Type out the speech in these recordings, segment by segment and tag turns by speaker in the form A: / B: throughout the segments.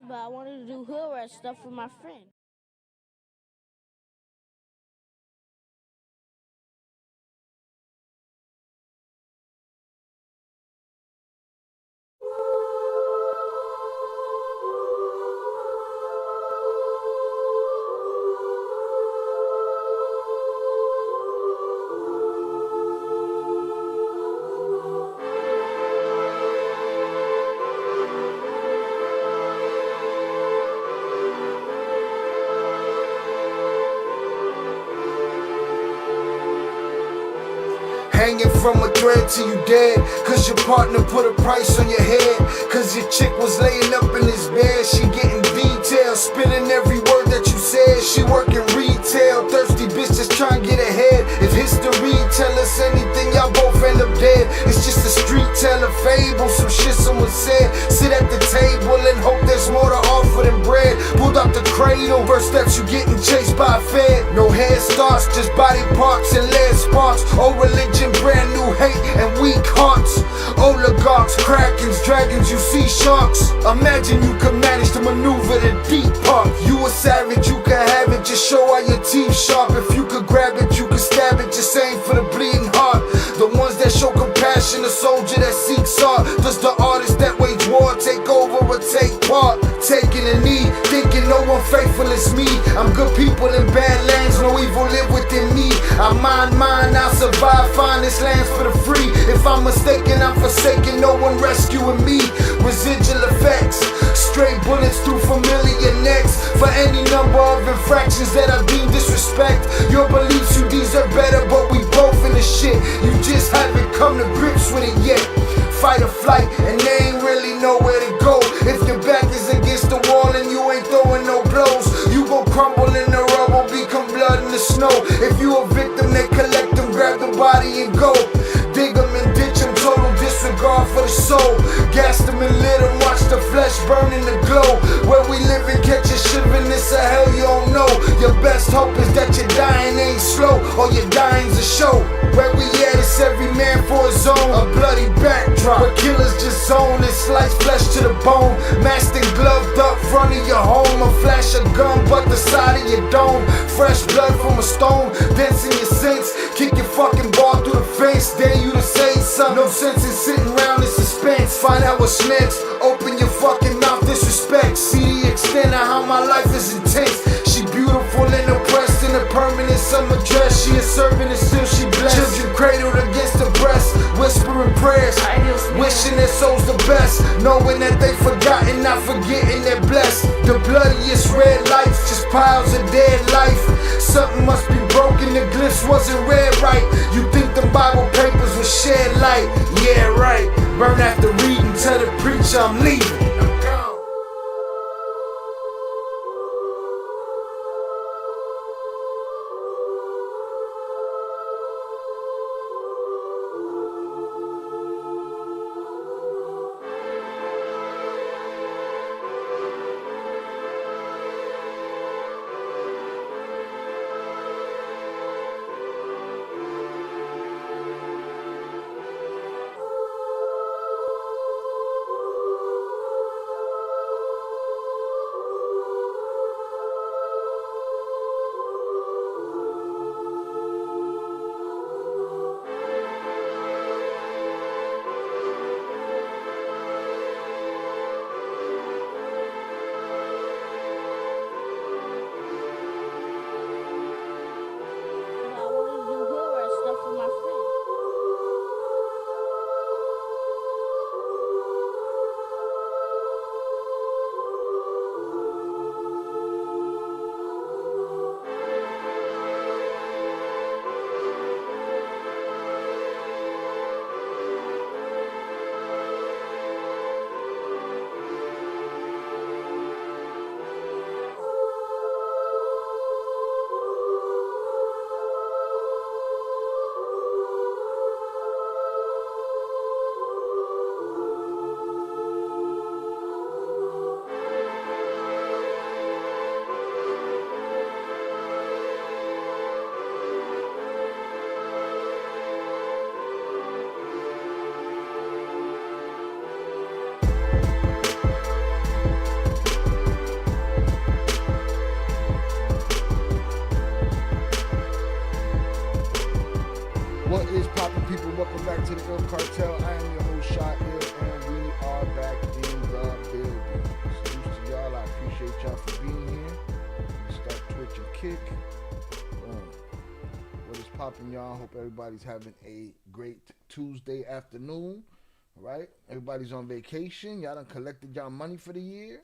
A: But I wanted to do hood rat stuff with my friend.
B: Hanging from a thread till you dead, cause your partner put a price on your head. Cause your chick was laying up in his bed, she getting details, spinning every word that you said. She working retail, thirsty bitch just trying to get ahead. If history tell us anything, y'all both end up dead. It's just a street tale, a fable, some shit someone said. Sit at the table and hope there's more to offer than bread. Pulled out the cradle, first steps you getting chased by a fed. No head starts, just body parts and lead sparks. Old religion, brand new hate and weak hearts. Oligarchs, krakens, dragons, you see sharks. Imagine you could manage to maneuver the deep part. You a savage, you can have it, just show all your teeth sharp. If you could grab it, you could stab it, just aim for the bleeding heart. The ones that show compassion, the soldier that seeks art. Does the artist that wage war take over or take part? Taking a knee, thinking no one faithful is me. I'm good people in bad lands, no evil live within me. I mind mine, I'll survive, find this land's for the free. If I'm mistaken, I'm forsaken, no one rescuing me. Residual effects, straight bullets through familiar necks. For any number of infractions that I deem disrespect. Your beliefs, you deserve better, but we both in the shit. You just haven't come to grips with it yet. Fight or flight, and they ain't really know where to go. If your back is against the wall and you ain't throwing no blows, you gon' crumble in the rubble, become blood in the snow. If you a victim, they collect them, grab the body and go. Dig them and ditch them, total disregard for the soul. Gas them and lit them, watch the flesh burn in the glow. Where we live and catch a shivering, it's a hell you don't know. Your best hope is that your dying ain't slow, or your dying's a show. Where we at, it's every man for his own. A bloody backdrop, where killers just zone and slice flesh to the bone. Masked and gloved up front of your home. A flash of gun, but the side of your dome. Fresh blood from a stone, dancing your sense. Kick your fucking ball through the fence, dare you to say something. No sense in sitting around in suspense. Find out what's next, open your fucking mouth, disrespect. See the extent of how my life is intense. She beautiful and oppressed in a permanent summer dress. She a servant and still she blessed. Children cradled against the breast, whispering prayers, wishing their souls the best, knowing that they forgotten, not forgetting they're blessed. The bloodiest red lights, just piles of dead life. Something must be broken, the glyphs wasn't read right. You think the Bible papers will shed light? Yeah, right. Burn after reading, tell the preacher I'm leaving. Ill Cartel. I am your host, Shot Ill, and we are back in the building. Salute to y'all. I appreciate y'all for being here. Start Twitch and kick. What is popping, y'all? Hope everybody's having a great Tuesday afternoon. All right? Everybody's on vacation. Y'all done collected y'all money for the year.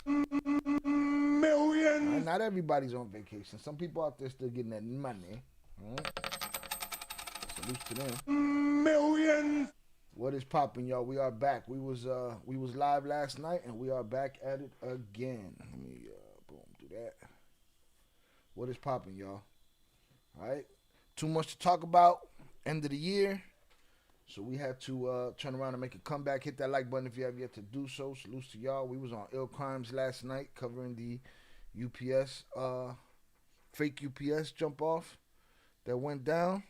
B: Millions. Right, not everybody's on vacation. Some people out there still getting that money. Right? Salute to them. Millions. What is popping, y'all? We are back. We was live last night, and we are back at it again. Let me boom, do that. What is popping, y'all? All right. Too much to talk about. End of the year. So we had to turn around and make a comeback. Hit that like button if you have yet to do so. Salutes to y'all. We was on Ill Crimes last night covering the UPS, fake UPS jump off that went down.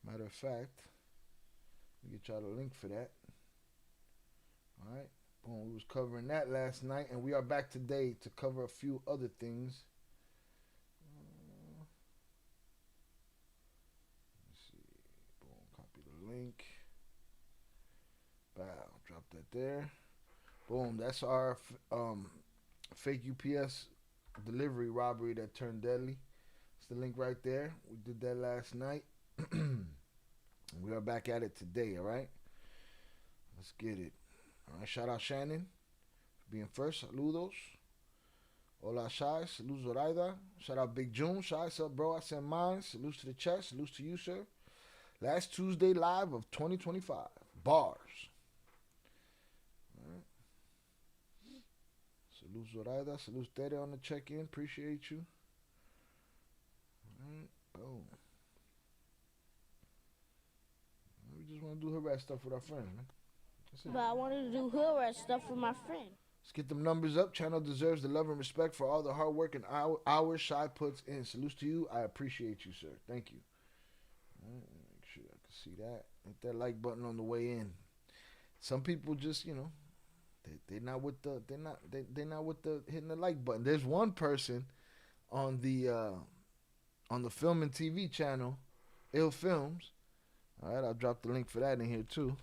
B: Matter of fact, let me get y'all the link for that. All right. Boom, we was covering that last night, and we are back today to cover a few other things. Link. Bow. Drop that there. Boom. That's our fake UPS delivery robbery that turned deadly. It's the link right there. We did that last night. We are back at it today. All right. Let's get it. All right. Shout out Shannon for being first. Saludos. Hola Shai. Salutes Zoraida. Shout out Big June. Shai. What's up, bro? I sent mine. Salutes to the chat. Salutes to you, sir. Last Tuesday live of 2025. Bars. All right. Salute Zoraida. Salute Tere on the check-in. Appreciate you. All right. Boom. We just want to do hood rat stuff with our friends, man. That's it.
A: But I wanted to do hood rat stuff with my friend.
B: Let's get them numbers up. Channel deserves the love and respect for all the hard work and hours Shy puts in. Salutes to you. I appreciate you, sir. Thank you. All right. I can see that. Hit that like button on the way in. Some people just, they're not with the hitting the like button. There's one person on the film and TV channel, Ill Films. All right, I'll drop the link for that in here too.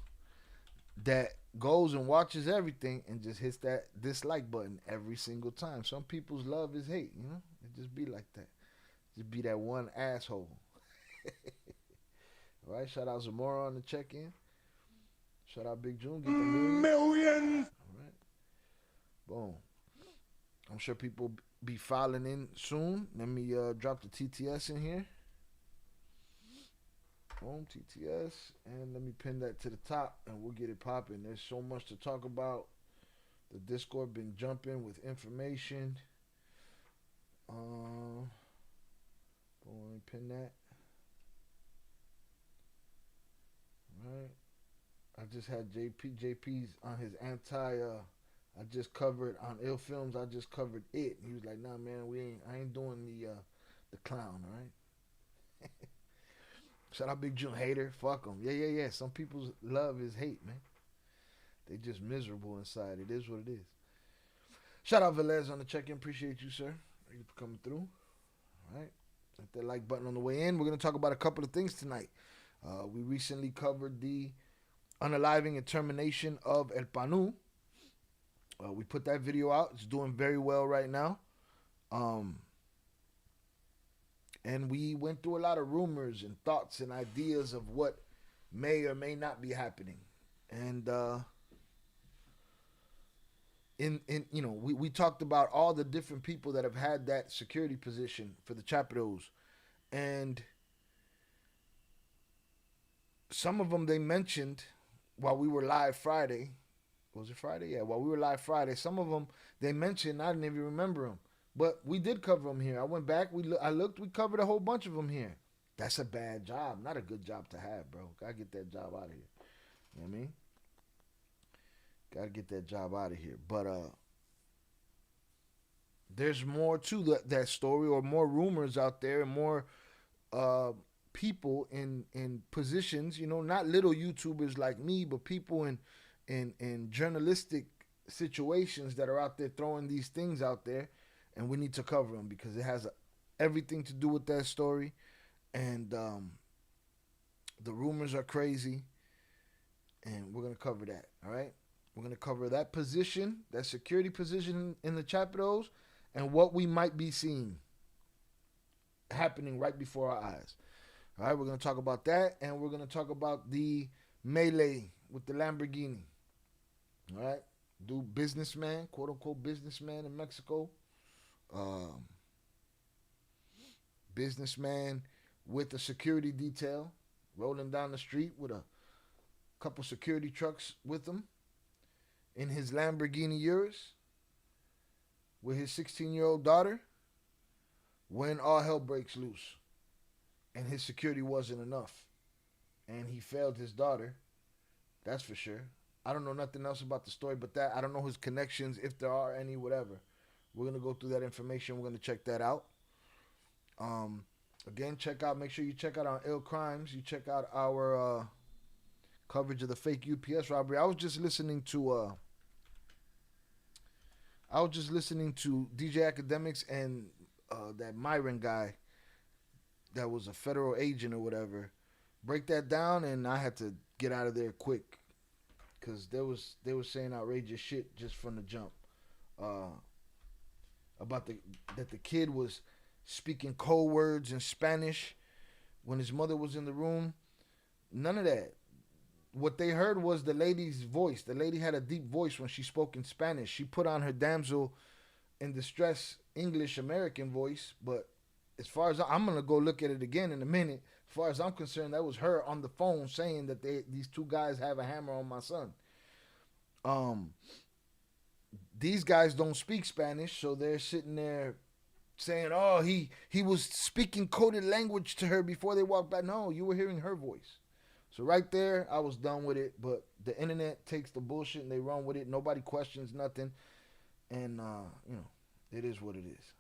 B: That goes and watches everything and just hits that dislike button every single time. Some people's love is hate, It just be like that. Just be that one asshole. All right, shout out Zamora on the check-in. Shout out Big June. Get the millions. All right. Boom. I'm sure people be filing in soon. Let me drop the TTS in here. Boom, TTS. And let me pin that to the top, and we'll get it popping. There's so much to talk about. The Discord been jumping with information. Boom, let me pin that. Right. I just had JP's on his I just covered on Ill Films. I just covered it. He was like, "Nah, man, I ain't doing the clown, all right?" Shout out Big June. Hater, fuck him. Yeah. Some people's love is hate, man. They just miserable inside. It is what it is. Shout out Velez on the check-in. Appreciate you, sir. Thank you for coming through. All right. Hit that like button on the way in. We're gonna talk about a couple of things tonight. We recently covered the unaliving and termination of El Panu. We put that video out. It's doing very well right now. And we went through a lot of rumors and thoughts and ideas of what may or may not be happening. And we talked about all the different people that have had that security position for the CHAPITOs. And some of them they mentioned while we were live Friday. Was it Friday? Yeah, while we were live Friday. Some of them they mentioned, I didn't even remember them. But we did cover them here. I went back, I looked, we covered a whole bunch of them here. That's a bad job. Not a good job to have, bro. Gotta get that job out of here. You know what I mean? Gotta get that job out of here. But there's more to that story, or more rumors out there, and more people in positions, not little YouTubers like me, but people in journalistic situations that are out there throwing these things out there, and we need to cover them because it has everything to do with that story.
C: And the rumors are crazy, and we're gonna cover that. All right, we're gonna cover that position, that security position in the CHAPITOs, and what we might be seeing happening right before our eyes. All right, we're gonna talk about that, and we're gonna talk about the melee with the Lamborghini. All right, businessman, quote unquote businessman in Mexico, um, businessman with a security detail rolling down the street with a couple security trucks with him in his Lamborghini Urus with his 16-year-old daughter when all hell breaks loose and his security wasn't enough and he failed his daughter. That's for sure. I don't know nothing else about the story but that. I don't know his connections, if there are any, whatever. We're going to go through that information. We're going to check that out. Again, make sure you check out our Ill Crimes. You check out our coverage of the fake UPS robbery. I was just listening to DJ Academics and that Myron guy that was a federal agent or whatever break that down, and I had to get out of there quick because they were saying outrageous shit just from the jump about that the kid was speaking code words in Spanish when his mother was in the room. None of that. What they heard was the lady's voice. The lady had a deep voice when she spoke in Spanish. She put on her damsel in distress English American voice, but as far as I'm going to go look at it again in a minute, as far as I'm concerned, that was her on the phone saying that these two guys have a hammer on my son. These guys don't speak Spanish, so they're sitting there saying, "Oh, he was speaking coded language to her before they walked by." No, you were hearing her voice. So right there, I was done with it. But the internet takes the bullshit and they run with it. Nobody questions nothing, and it is what it is.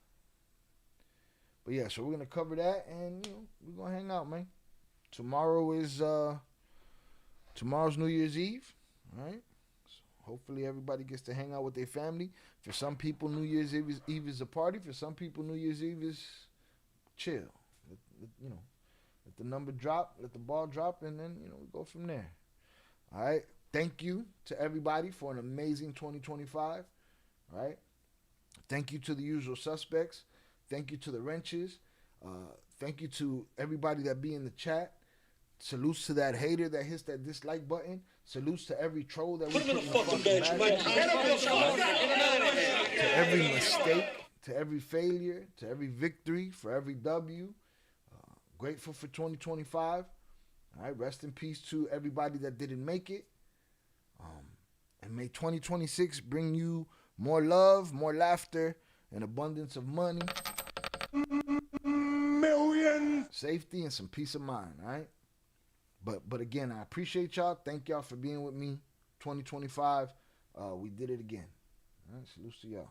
C: But yeah, so we're gonna cover that, and we're gonna hang out, man. Tomorrow's New Year's Eve, all right? Hopefully everybody gets to hang out with their family. For some people, New Year's Eve is a party. For some people, New Year's Eve is chill. Let the number drop, let the ball drop, and then, we go from there. All right? Thank you to everybody for an amazing 2025. All right? Thank you to the usual suspects. Thank you to the wrenches. Thank you to everybody that be in the chat. Salutes to that hater that hits that dislike button. Salutes to every troll that we put in the fucking bag. To every mistake, to every failure, to every victory, for every W. Grateful for 2025. All right, rest in peace to everybody that didn't make it. And may 2026 bring you more love, more laughter, an abundance of money, millions, safety, and some peace of mind. All right. But again, I appreciate y'all. Thank y'all for being with me. 2025, we did it again. All right, salute to y'all.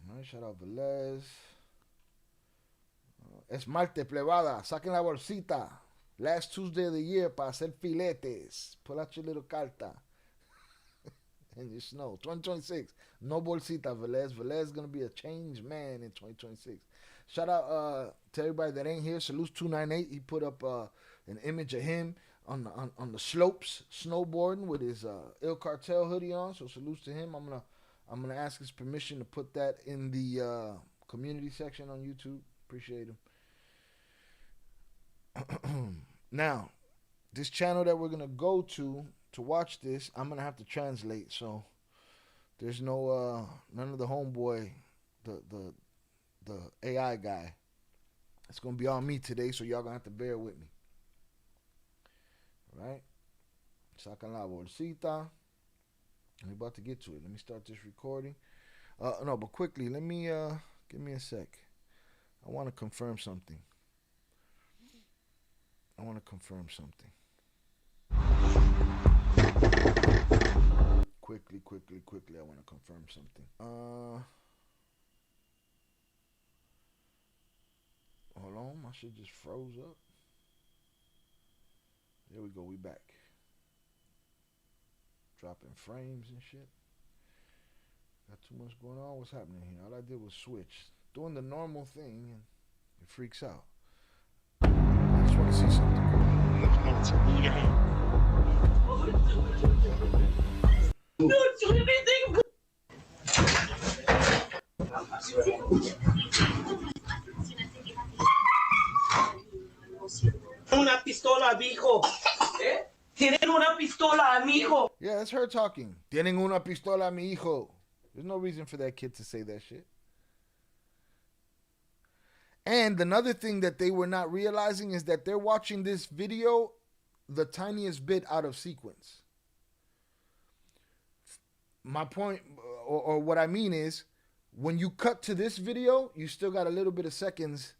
C: All right, shout out Velez. Es martes, plebada. Saquen la bolsita. Last Tuesday of the year para hacer filetes. Pull out your little carta. And you know, 2026. No bolsita, Velez. Velez is going to be a changed man in 2026. Shout out to everybody that ain't here. Salute 298. He put up an image of him on the slopes snowboarding with his Il Cartel hoodie on. So salutes to him. I'm gonna ask his permission to put that in the community section on YouTube. Appreciate him. Now, this channel that we're gonna go to watch this, I'm gonna have to translate. So there's no none of the homeboy, the AI guy. It's gonna be on me today, so y'all gonna have to bear with me. All right? Sacan la bolsita. I'm about to get to it. Let me start this recording. No, but quickly, let me give me a sec. I want to confirm something. Quickly, I want to confirm something. Hold on, my shit just froze up. There we go, we back. Dropping frames and shit. Got too much going on. What's happening here? All I did was switch. doing the normal thing, and it freaks out. I just want to see something.
D: Una pistola a mi hijo. Tienen una pistola a mi hijo.
C: Yeah, that's her talking. Tienen una pistola a mi hijo. There's no reason for that kid to say that shit. And another thing that they were not realizing is that they're watching this video the tiniest bit out of sequence. My point, or what I mean is, when you cut to this video, you still got a little bit of seconds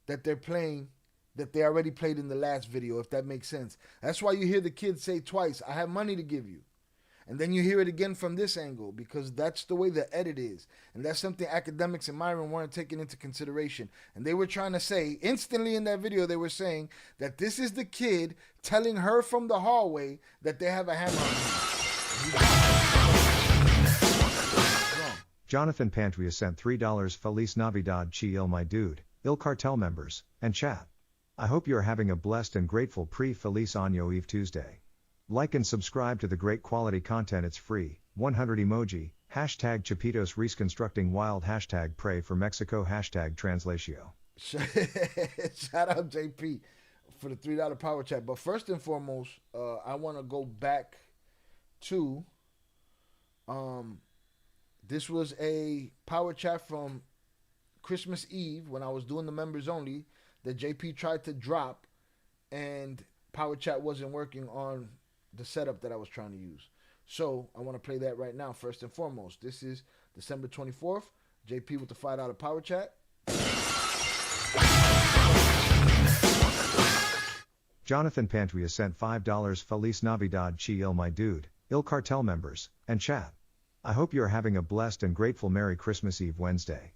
C: that they're playing that they already played in the last video, if that makes sense. That's why you hear the kid say twice, I have money to give you. And then you hear it again from this angle, because that's the way the edit is. And that's something academics in Myron weren't taking into consideration. And they were trying to say, instantly in that video, they were saying that this is the kid telling her from the hallway that they have a hammer on him.
E: Jonathan Pantria sent $3 Feliz Navidad Chill my dude, Il Cartel members, and chat. I hope you are having a blessed and grateful pre-Feliz Año Eve Tuesday. Like and subscribe to the great quality content, it's free, 100 emoji, hashtag Chapitos reconstructing wild, hashtag pray for Mexico, hashtag translatio.
C: Shout out JP for the $3 power chat. But first and foremost, I want to go back to, this was a power chat from Christmas Eve when I was doing the members only that JP tried to drop, and power chat wasn't working on the setup that I was trying to use. So I want to play that right now first and foremost. This is December 24th. JP with the $5 power chat.
E: Jonathan Pantria sent $5 Feliz Navidad Chill my dude, Il Cartel members, and chat. I hope you are having a blessed and grateful Merry Christmas Eve Wednesday.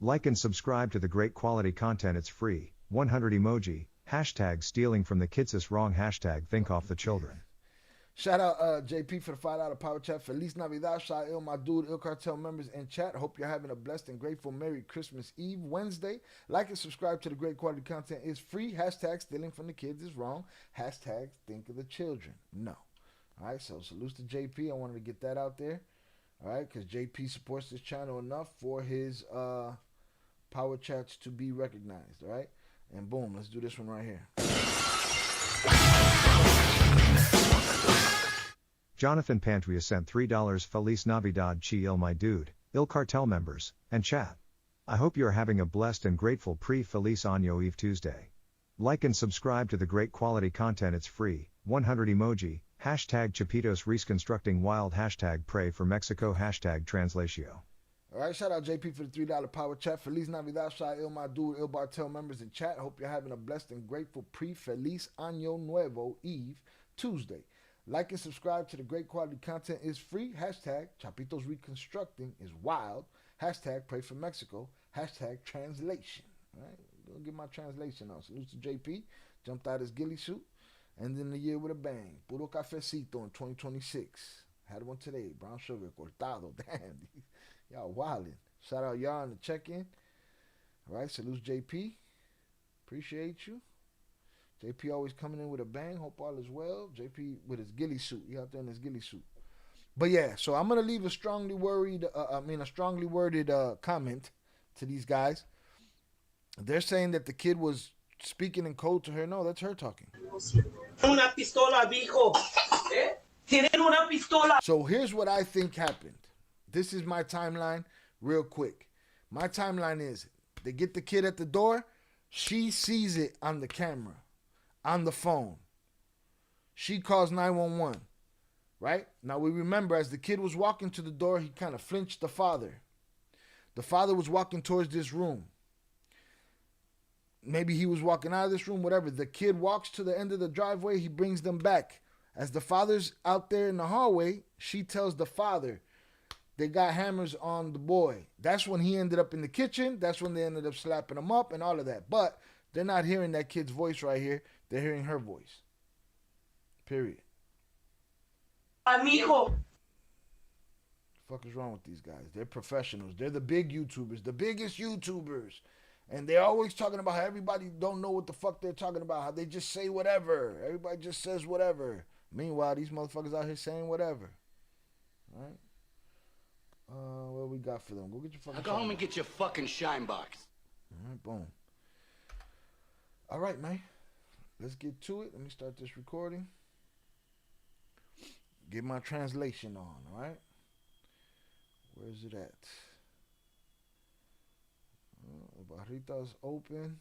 E: Like and subscribe to the great quality content, it's free, 100 emoji, hashtag stealing from the kids is wrong, hashtag think off the children.
C: Shout out JP for the $5 power chat. Feliz Navidad, shout out my dude, Il Cartel members in chat. Hope you're having a blessed and grateful Merry Christmas Eve Wednesday. Like and subscribe to the great quality content is free. Hashtag stealing from the kids is wrong. Hashtag think of the children. No. All right, so salutes to JP. I wanted to get that out there. All right, because JP supports this channel enough for his power chats to be recognized. All right, and boom, let's do this one right here.
E: Jonathan Pantria sent $3 Feliz Navidad Chill my dude, Il Cartel members, and chat. I hope you are having a blessed and grateful pre-Feliz Año Eve Tuesday. Like and subscribe to the great quality content, it's free, 100 emoji, hashtag Chapitos reconstructing wild, hashtag pray for Mexico, hashtag translatio.
C: All right, shout out JP for the $3 power chat. Feliz Navidad, shout out my dude, Il Bartel members in chat. Hope you're having a blessed and grateful pre-Feliz Año Nuevo Eve Tuesday. Like and subscribe to the great quality content is free. Hashtag Chapitos reconstructing is wild. Hashtag pray for Mexico. Hashtag translation. All right, go get my translation on. Salute to JP. Jumped out his ghillie suit. Ending the year with a bang. Puro cafecito in 2026. Had one today. Brown sugar cortado. Damn. Y'all wildin'. Shout out y'all on the check-in. All right, salute JP. Appreciate you. JP always coming in with a bang. Hope all is well. JP with his ghillie suit. He out there in his ghillie suit. But yeah, so I'm gonna leave a strongly worded comment to these guys. They're saying that the kid was speaking in code to her. No, that's her talking.
D: Una pistola, mijo. Tienen una pistola.
C: So here's what I think happened. This is my timeline real quick. My timeline is they get the kid at the door. She sees it on the camera, on the phone. She calls 911, right? Now we remember as the kid was walking to the door, he kind of flinched the father. The father was walking towards this room. Maybe he was walking out of this room, whatever. The kid walks to the end of the driveway. He brings them back. As the father's out there in the hallway, she tells the father, they got hammers on the boy. That's when he ended up in the kitchen. That's when they ended up slapping him up and all of that. But they're not hearing that kid's voice right here. They're hearing her voice. Period.
D: Amigo.
C: fuck is wrong with these guys? They're professionals. They're the big YouTubers, the biggest YouTubers. And they're always talking about how everybody don't know what the fuck they're talking about, how they just say whatever. Everybody just says whatever. Meanwhile, these motherfuckers out here saying whatever. All right? What we got for them? Go get your fucking
F: Go home and get your fucking shine box.
C: All right, boom. All right, man. Let's get to it. Let me start this recording. Get my translation on, all right? Where's it at? The barrita's open.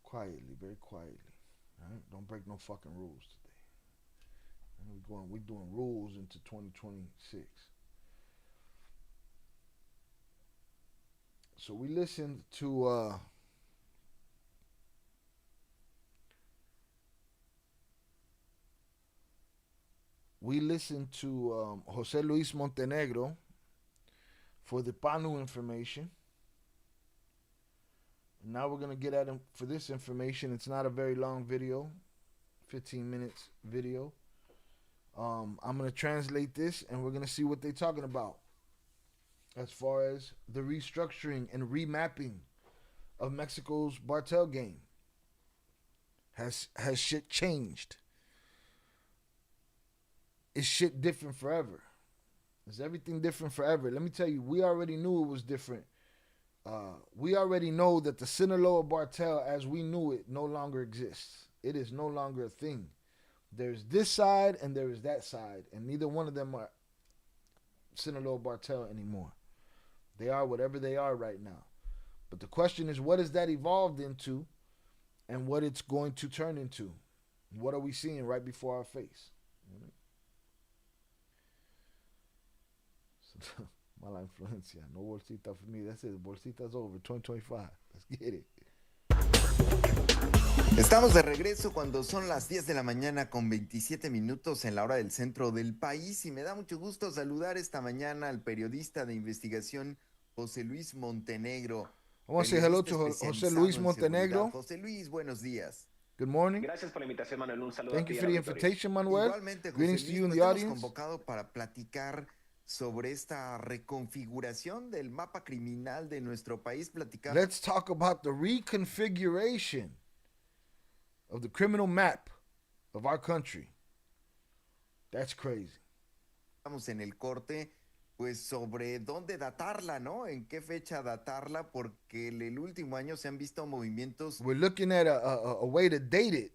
C: Quietly, very quietly. All right? Don't break no fucking rules today. We're doing rules into 2026. So we listened to Jose Luis Montenegro for the PANU information. Now we're going to get at him for this information. It's not a very long video, 15 minutes video. I'm going to translate this and we're going to see what they're talking about as far as the restructuring and remapping of Mexico's Bartel game. Has shit changed? Is shit different forever? Is everything different forever? Let me tell you, we already knew it was different. We already know that the Sinaloa Bartel as we knew it no longer exists. It is no longer a thing. There's this side and there is that side, and neither one of them are Sinaloa Bartel anymore. They are whatever they are right now. But the question is, what has that evolved into and what it's going to turn into? What are we seeing right before our face? Mala influencia. No bolsita for me. That's it. Bolsita's over. 2025. Let's get it.
G: Estamos de regreso cuando son las 10 de la mañana con 27 minutos en la hora del centro del país y me da mucho gusto saludar esta mañana al periodista de investigación José Luis Montenegro.
C: I want to say hello to José Luis Montenegro.
G: José Luis, buenos días.
C: Good morning.
D: Gracias por la invitación, Manuel. Un saludo.
C: Thank you for the invitation, Manuel.
G: Igualmente, José
C: Greetings to
G: Luis,
C: you in
G: pues
C: the
G: hemos
C: audience.
G: convocado para platicar sobre esta reconfiguración del mapa criminal de nuestro país.
C: Let's talk about the reconfiguration of the criminal map of our country. That's crazy.
G: Estamos en el corte, pues sobre dónde datarla, ¿no? En qué fecha datarla, porque en el último año se han visto movimientos.
C: We're looking at a way to date it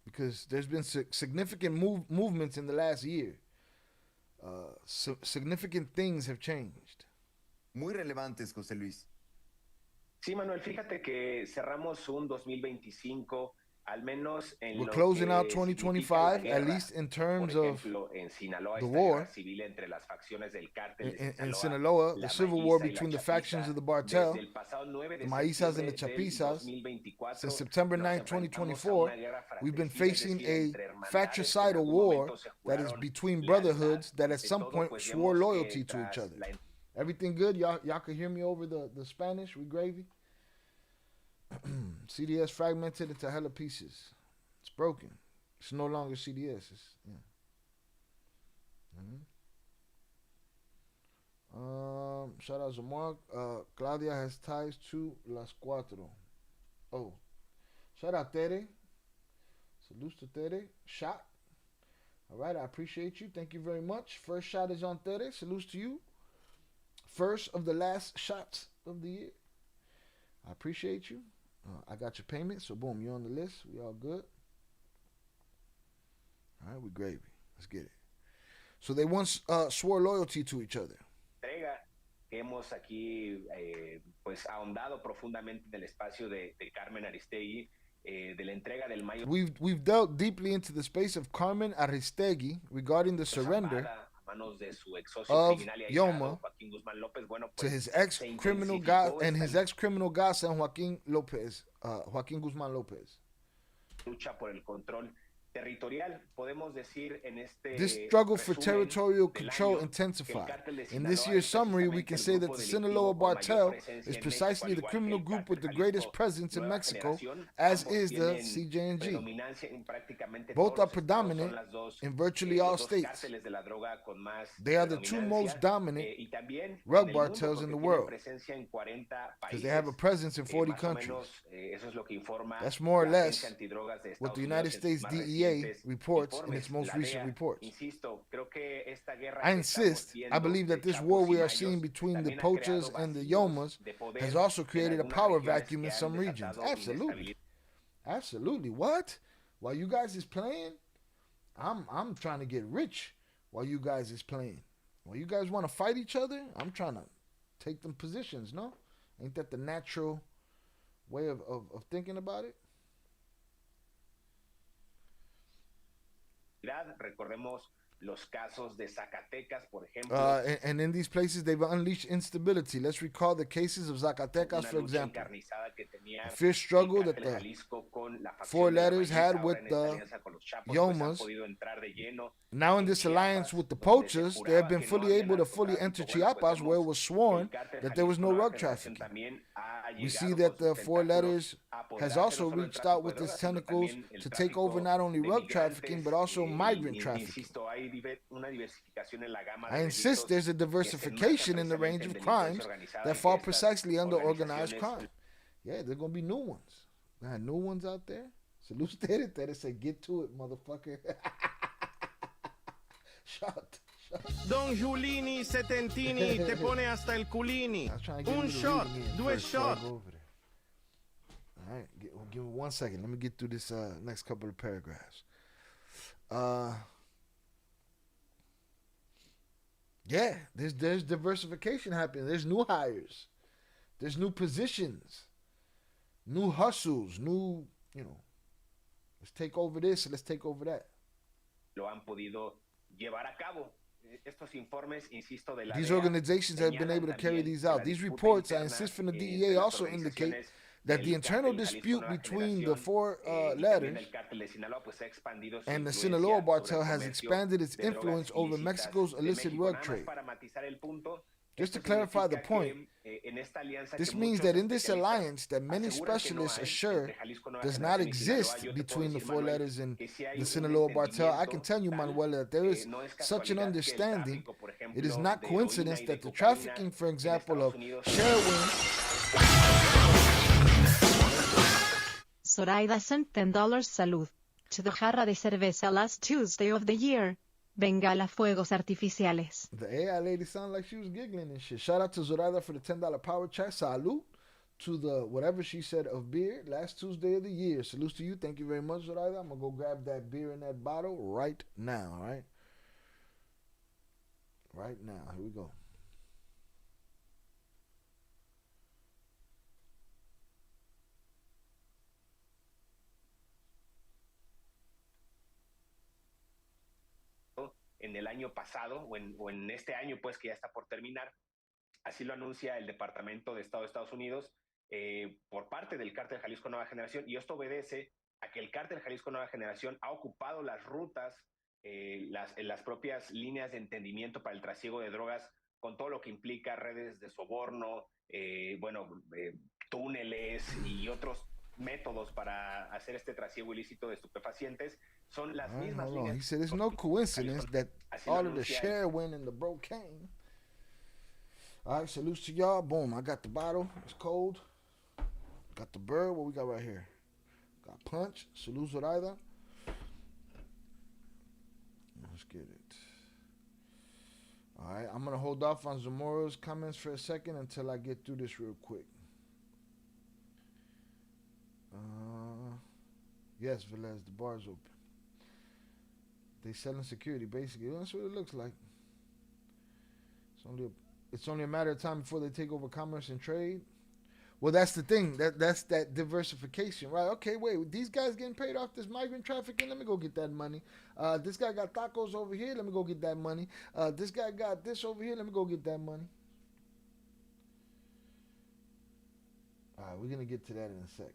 C: because there's been significant movements in the last year. Significant things have changed.
G: Muy relevantes, José Luis.
D: Sí, Manuel, fíjate que cerramos un 2025, al menos en
C: We're
D: lo
C: closing
D: que
C: out 2025, at least in terms
D: Por
C: of
D: ejemplo, en Sinaloa,
C: the
D: esta
C: war.
D: guerra civil entre las facciones del cártel de
C: In
D: Sinaloa,
C: Sinaloa,
D: la
C: the civil war
D: Maíza y
C: between
D: la
C: the factions
D: Chapiza,
C: of the Bartel,
D: desde el pasado 9 de
C: the Maízas and the
D: septiembre del
C: Chapizas,
D: 2024,
C: since September
D: nos
C: 9,
D: enfrentamos a
C: 2024,
D: una guerra
C: we've been
D: fratricida, es
C: facing
D: decir,
C: a
D: entre hermandades que en
C: fratricidal
D: algún
C: war
D: momento se
C: that is
D: juraron
C: between
D: lealtad.
C: brotherhoods that at
D: Ante
C: some
D: todo,
C: point
D: pues
C: swore
D: vemos que
C: loyalty to each
D: tras
C: other.
D: la
C: Everything good? Y'all can hear me over the Spanish? We gravy? CDS fragmented into hella pieces. It's broken. It's no longer CDS. It's, yeah. Shout out to Mark. Claudia has ties to Las Cuatro. Oh. Shout out Tere. Salute to Tere. Shot. All right, I appreciate you. Thank you very much. First shot is on Tere. Salute to you. First of the last shots of the year. I appreciate you. I got your payment, so boom, you're on the list. We all good. All right, we gravy. Let's get it. So they once swore loyalty to each other.
D: Hemos aquí pues ahondado profundamente en el espacio de Carmen Aristegui, de la entrega del mayo.
C: We've delved deeply into the space of Carmen Aristegui regarding the surrender of Yoma to his ex-criminal god and his ex-criminal godson Joaquin Guzman Lopez.
D: Lucha por el control territorial. Podemos decir en este
C: This struggle for
D: resumen
C: territorial
D: del
C: control
D: año que el
C: intensified.
D: cártel de
C: In this
D: Sinaloa
C: year's
D: es
C: summary, we
D: precisamente
C: can
D: el
C: say that
D: grupo
C: the
D: delictivo
C: Sinaloa
D: con mayor
C: Bartel
D: presencia
C: is
D: en México,
C: precisely
D: al
C: the
D: igual que
C: criminal
D: el
C: group
D: cártel
C: with the greatest
D: Jalisco
C: presence in
D: Nueva
C: Mexico,
D: Generación.
C: as
D: Ambos
C: is the
D: tienen
C: CJNG.
D: predominancia en prácticamente
C: Both
D: todos
C: are
D: los estados.
C: predominant
D: Son las dos,
C: in virtually all
D: los dos
C: states.
D: cárteles de la droga con más
C: They are the two most
D: predominancia,
C: dominant
D: y también
C: drug
D: en el mundo,
C: bartels in
D: porque
C: the
D: tienen
C: world,
D: presencia en 40
C: because they have a
D: países.
C: presence in 40
D: Más o
C: countries.
D: menos, eso es lo que informa
C: That's more or
D: la
C: less
D: Agencia Antidrogas de
C: what
D: Estados
C: the United
D: Unidos en sus
C: States
D: más
C: DEA
D: recientes
C: reports in
D: informes.
C: its most
D: La
C: recent
D: DEA,
C: reports.
D: insisto, creo que esta guerra
C: I
D: que estamos
C: insist, I
D: viendo
C: believe
D: de
C: that this
D: Chapos
C: war
D: y
C: we are
D: Mayos
C: seeing between the
D: también ha creado
C: poachers and the
D: vacíos
C: Yomas
D: de poder
C: has also
D: en
C: created a
D: algunas
C: power
D: regiones
C: vacuum
D: que
C: in
D: han
C: some regions.
D: desatado
C: Absolutely.
D: inestabilidad.
C: Absolutely. What? While you guys is playing, I'm trying to get rich while you guys is playing. While you guys want to fight each other, I'm trying to take them positions, no? Ain't that the natural way of thinking about it?
D: Recordemos los casos de Zacatecas, por ejemplo.
C: And in these places, they've unleashed instability. Let's recall the cases of Zacatecas, for example. A fierce struggle that the four letters had with the Yomas. Now in this alliance with the poachers, they have been fully able to fully enter Chiapas, where it was sworn that there was no drug trafficking. We see that the four letters has also reached out with its tentacles to take over not only drug trafficking, but also migrant trafficking. I insist there's a diversification in the range of crimes that fall precisely under organized crime. Yeah, there's going to be new ones. There are new ones out there. Salute ustedes say, get to it, motherfucker. Shut.
H: Don Giulini Setentini te pone hasta el culini. Un shot, due shot.
C: All right, give me 1 second. Let me get through this next couple of paragraphs. Yeah, there's diversification happening. There's new hires. There's new positions. New hustles. New, let's take over this, let's take over that.
D: Lo han podido llevar a cabo. Estos informes, insisto, de la
C: These
D: DEA
C: organizations have been able to carry these out. These reports, I insist, from the DEA also indicate that the internal dispute between the four letters and the Sinaloa Bartel has expanded its influence over Mexico's illicit drug trade. Just to clarify the point, this means that in this alliance that many specialists assure does not exist between the four letters and the Sinaloa Bartel, I can tell you, Manuel, that there is such an understanding. It is not coincidence that the trafficking, for example, of heroin.
I: Zoraida sent $10 salud to the jarra de cerveza last Tuesday of the year. Bengala fuegos artificiales.
C: The AI lady sounded like she was giggling and shit. Shout out to Zoraida for the $10 power chat. Salud to the whatever she said of beer last Tuesday of the year. Salute to you. Thank you very much, Zoraida. I'm going to go grab that beer in that bottle right now, all right? Right now. Here we go.
D: En el año pasado o en este año pues que ya está por terminar, así lo anuncia el Departamento de Estado de Estados Unidos por parte del Cártel Jalisco Nueva Generación, y esto obedece a que el Cártel Jalisco Nueva Generación ha ocupado las rutas, las propias líneas de entendimiento para el trasiego de drogas, con todo lo que implica redes de soborno, túneles y otros métodos para hacer este trasiego ilícito de estupefacientes. Son las mismas líneas.
C: He said it's no coincidence that all of the heroin and the cocaine. All right, salutes to y'all. Boom, I got the bottle. It's cold. Got the bird. What we got right here? Got punch. Salute Zoraida. Let's get it. All right, I'm going to hold off on Zamoro's comments for a second until I get through this real quick. Yes, Velez, the bar's open. They selling security, basically. That's what it looks like. It's only a matter of time before they take over commerce and trade. Well, that's the thing. That's that diversification, right? Okay, wait. These guys getting paid off this migrant trafficking. Let me go get that money. This guy got tacos over here. Let me go get that money. This guy got this over here. Let me go get that money. All right, we're gonna get to that in a sec.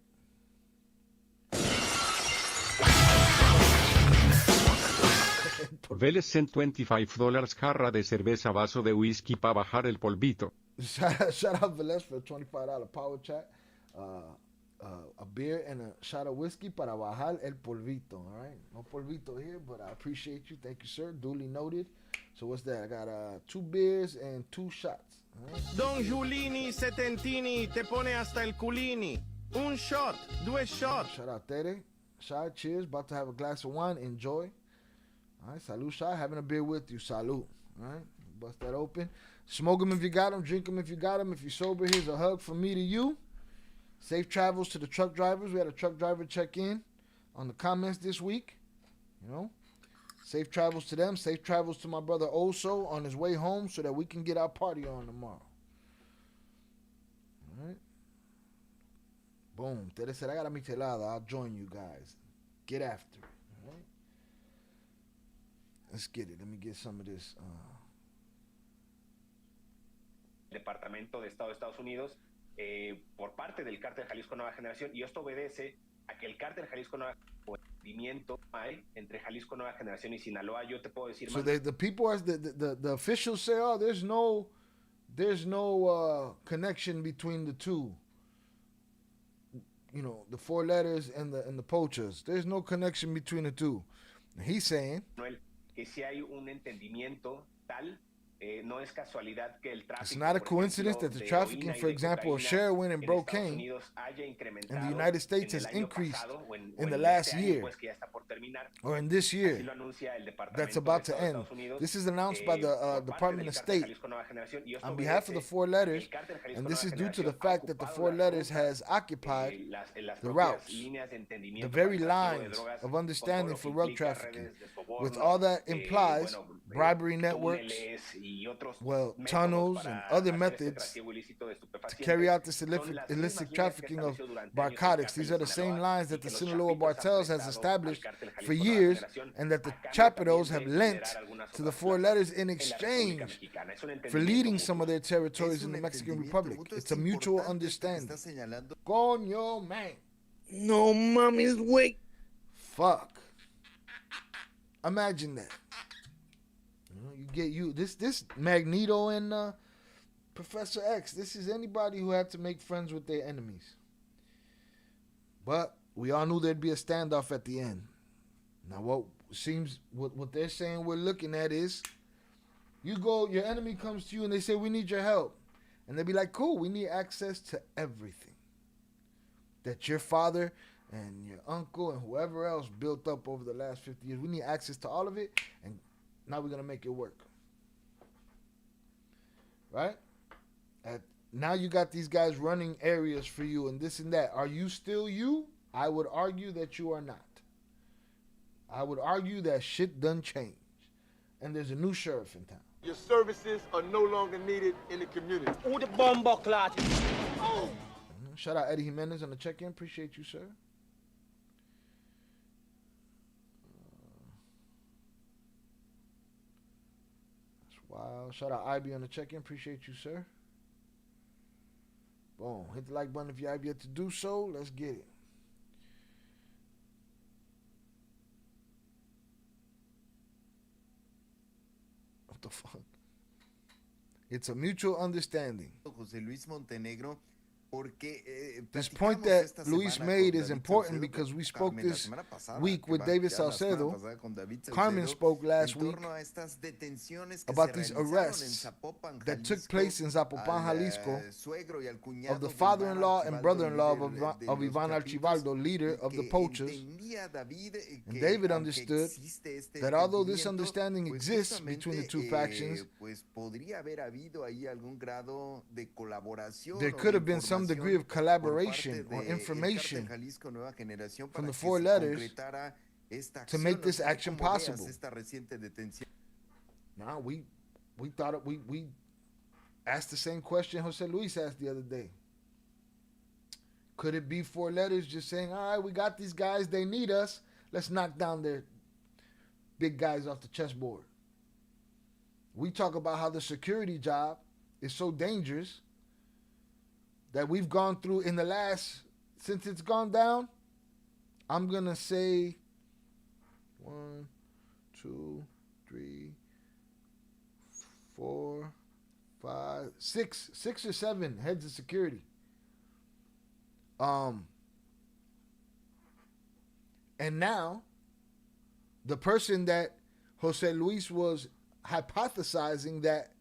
J: Vélez sent $25 jarra de cerveza vaso de whisky para bajar el polvito.
C: Shout out Velez for a $25 power chat. A beer and a shot of whiskey para bajar el polvito. All right, no polvito here, but I appreciate you. Thank you, sir. Duly noted. So what's that? I got 2 beers and 2 shots. Right?
H: Don Giulini Setentini te pone hasta el culini. Un shot, 2 shot.
C: Shout out Tere. Shai, cheers. About to have a glass of wine. Enjoy. All right, salud, Shai. Having a beer with you. Salud. All right, bust that open. Smoke them if you got them. Drink them if you got them. If you're sober, here's a hug from me to you. Safe travels to the truck drivers. We had a truck driver check in on the comments this week. You know, safe travels to them. Safe travels to my brother Oso on his way home so that we can get our party on tomorrow. All right. Boom. Tere said, I got a michelada. I'll join you guys. Get after it. All right. Let's get it. Let me get some of this.
D: Departamento de Estado de Estados Unidos por parte del cártel Jalisco Nueva Generación, y esto obedece a que el cártel Jalisco Nueva Generación hay entre Jalisco Nueva Generación y Sinaloa. Yo te puedo decir
C: so
D: más.
C: The people, as the officials say, oh, there's no connection between the two. You know, the 4 letters and the poachers. There's no connection between the two. He's saying
D: que si hay un entendimiento tal. No es casualidad que el tráfico,
C: it's not a coincidence that the trafficking, for example, of heroin and cocaine in the United States has increased in the last year, or in this year that's about to end. This is announced by the Department of State on behalf of the 4 letters, and this is due to the fact that the 4 letters has occupied the routes, the very lines of understanding for drug trafficking, with all that implies bribery networks, well, tunnels and other methods to carry out this illicit trafficking of narcotics. These are the same lines that the Sinaloa Bartels has established for years, and that the CHAPITOs have lent to the 4 letters in exchange for leading some of their territories in the Mexican Republic. It's a mutual understanding. Coño, man.
A: No mommy's wait.
C: Fuck. Imagine that. This Magneto and Professor X. This is anybody who had to make friends with their enemies. But we all knew there'd be a standoff at the end. Now what they're saying we're looking at is, your enemy comes to you and they say, we need your help. And they'll be like, cool, we need access to everything that your father and your uncle and whoever else built up over the last 50 years. We need access to all of it, and now we're going to make it work. Right? Now you got these guys running areas for you and this and that. Are you still you? I would argue that you are not. I would argue that shit done changed. And there's a new sheriff in town.
K: Your services are no longer needed in the community.
A: Who the bomb clot? Oh!
C: Shout out Eddie Jimenez on the check-in. Appreciate you, sir. Wow. Shout out IB on the check-in. Appreciate you, sir. Boom. Hit the like button if you have yet to do so. Let's get it. What the fuck? It's a mutual understanding.
G: José Luis Montenegro.
C: This point that Luis made is important because we spoke this week with David Salcedo. Carmen spoke last week about these arrests that took place in Zapopan, Jalisco, of the father-in-law and brother-in-law of Ivan Archibaldo, leader of the poachers. And David understood that although this understanding exists between the two factions, there could have been some degree of collaboration or information from the 4 letters to make this action possible. Now we thought we asked the same question Jose Luis asked the other day. Could it be 4 letters just saying, all right, we got these guys, they need us, let's knock down their big guys off the chessboard? We talk about how the security job is so dangerous that we've gone through in the last, since it's gone down, I'm going to say 1, 2, 3, 4, 5, 6 or 7 heads of security. And now, the person that Jose Luis was hypothesizing that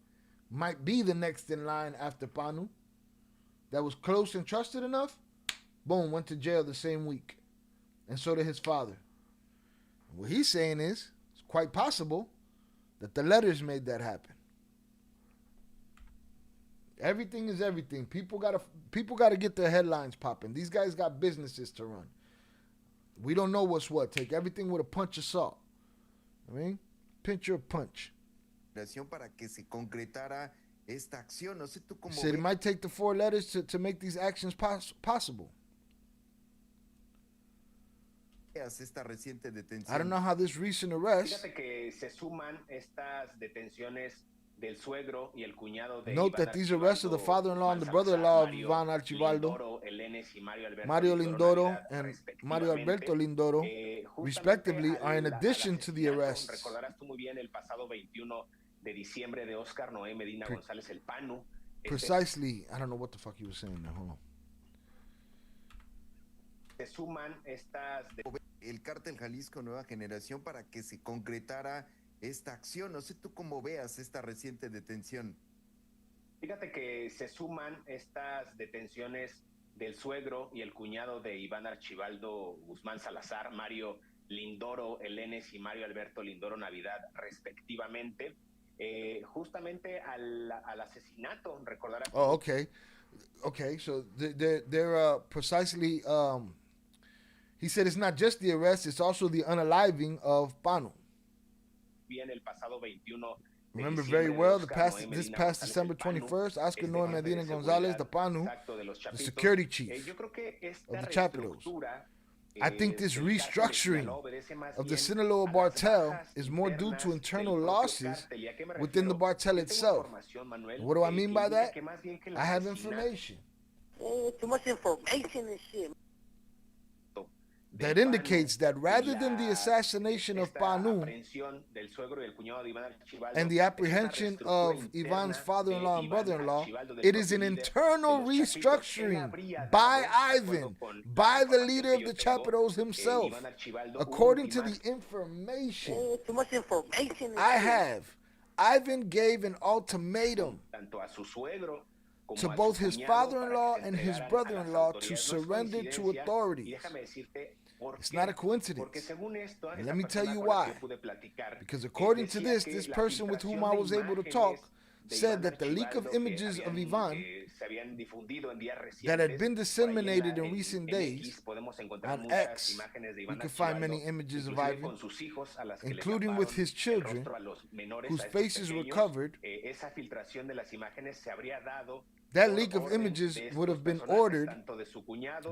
C: might be the next in line after Panu, that was close and trusted enough, boom, went to jail the same week. And so did his father. What he's saying is, it's quite possible that the letters made that happen. Everything is everything. People gotta get their headlines popping. These guys got businesses to run. We don't know what's what. Take everything with a punch of salt. I mean, pinch or punch.
G: Para que se concretara esta acción. No sé tú cómo
C: said it might take the 4 letters to make these actions possible.
G: Esta reciente detención.
C: I don't know how this recent arrest.
D: Fíjate que se suman estas detenciones del suegro y el cuñado de
C: Note that these arrests of the father-in-law and the brother-in-law of Iván Archibaldo, Mario Lindoro and Mario Alberto Lindoro, respectively, are in addition to the arrests.
D: Recordarás tú muy bien el pasado 21 de diciembre de Oscar Noé Medina González el Panu.
C: Precisely. I don't know what the fuck you were saying there. Hold on.
D: Se suman estas
G: el cártel Jalisco Nueva Generación para que se concretara esta acción. No sé tú cómo veas esta reciente detención.
D: Fíjate que se suman estas detenciones del suegro y el cuñado de Iván Archibaldo Guzmán Salazar, Mario Lindoro Elenes y Mario Alberto Lindoro Navidad, respectivamente, justamente al asesinato, recordarás.
C: Oh, okay. Okay, so they're precisely, he said it's not just the arrest, it's also the unaliving of Panu.
D: Bien, el pasado 21
C: Remember very well, this past December 21st, Oscar Noé Medina González, the Panu, the security chief of the CHAPITOs. I think this restructuring of the Sinaloa Bartel is more due to internal losses within the Bartel itself. What do I mean by that? I have information.
A: Too much information and shit.
C: That indicates that rather than the assassination of Panu and the apprehension of Ivan's father-in-law and brother-in-law, it is an internal restructuring by Ivan, by the leader of the CHAPITOs himself. According to the information I have, Ivan gave an ultimatum to both his father-in-law and his brother-in-law to surrender to authorities. It's not a coincidence. And let me tell you why. Because according to this person with whom I was able to talk said that the leak of images of Ivan that had been disseminated in recent days on X, we could find many images of Ivan, including with his children, whose faces were covered. That leak of images would have been ordered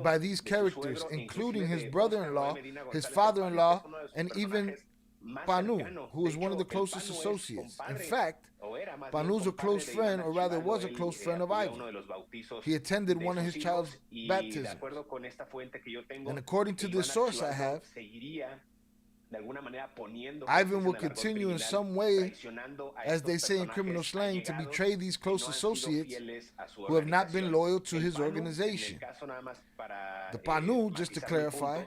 C: by these characters, including his brother-in-law, his father-in-law, and even Panu, who was one of the closest associates. In fact, Panu's a close friend, or rather was a close friend of Ivan. He attended one of his child's baptisms. And according to this source I have, Ivan will continue in some way, as they say in criminal slang, to betray these close associates who have not been loyal to his organization. The Panu, just to clarify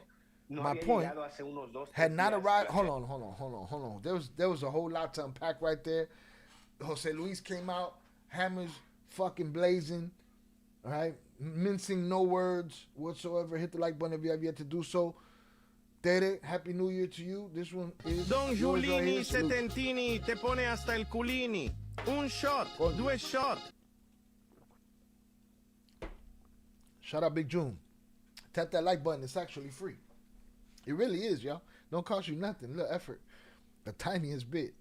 C: my point, had not arrived. Hold on. There was a whole lot to unpack right there. Jose Luis came out, hammers fucking blazing, all right, mincing no words whatsoever. Hit the like button if you have yet to do so. Tere, Happy New Year to you. This one is
H: Don Giulini Setentini te pone hasta el culini. Un shot, 2 shot.
C: Shout out Big June. Tap that like button. It's actually free. It really is, y'all. Don't cost you nothing. Little effort. The tiniest bit.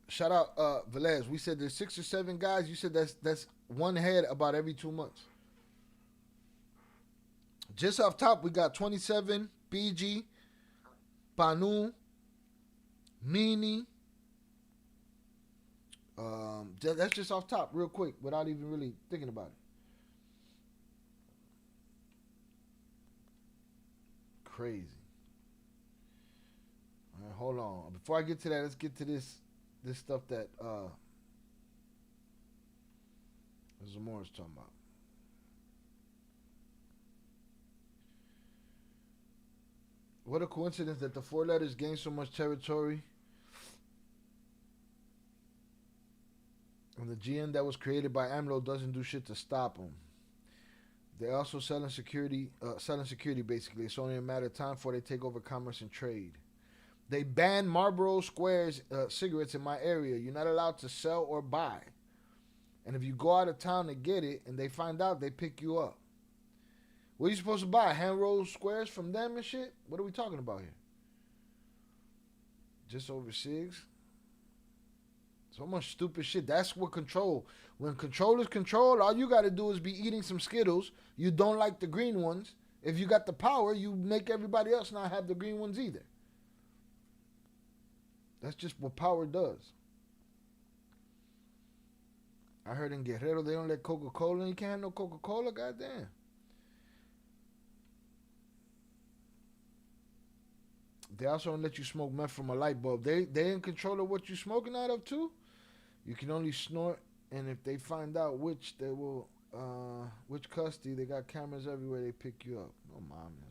C: Shout out Velez. We said there's 6 or 7 guys. You said that's one head about every 2 months. Just off top, we got 27, BG, Panu, Mini. That's just off top, real quick, without even really thinking about it. Crazy. hold on. Before I get to that, let's get to this stuff that Zamora's talking about. What a coincidence that the 4 letters gain so much territory. And the GM that was created by AMLO doesn't do shit to stop them. They're also selling security basically. It's only a matter of time before they take over commerce and trade. They banned Marlboro Squares cigarettes in my area. You're not allowed to sell or buy. And if you go out of town to get it and they find out, they pick you up. What are you supposed to buy? Hand-rolled squares from them and shit? What are we talking about here? Just over cigs? So much stupid shit. That's what control. When control is controlled, all you got to do is be eating some Skittles. You don't like the green ones. If you got the power, you make everybody else not have the green ones either. That's just what power does. I heard in Guerrero they don't let Coca-Cola. You can't have no Coca-Cola? Goddamn. They also don't let you smoke meth from a light bulb. They in control of what you're smoking out of too. You can only snort, and if they find out which, they will, which custody, they got cameras everywhere. They pick you up. No mommy's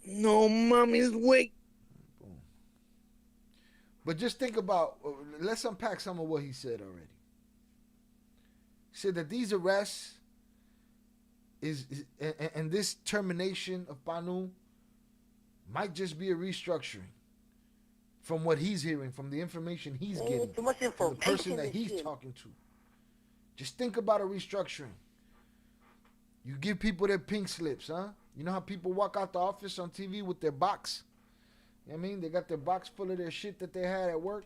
C: way.
A: No mommy's way.
C: Boom. But just think about. Let's unpack some of what he said already. He said that these arrests and this termination of Panu might just be a restructuring from what he's hearing, from the information he's getting,
A: Too much
C: from the person
A: information
C: that
A: and
C: he's
A: shit.
C: talking to. Just think about a restructuring. You give people their pink slips, huh? You know how people walk out the office on TV with their box? You know what I mean? They got their box full of their shit that they had at work.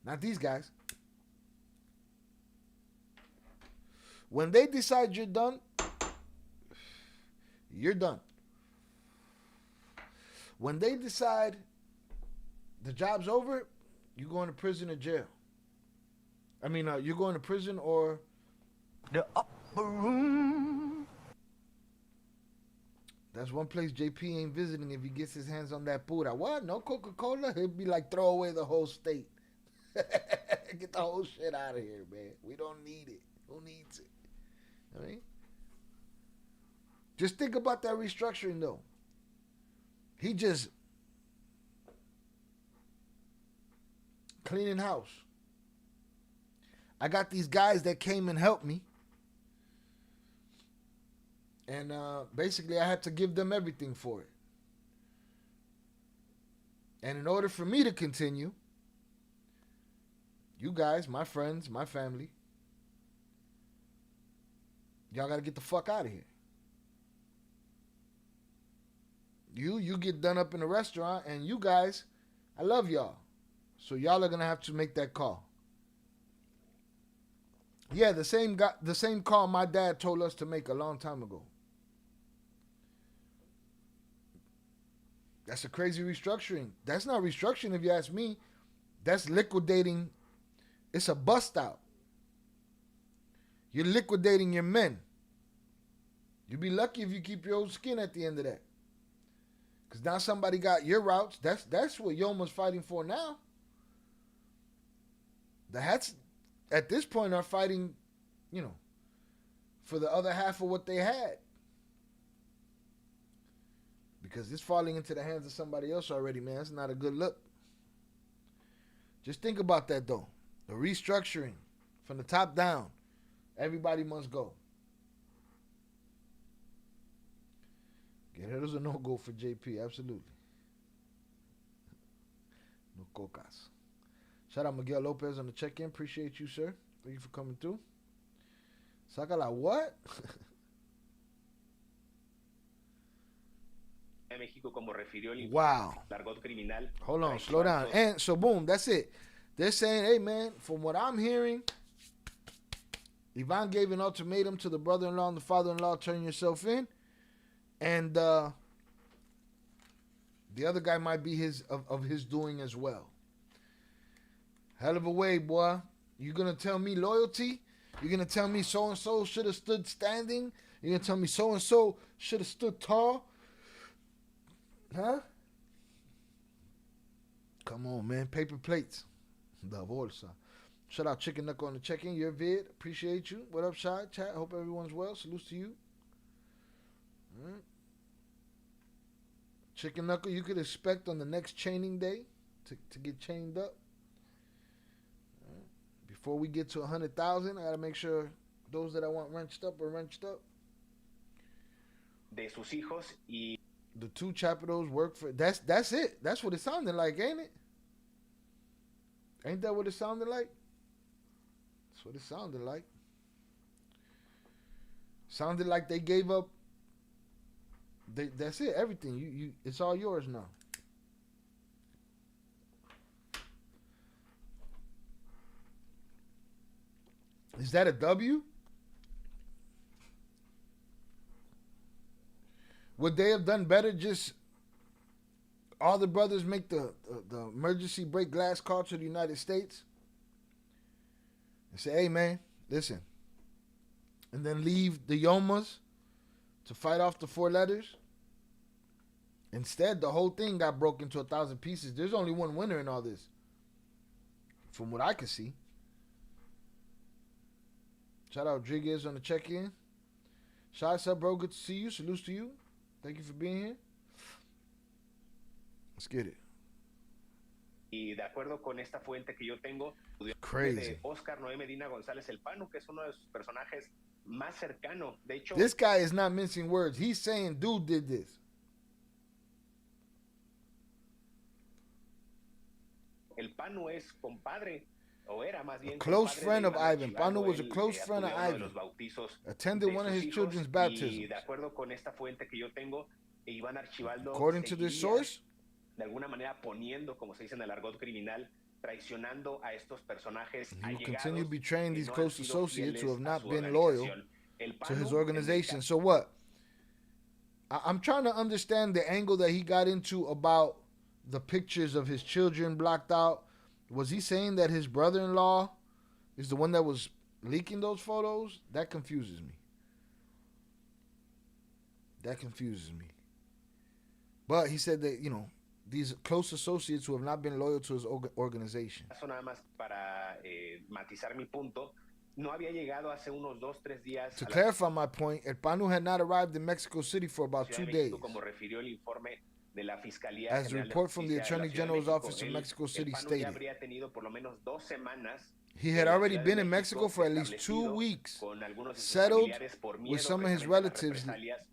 C: Not these guys. When they decide you're done, you're done. When they decide the job's over, you're going to prison or jail. I mean, you're going to prison or
A: the upper room.
C: That's one place JP ain't visiting if he gets his hands on that pura. What? No Coca-Cola? He'd be like, throw away the whole state. Get the whole shit out of here, man. We don't need it. Who needs it? I mean, just think about that restructuring, though. He just cleaning house. I got these guys that came and helped me. And basically I had to give them everything for it. And in order for me to continue, you guys, my friends, my family, y'all got to get the fuck out of here. You get done up in a restaurant, and you guys, I love y'all. So y'all are going to have to make that call. Yeah, the same call my dad told us to make a long time ago. That's a crazy restructuring. That's not restructuring if you ask me. That's liquidating. It's a bust out. You're liquidating your men. You'll be lucky if you keep your old skin at the end of that. Because now somebody got your routes. That's what Yoma's fighting for now. The Hats, at this point, are fighting, for the other half of what they had. Because it's falling into the hands of somebody else already, man. That's not a good look. Just think about that, though. The restructuring from the top down. Everybody must go. Guerrero's a no-go for JP, absolutely. No cocas. Shout out Miguel Lopez on the check-in. Appreciate you, sir. Thank you for coming through. Saca la what?
D: México, como refirió el
C: Wow.
D: largot criminal.
C: Hold on, slow down. And so, boom, that's it. They're saying, hey, man, from what I'm hearing, Ivan gave an ultimatum to the brother-in-law and the father-in-law, turn yourself in. And the other guy might be of his doing as well. Hell of a way, boy. You going to tell me loyalty? You're going to tell me so-and-so should have stood standing? You're going to tell me so-and-so should have stood tall? Huh? Come on, man. Paper plates. The bolsa. Shout out Chicken Knuckle on the check-in. Your vid. Appreciate you. What up, Shy? Chat. Hope everyone's well. Salutes to you. All right. Chicken Knuckle, you could expect on the next chaining day to get chained up. All right. Before we get to 100,000, I got to make sure those that I want wrenched up are wrenched up.
D: De sus hijos y
C: the 2 CHAPITOs work for... That's it. That's what it sounded like, ain't it? Ain't that what it sounded like? That's what it sounded like. Sounded like they gave up. That's it. Everything. You. It's all yours now. Is that a W? Would they have done better just all the brothers make the emergency break glass call to the United States and say, hey, man, listen. And then leave the Yomas to fight off the 4 letters? Instead, the whole thing got broken into 1,000 pieces. There's only one winner in all this, from what I can see. Shout out Rodriguez on the check-in. Shout out, bro. Good to see you. Salutes to you. Thank you for being here. Let's get it.
D: Y de acuerdo con esta fuente que yo tengo,
C: Crazy.
D: De Oscar Noé Medina González el Panu, que es uno de sus personajes más cercanos. De hecho,
C: this guy is not mincing words. He's saying, dude did this.
D: El Panu es compadre, o era más bien
C: a close
D: compadre
C: friend
D: de
C: of
D: Iván
C: Ivan. Panu was a close friend of Ivan. Attended one of his children's baptisms.
D: Y de acuerdo con esta fuente que yo tengo, Iván Archibaldo,
C: according to this source,
D: de alguna manera poniendo, como se dice en el argot criminal, traicionando a estos personajes
C: he will continue betraying these close associates who have not been loyal to his organization. So what? I'm trying to understand the angle that he got into about the pictures of his children blocked out. Was he saying that his brother-in-law is the one that was leaking those photos? That confuses me. That confuses me. But he said that, you know, these close associates who have not been loyal to his organization.
D: Eso nada más para matizar mi punto. No había llegado hace unos 2-3 días.
C: To clarify my point, El Panu had not arrived in Mexico City for about 2 days.
D: Como refirió el informe de la Fiscalía
C: As the report from the Attorney General's office in Mexico City stated,
D: habría tenido por lo menos 2 semanas.
C: He had already been in Mexico for at least 2 weeks, settled with some of his relatives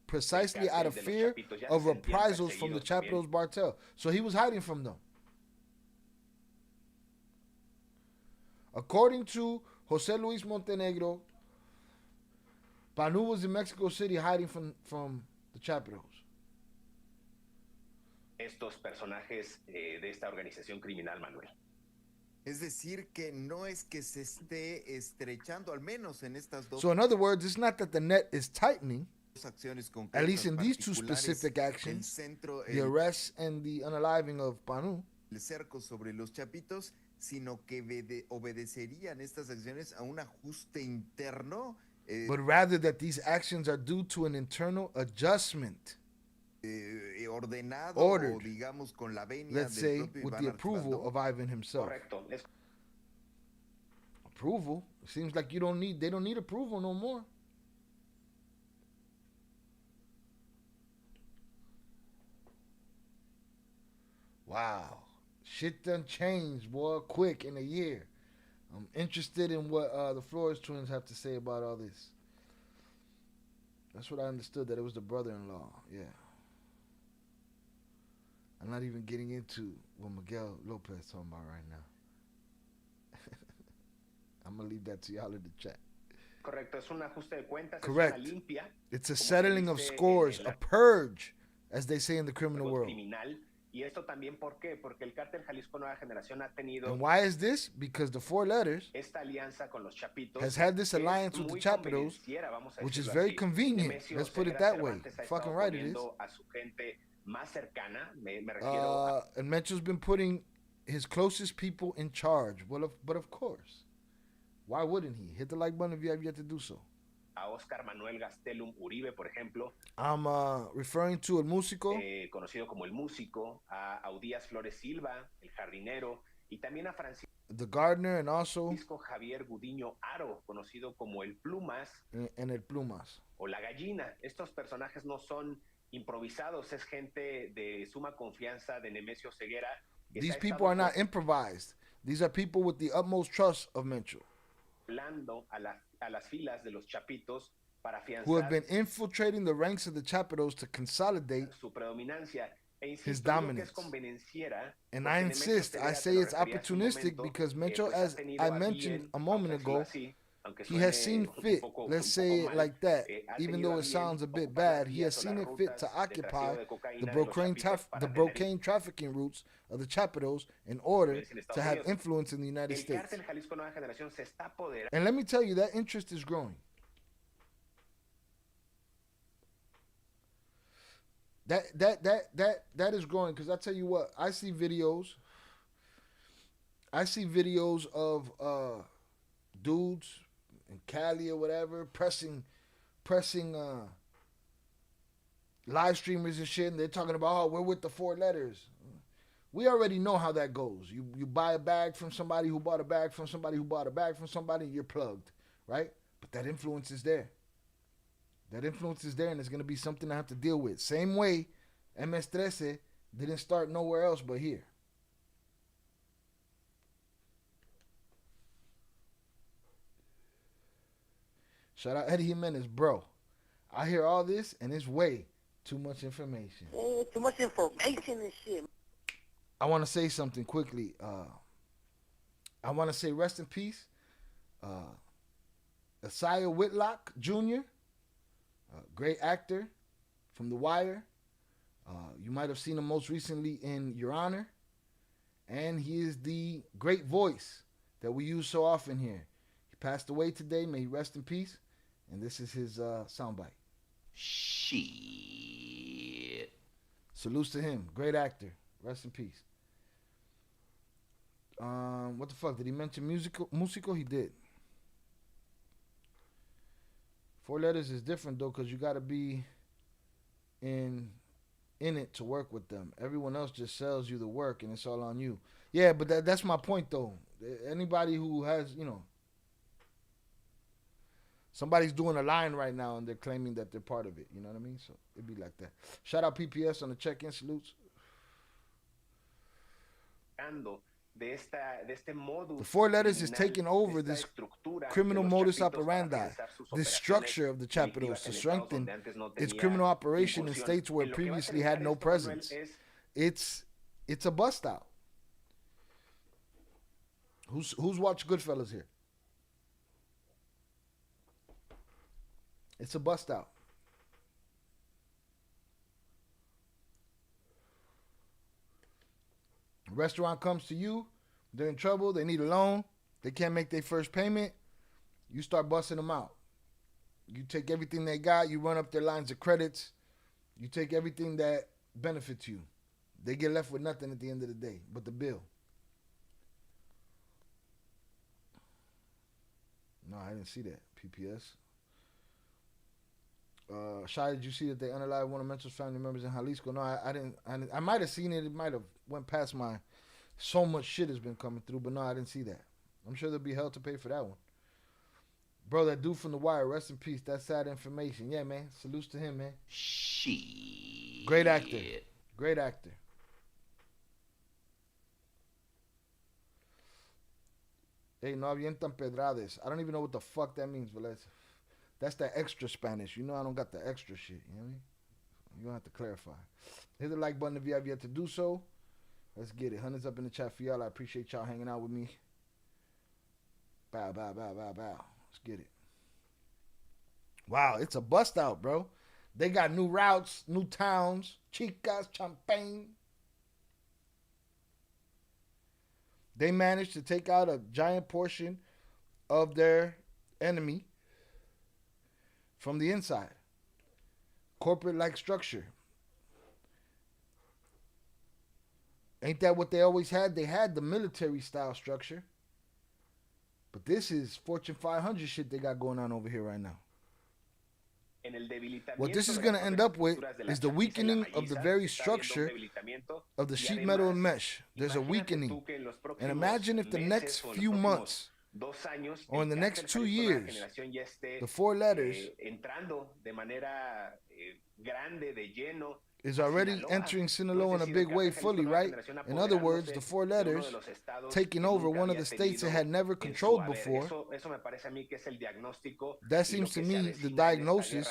C: precisely out of fear of reprisals from the CHAPITO's cartel. So he was hiding from them. According to Jose Luis Montenegro, Panu was in Mexico City hiding from the CHAPITOs.
D: Estos personajes de esta organización criminal, Manuel.
G: Es decir, que no es que se esté estrechando, al menos en estas dos.
C: So in other words, it's not that the net is tightening,
G: acciones
C: at least in these 2 specific actions, the arrest and the unaliving of Panu.
G: El cerco sobre los chapitos, sino que obedecerían estas acciones a un ajuste interno.
C: But rather that these actions are due to an internal adjustment.
G: Ordenado,
C: ordered,
G: o digamos con la venia
C: let's
G: del
C: say,
G: propio
C: with
G: Iván
C: the approval
G: Archibaldo.
C: of Ivan himself.
D: Correcto.
C: Approval? It seems like they don't need approval no more. Wow. Shit done changed, boy, quick in a year. I'm interested in what the Flores twins have to say about all this. That's what I understood, that it was the brother-in-law. Yeah. I'm not even getting into what Miguel Lopez is talking about right now. I'm going to leave that to y'all in the chat.
D: Correcto, es un ajuste de cuentas,
C: correct.
D: Es una limpia,
C: it's a settling of scores, a purge, as they say in the criminal world.
D: Criminal. Y esto también, ¿por qué? Porque el cártel Jalisco Nueva Generación ha tenido.
C: And why is this? Because the 4 letters
D: esta alianza con los chapitos
C: has had this alliance with the CHAPITOs, which is very convenient. Let's put it that way. Fucking right it is.
D: A su gente más cercana, me
C: and Mencho's been putting his closest people in charge. Well, but of course. Why wouldn't he? Hit the like button if you have yet to do so.
D: a Oscar Manuel Gastelum Uribe, por ejemplo.
C: I'm referring to El Músico.
D: Conocido como El Músico, a Audías Flores Silva, El Jardinero, y también a Francisco
C: The Gardener, and also
D: Javier Gudiño Aro, conocido como El Plumas.
C: And El Plumas.
D: O La Gallina. Estos personajes no son improvisados, es gente de suma confianza de Nemesio Ceguera.
C: These people are not improvised. These are people with the utmost trust of Mencho.
D: A las filas de los chapitos para
C: who have been infiltrating the ranks of the CHAPITOs to consolidate
D: su predominancia.
C: His dominance. And I insist, I say it's opportunistic because Mencho, as I mentioned a moment ago, he has seen fit, let's say it like that, even though it sounds a bit bad, he has seen it fit to occupy the brocane trafficking routes of the CHAPITOs in order to have influence in the United States. And let me tell you, that interest is growing. That is growing, because I tell you what, I see videos of dudes in Cali or whatever pressing live streamers and shit, and they're talking about, oh, we're with the 4 letters. We already know how that goes. You buy a bag from somebody who bought a bag from somebody who bought a bag from somebody, you're plugged, right? But that influence is there. That influence is there, and it's going to be something I have to deal with. Same way MS-13 didn't start nowhere else but here. Shout out Eddie Jimenez, bro. I hear all this, and it's way too much information.
L: Too much information and shit.
C: I want to say something quickly. I want to say rest in peace. Isaiah Whitlock Jr., great actor from The Wire. You might have seen him most recently in Your Honor. And he is the great voice that we use so often here. He passed away today. May he rest in peace. And this is his soundbite.
F: Shit.
C: Salutes to him. Great actor. Rest in peace. What the fuck? Did he mention musical? He did. 4 letters is different though, because you got to be in it to work with them. Everyone else just sells you the work and it's all on you. Yeah, but that's my point though. Anybody who has, somebody's doing a line right now and they're claiming that they're part of it. You know what I mean? So it'd be like that. Shout out PPS on the check-in. Salutes.
D: The
C: 4 letters is taking over this criminal modus operandi, this structure of the CHAPITOs to strengthen its criminal operation in states where it previously had no presence. It's a bust out. Who's watched Goodfellas here? It's a bust out. A restaurant comes to you, they're in trouble, they need a loan, they can't make their first payment, you start busting them out. You take everything they got, you run up their lines of credits, you take everything that benefits you. They get left with nothing at the end of the day but the bill. No, I didn't see that. PPS. Shai, did you see that they unalived one of Mencho's family members in Jalisco? No, I didn't. I might have seen it. It might have went past my. So much shit has been coming through, but no, I didn't see that. I'm sure there'll be hell to pay for that one. Bro, that dude from The Wire, rest in peace. That's sad information. Yeah, man. Salutes to him, man.
F: Shit.
C: Great actor. Great actor. Hey, no avientan pedrades. I don't even know what the fuck that means, but that's that extra Spanish. You know I don't got the extra shit. You know what I mean? You're going to have to clarify. Hit the like button if you have yet to do so. Let's get it. Hundreds up in the chat for y'all. I appreciate y'all hanging out with me. Bow, bow, bow, bow, bow. Let's get it. Wow, it's a bust out, bro. They got new routes, new towns. Chicas, Champagne. They managed to take out a giant portion of their enemy from the inside. Corporate-like structure. Ain't that what they always had? They had the military-style structure. But this is Fortune 500 shit they got going on over here right now. What this is going to end up with is the weakening of the very structure of the sheet metal and mesh. There's a weakening. And imagine if the next few months or in the next 2 years, the 4 letters is already entering Sinaloa in a big way fully, right? In other words, the 4 letters taking over one of the states it had never controlled before. That seems to me the diagnosis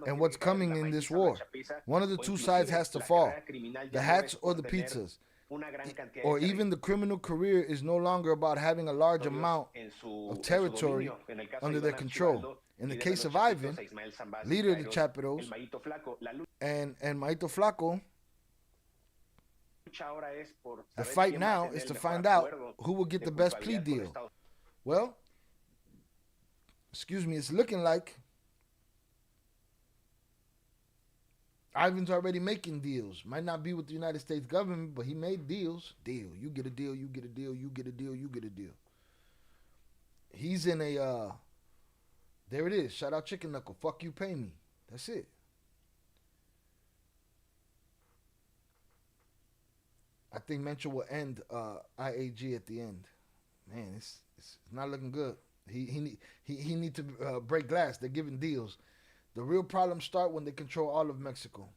C: and what's coming in this war. One of the 2 sides has to fall, the hats or the pizzas. Or even the criminal career is no longer about having a large amount of territory under their control. In the case of Ivan, leader of the CHAPITOs, and Maito Flaco, the fight now is to find out who will get the best plea deal. Well, excuse me, it's looking like Ivan's already making deals. Might not be with the United States government, but he made deals. Deal. You get a deal, you get a deal, you get a deal, you get a deal. He's in a, there it is. Shout out Chicken Knuckle. Fuck you, pay me. That's it. I think Mencho will end IAG at the end. Man, it's not looking good. He need to break glass. They're giving deals. The real problems start when they control all of Mexico.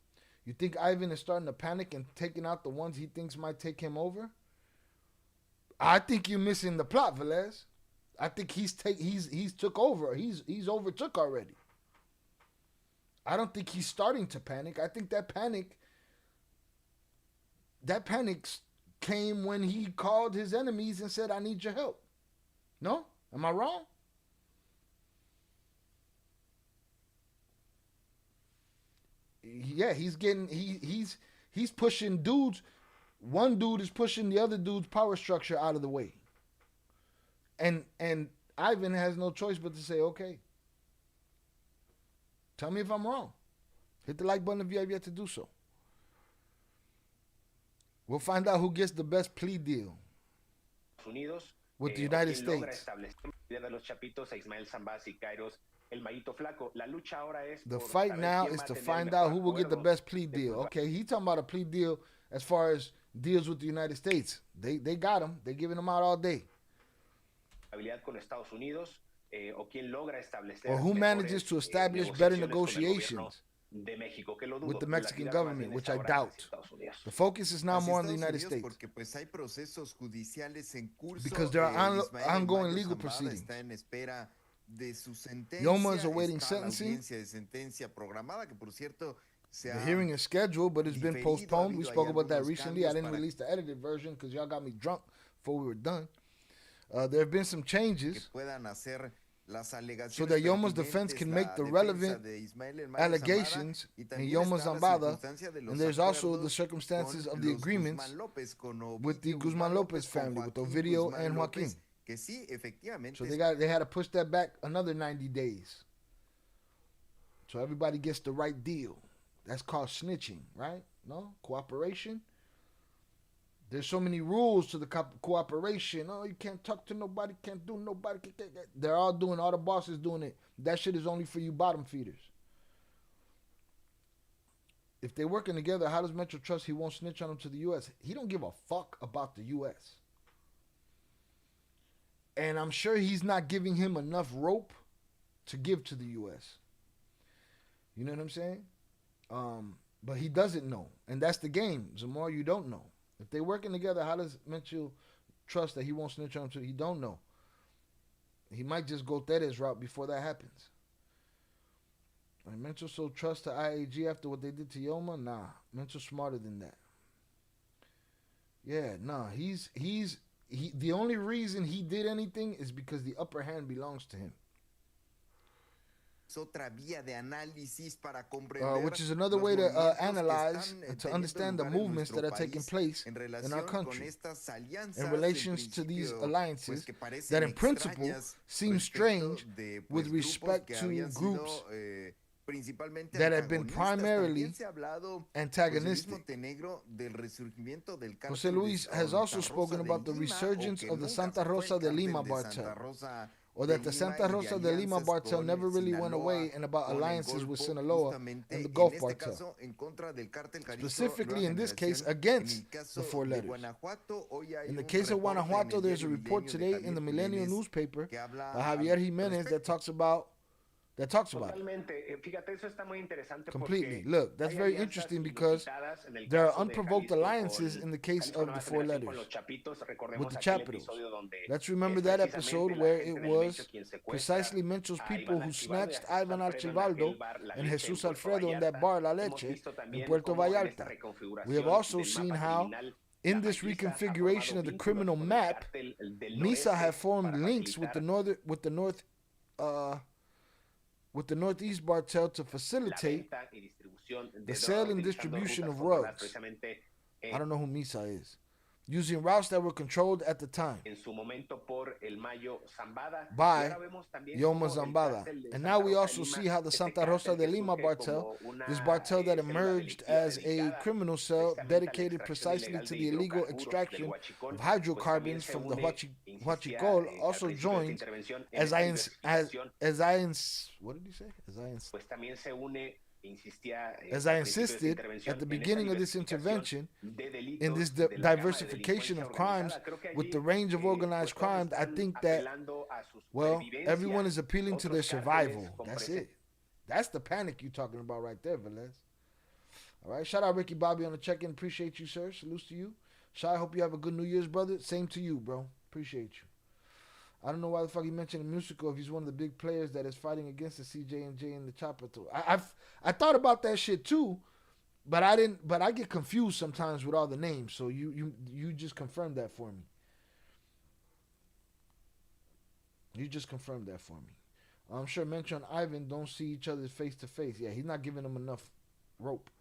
C: You think Ivan is starting to panic and taking out the ones he thinks might take him over? I think you're missing the plot, Velez. I think he's took over. He's overtook already. I don't think he's starting to panic. I think that panic came when he called his enemies and said, "I need your help." No? Am I wrong? Yeah, he's pushing dudes. One dude is pushing the other dude's power structure out of the way. And Ivan has no choice but to say, okay. Tell me if I'm wrong. Hit the like button if you have yet to do so. We'll find out who gets the best plea deal with the United States. The fight now is to find out who will get the best plea deal. Okay, he talking about a plea deal as far as deals with the United States. They got him. They're giving them out all day. Or who manages to establish better negotiations with the Mexican government, which I doubt. The focus is now more on the United States. Because there are ongoing legal proceedings. Yoma is awaiting sentencing. The hearing is scheduled, but it's been postponed. We spoke about that recently. I didn't release the edited version because y'all got me drunk before we were done. There have been some changes so that Yoma's defense can make the relevant allegations in Yoma's Zambada, and there's also the circumstances of the agreements with the Guzman Lopez family, with Ovidio and Joaquin. So they had to push that back another 90 days. So everybody gets the right deal. That's called snitching, right? No? Cooperation. There's so many rules to the cooperation. Oh, you can't talk to nobody, can't do nobody. They're all doing, all the bosses doing it. That shit is only for you bottom feeders. If they're working together, how does Metro trust he won't snitch on them to the U.S.? He don't give a fuck about the U.S. And I'm sure he's not giving him enough rope to give to the U.S. You know what I'm saying? But he doesn't know. And that's the game. Zamora, you don't know. If they're working together, how does Mitchell trust that he won't snitch on him? He don't know. He might just go Teres route before that happens. And Mitchell so trust to IAG after what they did to Yoma? Nah. Mitchell's smarter than that. Yeah, nah. The only reason he did anything is because the upper hand belongs to him. Which is another way to analyze, to understand the movements that are taking place in our country in relations to these alliances that in principle seem strange with respect to groups that have been primarily antagonistic. Jose Luis has also spoken about the resurgence of the Santa Rosa de Lima cartel, or that the Santa Rosa de Lima cartel never really went away, and about alliances with Sinaloa and the Gulf cartel. Specifically in this case, against the four letters. In the case of Guanajuato, there's a report today in the Milenio newspaper by Javier Jimenez that talks about
D: Fíjate, eso está muy interesante.
C: Completely. Look, that's very interesting because there are unprovoked alliances in the case of the four letters with the CHAPITOs. Let's remember that episode where it was precisely Mencho's people who snatched Ivan Archibaldo and Jesus Alfredo in that bar La Leche in Puerto Vallarta. We have also seen how in this reconfiguration of the criminal map, Misa have formed links with the Northeast cartel to facilitate the sale and distribution of drugs. I don't know who Misa is. Using routes that were controlled at the time by Yoma Zambada. And now we also see how the Santa Rosa de Lima cartel, this cartel that emerged as a criminal cell dedicated precisely to the illegal extraction of hydrocarbons from the Huachicol, also joined as I insisted at the beginning of this intervention, in this diversification of crimes with the range of organized crime, I think that, well, everyone is appealing to their survival. That's it. That's the panic you're talking about right there, Velez. All right. Shout out Ricky Bobby on the check-in. Appreciate you, sir. Salutes to you. Shai, hope you have a good New Year's, brother. Same to you, bro. Appreciate you. I don't know why the fuck he mentioned the musical if he's one of the big players that is fighting against the CJ&J and the CHAPITO. I thought about that shit too, but I didn't. But I get confused sometimes with all the names. So you just confirmed that for me. You just confirmed that for me. I'm sure Mencho and Ivan don't see each other face to face. Yeah, he's not giving them enough rope.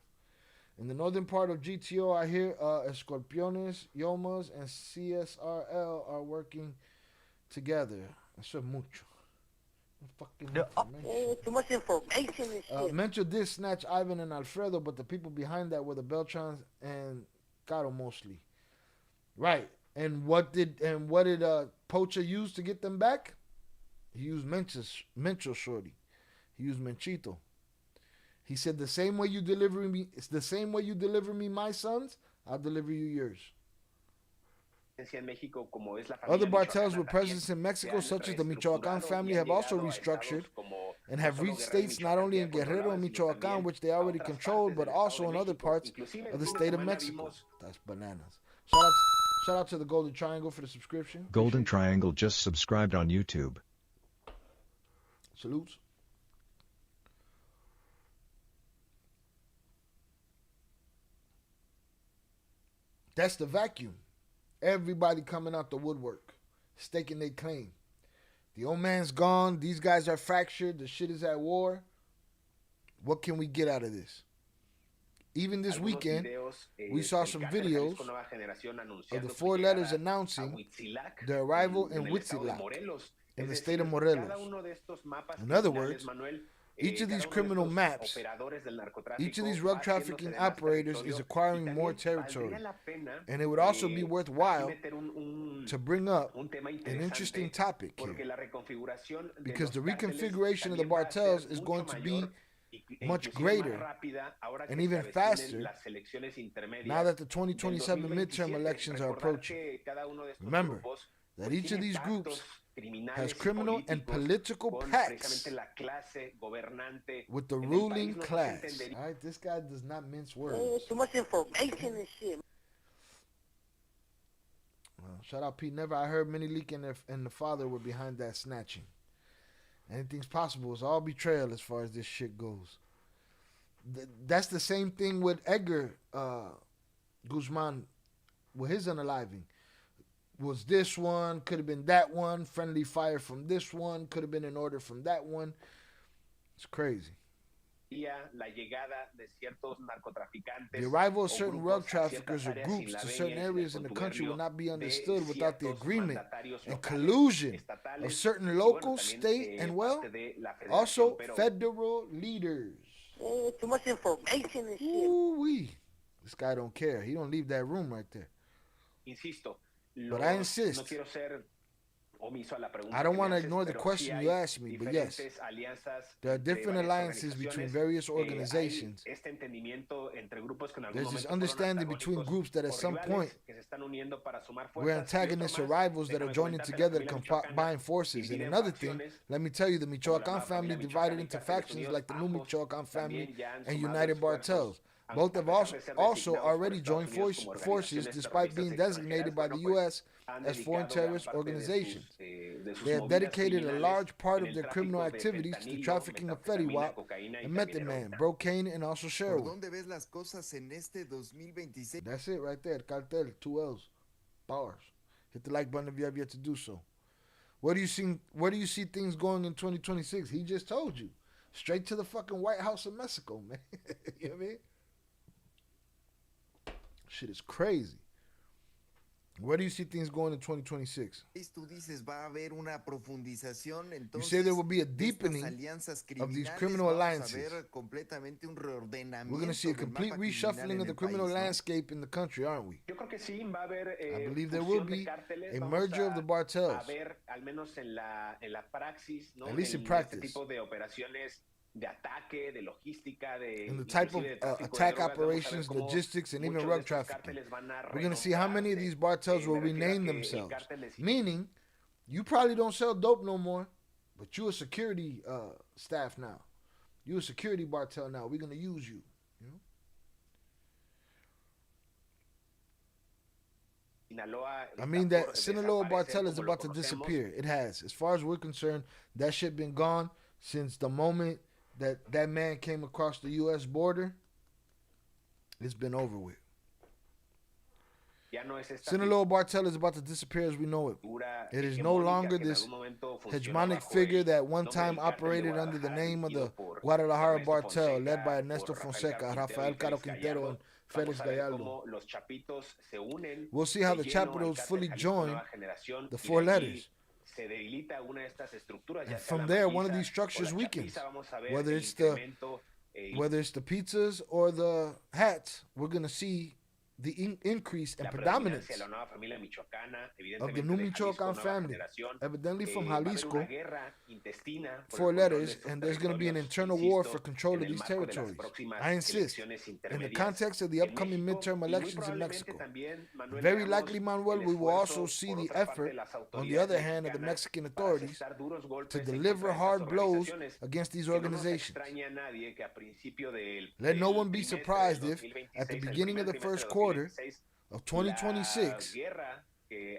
C: In the northern part of GTO, I hear Escorpiones, Yomas, and CSRL are working together. Eso es mucho.
L: Too much information and shit.
C: Mencho did snatch Ivan and Alfredo, but the people behind that were the Beltrans and Caro mostly. Right. And what did Pocha use to get them back? He used Mencho shorty. He used Menchito. He said, the same way you deliver me, it's the same way you deliver me my sons, I'll deliver you yours. Other cartels with presence in Mexico, such as the Michoacan family, have also restructured and have reached states not only in Guerrero and Michoacan, which they already controlled, but also in other parts of the state of Mexico. That's bananas. Shout out to the Golden Triangle for the subscription.
E: Golden Triangle just subscribed on YouTube.
C: Salutes. That's the vacuum. Everybody coming out the woodwork, staking their claim. The old man's gone. These guys are fractured. The shit is at war. What can we get out of this? Even this weekend, we saw some videos of the four letters announcing the arrival in Huitzilac, in the state of Morelos. In other words, each of these criminal maps, each of these drug trafficking operators is acquiring more territory. And it would also be worthwhile to bring up an interesting topic here. Because the reconfiguration of the cartels is going to be much greater and even faster now that the 2027 midterm elections are approaching. Remember that each of these groups has criminal and political pacts with the ruling class. All right, this guy does not mince words.
L: Too much information and shit.
C: Well, shout out Pete Never. I heard Minnie Leak and the father were behind that snatching. Anything's possible. It's all betrayal as far as this shit goes. That's the same thing with Edgar Guzman with his unaliving. Was this one, could have been that one, friendly fire from this one, could have been an order from that one. It's crazy. The arrival of certain drug traffickers or groups to certain areas in the country will not be understood without the agreement and collusion of certain local, state, and, well, also federal leaders.
L: Too much information and shit.
C: Ooh-wee. This guy don't care. He don't leave that room right there. But I insist.
D: omiso a la pregunta
C: I don't
D: que me
C: want to
D: haces,
C: ignore the
D: pero sí
C: question
D: hay
C: you asked me, but yes,
D: diferentes alianzas
C: there are
D: entre
C: different
D: varias
C: alliances between
D: organizaciones.
C: various
D: Hay
C: organizations.
D: este entendimiento entre grupos que en algún
C: There's this
D: momento fueron
C: understanding between
D: antagónicos
C: groups that at
D: o
C: some
D: rivales
C: point
D: que se están uniendo para sumar
C: we're
D: fuerzas, y otro
C: antagonists or
D: más,
C: rivals that are
D: déjame
C: joining
D: comentarte, la
C: together to
D: familia michoacana
C: combine forces. And
D: dividida en
C: another thing,
D: facciones,
C: let me tell you, the
D: como la
C: Michoacan
D: nueva
C: family
D: familia
C: divided
D: michoacana y
C: into
D: cárteles
C: factions
D: unidos,
C: like the new
D: ambos
C: Michoacan family
D: también ya han
C: and
D: sumado
C: United
D: esfuerzos,
C: Bartels. Both have
D: a pesar de ser
C: also
D: designados por
C: already
D: Estados
C: joined
D: Unidos como
C: forces
D: organizaciones
C: despite being
D: terroristas
C: designated
D: extranjeras,
C: by the
D: bueno, pues
C: U.S.
D: han
C: as foreign
D: dedicado gran
C: terrorist
D: parte
C: organizations.
D: de sus
C: They have
D: movidas
C: dedicated a
D: criminales
C: large part
D: en
C: of
D: el
C: their criminal
D: tráfico de
C: activities to the
D: fentanilo,
C: trafficking of Fetty
D: metanfetamina,
C: Wap
D: cocaína y
C: and
D: también
C: Method Man,
D: heroína.
C: Brocaine, and also
G: ¿Por
C: Sherwood.
G: dónde ves las cosas en este 2026?
C: That's it right there. Cartel, 2 L's. Bars. Hit the like button if you have yet to do so. Where do you see things going in 2026? He just told you. Straight to the fucking White House of Mexico, man. You know what I mean? Shit is crazy. Where do you see things going in 2026?
G: Tú dices va a haber una profundización,
C: You say there will
G: entonces
C: be a
G: de estas
C: deepening
G: alianzas
C: of these
G: criminales
C: criminal
G: vamos a
C: alliances.
G: ver completamente un
C: We're going to
G: reordenamiento
C: see a
G: del
C: complete
G: mapa criminal
C: reshuffling
G: en
C: of the
G: el
C: criminal
G: país, ¿no?
C: landscape in the country, aren't we?
D: Yo creo que sí va a haber
C: I believe there will
D: fusión de
C: be
D: cárteles,
C: a
D: vamos
C: merger of the
D: a
C: Bartels,
D: ver al menos en la praxis, ¿no?
C: at least in
D: En
C: practice,
D: este tipo de operaciones de ataque, de logística, de
C: in the type of
D: inclusive de tráfico de
C: attack
D: drogas, vamos a ver
C: operations,
D: cómo
C: logistics, and even
D: muchos de
C: drug
D: estos
C: trafficking.
D: cárteles van a
C: We're going to see how many of these Bartels will
D: me refiero a
C: rename
D: que el
C: themselves.
D: cártel de
C: Meaning, you probably don't sell dope no more, but you a security staff now. You a security Bartel now. We're going to use you. You know? I mean that Sinaloa Bartel is about to disappear. It has. As far as we're concerned, that shit been gone since the moment that man came across the U.S. border. It's been over with. Sinaloa Bartel is about to disappear as we know it. It is no longer this hegemonic figure that one time operated under the name of the Guadalajara Bartel, led by Ernesto Fonseca, Rafael Caro Quintero, and Felix Gallardo. We'll see how the CHAPITOs fully join the 4 letters. And from there, one of these structures weakens. Whether it's the pizzas or the hats, we're going to see the increase and predominance of the new Michoacan family, evidently from Jalisco, 4 letters, and there's going to be an internal war for control of these territories. I insist, in the context of the upcoming midterm elections in Mexico. Very likely, Manuel, we will also see the effort, on the other hand, of the Mexican authorities to deliver hard blows against these organizations. Let no one be surprised if, at the beginning of the first quarter of 2026, the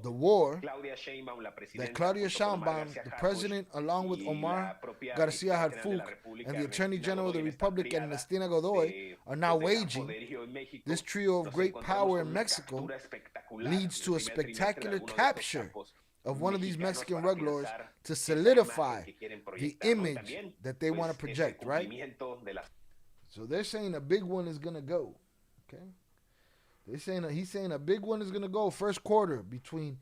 C: war that Claudia Sheinbaum, the president, along with Omar Garcia Harfuch and the Attorney General of the Republic, Ernestina Godoy, are now waging, this trio of great power in Mexico leads to a spectacular capture of one of these Mexican rug lords to solidify the image that they want to project, right? So they're saying a big one is going to go. Okay, he's saying a big one is gonna go first quarter between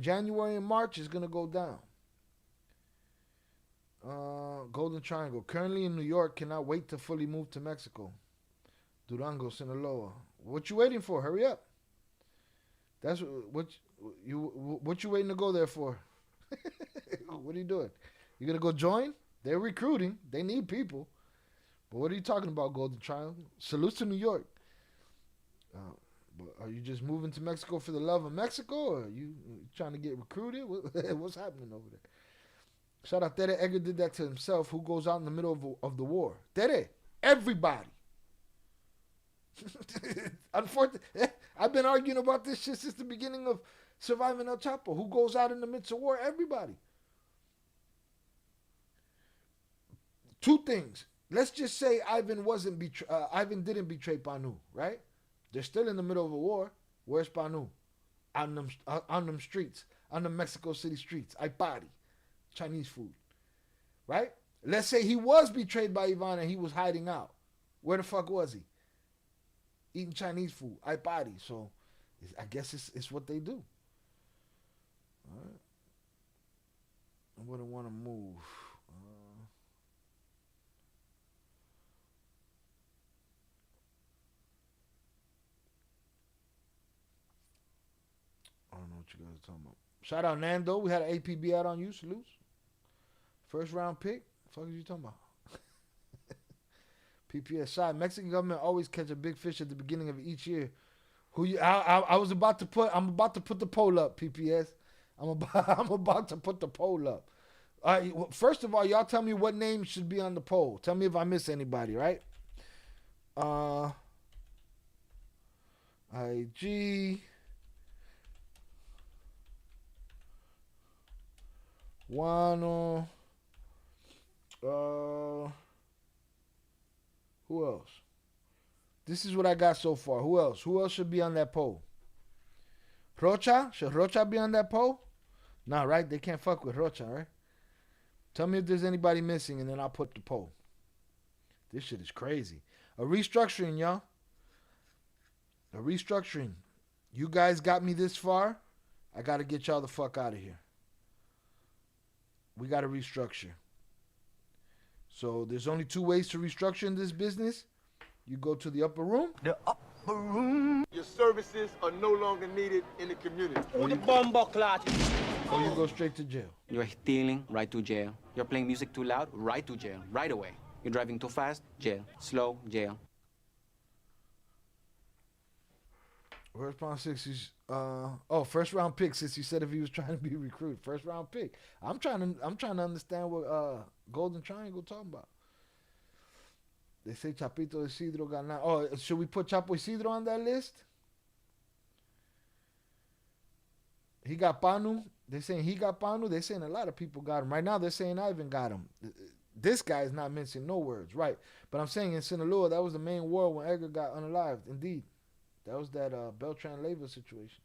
C: January and March is gonna go down. Golden Triangle currently in New York, cannot wait to fully move to Mexico. Durango, Sinaloa. What you waiting for? Hurry up. That's what you waiting to go there for? What are you doing? You gonna go join? They're recruiting. They need people. But what are you talking about, Golden Triangle? Salute to New York. But are you just moving to Mexico for the love of Mexico, or are you trying to get recruited? What's happening over there? Shout out Tere. Edgar did that to himself. Who goes out in the middle of the war? Tere. Everybody. Unfortunately, I've been arguing about this shit since the beginning of Surviving El Chapo. Who goes out in the midst of war? Everybody. 2 things. Let's just say Ivan didn't betray Panu, right? They're still in the middle of a war. Where's Panu? On them streets, on the Mexico City streets. Ay party, Chinese food, right? Let's say he was betrayed by Ivan and he was hiding out. Where the fuck was he? Eating Chinese food. Ay party. So, I guess it's what they do. All right. I wouldn't want to move. I don't know what you guys are talking about. Shout out Nando. We had an APB out on you. Salutes. First round pick. What the fuck are you talking about? PPS shot. Mexican government always catch a big fish at the beginning of each year. Who you? I'm about to put the poll up. PPS. I'm about to put the poll up. All right. Well, first of all, y'all tell me what name should be on the poll. Tell me if I miss anybody. Right. IG. Wano. Who else? This is what I got so far. Who else? Who else should be on that poll? Rocha? Should Rocha be on that poll? Nah, right? They can't fuck with Rocha, right? Tell me if there's anybody missing, and then I'll put the poll. This shit is crazy. A restructuring, y'all. A restructuring. You guys got me this far. I got to get y'all the fuck out of here. We got to restructure. So there's only two ways to restructure in this business. You go to the upper room.
A: The upper room.
K: Your services are no longer needed in the community.
C: Or you go straight to jail.
M: You're stealing, right to jail. You're playing music too loud, right to jail, right away. You're driving too fast, jail. Slow, jail.
C: Response 6 is first round pick, since you said if he was trying to be recruited. First round pick. I'm trying to understand what Golden Triangle talking about. They say Chapito Isidro got 9. Oh, should we put Chapo Isidro on that list? He got Panu. They're saying he got Panu. They're saying a lot of people got him. Right now they're saying Ivan got him. This guy is not mentioning no words, right? But I'm saying in Sinaloa, that was the main war when Edgar got unalived. Indeed. That was that Beltran Leyva situation.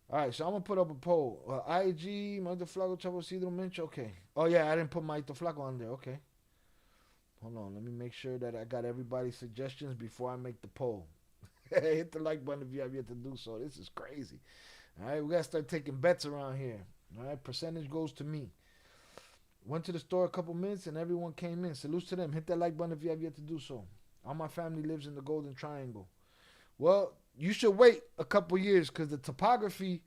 C: All right, so I'm going to put up a poll. IG, Maito Flaco, Chapo Isidro, Minch. Okay. Oh, yeah, I didn't put Maito Flaco on there. Okay. Hold on. Let me make sure that I got everybody's suggestions before I make the poll. Hit the like button if you have yet to do so. This is crazy. All right, we got to start taking bets around here. All right, percentage goes to me. Went to the store a couple minutes and everyone came in. Salutes to them. Hit that like button if you have yet to do so. All my family lives in the Golden Triangle. Well, you should wait a couple years because the topography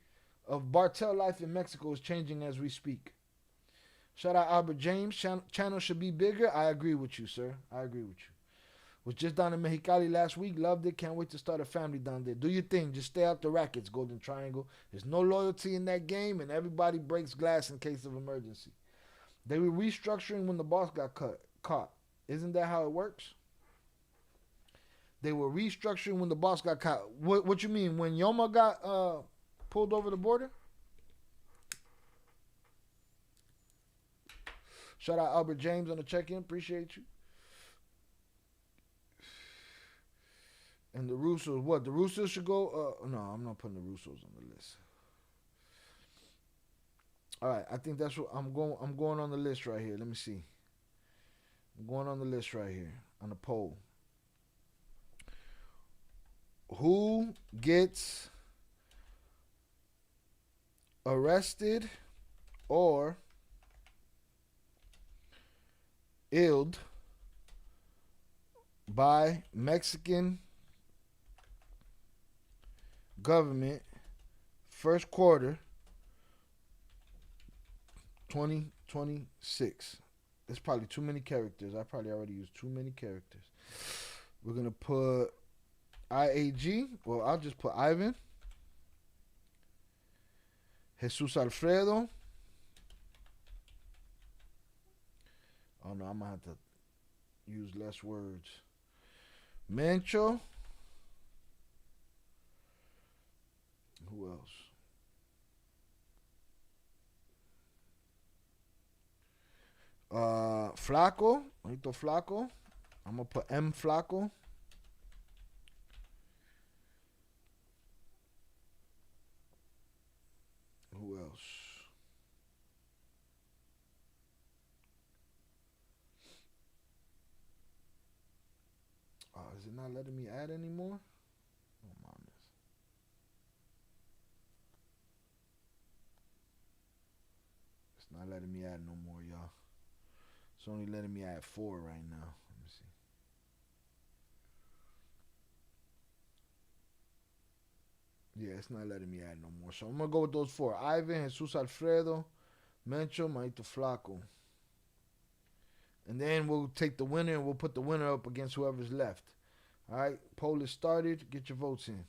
C: of Bartel life in Mexico is changing as we speak. Shout out Albert James. Channel should be bigger. I agree with you, sir. I agree with you. Was just down in Mexicali last week. Loved it. Can't wait to start a family down there. Do your thing. Just stay out the rackets, Golden Triangle. There's no loyalty in that game, and everybody breaks glass in case of emergency. They were restructuring when the boss got caught. Isn't that how it works? They were restructuring when the boss got caught. What you mean? When Yoma got pulled over the border? Shout out Albert James on the check-in. Appreciate you. And the Russos, what? The Russos should go? No, I'm not putting the Russos on the list. All right, I think that's what I'm going on the list right here. Let me see. I'm going on the list right here on the poll. Who gets arrested or illed by Mexican government first quarter 2026. There's probably too many characters. I probably already used too many characters. We're going to put IAG. Well, I'll just put Ivan. Jesus Alfredo. Oh, no, I'm going to have to use less words. Mencho. Who else? Flaco. Juanito Flaco. I'm going to put M Flaco. Who else? Is it not letting me add anymore? Oh, mames. It's not letting me add no more, y'all. It's only letting me add 4 right now. Let me see. Yeah, it's not letting me add no more. So I'm going to go with those 4. Ivan, Jesus Alfredo, Mencho, Maito Flaco. And then we'll take the winner and we'll put the winner up against whoever's left. All right, poll is started. Get your votes in.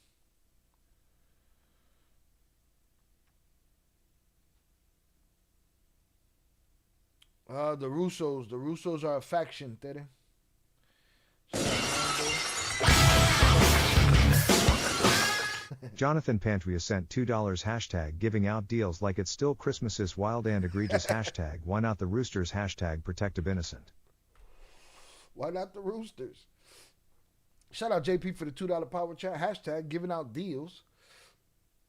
C: The Russos are a faction, Tere.
E: Jonathan Pantria sent $2 hashtag giving out deals like it's still Christmas wild and egregious hashtag why not the Roosters hashtag protective innocent.
C: Why not the Roosters? Shout out JP for the $2 power chat. Hashtag giving out deals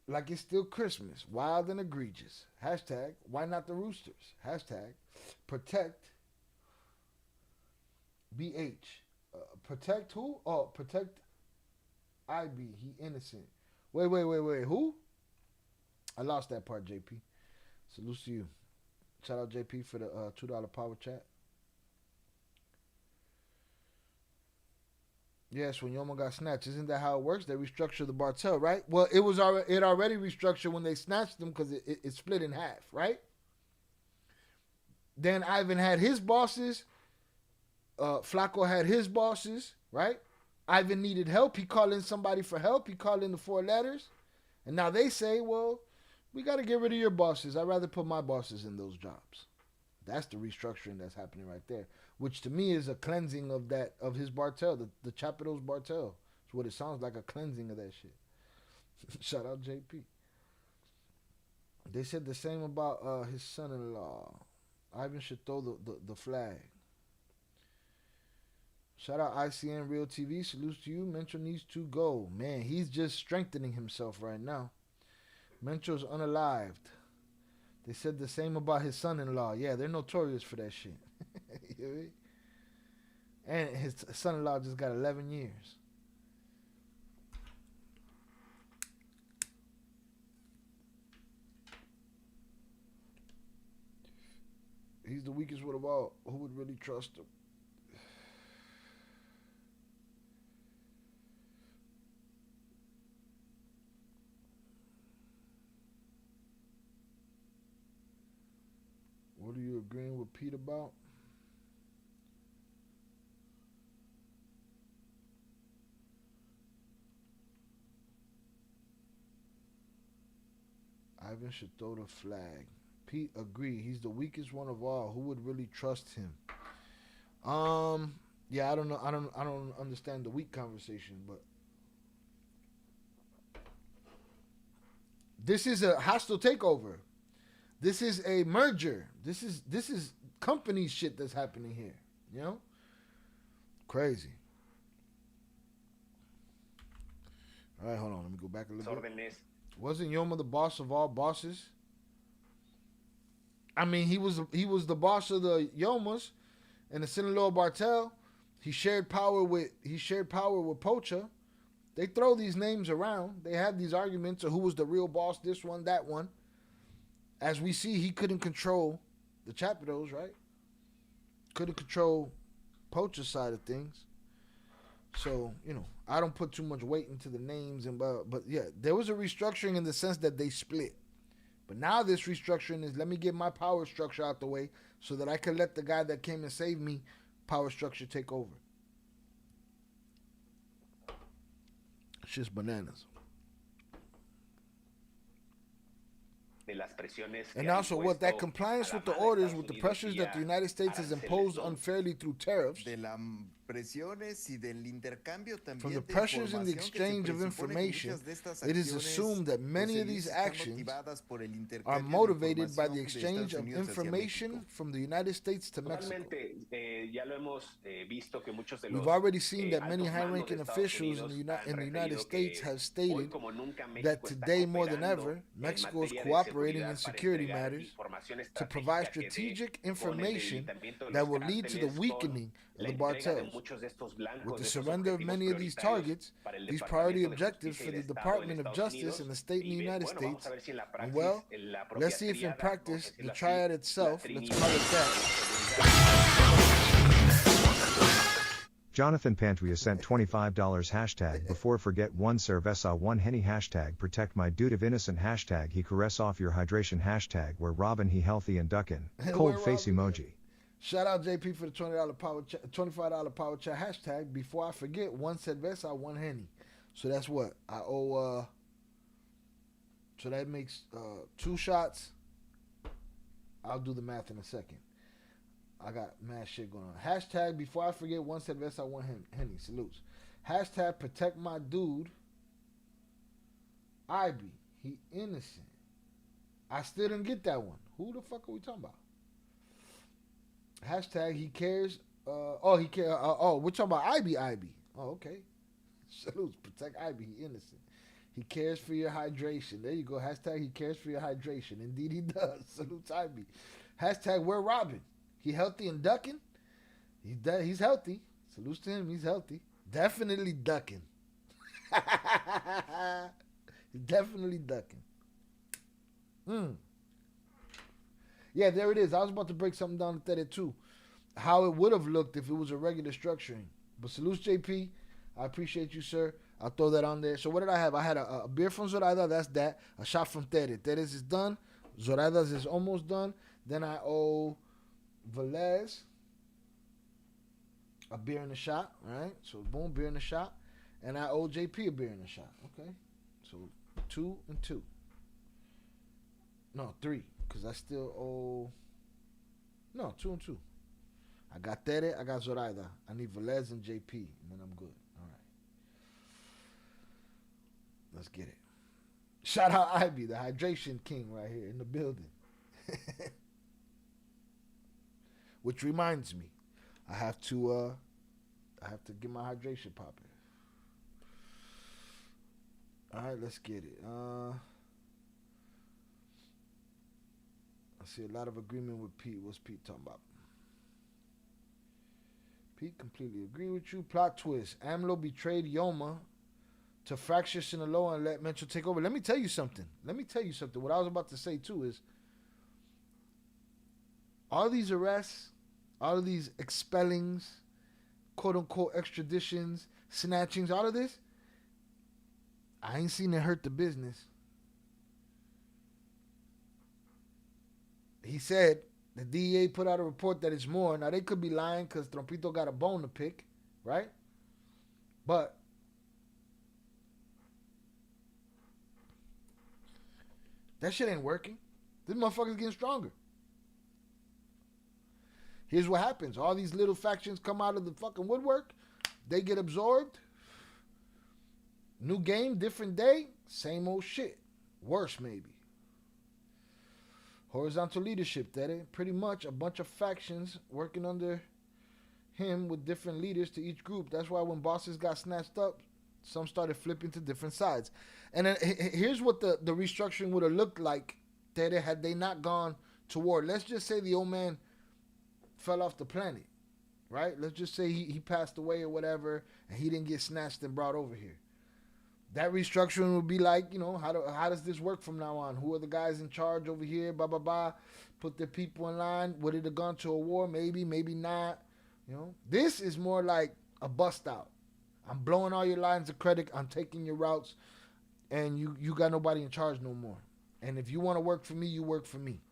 C: like it's still Christmas. Wild and egregious. Hashtag why not the Roosters? Hashtag protect BH. Protect who? Oh, protect IB. He innocent. Wait. Who? I lost that part, JP. Salute to you. Shout out JP for the $2 power chat. Yes, when Yoma got snatched. Isn't that how it works? They restructure the Bartel, right? Well, it already restructured when they snatched them because it split in half, right? Then Ivan had his bosses. Flaco had his bosses, right? Ivan needed help. He called in somebody for help. He called in the 4 letters. And now they say, well, we got to get rid of your bosses. I'd rather put my bosses in those jobs. That's the restructuring that's happening right there, which to me is a cleansing of his Bartel, the CHAPITO's Bartel. It's what it sounds like, a cleansing of that shit. Shout out JP. They said the same about his son-in-law. Ivan should throw the flag. Shout out ICN Real TV. Salutes to you. Mencho needs to go. Man, he's just strengthening himself right now. Mencho's unalived. They said the same about his son-in-law. Yeah, they're notorious for that shit. You know what I mean? And his son-in-law just got 11 years. He's the weakest one of all. Who would really trust him? What are you agreeing with Pete about? Ivan should throw the flag. Pete agree. He's the weakest one of all. Who would really trust him? Yeah, I don't know. I don't understand the weak conversation, but this is a hostile takeover. This is a merger. This is company shit that's happening here. You know? Crazy. All right, hold on. Let me go back a little bit. Wasn't Yoma the boss of all bosses? I mean, he was the boss of the Yomas and the Sinaloa Bartel. He shared power with Pocha. They throw these names around. They have these arguments of who was the real boss, this one, that one. As we see, he couldn't control the CHAPITOs, right? Couldn't control Pocha's side of things. So, you know, I don't put too much weight into the names, but yeah, there was a restructuring in the sense that they split. But now this restructuring is, let me get my power structure out the way so that I can let the guy that came and saved me power structure take over. It's just bananas. And also, what that compliance with the orders, with the pressures that the United States has imposed unfairly through tariffs, from the pressures in the exchange of information, it is assumed that many of these actions are motivated by the exchange of information from the United States to Mexico. We've already seen that many high-ranking officials in the United States have stated that today more than ever, Mexico is cooperating in security matters to provide strategic information that will lead to the weakening of the Bartels. With the surrender of many of these targets, these priority objectives for the Department of Justice and the state in the United States, and well, let's see if in practice, the triad itself, let's call it that.
E: Jonathan Pantria sent $25 hashtag before forget one cerveza one henny hashtag protect my dude of innocent hashtag he caress off your hydration hashtag where Robin he healthy and duckin'. Cold face emoji.
C: Shout out JP for the $25 power chat hashtag before I forget one cerveza one henny. So that's what I owe. So that makes 2 shots. I'll do the math in a second. I got mad shit going on. Hashtag before I forget one cerveza one henny. Salutes. Hashtag protect my dude. Ivy. He innocent. I still didn't get that one. Who the fuck are we talking about? Hashtag he cares. He cares. We're talking about Ivy. Oh, okay. Salutes. Protect Ivy. He innocent. He cares for your hydration. There you go. Hashtag he cares for your hydration. Indeed he does. Salutes Ivy. Hashtag where Robin. He healthy and ducking. He's healthy. Salutes to him. He's healthy. Definitely ducking. He's definitely ducking. Yeah, there it is. I was about to break something down at 32. How it would have looked if it was a regular structuring. But salutes JP. I appreciate you, sir. I'll throw that on there. So what did I have? I had a beer from Zoraida. That's that. A shot from Tere. Tere's is done. Zoraida's is almost done. Then I owe Velez a beer and a shot, right? So boom, beer and a shot. And I owe JP a beer and a shot. Okay. So 2 and 2. No, 3. Because I still owe... No, 2 and 2. I got Tere, I got Zoraida. I need Velez and JP, and then I'm good. All right. Let's get it. Shout out Ivy, the hydration king right here in the building. Which reminds me, I have to get my hydration popping. All right, let's get it. I see a lot of agreement with Pete. What's Pete talking about? Pete completely agree with you. Plot twist. AMLO betrayed Yoma to fracture Sinaloa and let Metro take over. Let me tell you something. What I was about to say too is all these arrests, all of these expellings, quote unquote extraditions, snatchings, all of this, I ain't seen it hurt the business. He said the DEA put out a report that it's more. Now, they could be lying because Trompito got a bone to pick, right? But that shit ain't working. This motherfucker's getting stronger. Here's what happens. All these little factions come out of the fucking woodwork. They get absorbed. New game, different day. Same old shit. Worse, maybe. Horizontal leadership, that is pretty much a bunch of factions working under him with different leaders to each group. That's why when bosses got snatched up, some started flipping to different sides. And then here's what the restructuring would have looked like had they not gone to war. Let's just say the old man fell off the planet, right? Let's just say he passed away or whatever, and he didn't get snatched and brought over here. That restructuring would be like, you know, how does this work from now on? Who are the guys in charge over here? Blah, blah, blah. Put the people in line. Would it have gone to a war? Maybe, maybe not. You know, this is more like a bust out. I'm blowing all your lines of credit. I'm taking your routes, and you got nobody in charge no more. And if you want to work for me, you work for me.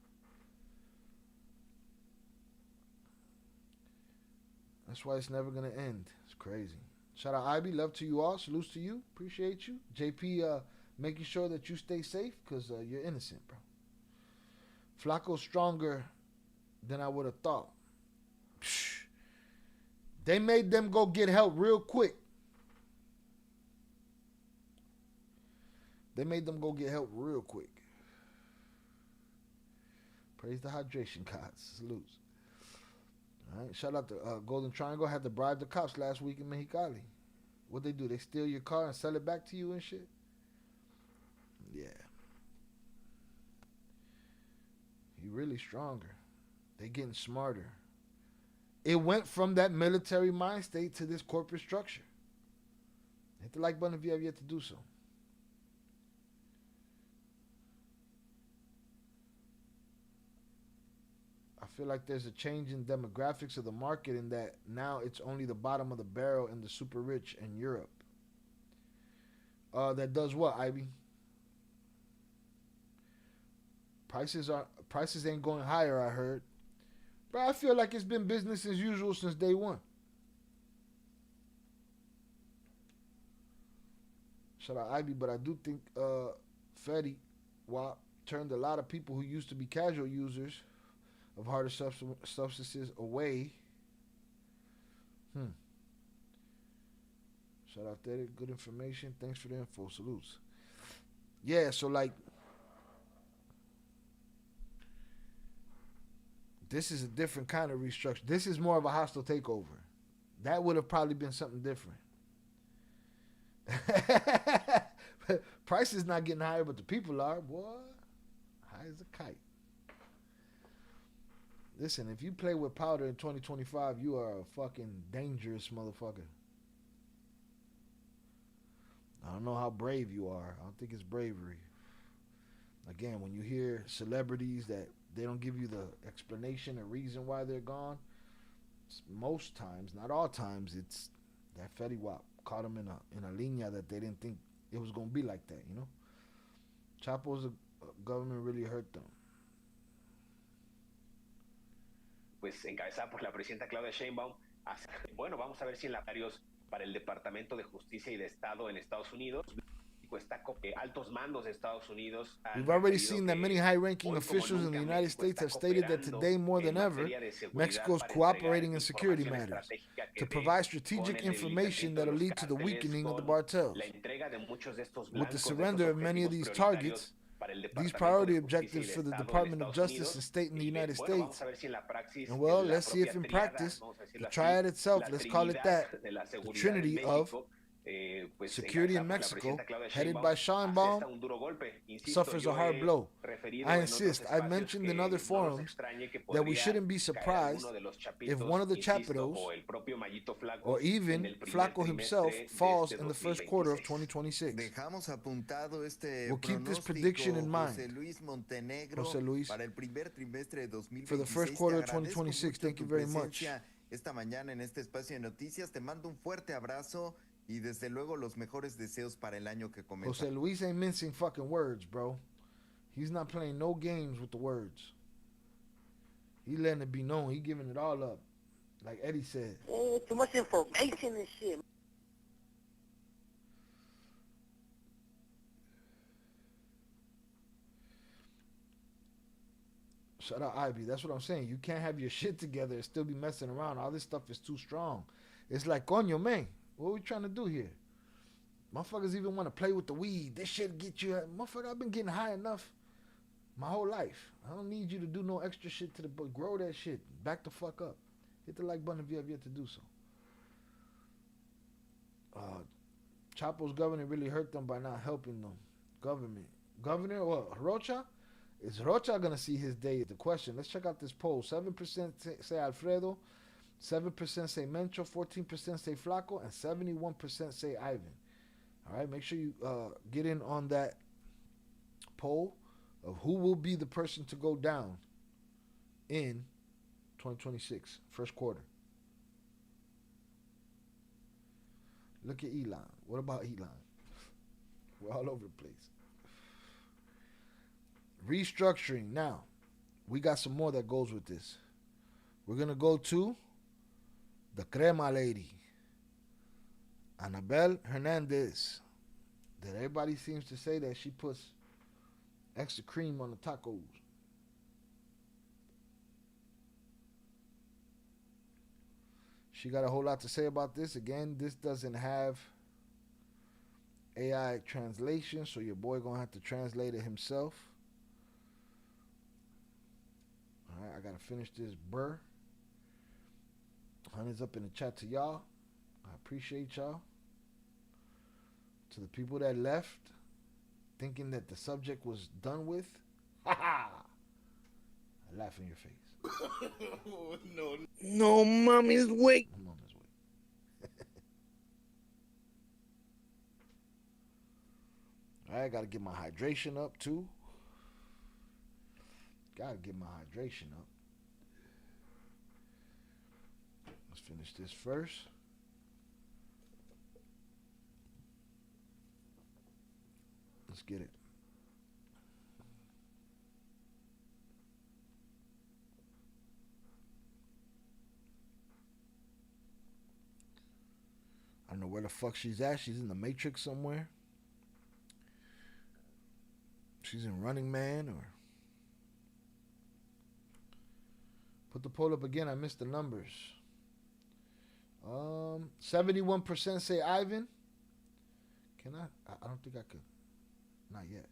C: That's why it's never going to end. It's crazy. Shout out Ivy. Love to you all. Salutes to you. Appreciate you. JP making sure that you stay safe because you're innocent, bro. Flacco's stronger than I would have thought. Psh. They made them go get help real quick. Praise the hydration gods. Salutes. All right. Shout out to Golden Triangle. Had to bribe the cops last week in Mexicali. What they do? They steal your car and sell it back to you and shit? Yeah. He really stronger. They getting smarter. It went from that military mind state to this corporate structure. Hit the like button if you have yet to do so. I feel like there's a change in demographics of the market in that now it's only the bottom of the barrel and the super rich in Europe. That does what, Ivy? Prices ain't going higher, I heard. But I feel like it's been business as usual since day one. Shout out Ivy, but I do think Fetty WAP turned a lot of people who used to be casual users of harder substances away. Shout out there, good information. Thanks for the info. Salutes. Yeah, so like, this is a different kind of restructure. This is more of a hostile takeover. That would have probably been something different. Price is not getting higher, but the people are, boy. High as a kite. Listen, if you play with powder in 2025, you are a fucking dangerous motherfucker. I don't know how brave you are. I don't think it's bravery. Again, when you hear celebrities that they don't give you the explanation or reason why they're gone, most times, not all times, it's that Fetty Wap caught them in a línea that they didn't think it was going to be like that, you know? Chapo's government really hurt them.
D: Pues encabezada por la presidenta Claudia Sheinbaum. Bueno, vamos a ver si en varios para el Departamento de Justicia y de Estado en Estados Unidos. Está altos mandos de Estados Unidos.
C: We've already seen that many high-ranking officials in the United States have stated that today more than ever, Mexico is cooperating in security matters to provide strategic information that will lead to the weakening of the cartels. With the surrender of many of these targets, these priority objectives for the Department of Justice and State in the United States, and well, let's see if in practice, the triad itself, let's call it that, the trinity of security in Mexico, headed by Sheinbaum, suffers a hard blow. I insist, I've mentioned in other forums that we shouldn't be surprised if one of the CHAPITOs, or even Flaco himself, falls in the first quarter of 2026. We'll keep this prediction in mind. José Luis, for the first quarter of 2026, thank you very much.
G: Esta mañana en este espacio de noticias, te mando un fuerte abrazo y desde luego los mejores deseos para el año que comienza.
C: José Luis ain't mincing fucking words, bro. He's not playing no games with the words. He letting it be known. He giving it all up. Like Eddie said.
L: Too much information and shit.
C: Shut up, Ivy. That's what I'm saying. You can't have your shit together and still be messing around. All this stuff is too strong. It's like, coño, man. What are we trying to do here? Motherfuckers even want to play with the weed. This shit get you... Motherfucker, I've been getting high enough my whole life. I don't need you to do no extra shit to the... But grow that shit. Back the fuck up. Hit the like button if you have yet to do so. Chapo's government really hurt them by not helping them. Governor, what? Rocha? Is Rocha going to see his day? The question. Let's check out this poll. 7% say Alfredo. 7% say Mencho, 14% say Flaco, and 71% say Ivan. All right, make sure you get in on that poll of who will be the person to go down in 2026, first quarter. Look at Elon. What about Elon? We're all over the place. Restructuring. Now, we got some more that goes with this. We're going to go to the crema lady, Anabel Hernandez. That everybody seems to say that she puts extra cream on the tacos. She got a whole lot to say about this. Again, this doesn't have AI translation, so your boy gonna have to translate it himself. All right, I gotta finish this burr. Honey's up in the chat to y'all. I appreciate y'all. To the people that left thinking that the subject was done with, ha ha! I laugh in your face.
A: No, mommy's wake.
C: No mommy's wake. All right, gotta get my hydration up too. Gotta get my hydration up. Let's finish this first. Let's get it. I don't know where the fuck she's at. She's in the Matrix somewhere. She's in Running Man or... Put the poll up again. I missed the numbers. 71% say Ivan. Can I? I don't think I could. Not yet.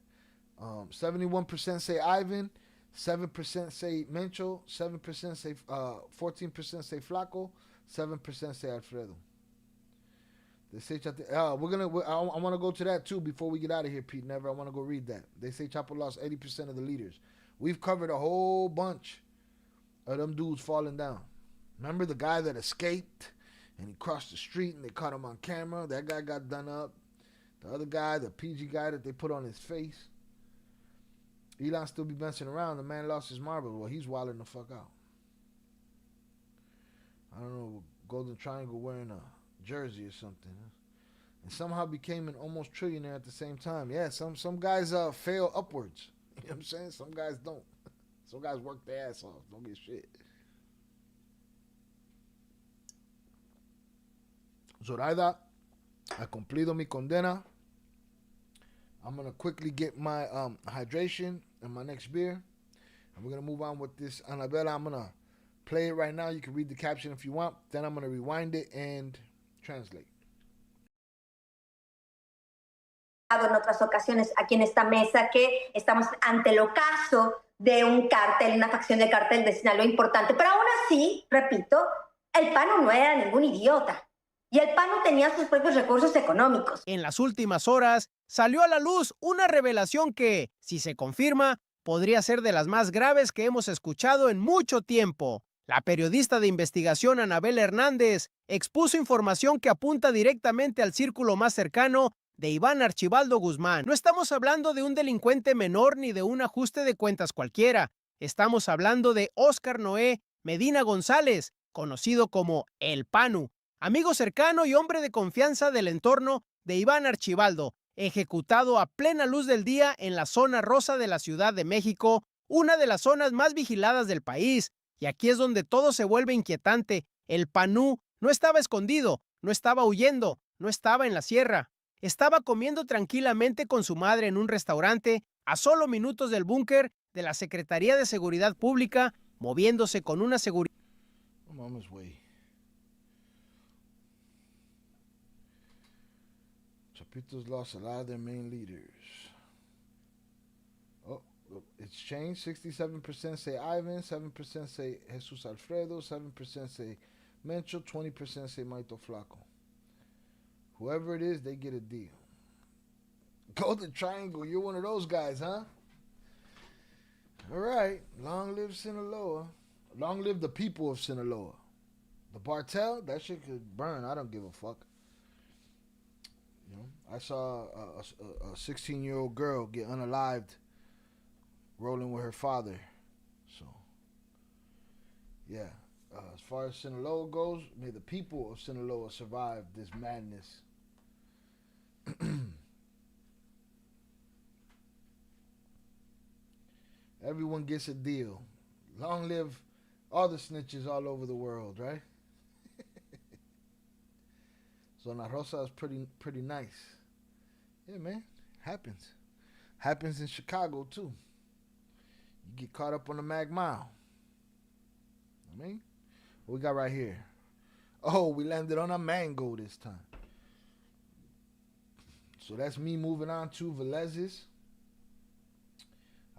C: 71% say Ivan. 7% say Mencho. 7% say 14% say Flaco. 7% say Alfredo. They say I want to go to that too before we get out of here, Pete. Never. I want to go read that. They say Chapo lost 80% of the leaders. We've covered a whole bunch of them dudes falling down. Remember the guy that escaped and he crossed the street and they caught him on camera? That guy got done up. The other guy, the PG guy that they put on his face. Elon still be messing around. The man lost his marble. Well, he's wilding the fuck out. I don't know, Golden Triangle wearing a jersey or something. And somehow became an almost trillionaire at the same time. Yeah, some guys fail upwards. You know what I'm saying? Some guys don't. Some guys work their ass off. Don't get shit. Zoraida, I cumplido mi condena. I'm going to quickly get my hydration and my next beer. And we're going to move on with this Annabella. I'm going to play it right now. You can read the caption if you want. Then I'm going to rewind it and translate.
N: En otras ocasiones aquí en esta mesa que estamos ante el ocaso de un cártel, una facción de cártel de Sinaloa importante. Pero aún así, repito, el PANU no era ningún idiota. Y el PANU tenía sus propios recursos económicos.
O: En las últimas horas salió a la luz una revelación que, si se confirma, podría ser de las más graves que hemos escuchado en mucho tiempo. La periodista de investigación Anabel Hernández expuso información que apunta directamente al círculo más cercano de Iván Archibaldo Guzmán. No estamos hablando de un delincuente menor ni de un ajuste de cuentas cualquiera. Estamos hablando de Óscar Noé Medina González, conocido como El Panu, amigo cercano y hombre de confianza del entorno de Iván Archibaldo, ejecutado a plena luz del día en la zona rosa de la Ciudad de México, una de las zonas más vigiladas del país. Y aquí es donde todo se vuelve inquietante. El Panú no estaba escondido, no estaba huyendo, no estaba en la sierra. Estaba comiendo tranquilamente con su madre en un restaurante a solo minutos del búnker de la Secretaría de Seguridad Pública, moviéndose con una seguridad.
C: Chapito's lost a lot of their main leaders. Oh, it's changed. 67% say Ivan, 7% say Jesus Alfredo, 7% say Mencho, 20% say Maito Flaco. Whoever it is, they get a deal. Golden Triangle, you're one of those guys, huh? All right. Long live Sinaloa. Long live the people of Sinaloa. The Bartell, that shit could burn. I don't give a fuck. You know, I saw a 16-year-old girl get unalived rolling with her father. So, yeah. As far as Sinaloa goes, may the people of Sinaloa survive this madness. Everyone gets a deal. Long live all the snitches all over the world, right? Zona Rosa is pretty nice. Yeah, man. Happens. Happens in Chicago, too. You get caught up on the Mag Mile. I mean, what we got right here? Oh, we landed on a mango this time. So that's me moving on to Velez's.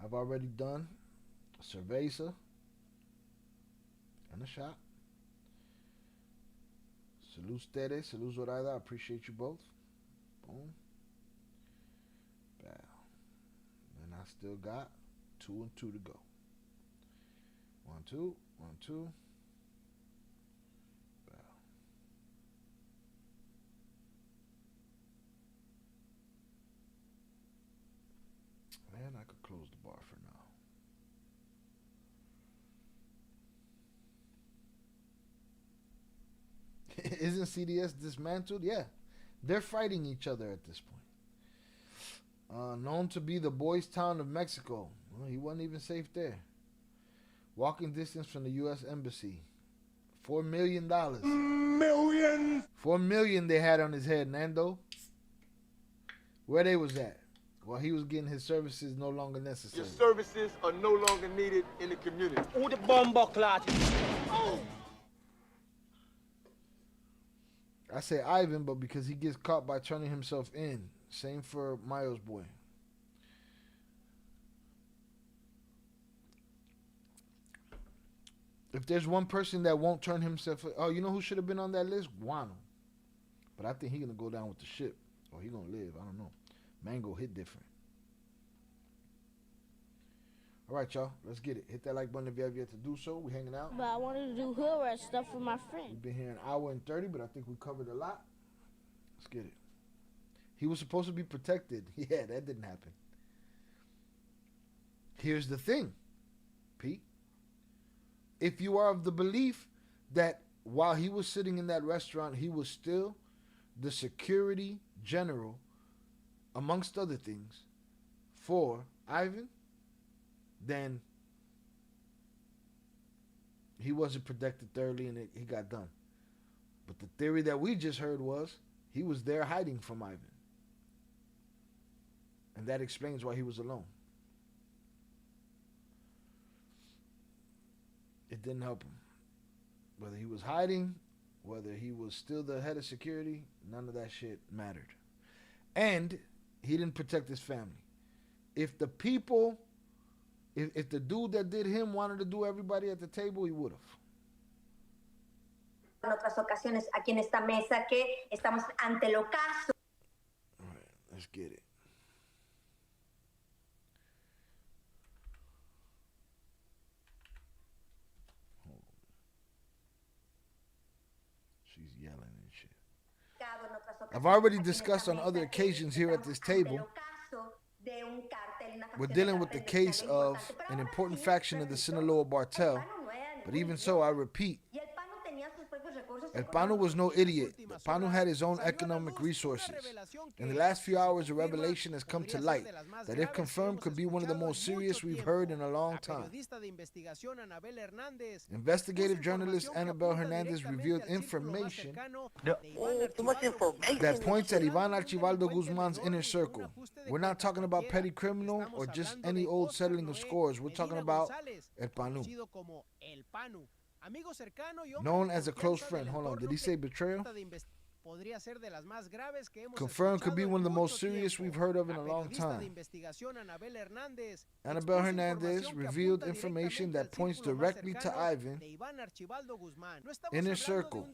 C: I've already done a cerveza and a shot. Salud ustedes, salud Zoraida. I appreciate you both. Boom. Bow. And I still got 2 and 2 to go. 1, 2, 1, 2. Bow. Man, I could close the bar for now. Isn't CDS dismantled? Yeah. They're fighting each other at this point. Known to be the boys' town of Mexico. Well, he wasn't even safe there. Walking distance from the U.S. Embassy. $4 million.
K: Million!
C: $4 million they had on his head, Nando. Where they was at? Well, he was getting his services no longer necessary.
K: Your services are no longer needed in the community.
P: Who the bomber clot? Oh!
C: I say Ivan, but because he gets caught by turning himself in. Same for Miles' boy. If there's one person that won't turn himself in, oh, you know who should have been on that list? Guano. But I think he's going to go down with the ship. Or he's going to live. I don't know. Mango hit different. All right, y'all. Let's get it. Hit that like button if you have yet to do so. We hanging out.
Q: But I wanted to do hood rat stuff for my friend.
C: We've been here an hour and 30, but I think we covered a lot. Let's get it. He was supposed to be protected. Yeah, that didn't happen. Here's the thing, Pete. If you are of the belief that while he was sitting in that restaurant, he was still the security general, amongst other things, for Ivan, then he wasn't protected thoroughly and he got done. But the theory that we just heard was he was there hiding from Ivan. And that explains why he was alone. It didn't help him. Whether he was hiding, whether he was still the head of security, none of that shit mattered. And he didn't protect his family. If the people, if the dude that did him wanted to do everybody at the table, he would have.
N: En otras ocasiones aquí en esta mesa que estamos ante el ocaso.
C: All right, let's get it. She's yelling and shit. I've already discussed on other occasions here at this table. We're dealing with the case of an important faction of the Sinaloa Bartel, but even so, I repeat, El Pano was no idiot. El Pano had his own economic resources. In the last few hours, a revelation has come to light that, if confirmed, could be one of the most serious we've heard in a long time. Investigative journalist Annabelle Hernandez revealed information that points at Ivan Archibaldo Guzman's inner circle. We're not talking about petty criminal or just any old settling of scores. We're talking about El Pano. Known as a close friend. Hold on, did he say betrayal? Confirmed could be one of the most serious we've heard of in a long time. Annabelle Hernandez revealed information that points directly to Ivan. Inner circle.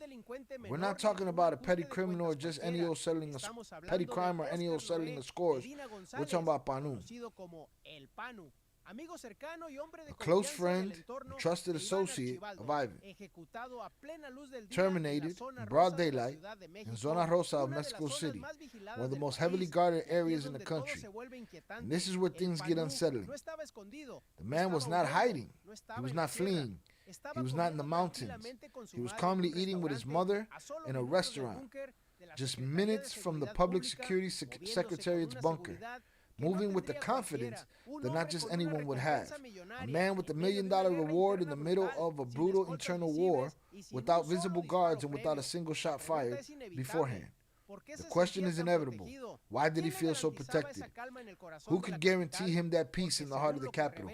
C: We're not talking about a petty criminal or just any old settling of petty crime or any old settling of scores. We're talking about Panu. A close friend, trusted associate of Ivan, terminated in broad daylight in Zona Rosa of Mexico City, one of the most heavily guarded areas in the country. And this is where things get unsettling. The man was not hiding. He was not fleeing. He was not in the mountains. He was calmly eating with his mother in a restaurant, just minutes from the Public Security Secretariat's bunker, moving with the confidence that not just anyone would have. A man with $1 million reward in the middle of a brutal internal war, without visible guards and without a single shot fired beforehand. The question is inevitable. Why did he feel so protected? Who could guarantee him that peace in the heart of the capital?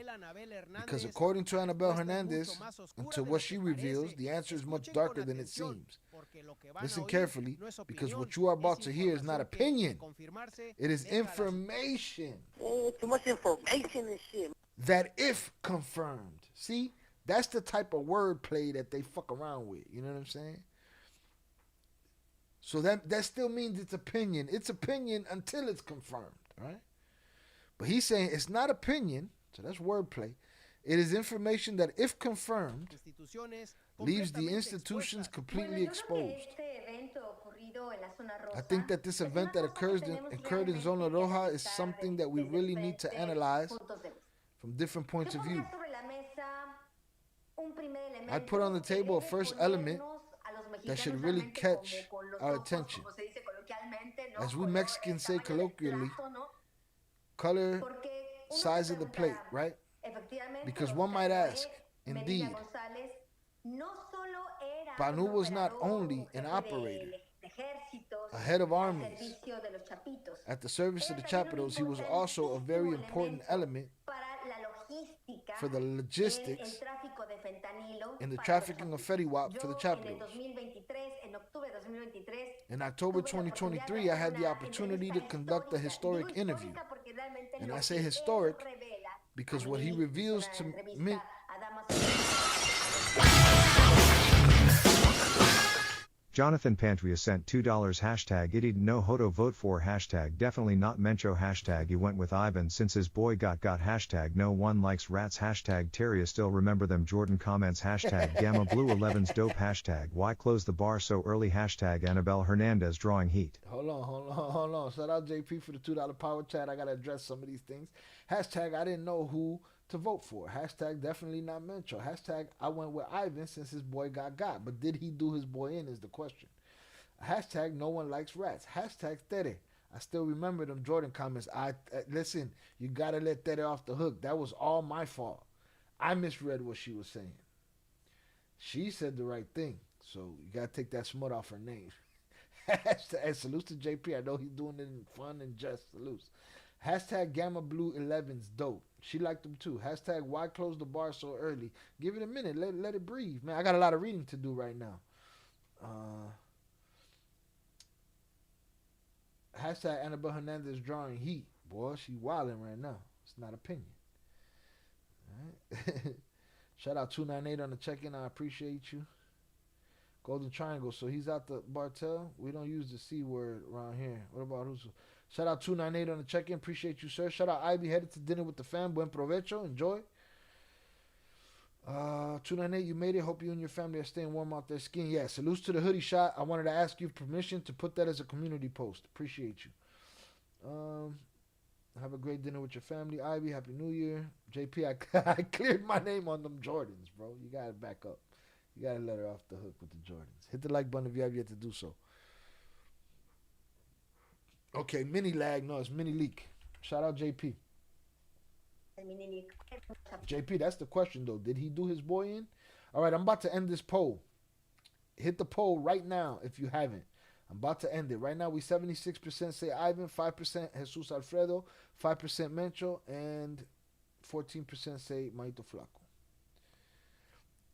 C: Because according to Annabelle Hernandez, and to what she reveals, the answer is much darker than it seems. Listen carefully, because what you are about to hear is not opinion. It is information.
L: Too much information and shit.
C: That if confirmed. See, that's the type of wordplay that they fuck around with. You know what I'm saying? So that still means it's opinion. It's opinion until it's confirmed, right? But he's saying it's not opinion, so that's wordplay. It is information that, if confirmed, leaves the institutions completely exposed. I think that this event that occurred in Zona Roja is something that we really need to analyze from different points of view. I'd put on the table a first element that should really catch our attention. As we Mexicans say colloquially, color, size of the plate, right? Because one might ask, indeed, Panu was not only an operator, a head of armies at the service of the Chapitos, he was also a very important element for the logistics in the trafficking of Fediwap for the Chapitos. In October 2023, I had the opportunity to conduct a historic interview. And I say historic because what he reveals to me...
E: Jonathan Pantria sent $2 hashtag Idiot no Hodo vote for hashtag definitely not Mencho hashtag he went with Ivan since his boy got hashtag no one likes rats hashtag Terria still remember them Jordan comments hashtag Gamma Blue 11's dope hashtag why close the bar so early hashtag Annabelle Hernandez drawing heat.
C: Hold on. Shout out JP for the $2 power chat. I gotta address some of these things. Hashtag I didn't know who to vote for. Hashtag definitely not Mencho. Hashtag I went with Ivan since his boy got. But did he do his boy in is the question. Hashtag no one likes rats. Hashtag Tere. I still remember them Jordan comments. Listen, you gotta let Tere off the hook. That was all my fault. I misread what she was saying. She said the right thing. So you gotta take that smut off her name. Hashtag salutes to JP. I know he's doing it in fun and just salutes. Hashtag Gamma Blue 11's dope. She liked them too. Hashtag why close the bar so early. Give it a minute. Let it breathe. Man, I got a lot of reading to do right now. Hashtag Annabelle Hernandez drawing heat. Boy, she wilding right now. It's not opinion. All right. Shout out 298 on the check-in. I appreciate you. Golden Triangle. So he's out the Bartel. We don't use the C word around here. What about who's... Shout out 298 on the check-in. Appreciate you, sir. Shout out Ivy. Headed to dinner with the fam. Buen provecho. Enjoy. 298, you made it. Hope you and your family are staying warm out there skiing. Yeah, salutes to the hoodie shot. I wanted to ask you permission to put that as a community post. Appreciate you. Have a great dinner with your family. Ivy, Happy New Year. JP, I cleared my name on them Jordans, bro. You got to back up. You got to let her off the hook with the Jordans. Hit the like button if you have yet to do so. Okay, mini lag. No, it's mini leak. Shout out JP. JP, that's the question, though. Did he do his boy in? All right, I'm about to end this poll. Hit the poll right now if you haven't. I'm about to end it. Right now, we 76% say Ivan, 5% Jesus Alfredo, 5% Mencho, and 14% say Maito Flaco.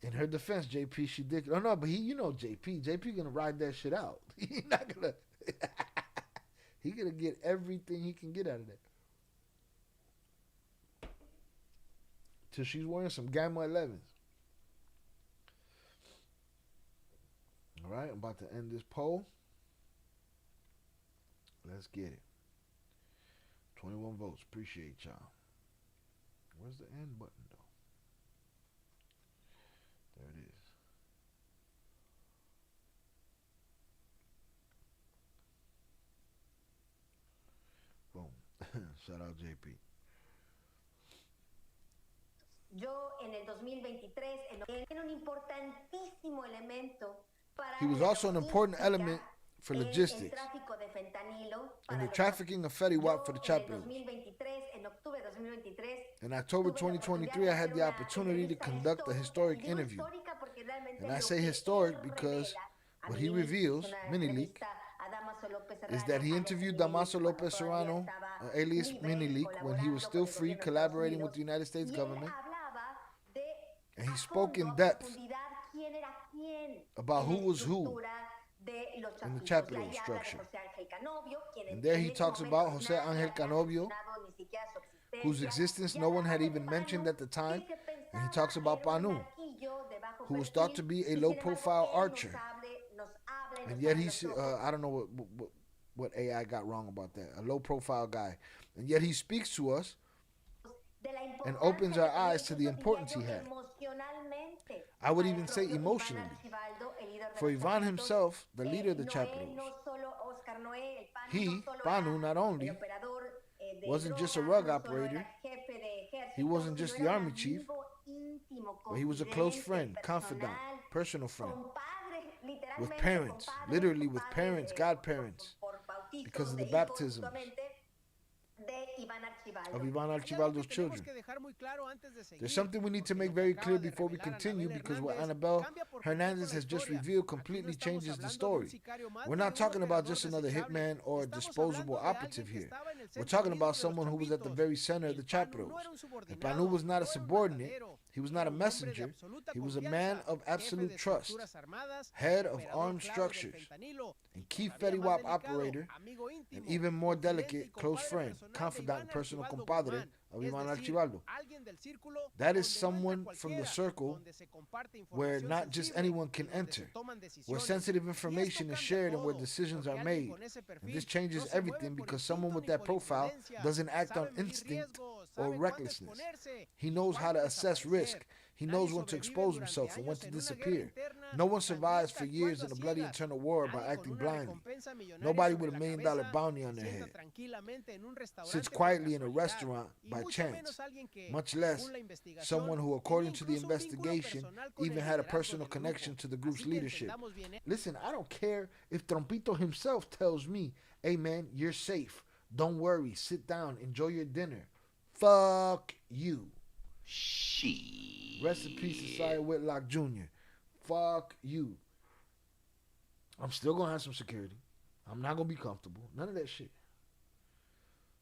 C: In her defense, JP, she did. Oh, no, but you know JP. JP going to ride that shit out. He's not going to... He gonna get everything he can get out of that. Till she's wearing some Gamma 11s. All right, I'm about to end this poll. Let's get it. 21 votes. Appreciate y'all. Where's the end button, though? There it is. Shout out JP. He was also an important element for logistics and the trafficking of Fediwap for the Chapitos. In October 2023, I had the opportunity to conduct a historic interview. And I say historic because what he reveals, mini leak, is that he interviewed Damaso Lopez Serrano, alias Minileak, when he was still free, collaborating with the United States government. And he spoke in depth about who was who in the Chapito structure. And there he talks about Jose Angel Canovio, whose existence no one had even mentioned at the time. And he talks about Panu, who was thought to be a low-profile archer. And yet he's, I don't know what AI got wrong about that, a low-profile guy. And yet he speaks to us and opens our eyes to the importance he had. I would even say emotionally. For Ivan himself, the leader of the Chapitos, he, Panu, not only wasn't just a rug operator, he wasn't just the army chief, but he was a close friend, confidant, personal friend. with parents, literally with parents, godparents, because of the baptisms of Ivan Archibaldo's children. There's something we need to make very clear before we continue, because what Annabelle Hernandez has just revealed completely changes the story. We're not talking about just another hitman or a disposable operative here. We're talking about someone who was at the very center of the CHAPITOs. And Panu was not a subordinate. He was not a messenger. He was a man of absolute trust, head of armed structures, and key FEDIWAP operator, and even more delicate, close friend, confidant, and personal compadre of Ivan Archibaldo. That is someone from the circle where not just anyone can enter, where sensitive information is shared and where decisions are made. And this changes everything, because someone with that profile doesn't act on instinct or recklessness. He knows how to assess risk. He knows when to expose himself and when to disappear. No one survives for years in a bloody internal war by acting blindly. Nobody with $1 million bounty on their head sits quietly in a restaurant by chance, much less someone who, according to the investigation, even had a personal connection to the group's leadership. Listen, I don't care if Trompito himself tells me, hey man, you're safe. Don't worry, sit down, enjoy your dinner. Fuck you. Rest in peace, Josiah Whitlock Jr. Fuck you. I'm still going to have some security. I'm not going to be comfortable. None of that shit.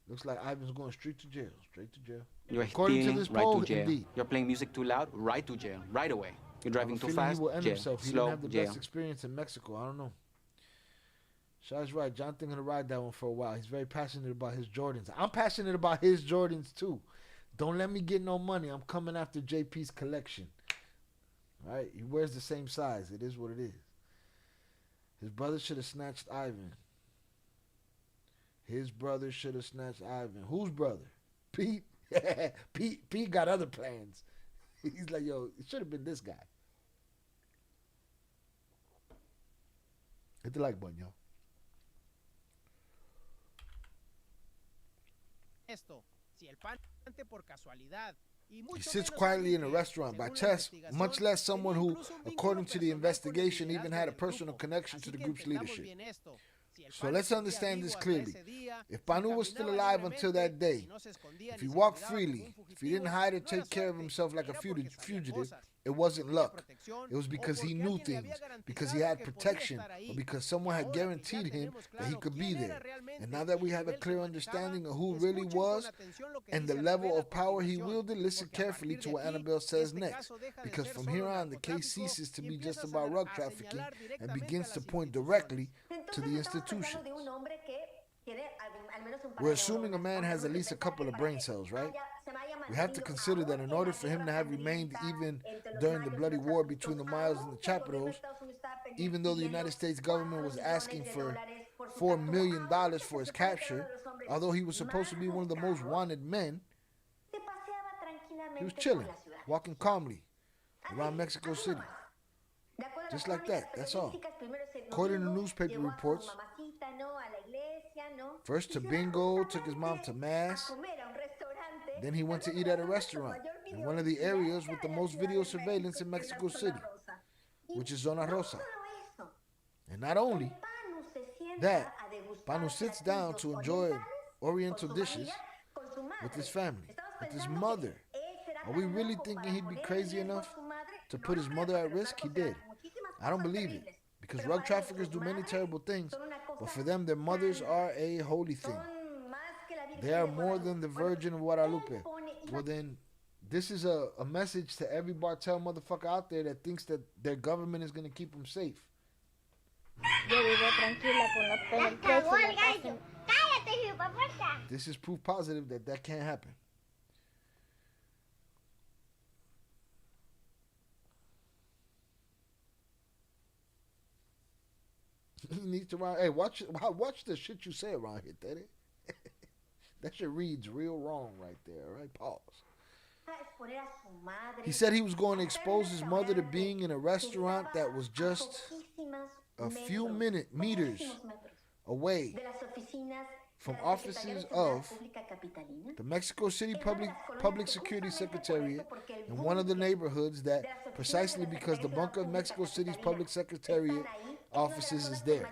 C: Looks like Ivan's going straight to jail. Straight to jail.
M: You're stealing, right to jail. Indeed. You're playing music too loud, right to jail. Right away. You're driving too fast,
C: he will end
M: jail.
C: Himself. He
M: Slow,
C: didn't have the
M: jail.
C: best experience in Mexico. I don't know. Shah's right. Jonathan going to ride that one for a while. He's very passionate about his Jordans. I'm passionate about his Jordans too. Don't let me get no money. I'm coming after JP's collection. All right? He wears the same size. It is what it is. His brother should have snatched Ivan. His brother should have snatched Ivan. Whose brother? Pete? Pete got other plans. He's like, yo, it should have been this guy. Hit the like button, yo. He sits quietly in a restaurant by chess, much less someone who, according to the investigation, even had a personal connection to the group's leadership. So let's understand this clearly. If Panu was still alive until that day, if he walked freely, if he didn't hide or take care of himself like a fugitive, it wasn't luck. It was because he knew things, because he had protection, or because someone had guaranteed him that he could be there. And now that we have a clear understanding of who really was and the level of power he wielded, listen carefully to what Annabelle says next. Because from here on, the case ceases to be just about rug trafficking and begins to point directly to the institutions. We're assuming a man has at least a couple of brain cells, right? We have to consider that in order for him to have remained even during the bloody war between the Mayas and the CHAPITOs, even though the United States government was asking for $4 million for his capture, although he was supposed to be one of the most wanted men, he was chilling, walking calmly around Mexico City. Just like that, that's all. According to newspaper reports, first to bingo, took his mom to mass, then he went to eat at a restaurant in one of the areas with the most video surveillance in Mexico City, which is Zona Rosa. And not only that, Panu sits down to enjoy Oriental dishes with his family, with his mother. Are we really thinking he'd be crazy enough to put his mother at risk? He did. I don't believe it, because rug traffickers do many terrible things, but for them, their mothers are a holy thing. They are more than the Virgin of Guadalupe. Well then, this is a message to every Bartel motherfucker out there that thinks that their government is going to keep them safe. This is proof positive that that can't happen. He needs to run. Hey, watch the shit you say around here, Daddy. That shit reads real wrong right there. All right, pause. He said he was going to expose his mother to being in a restaurant that was just a few meters away from offices of the Mexico City Public Security Secretariat in one of the neighborhoods that, precisely because the bunker of Mexico City's Public Secretariat offices is there.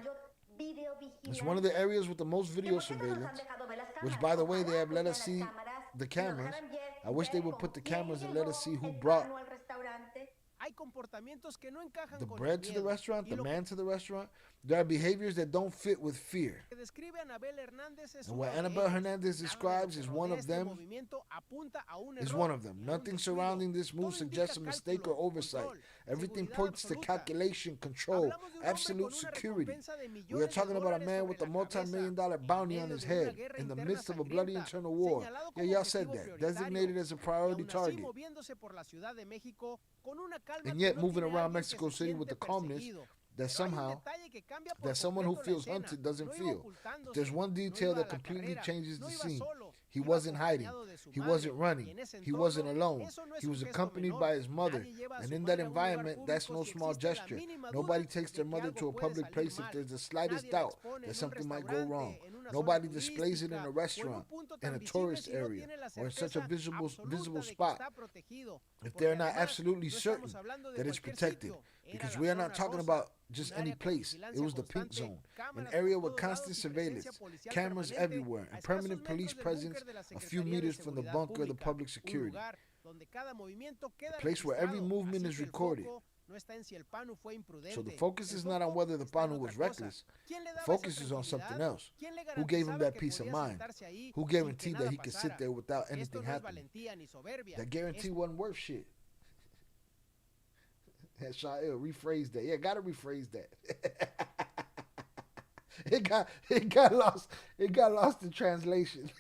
C: It's one of the areas with the most video surveillance, which, by the way, they have let us see the cameras. I wish they would put the cameras and let us see who brought the bread to the restaurant, the man to the restaurant. There are behaviors that don't fit with fear. And what Annabelle Hernandez describes is one of them. Nothing surrounding this move suggests a mistake or oversight. Everything points to calculation, control, absolute security. We are talking about a man with a multi-million-dollar bounty on his head in the midst of a bloody internal war. Yeah, y'all said that. Designated as a priority target. And yet moving around Mexico City with the calmness that someone who feels hunted doesn't feel. But there's one detail that completely changes the scene. He wasn't hiding. He wasn't running. He wasn't alone. He was accompanied by his mother. And in that environment, that's no small gesture. Nobody takes their mother to a public place if there's the slightest doubt that something might go wrong. Nobody displays it in a restaurant, in a tourist area, or in such a visible spot if they're not absolutely certain that it's protected. Because we are not talking about just any place. It was the pink zone, an area with constant surveillance, cameras everywhere, and permanent police presence a few meters from the bunker of the public security. A place where every movement is recorded. So the focus is not on whether the Panu was reckless. The focus is on something else. Who gave him that peace of mind? Who guaranteed that he could sit there without anything happening? That guarantee wasn't worth shit. Shael, rephrase that. Yeah, gotta rephrase that. it got lost in translation.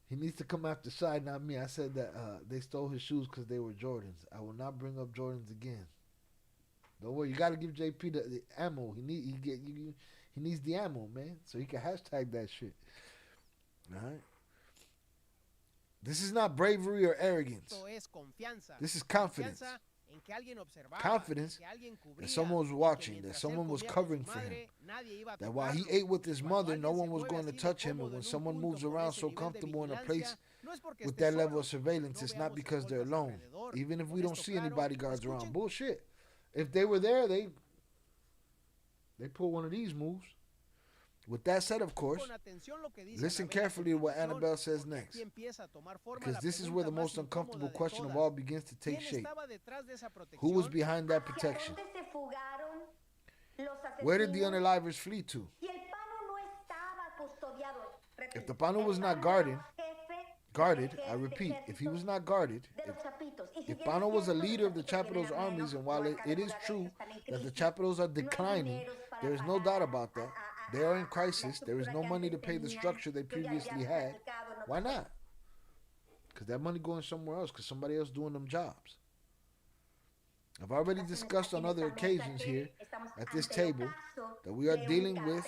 C: He needs to come after Shy, not me. I said that they stole his shoes because they were Jordans. I will not bring up Jordans again. Don't worry, you gotta give JP the ammo. He needs the ammo, man, so he can hashtag that shit. All right. This is not bravery or arrogance. This is confidence. Confidence that someone was watching, that someone was covering for him. That while he ate with his mother, no one was going to touch him. And when someone moves around so comfortable in a place with that level of surveillance, it's not because they're alone. Even if we don't see any bodyguards around. Bullshit. If they were there, they pull one of these moves. With that said, of course, listen carefully to what Annabelle says next, because this is where the most uncomfortable question of all begins to take shape. Who was behind that protection? Where did the unalivers flee to? If the Panu was not guarded, I repeat, if he was not guarded, if Panu was a leader of the CHAPITO's armies, and while it is true that the CHAPITOs are declining, there is no doubt about that. They are in crisis. There is no money to pay the structure they previously had. Why not? Because that money going somewhere else, because somebody else doing them jobs. I've already discussed on other occasions here at this table that we are dealing with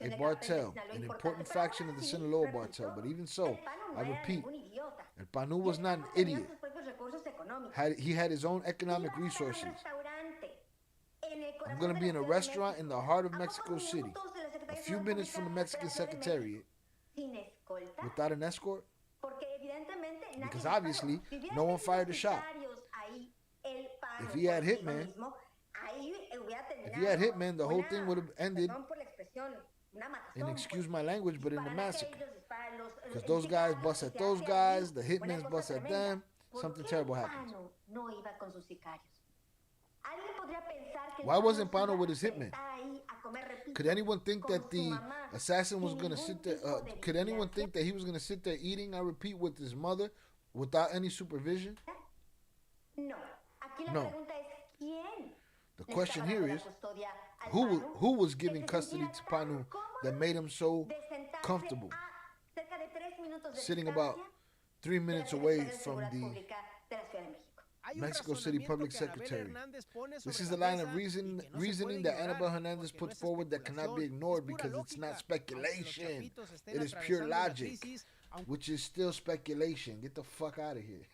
C: a Bartel, an important faction of the Sinaloa Bartel. But even so, I repeat, El Panu was not an idiot. He had his own economic resources. I'm going to be in a restaurant in the heart of Mexico City, a few minutes from the Mexican Secretariat, without an escort? Because obviously, no one fired a shot. If he had hitmen, the whole thing would have ended, and excuse my language, but in the massacre. Because those guys bust at those guys, the hitmen bust at them, something terrible happens. Why wasn't Pano with his hitmen? Could anyone think that the assassin was going to sit there? Could anyone think that he was going to sit there eating, I repeat, with his mother without any supervision? No. The question here is, who was giving custody to Panu that made him so comfortable, sitting about 3 minutes away from the Mexico City Public Secretary? This is the line of reasoning that Annabelle Hernandez put forward that cannot be ignored, because it's not speculation. It is pure logic, which is still speculation. Get the fuck out of here.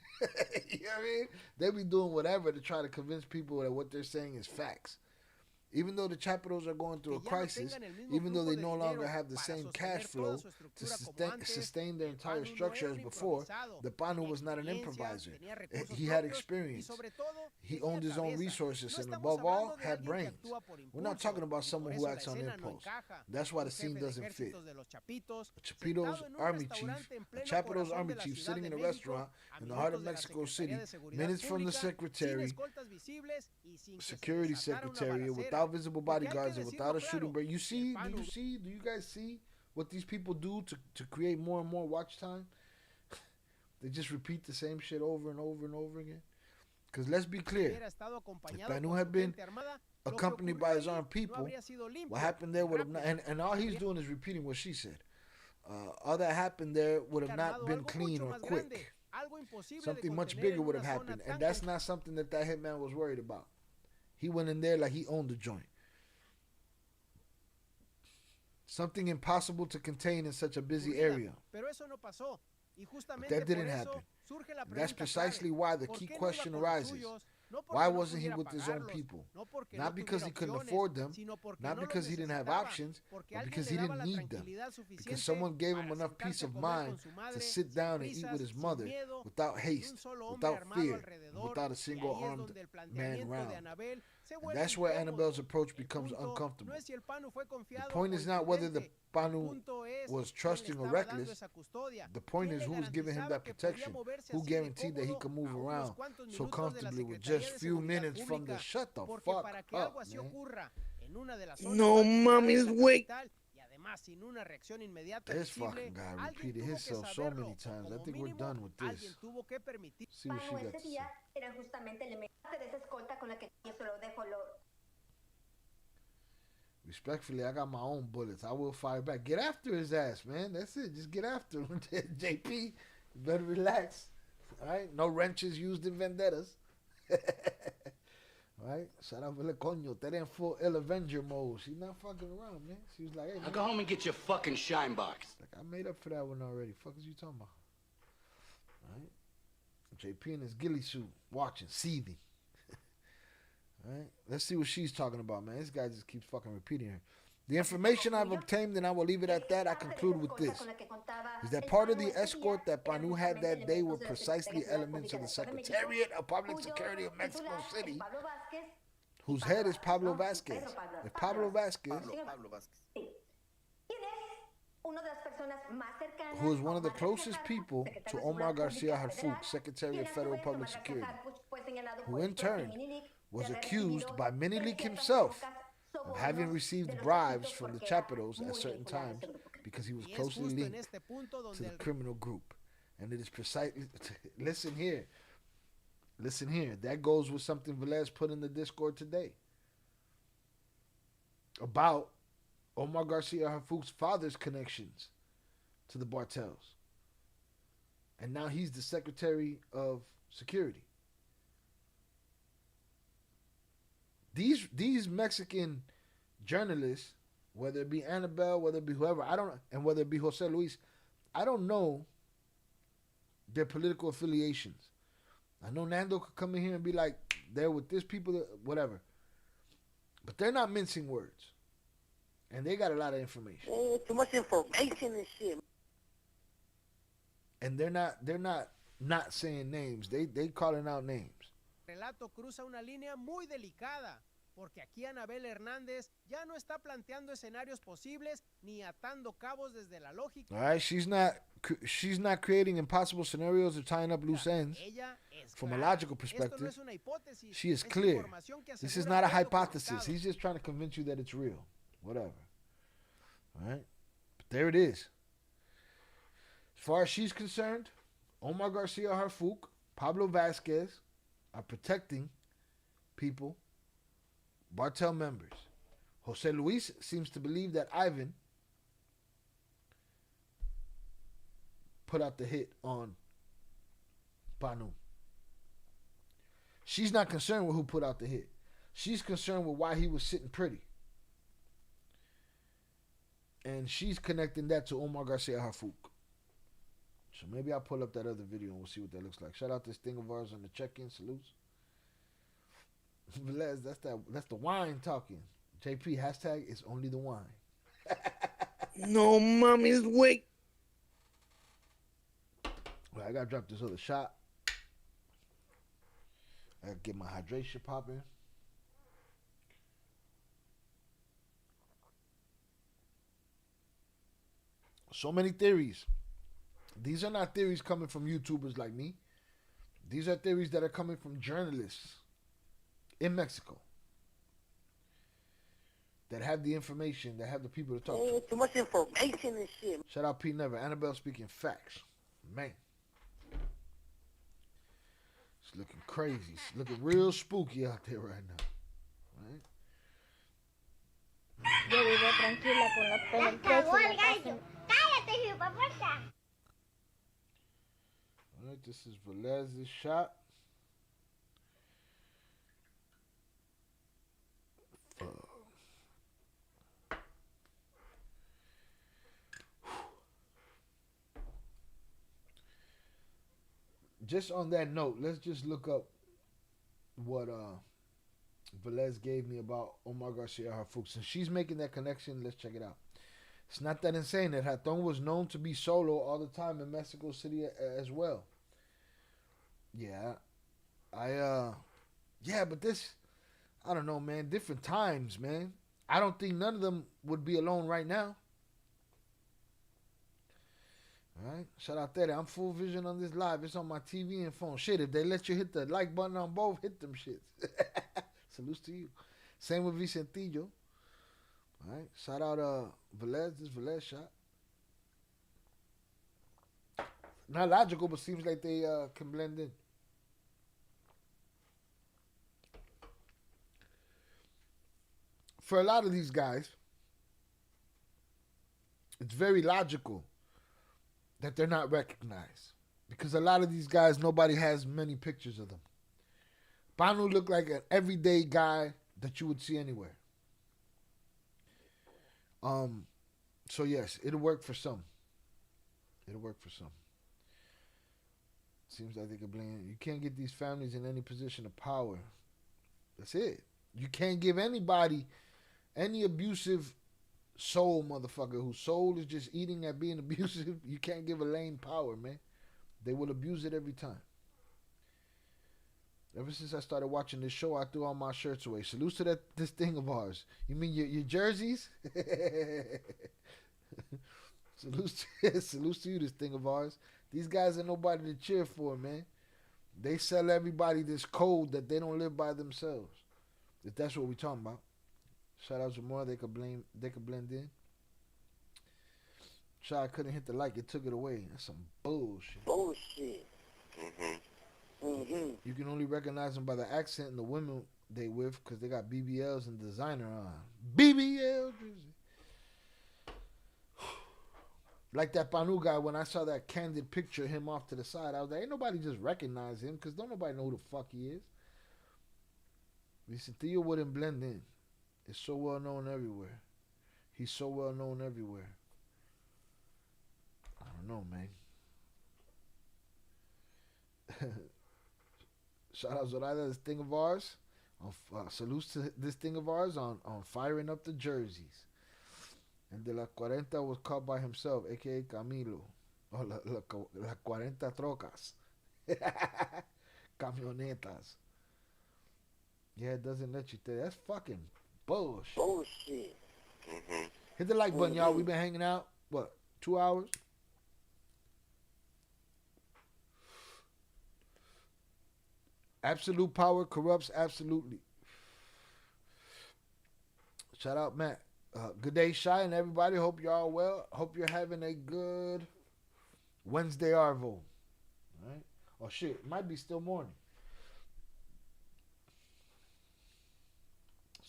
C: You know what I mean? They be doing whatever to try to convince people that what they're saying is facts. Even though the Chapitos are going through a crisis, even though they no longer have the same cash flow to sustain their entire structure as before, the Panu was not an improviser. He had experience. He owned his own resources and above all, had brains. We're not talking about someone who acts on impulse. That's why the scene doesn't fit. A Chapito's army chief, a Chapito's army chief sitting in a restaurant in the heart of Mexico City, minutes from the secretary, security secretary, without visible bodyguards and without a shooting break. Do you guys see what these people do to create more and more watch time? They just repeat the same shit over and over and over again. Because let's be clear, if Panu had been accompanied by his armed people, what happened there would have not, and all he's doing is repeating what she said. All that happened there would have not been clean or quick. Something much bigger would have happened, and that's not something that hitman was worried about. He went in there like he owned the joint. Something impossible to contain in such a busy area. But that didn't happen. And that's precisely why the key question arises. Why wasn't he with his own people? Not because he couldn't afford them, not because he didn't have options, but because he didn't need them. Because someone gave him enough peace of mind to sit down and eat with his mother without haste, without fear, and without a single armed man around. And that's where Annabelle's approach becomes uncomfortable. The point is not whether the Panu was trusting or reckless. The point is who was giving him that protection, who guaranteed that he could move around so comfortably with just few minutes from the shut the fuck up, man.
A: No mommy's wake.
C: This fucking guy repeated himself so many times. I think we're done with this. See what she got to say. Respectfully, I got my own bullets. I will fire back. Get after his ass, man. That's it. Just get after him. JP, you better relax. All right? No wrenches used in vendettas. Right? Shout out to Le Coño. That ain't full ill Avenger mode. She's not fucking around, man. She was like, hey, man.
F: Now go home and get your fucking shine box.
C: Like, I made up for that one already. Fuck is you talking about? All right? JP in his ghillie suit, watching, seething. All right? Let's see what she's talking about, man. This guy just keeps fucking repeating her. The information I've obtained, and I will leave it at that, I conclude with this, is that part of the escort that Panu had that day were precisely elements of the Secretariat of Public Security of Mexico City, whose head is Pablo Vasquez. If Pablo Vasquez, who is one of the closest people to Omar Garcia Harfuch, Secretary of Federal Public Security, who in turn was accused by Menelik himself of having received bribes from the Chapitos at certain times because he was closely linked to the criminal group. And it is precisely, listen here, that goes with something Velez put in the Discord today about Omar Garcia Harfuch's father's connections to the Bartels. And now he's the Secretary of Security. These Mexican journalists, whether it be Annabelle, whether it be whoever, and whether it be Jose Luis, I don't know their political affiliations. I know Nando could come in here and be like, they're with this people, whatever. But they're not mincing words. And they got a lot of information.
L: Oh, too much information and shit.
C: And they're not saying names. They calling out names.
O: Relato cruza una línea muy delicada, porque aquí Anabel Hernández ya no está planteando escenarios posibles ni atando cabos desde la lógica.
C: All right, she's not creating impossible scenarios or tying up loose ends. From a logical perspective, she is clear. This is not a hypothesis. He's just trying to convince you that it's real. Whatever. All right? But there it is. As far as she's concerned, Omar Garcia Harfuch, Pablo Vasquez are protecting people, Bartel members. Jose Luis seems to believe that Ivan put out the hit on Panu. She's not concerned with who put out the hit. She's concerned with why he was sitting pretty. And she's connecting that to Omar Garcia Harfuch. So maybe I'll pull up that other video and we'll see what that looks like. Shout out this thing of ours on the check-in. Salutes. Velez, that's the wine talking. JP, hashtag it's only the wine.
A: No, mommy's wake.
C: Well, I gotta drop this other shot. I gotta get my hydration popping. So many theories. These are not theories coming from YouTubers like me. These are theories that are coming from journalists in Mexico that have the information, that have the people to talk to.
L: Too much information and shit.
C: Shout out P Never. Annabelle speaking facts. Man. It's looking crazy. It's looking real spooky out there right now. Right?
Q: Yo vivo tranquila con la pena. Cállate, hipoputa.
C: Alright, this is Velez's shot. Just on that note, let's just look up what Velez gave me about Omar Garcia Harfuch. Since she's making that connection, let's check it out. It's not that insane that Hatton was known to be solo all the time in Mexico City as well. Yeah, but this, I don't know, man. Different times, man. I don't think none of them would be alone right now. All right, shout out there. I'm full vision on this live. It's on my TV and phone. Shit, if they let you hit the like button on both, hit them shits. Salutes to you. Same with Vicentillo. All right, shout out Velez. This Velez shot. Not logical, but seems like they can blend in. For a lot of these guys, it's very logical that they're not recognized. Because a lot of these guys, nobody has many pictures of them. Banu looked like an everyday guy that you would see anywhere. So yes, it'll work for some. It'll work for some. Seems like they could blame. You can't get these families in any position of power. That's it. You can't give anybody, any abusive soul motherfucker whose soul is just eating at being abusive, you can't give a lame power, man. They will abuse it every time. Ever since I started watching this show, I threw all my shirts away. Salutes to this thing of ours. You mean your jerseys? Salutes to you, this thing of ours. These guys are nobody to cheer for, man. They sell everybody this code that they don't live by themselves. If that's what we're talking about. Shout out to more. They could blend in. Shy couldn't hit the like. It took it away. That's some bullshit.
L: Bullshit.
C: You can only recognize them by the accent and the women they with because they got BBLs and designer on. BBL jersey. Like that Panu guy, when I saw that candid picture of him off to the side, I was like, ain't nobody just recognize him because don't nobody know who the fuck he is. Vicentillo wouldn't blend in. It's so well known everywhere. He's so well known everywhere. I don't know, man. Shout out Zoraida, this thing of ours. Salutes to this thing of ours on firing up the jerseys. And De La 40 was caught by himself, a.k.a. Camilo. Oh, la 40 trocas. Camionetas. Yeah, it doesn't let you tell. That's fucking bullshit.
L: Bullshit.
C: Hit the like button, y'all. We've been hanging out, 2 hours? Absolute power corrupts absolutely. Shout out, Matt. Good day, Shy, and everybody. Hope y'all well. Hope you're having a good Wednesday Arvo. All right? Oh, shit. It might be still morning.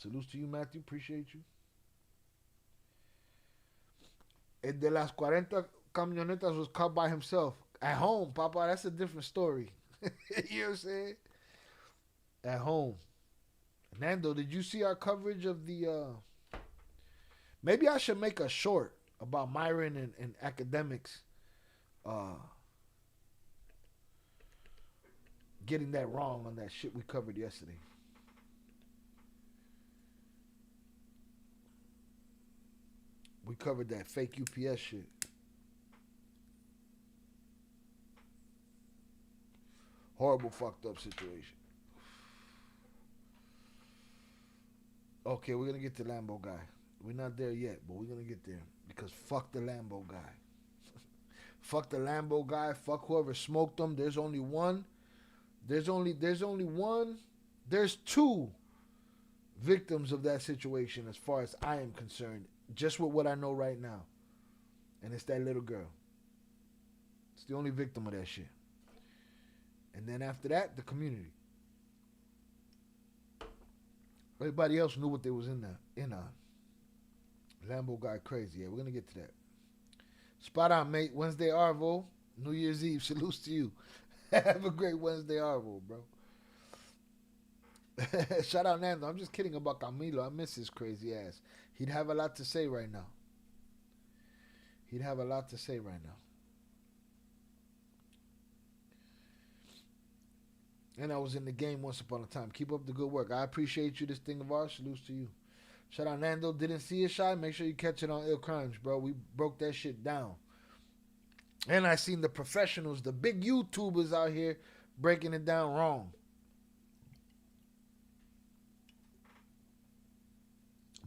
C: Salutes to you, Matthew. Appreciate you. El de las 40 camionetas was caught by himself. At home, Papa. That's a different story. You know what I'm saying? At home. Nando, did you see our coverage of the... Maybe I should make a short about Myron and academics getting that wrong on that shit we covered yesterday. We covered that fake UPS shit. Horrible fucked up situation. Okay, we're gonna get to Lambo guy. We're not there yet, but we're gonna get there. Because fuck the Lambo guy. Fuck the Lambo guy. Fuck whoever smoked them. There's only one. There's two victims of that situation as far as I am concerned. Just with what I know right now. And it's that little girl. It's the only victim of that shit. And then after that, the community. Everybody else knew what they was in Lambo guy crazy. Yeah, we're gonna get to that. Spot on, mate. Wednesday Arvo. New Year's Eve. Salutes to you. Have a great Wednesday Arvo, bro. Shout out Nando. I'm just kidding about Camilo. I miss his crazy ass. He'd have a lot to say right now. And I was in the game once upon a time. Keep up the good work. I appreciate you, this thing of ours. Salutes to you. Shout out Nando. Didn't see it, Shy? Make sure you catch it on Ill Crimes, bro. We broke that shit down. And I seen the professionals, the big YouTubers out here breaking it down wrong.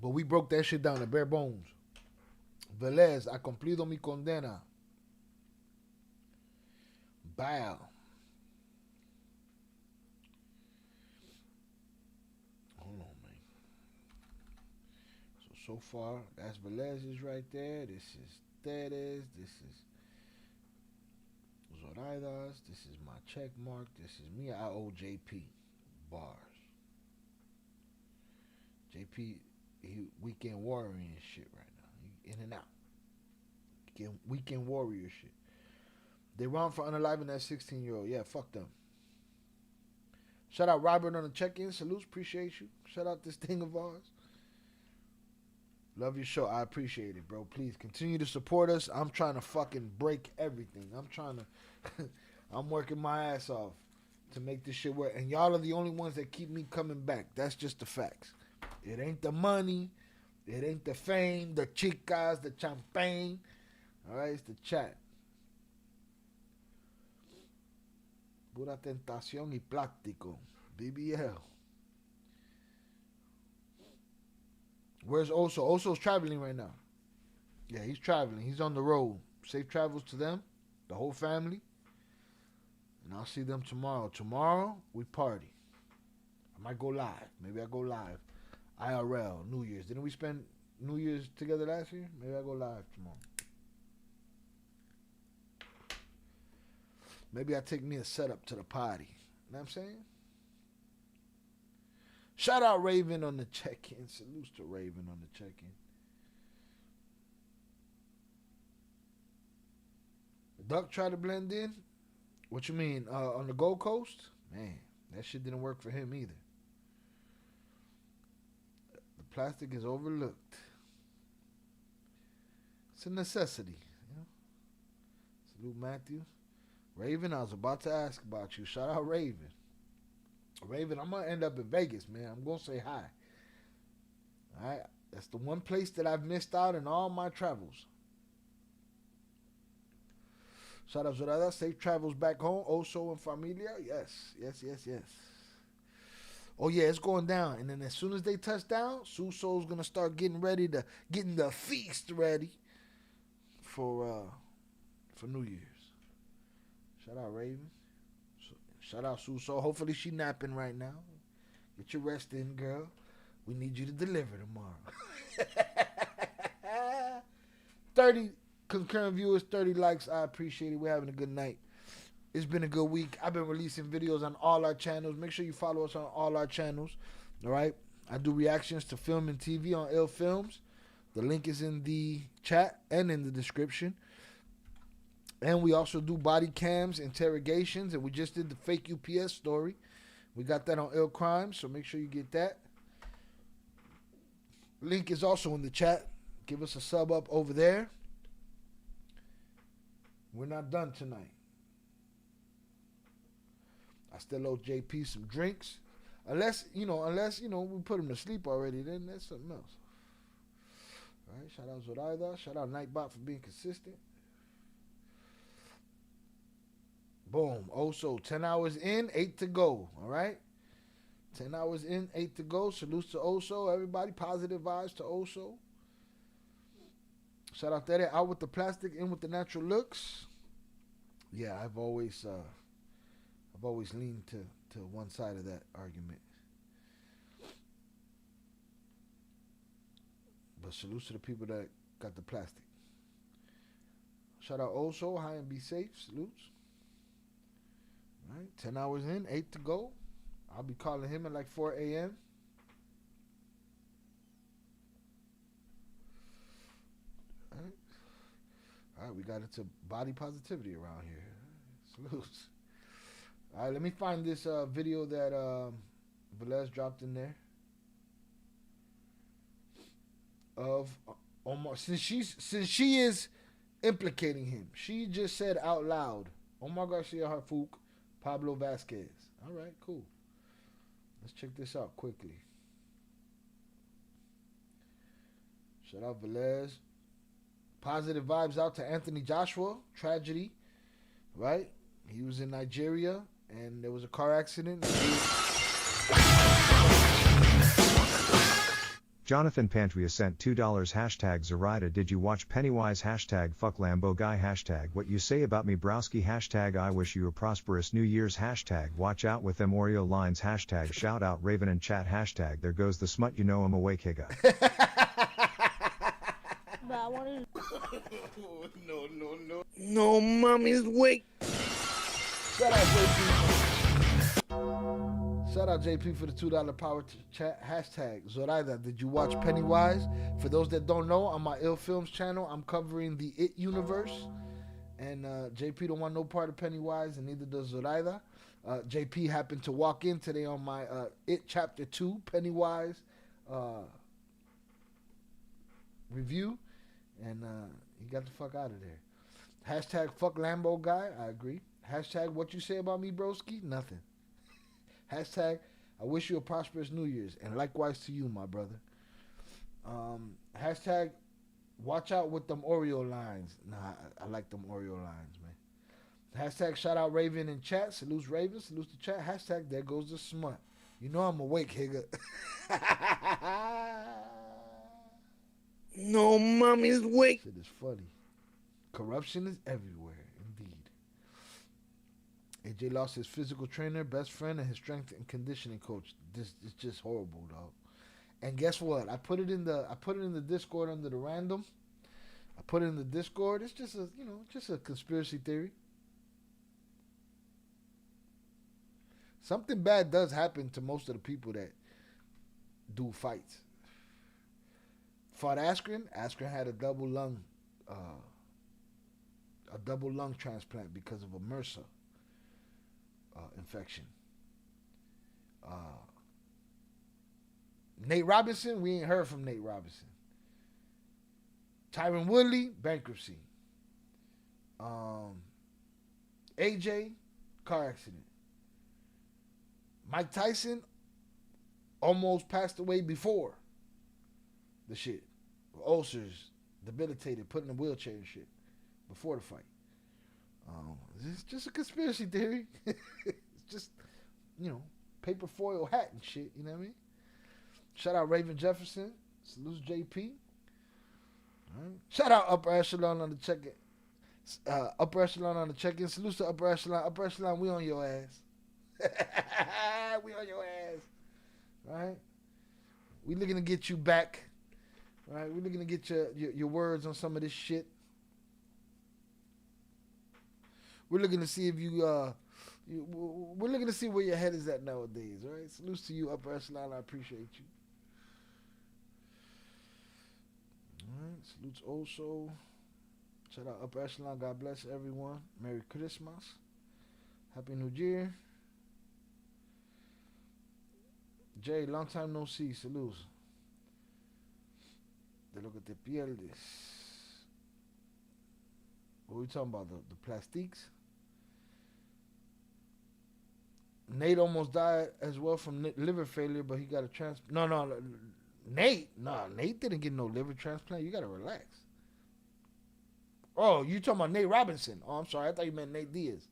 C: But we broke that shit down to bare bones. Velez, ha cumplido mi condena. Bow. Hold on, man. So far, that's Velez's right there. This is Teres. This is Zoraidas. This is my check mark. This is me. I owe JP bars. JP, he weekend warrior and shit right now. He in and out. Weekend warrior shit. They run for unaliving that 16-year-old. Yeah, fuck them. Shout out Robert on the check-in. Salutes, appreciate you. Shout out this thing of ours. Love your show. I appreciate it, bro. Please continue to support us. I'm trying to fucking break everything. I'm working my ass off to make this shit work. And y'all are the only ones that keep me coming back. That's just the facts. It ain't the money. It ain't the fame, the chicas, the champagne. All right, it's the chat. Pura tentación y plástico. BBL. Where's Oso? Oso's traveling right now. Yeah, he's traveling. He's on the road. Safe travels to them, the whole family. And I'll see them tomorrow. Tomorrow, we party. I might go live. Maybe I go live. IRL, New Year's. Didn't we spend New Year's together last year? Maybe I go live tomorrow. Maybe I take me a setup to the party. You know what I'm saying? Shout out Raven on the check-in. Salutes to Raven on the check-in. The Duck tried to blend in? What you mean? On the Gold Coast? Man, that shit didn't work for him either. The plastic is overlooked. It's a necessity. You know? Salute Matthew. Raven, I was about to ask about you. Shout out Raven. Raven, I'm going to end up in Vegas, man. I'm going to say hi. All right? That's the one place that I've missed out in all my travels. Shout out Zorada. Safe travels back home. Oso and Familia. Yes. Oh, yeah, it's going down. And then as soon as they touch down, Suso's going to start getting the feast ready for New Year's. Shout out Raven. Shout out Suso. Hopefully she napping right now. Get your rest in, girl. We need you to deliver tomorrow. 30 concurrent viewers, 30 likes. I appreciate it. We're having a good night. It's been a good week. I've been releasing videos on all our channels. Make sure you follow us on all our channels. All right? I do reactions to film and TV on Ill Films. The link is in the chat and in the description. And we also do body cams, interrogations, and we just did the fake UPS story. We got that on Ill Crimes, so make sure you get that. Link is also in the chat. Give us a sub up over there. We're not done tonight. I still owe JP some drinks. Unless we put him to sleep already, then that's something else. All right, shout out Zoraida. Shout out Nightbot for being consistent. Boom. Oso, 10 hours in, 8 to go. All right? 10 hours in, 8 to go. Salutes to Oso. Everybody, positive vibes to Oso. Shout out Tere, out with the plastic, in with the natural looks. Yeah, I've always leaned to one side of that argument. But salutes to the people that got the plastic. Shout out Oso, high and be safe. Salutes. All right, 10 hours in, 8 to go. I'll be calling him at like 4 a.m. All right, we got into body positivity around here. Salutes. All right, let me find this video that Velez dropped in there of Omar. Since she is implicating him, she just said out loud, Omar Garcia Harfouk, Pablo Vasquez. All right, cool. Let's check this out quickly. Shout out Velez. Positive vibes out to Anthony Joshua. Tragedy, right? He was in Nigeria and there was a car accident.
E: Jonathan Pantria sent $2 hashtag Zoraida. Did you watch Pennywise hashtag fuck Lambo guy hashtag what you say about me browski hashtag I wish you a prosperous New Year's hashtag watch out with them Oreo lines hashtag shout out Raven and chat hashtag there goes the smut you know I'm awake higa.
Q: But I wanted
A: No, mommy's wake.
C: Shout out JP. Shout out JP for the $2 power chat hashtag Zoraida. Did you watch Pennywise? For those that don't know, on my Ill Films channel, I'm covering the It universe. And JP don't want no part of Pennywise, and neither does Zoraida. JP happened to walk in today on my It Chapter 2 Pennywise review. And he got the fuck out of there. Hashtag fuck Lambo guy. I agree. Hashtag what you say about me, broski? Nothing. Hashtag I wish you a prosperous New Year's. And likewise to you, my brother. Hashtag watch out with them Oreo lines. Nah, I like them Oreo lines, man. Hashtag shout out Raven in chat. Salutes Raven. Salutes the chat. Hashtag there goes the smut. You know I'm awake, Higa.
A: No, mommy's wake.
C: Shit is funny. Corruption is everywhere, indeed. AJ lost his physical trainer, best friend, and his strength and conditioning coach. This is just horrible, dog. And guess what? I put it in the Discord under the random. I put it in the Discord. It's just a conspiracy theory. Something bad does happen to most of the people that do fights. Fought Askren. Askren had a double lung transplant because of a MRSA infection. Nate Robinson, we ain't heard from Nate Robinson. Tyron Woodley, bankruptcy. AJ, car accident. Mike Tyson almost passed away before the shit. Ulcers, debilitated, put in a wheelchair and shit before the fight. It's just a conspiracy theory. It's just, paper foil hat and shit, you know what I mean? Shout out Raven Jefferson. Salutes JP. All right. Shout out Upper Echelon on the check-in. Upper Echelon on the check-in. Salutes to Upper Echelon. Upper Echelon, we on your ass. We on your ass. Right? We looking to get you back. Right? We looking to get your words on some of this shit. We're looking to see if we're looking to see where your head is at nowadays. All right? Salutes to you, Upper Echelon. I appreciate you. All right. Salutes also. Shout out Upper Echelon. God bless everyone. Merry Christmas. Happy New Year. Jay, long time no see. Salutes. De lo que te pierdes. What are we talking about? The plastiques? Nate almost died as well from liver failure, but he got a transplant. Nate? Nah, Nate didn't get no liver transplant. You gotta relax. Oh, you talking about Nate Robinson? Oh, I'm sorry. I thought you meant Nate Diaz.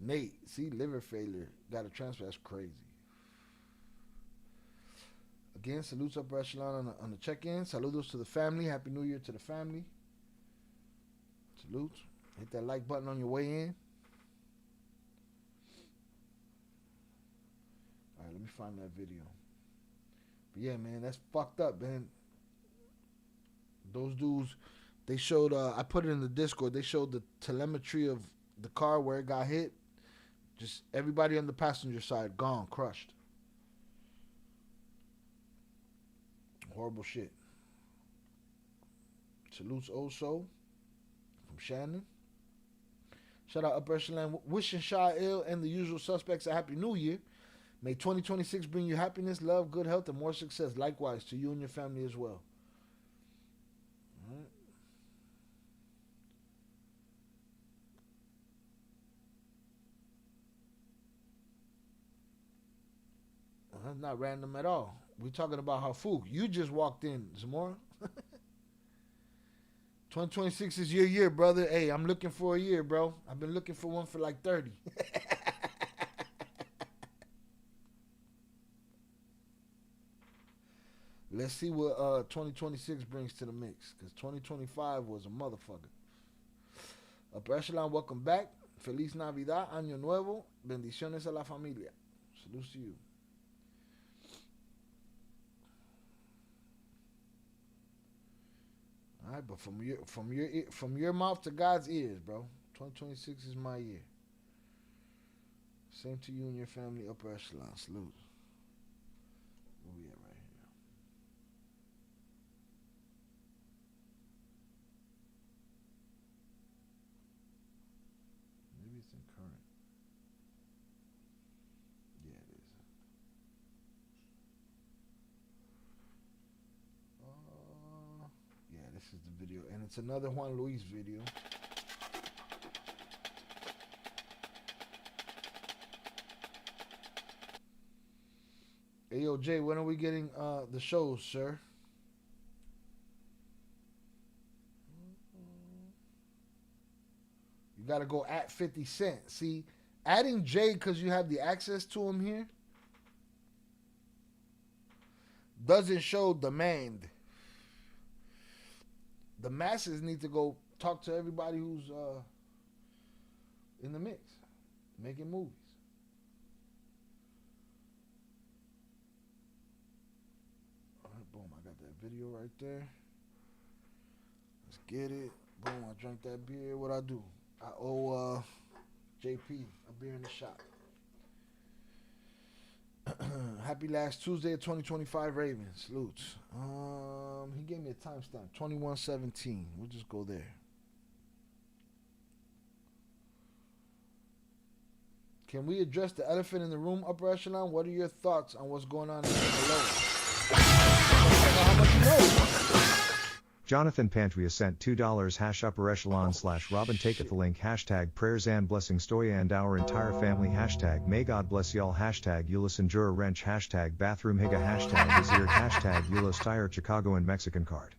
C: Nate, see, liver failure, got a transplant. That's crazy. Again, salutes upper echelon on the check-in. Saludos to the family. Happy New Year to the family. Salutes. Hit that like button on your way in. All right, let me find that video. But yeah, man, that's fucked up, man. Those dudes, they showed, I put it in the Discord, they showed the telemetry of the car where it got hit. Just everybody on the passenger side gone, crushed. Horrible shit. Salutes also from Shannon. Shout out Upper Echelon. Wishing Shah Il and the usual suspects a happy new year. May 2026 bring you happiness, love, good health, and more success. Likewise to you and your family as well. All right. That's not random at all. We're talking about Hafuk. You just walked in, Zamora. 2026 is your year, brother. Hey, I'm looking for a year, bro. I've been looking for one for like 30. Let's see what 2026 brings to the mix, because 2025 was a motherfucker. Upper Echelon, welcome back. Feliz Navidad, Año Nuevo. Bendiciones a la familia. Salute to you. All right, but from your mouth to God's ears, bro. 2026 is my year. Same to you and your family, Upper Echelon. Salute. Where we at right here? Maybe it's in current. Yeah, it is. Yeah, this is the video. And it's another Juan Luis video. Hey, yo, Jay, when are we getting the shows, sir? You got to go at 50 Cent. See, adding Jay because you have the access to him here doesn't show demand. The masses need to go talk to everybody who's in the mix, making movies. All right, boom, I got that video right there. Let's get it. Boom, I drank that beer. What I do? I owe JP a beer in the shop. Happy last Tuesday of 2025 Ravens. Salutes. He gave me a timestamp, 21:17. We'll just go there. Can we address the elephant in the room, Upper Echelon? What are your thoughts on what's going on in below? How much you know?
E: Jonathan Pantria sent $2 hash upper echelon / Robin taketh the link hashtag prayers and blessings to and our entire family hashtag may God bless y'all hashtag Ulyssen Jura wrench hashtag bathroom higa hashtag Azir hashtag Ulos tire Chicago and Mexican card.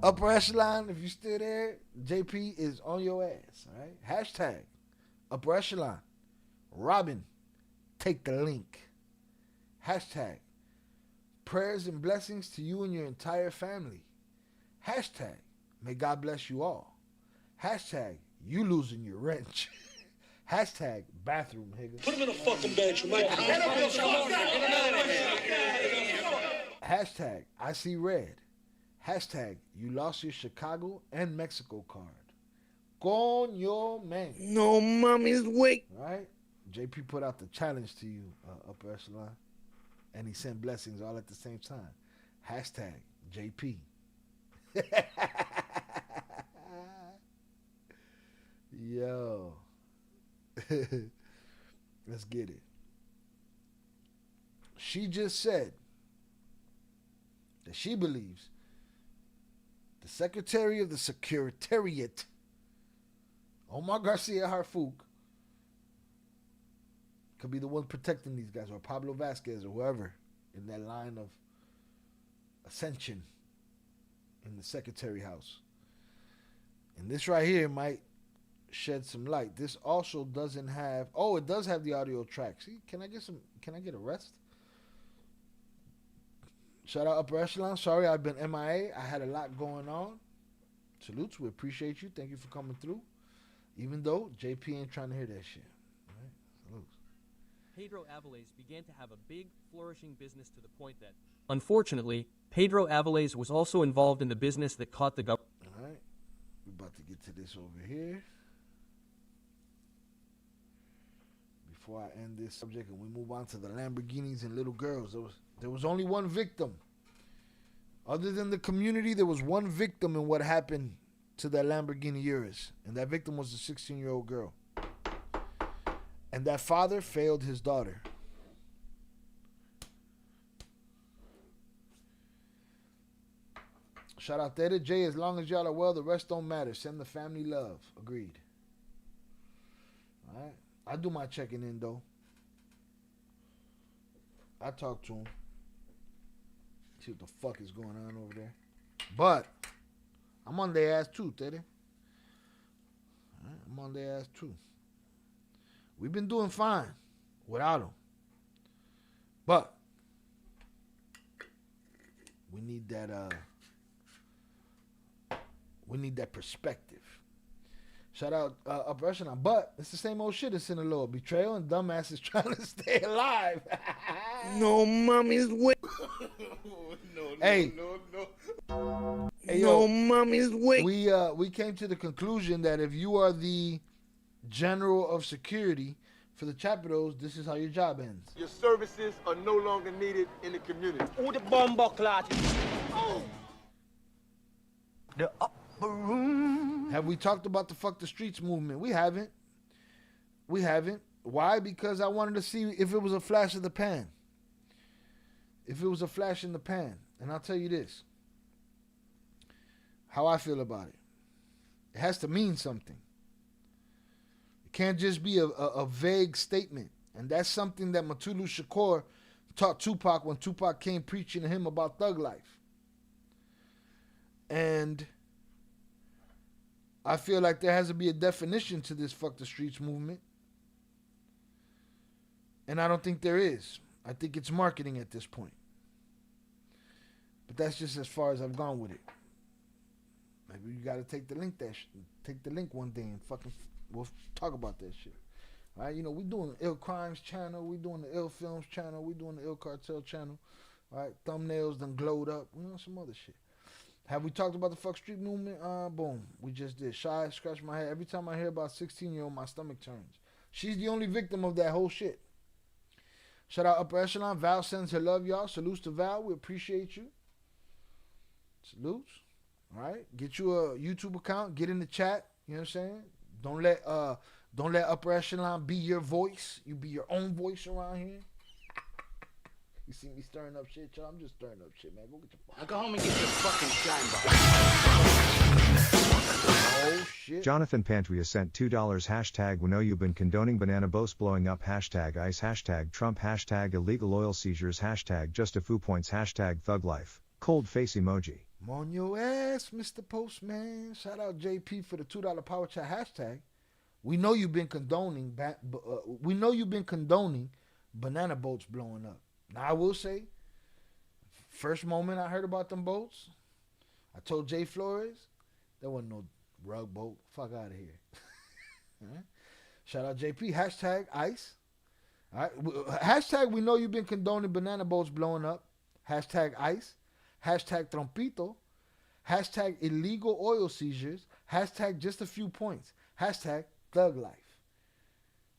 C: Upper Echelon, if you still there, JP is on your ass, all right? Hashtag Upper Echelon, Robin, take the link. Hashtag prayers and blessings to you and your entire family. Hashtag may God bless you all. Hashtag you losing your wrench. Hashtag bathroom nigga.
R: Put him in a fucking bedroom.
C: Hashtag I see red. Hashtag you lost your Chicago and Mexico card. Coño, man.
A: No mommy's wake.
C: Right? JP put out the challenge to you, Upper Echelon. And he sent blessings all at the same time. Hashtag JP. Yo. Let's get it. She just said that she believes the Secretary of the Secretariat, Omar Garcia Harfouk, could be the one protecting these guys, or Pablo Vasquez, or whoever in that line of ascension in the secretary house. And this right here might shed some light. This also doesn't have, oh, it does have the audio track. See, can I get a rest? Shout out Upper Echelon. Sorry, I've been MIA. I had a lot going on. Salutes. We appreciate you. Thank you for coming through. Even though JP ain't trying to hear that shit. All right? Salutes.
R: Pedro Avilés began to have a big, flourishing business to the point that, unfortunately, Pedro Avilés was also involved in the business that caught the government.
C: All right. We're about to get to this over here. Before I end this subject and we move on to the Lamborghinis and little girls, there was only one victim. Other than the community, there was one victim in what happened to that Lamborghini Urus. And that victim was a 16-year-old girl. And that father failed his daughter. Shout out there to Jay. As long as y'all are well, the rest don't matter. Send the family love. Agreed. All right. I do my checking in, though. I talk to him. See what the fuck is going on over there. But I'm on their ass too, Teddy. Right, I'm on their ass too. We've been doing fine without them. But we need that perspective. Shout out Upper Echelon. But it's the same old shit in Sinaloa. Betrayal and dumbasses trying to stay alive.
A: No mommy's way.
C: Hey. Hey,
A: no
C: yo,
A: mommy's way.
C: We came to the conclusion that if you are the general of security for the Chapitos, this is how your job ends.
K: Your services are no longer needed in the community.
P: Who the bomb clot? Oh.
C: The upper room. Have we talked about the fuck the streets movement? We haven't. We haven't. Why? Because I wanted to see if it was a flash of the pan. If it was a flash in the pan. And I'll tell you this. How I feel about it. It has to mean something. It can't just be a vague statement. And that's something that Mutulu Shakur taught Tupac when Tupac came preaching to him about thug life. And I feel like there has to be a definition to this fuck the streets movement. And I don't think there is. I think it's marketing at this point. But that's just as far as I've gone with it. Maybe you got to take the link one day and fucking we'll talk about that shit. All right, you know, we doing the Ill Crimes channel, we doing the Ill Films channel, we doing the Ill Cartel channel. All right, thumbnails done glowed up, you know, some other shit. Have we talked about the fuck street movement? Boom, we just did. Shy, scratch my head. Every time I hear about 16-year-old, my stomach turns. She's the only victim of that whole shit. Shout out Upper Echelon. Val sends her love, y'all. Salutes to Val. We appreciate you. Salutes. All right. Get you a YouTube account. Get in the chat. You know what I'm saying? Don't let Upper Echelon be your voice. You be your own voice around here. You see me stirring up shit, y'all? I'm just stirring up shit, man. Go get your phone.
F: Now go home and get your fucking shine box.
C: Oh, shit.
E: Jonathan Pantria sent $2 we know you've been condoning banana boats blowing up #ICE #Trump illegal oil seizures just a few points #thug life. Cold face emoji.
C: I'm on your ass, Mr. Postman. Shout out JP for the $2 power chat hashtag. We know you've been condoning banana boats blowing up. Now I will say, first moment I heard about them boats, I told Jay Flores, there wasn't no rug boat. Fuck out of here. Right? Shout out JP. #ICE. All right. We know you've been condoning banana boats blowing up. #ICE. #Trumpito. #illegal oil seizures. #just a few points. #thug life.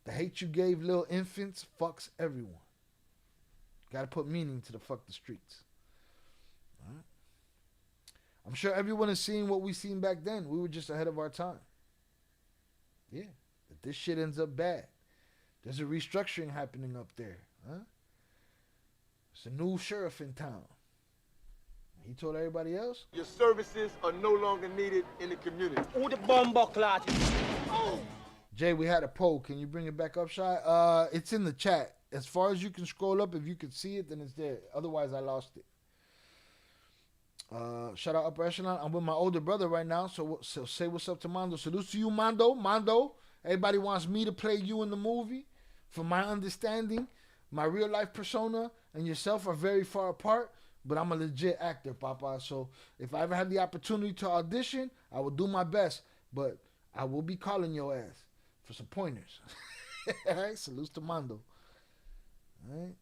C: The hate you gave little infants fucks everyone. Gotta put meaning to the fuck the streets. All right. I'm sure everyone has seen what we seen back then. We were just ahead of our time. Yeah. If this shit ends up bad, there's a restructuring happening up there. Huh? It's a new sheriff in town. He told everybody else,
K: your services are no longer needed in the community.
P: Who the bomb clot? Oh.
C: Jay, we had a poll. Can you bring it back up, Shy? It's in the chat. As far as you can scroll up, if you could see it, then it's there. Otherwise, I lost it. Shout out Upper Echelon. I'm with my older brother right now, so say what's up to Mondo. Salute to you, Mondo. Mondo, everybody wants me to play you in the movie. From my understanding, my real life persona and yourself are very far apart, but I'm a legit actor, Papa. So if I ever have the opportunity to audition, I will do my best, but I will be calling your ass for some pointers. All right, salutes to Mondo. All right.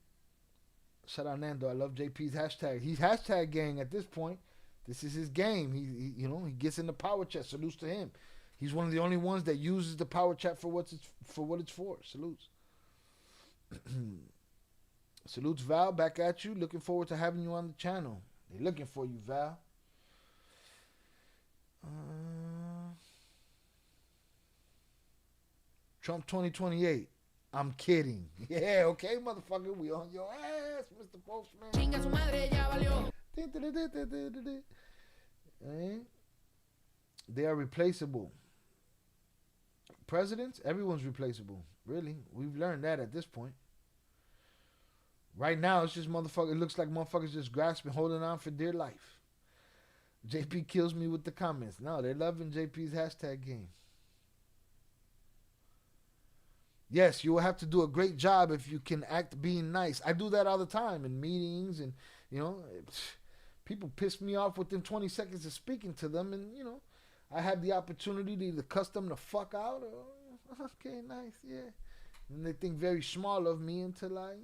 C: Shout out Nando. I love JP's hashtag. He's hashtag gang at this point. This is his game. He he gets in the power chat. Salutes to him. He's one of the only ones that uses the power chat for what it's for. Salutes. Salutes, Val. Back at you. Looking forward to having you on the channel. They're looking for you, Val. Trump 2028. I'm kidding. Yeah, okay, motherfucker. We on your ass, Mr. Postman. Chinga su madre, ya valió. They are replaceable. Presidents, everyone's replaceable. Really. We've learned that at this point. Right now, it's just motherfucker. It looks like motherfuckers just grasping, holding on for dear life. JP kills me with the comments. No, they're loving JP's hashtag game. Yes, you will have to do a great job if you can act being nice. I do that all the time in meetings, and people piss me off within 20 seconds of speaking to them, and I have the opportunity to either cuss them the fuck out or okay, nice, yeah. And they think very small of me until I,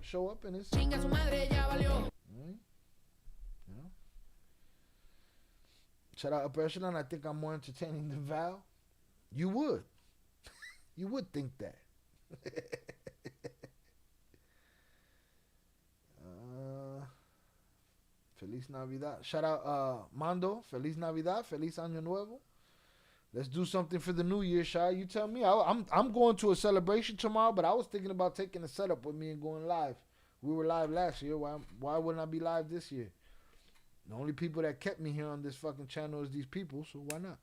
C: show up and it's Chinga su madre, ya valió. Shout out Upper Echelon. I think I'm more entertaining than Val. You would. You would think that. Feliz Navidad. Shout out Mando. Feliz Navidad. Feliz Año Nuevo. Let's do something for the new year, Shy. You tell me. I'm going to a celebration tomorrow, but I was thinking about taking a setup with me and going live. We were live last year. Why wouldn't I be live this year? The only people that kept me here on this fucking channel is these people, so why not?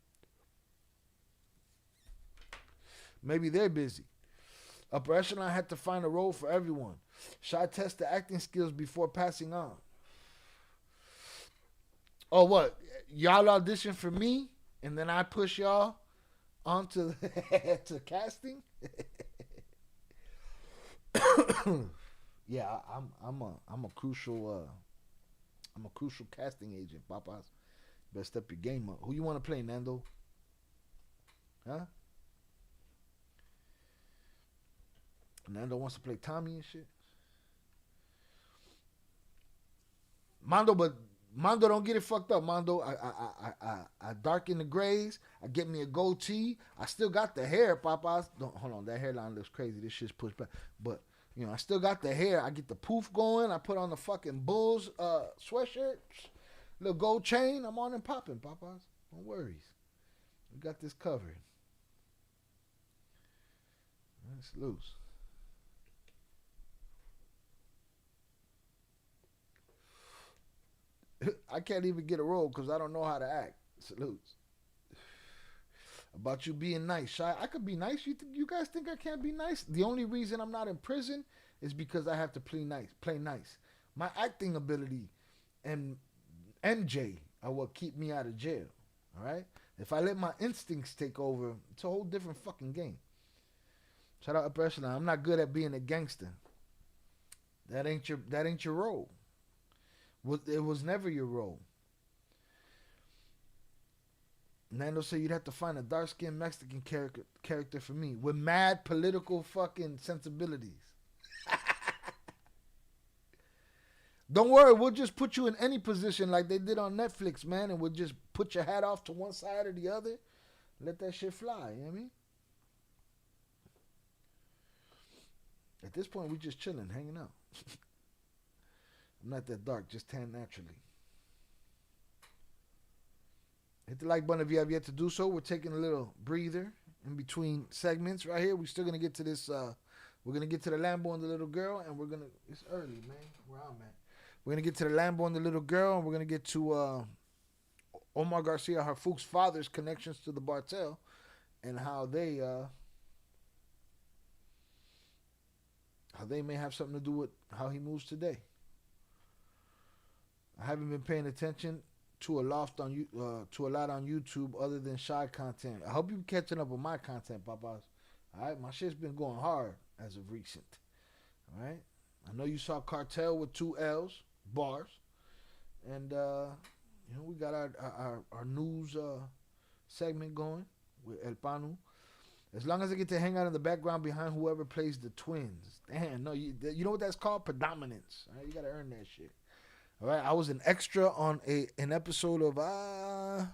C: Maybe they're busy. Upper Echelon had to find a role for everyone. Should I test the acting skills before passing on? Oh, what? Y'all audition for me, and then I push y'all onto to casting? Yeah, I'm a crucial casting agent, Papas. Better step your game up. Who you want to play, Nando? Huh? Nando wants to play Tommy and shit. Mondo, but Mondo, don't get it fucked up, Mondo. I darken the grays. I get me a goatee. I still got the hair, Papas. Hold on, that hairline looks crazy. This shit's pushed back. But, I still got the hair. I get the poof going. I put on the fucking Bulls sweatshirt. Little gold chain. I'm on and popping, Papas. No worries. We got this covered. It's loose. I can't even get a role because I don't know how to act. Salutes. About you being nice, Shy. I could be nice. You guys think I can't be nice? The only reason I'm not in prison is because I have to play nice. My acting ability and MJ are what keep me out of jail. All right? If I let my instincts take over, it's a whole different fucking game. Shout out Upper Echelon. I'm not good at being a gangster. That ain't your role. It was never your role. Nando said you'd have to find a dark-skinned Mexican character for me with mad political fucking sensibilities. Don't worry, we'll just put you in any position like they did on Netflix, man, and we'll just put your hat off to one side or the other. Let that shit fly, you know what I mean? At this point, we just chilling, hanging out. I'm not that dark, just tan naturally. Hit the like button if you have yet to do so. We're taking a little breather in between segments right here. We're still going to get to this. We're going to get to the Lambo and the little girl, and it's early, man, where I'm at. We're going to get to the Lambo and the little girl, and we're going to get to Omar Garcia Harfouk's father's connections to the Bartel. and how they may have something to do with how he moves today. I haven't been paying attention to a lot on YouTube other than shy content. I hope you're catching up with my content, papas. All right, my shit's been going hard as of recent. All right, I know you saw Cartel with 2 L's, bars, and we got our news segment going with El Panu. As long as I get to hang out in the background behind whoever plays the twins. Damn, no, you know what that's called? Predominance. All right, you got to earn that shit. All right, I was an extra on an episode of The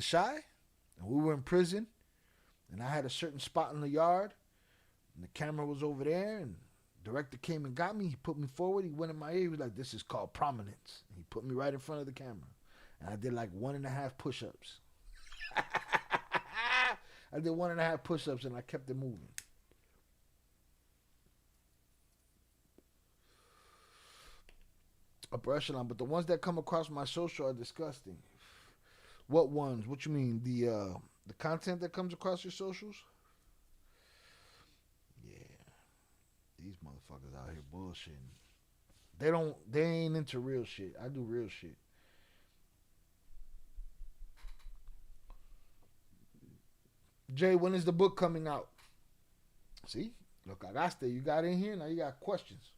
C: Shy, and we were in prison, and I had a certain spot in the yard, and the camera was over there, and the director came and got me. He put me forward. He went in my ear. He was like, "This is called prominence." And he put me right in front of the camera, and I did like 1.5 push-ups. I did 1.5 push-ups, and I kept it moving. Upper echelon, but the ones that come across my social are disgusting. What ones? What you mean? The content that comes across your socials? Yeah. These motherfuckers out here bullshitting. They ain't into real shit. I do real shit. Jay, when is the book coming out? See? Look, I got you got in here, now you got questions.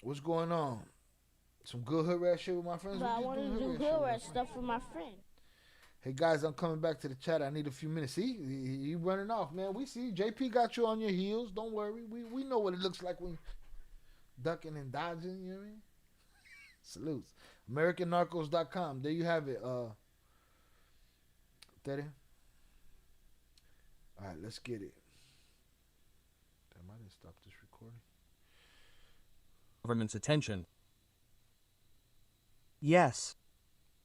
C: What's going on? Some good hood rat shit with my friends?
Q: But I want to do hood rat stuff with my friend.
C: Hey guys, I'm coming back to the chat. I need a few minutes. See, you running off, man. We see JP got you on your heels. Don't worry. We know what it looks like when ducking and dodging. You know what I mean? Salutes. AmericanNarcos.com. There you have it. Daddy. All right, let's get it. Damn, I didn't stop this recording.
R: Government's attention. Yes.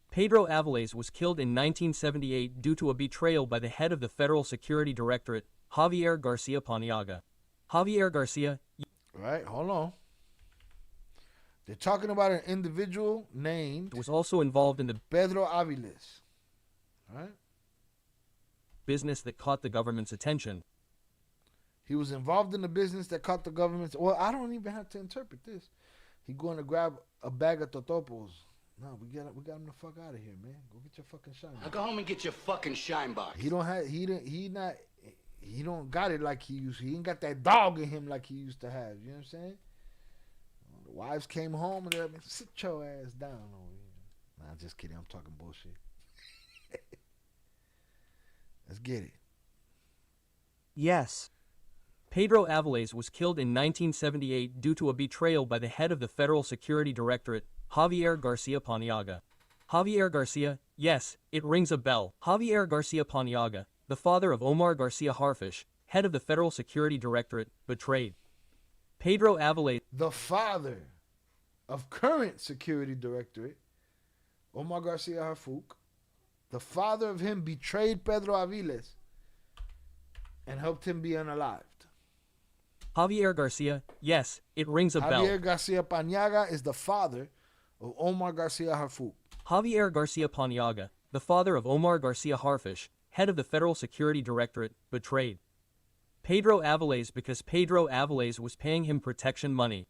R: Pedro Avilés was killed in 1978 due to a betrayal by the head of the Federal Security Directorate, Javier Garcia Paniagua. Javier Garcia...
C: All right, hold on. They're talking about an individual named...
R: was also involved in the...
C: Pedro Avilés. All right?
R: Business that caught the government's attention.
C: He was involved in the business that caught the government's... Well, I don't even have to interpret this. He going to grab a bag of totopos. No, we got him the fuck out of here, man. Go get your fucking shine box.
F: Now go home and get your fucking shine box.
C: He don't got it like he used to. He ain't got that dog in him like he used to have. You know what I'm saying? The wives came home and they're like, sit your ass down over here. Nah, just kidding. I'm talking bullshit. Let's get it.
R: Yes. Pedro Avilés was killed in 1978 due to a betrayal by the head of the Federal Security Directorate, Javier Garcia Paniagua. Javier Garcia, yes, it rings a bell. Javier Garcia Paniagua, the father of Omar Garcia Harfish, head of the Federal Security Directorate, betrayed. Pedro Avilés,
C: the father of current Security Directorate, Omar Garcia Harfouk, the father of him betrayed Pedro Avilés and helped him be unalived.
R: Javier Garcia, yes, it rings a bell.
C: Javier Garcia Paniagua is the father of Omar Garcia Harfouk.
R: Javier Garcia Paniagua, the father of Omar Garcia Harfish, head of the Federal Security Directorate, betrayed Pedro Avilés because Pedro Avilés was paying him protection money.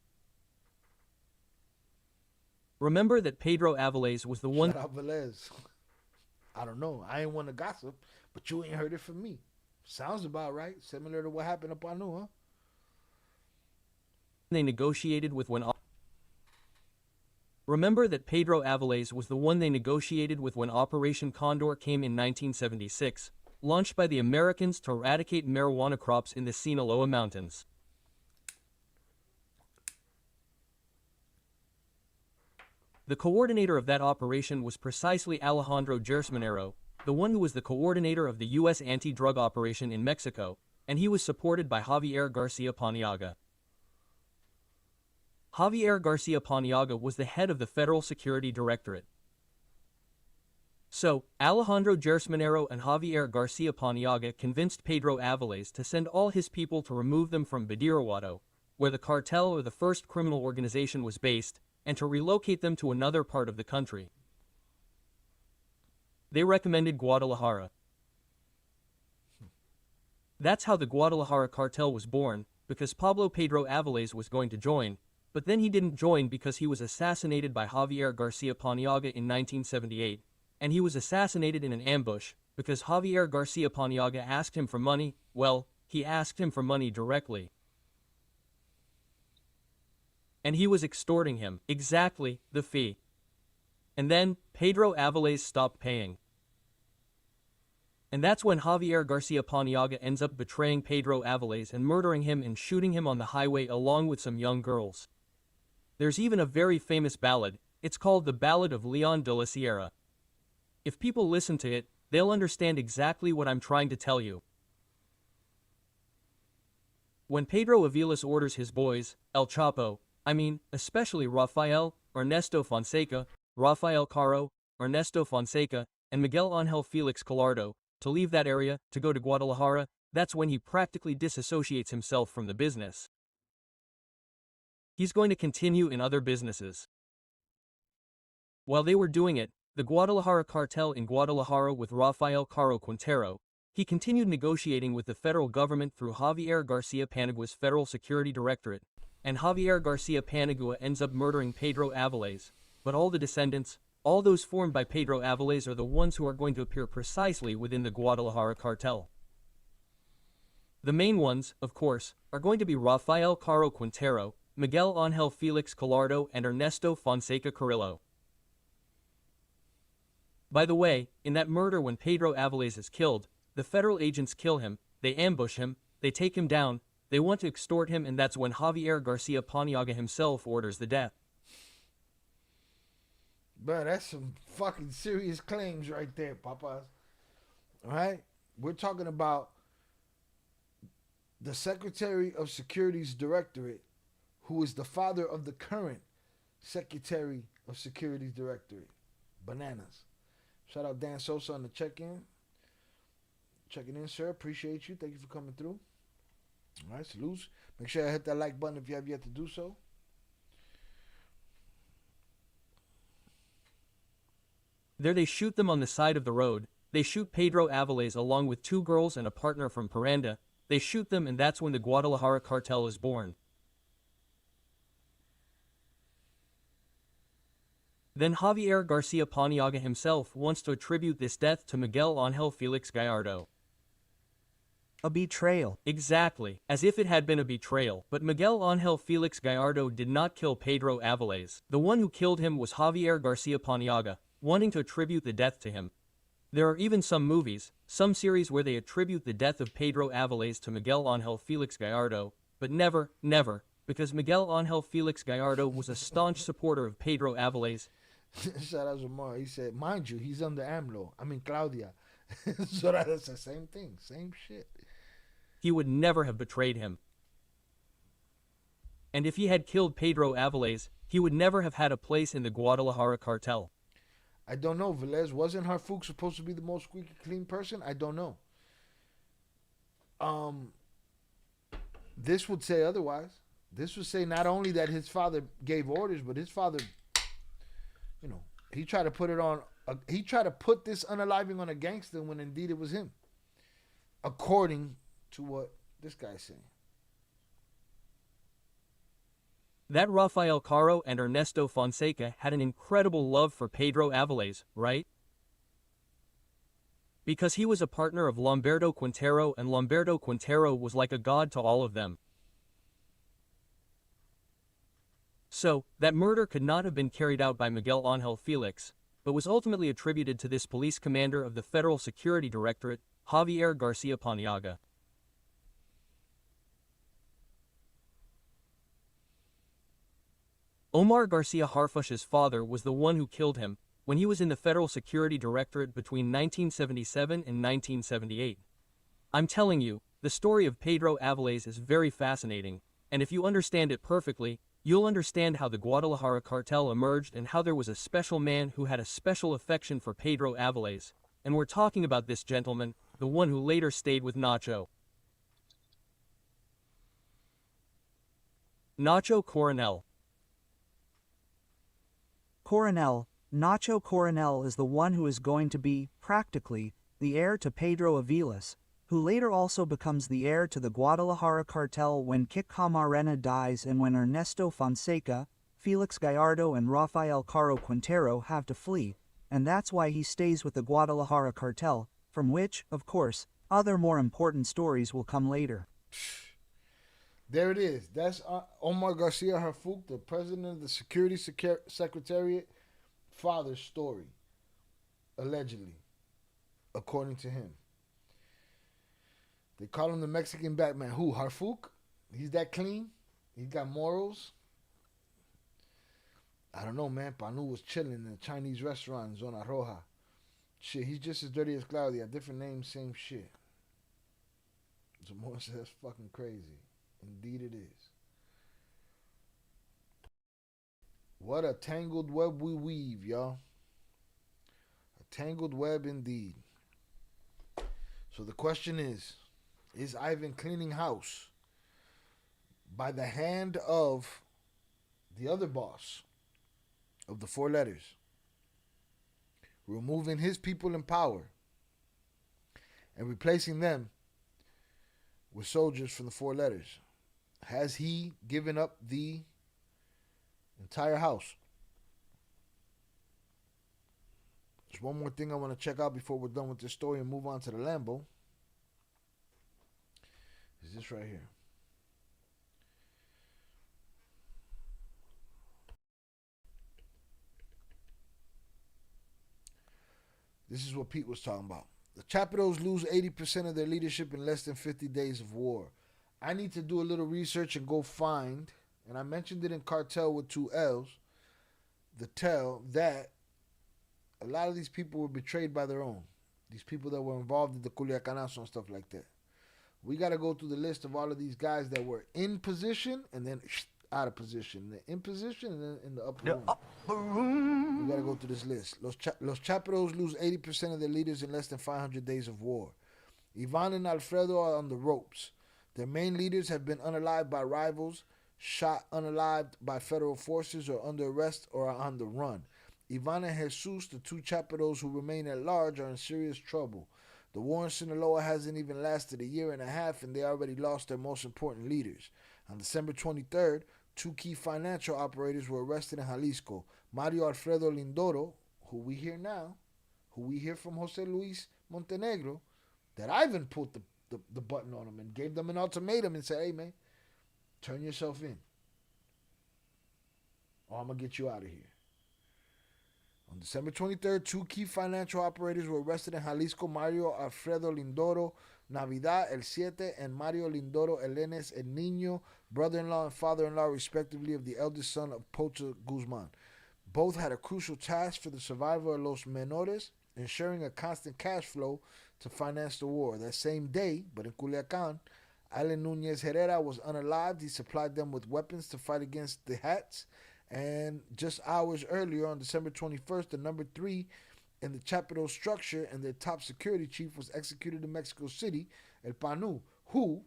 R: Remember that Pedro Avilés was the one...
C: Shout out Velez. I don't know. I ain't want to gossip, but you ain't heard it from me. Sounds about right. Similar to what happened up on New, huh?
R: They negotiated with when... Remember that Pedro Avilés was the one they negotiated with when Operation Condor came in 1976, launched by the Americans to eradicate marijuana crops in the Sinaloa Mountains. The coordinator of that operation was precisely Alejandro Gersmanero, the one who was the coordinator of the U.S. anti-drug operation in Mexico, and he was supported by Javier Garcia Paniagua. Javier Garcia Paniagua was the head of the Federal Security Directorate. So, Alejandro Gersmanero and Javier Garcia Paniagua convinced Pedro Avilés to send all his people to remove them from Badiraguato, where the cartel or the first criminal organization was based, and to relocate them to another part of the country. They recommended Guadalajara. That's how the Guadalajara cartel was born, because Pablo Pedro Avilés was going to join, but then he didn't join because he was assassinated by Javier Garcia Paniagua in 1978, and he was assassinated in an ambush, because Javier Garcia Paniagua asked him for money. Well, he asked him for money directly. And he was extorting him, exactly, the fee. And then, Pedro Avilés stopped paying. And that's when Javier Garcia Paniagua ends up betraying Pedro Avilés and murdering him and shooting him on the highway along with some young girls. There's even a very famous ballad. It's called the Ballad of Leon de la Sierra. If people listen to it, they'll understand exactly what I'm trying to tell you. When Pedro Avilés orders his boys, El Chapo, especially Rafael, Ernesto Fonseca, Rafael Caro, Ernesto Fonseca, and Miguel Ángel Félix Gallardo, to leave that area, to go to Guadalajara, that's when he practically disassociates himself from the business. He's going to continue in other businesses. While they were doing it, the Guadalajara cartel in Guadalajara with Rafael Caro Quintero, he continued negotiating with the federal government through Javier Garcia Paniagua's Federal Security Directorate, and Javier Garcia Paniagua ends up murdering Pedro Avilés, but all the descendants, all those formed by Pedro Avilés, are the ones who are going to appear precisely within the Guadalajara cartel. The main ones, of course, are going to be Rafael Caro Quintero, Miguel Ángel Félix Gallardo, and Ernesto Fonseca Carrillo. By the way, in that murder when Pedro Avilés is killed, the federal agents kill him, they ambush him, they take him down, they want to extort him, and that's when Javier Garcia Paniagua himself orders the death.
C: Bro, that's some fucking serious claims right there, papas. Alright? We're talking about the Secretary of Security's Directorate, who is the father of the current Secretary of Security's Directorate. Bananas. Shout out Dan Sosa on the check-in. Checking in, sir. Appreciate you. Thank you for coming through. Alright, salutes. Make sure you hit that like button if you have yet to do so.
R: There they shoot them on the side of the road. They shoot Pedro Avilés along with 2 girls and a partner from Paranda. They shoot them, and that's when the Guadalajara cartel is born. Then Javier Garcia Paniagua himself wants to attribute this death to Miguel Ángel Félix Gallardo.
S: A betrayal.
R: Exactly, as if it had been a betrayal. But Miguel Ángel Félix Gallardo did not kill Pedro Avilés. The one who killed him was Javier Garcia Paniagua, wanting to attribute the death to him. There are even some movies, some series where they attribute the death of Pedro Avilés to Miguel Ángel Félix Gallardo, but never, because Miguel Ángel Félix Gallardo was a staunch supporter of Pedro Avilés.
C: Shout out to Mar. He said, mind you, he's under AMLO. Claudia. So that's the same thing. Same shit.
R: He would never have betrayed him. And if he had killed Pedro Avilés, he would never have had a place in the Guadalajara cartel.
C: I don't know, Velez. Wasn't Harfouk supposed to be the most squeaky clean person? I don't know. This would say otherwise. This would say not only that his father gave orders, but his father, he tried to put it on. He tried to put this unaliving on a gangster when indeed it was him, according to what this guy's saying.
R: That Rafael Caro and Ernesto Fonseca had an incredible love for Pedro Avilés, right? Because he was a partner of Lamberto Quintero, and Lamberto Quintero was like a god to all of them. So, that murder could not have been carried out by Miguel Ángel Félix, but was ultimately attributed to this police commander of the Federal Security Directorate, Javier Garcia Paniagua. Omar Garcia Harfush's father was the one who killed him when he was in the Federal Security Directorate between 1977 and 1978. I'm telling you, the story of Pedro Avilés is very fascinating, and if you understand it perfectly, you'll understand how the Guadalajara cartel emerged and how there was a special man who had a special affection for Pedro Avilés, and we're talking about this gentleman, the one who later stayed with Nacho. Nacho Coronel.
S: Nacho Coronel is the one who is going to be, practically, the heir to Pedro Avilés, who later also becomes the heir to the Guadalajara cartel when Kik Camarena dies and when Ernesto Fonseca, Felix Gallardo and Rafael Caro Quintero have to flee, and that's why he stays with the Guadalajara cartel, from which, of course, other more important stories will come later.
C: There it is. That's Omar Garcia Harfouk, the president of the Security Secretariat, father's story. Allegedly. According to him. They call him the Mexican Batman. Who? Harfouk? He's that clean? He's got morals? I don't know, man. Panu was chilling in a Chinese restaurant in Zona Roja. Shit, he's just as dirty as Claudia. Different names, same shit. Zamora says that's fucking crazy. Indeed it is. What a tangled web we weave, y'all. A tangled web indeed. So the question is Ivan cleaning house by the hand of the other boss of the four letters, removing his people in power and replacing them with soldiers from the four letters? Has he given up the entire house? There's one more thing I want to check out before we're done with this story and move on to the Lambo. Is this right here. This is what Pete was talking about. The CHAPITOs lose 80% of their leadership in less than 50 days of war. I need to do a little research and go find, and I mentioned it in Cartel with 2 L's, the tell that a lot of these people were betrayed by their own. These people that were involved in the Culiacanazo and stuff like that. We got to go through the list of all of these guys that were in position and then out of position. They're in position and then in the upper room. We got to go through this list. Los CHAPITOs lose 80% of their leaders in less than 500 days of war. Ivan and Alfredo are on the ropes. Their main leaders have been unalived by rivals, shot unalived by federal forces, or under arrest or are on the run. Ivan and Jesus, the 2 CHAPITOs who remain at large, are in serious trouble. The war in Sinaloa hasn't even lasted a year and a half, and they already lost their most important leaders. On December 23rd, 2 key financial operators were arrested in Jalisco. Mario Alfredo Lindoro, who we hear now, who we hear from Jose Luis Montenegro, that Ivan pulled the button on him and gave them an ultimatum and said, hey, man, turn yourself in, or I'm going to get you out of here. On December 23rd, 2 key financial operators were arrested in Jalisco. Mario Alfredo Lindoro Navidad El Siete and Mario Lindoro Elenes El Niño, brother-in-law and father-in-law respectively of the eldest son of Pocha Guzman. Both had a crucial task for the survival of Los Menores, ensuring a constant cash flow to finance the war. That same day, but in Culiacan, Alan Nunez Herrera was unalived. He supplied them with weapons to fight against the Hats. And just hours earlier, on December 21st, the number 3 in the CHAPITO structure and their top security chief was executed in Mexico City, El Panu, who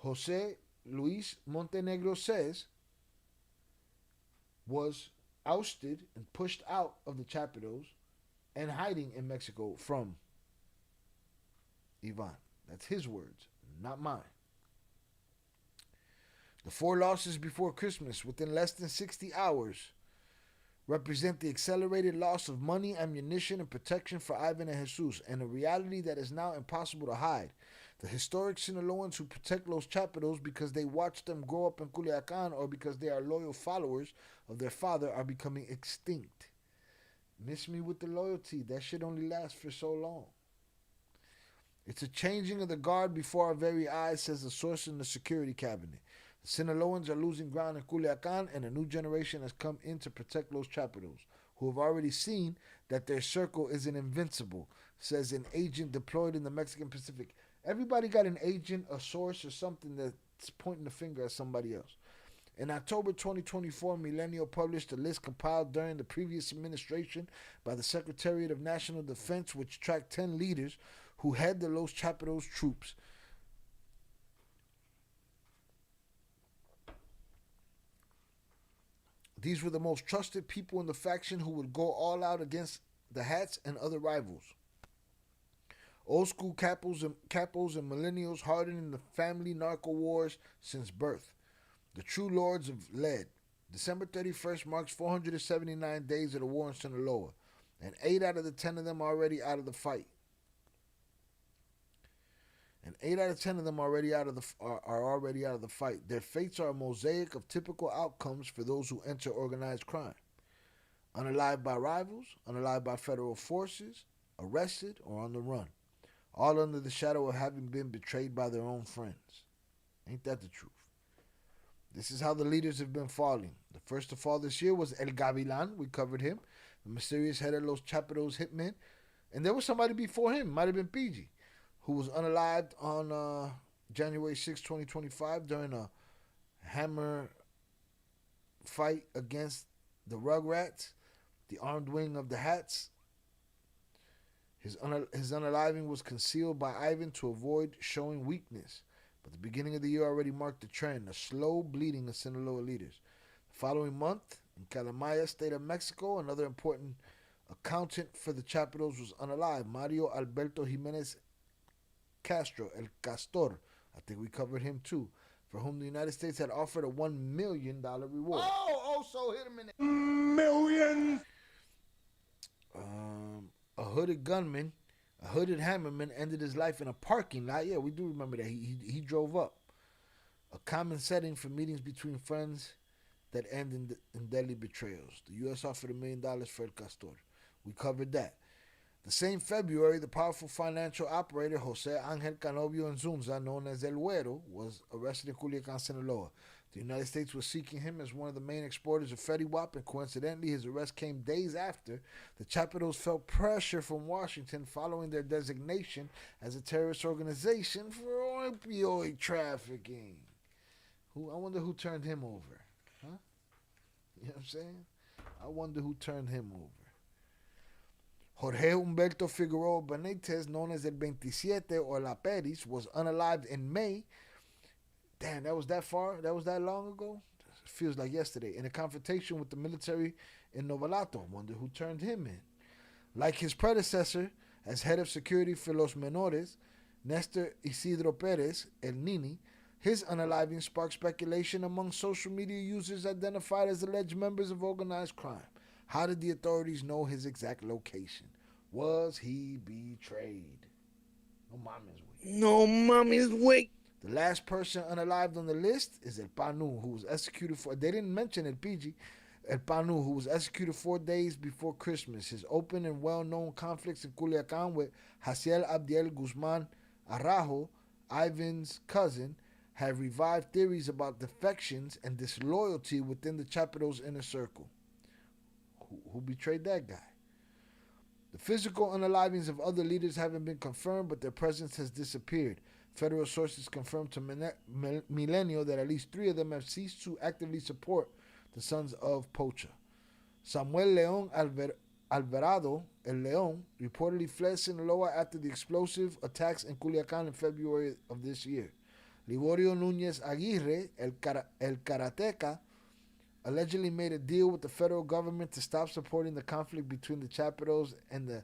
C: Jose Luis Montenegro says was ousted and pushed out of the CHAPITOs and hiding in Mexico from Ivan. That's his words, not mine. The 4 losses before Christmas within less than 60 hours represent the accelerated loss of money, ammunition, and protection for Ivan and Jesus, and a reality that is now impossible to hide. The historic Sinaloans who protect Los CHAPITOs because they watched them grow up in Culiacan or because they are loyal followers of their father are becoming extinct. Miss me with the loyalty. That shit only lasts for so long. It's a changing of the guard before our very eyes, says a source in the security cabinet. The Sinaloans are losing ground in Culiacan, and a new generation has come in to protect Los CHAPITOs, who have already seen that their circle isn't invincible, says an agent deployed in the Mexican Pacific. Everybody got an agent, a source, or something that's pointing the finger at somebody else. In October 2024, Milenio published a list compiled during the previous administration by the Secretariat of National Defense, which tracked 10 leaders who head the Los CHAPITOs troops. These were the most trusted people in the faction who would go all out against the Hats and other rivals. Old school capos and millennials hardened in the family narco wars since birth. The true lords of lead. December 31st marks 479 days of the war in Sinaloa, and 8 out of the 10 of them are already out of the fight. And 8 out of 10 of them are already out of the fight. Their fates are a mosaic of typical outcomes for those who enter organized crime. Unalived by rivals, unalived by federal forces, arrested, or on the run. All under the shadow of having been betrayed by their own friends. Ain't that the truth? This is how the leaders have been falling. The first to fall this year was El Gavilan. We covered him. The mysterious head of Los Chapitos hitmen. And there was somebody before him, might have been PG, who was unalived on January 6, 2025 during a hammer fight against the Rugrats, the armed wing of the Hats. His unaliving was concealed by Ivan to avoid showing weakness. But the beginning of the year already marked the trend, a slow bleeding of Sinaloa leaders. The following month, in Calamaya, state of Mexico, another important accountant for the Chapitos was unalived, Mario Alberto Jimenez Castro, El Castor. I think we covered him too, for whom the United States had offered a $1 million reward.
B: So hit him in the millions.
C: A hooded gunman, a hooded hammerman ended his life in a parking lot. Yeah, we do remember that. He drove up. A common setting for meetings between friends that end in deadly betrayals. The U.S. offered $1 million for El Castor. We covered that. The same February, the powerful financial operator Jose Angel Canovio Nzunza, known as El Güero, was arrested in Culiacan, Sinaloa. The United States was seeking him as one of the main exporters of FediWap, and coincidentally, his arrest came days after the Chapitos felt pressure from Washington following their designation as a terrorist organization for opioid trafficking. I wonder who turned him over, huh? You know what I'm saying? I wonder who turned him over. Jorge Humberto Figueroa Benitez, known as El 27 or La Peris, was unalived in May. Damn, that was that far? That was that long ago? It feels like yesterday. In a confrontation with the military in Novalato. Wonder who turned him in. Like his predecessor, as head of security for Los Menores, Nestor Isidro Perez, El Nini, his unaliving sparked speculation among social media users identified as alleged members of organized crime. How did the authorities know his exact location? Was he betrayed? No mama's way.
A: No mommy's way.
C: The last person unalived on the list is El Panu, who was executed for... They didn't mention El PG. El Panu, who was executed 4 days before Christmas. His open and well-known conflicts in Culiacan with Jaciel Abdiel Guzman Araujo, Ivan's cousin, have revived theories about defections and disloyalty within the Chapitos inner circle. Who betrayed that guy? The physical unalivings of other leaders haven't been confirmed, but their presence has disappeared. Federal sources confirmed to Milenio that at least 3 of them have ceased to actively support the sons of Pocha. Samuel León Alvarado, El León, reportedly fled Sinaloa after the explosive attacks in Culiacan in February of this year. Liborio Núñez Aguirre, El Karateca, allegedly made a deal with the federal government to stop supporting the conflict between the Chapitos and the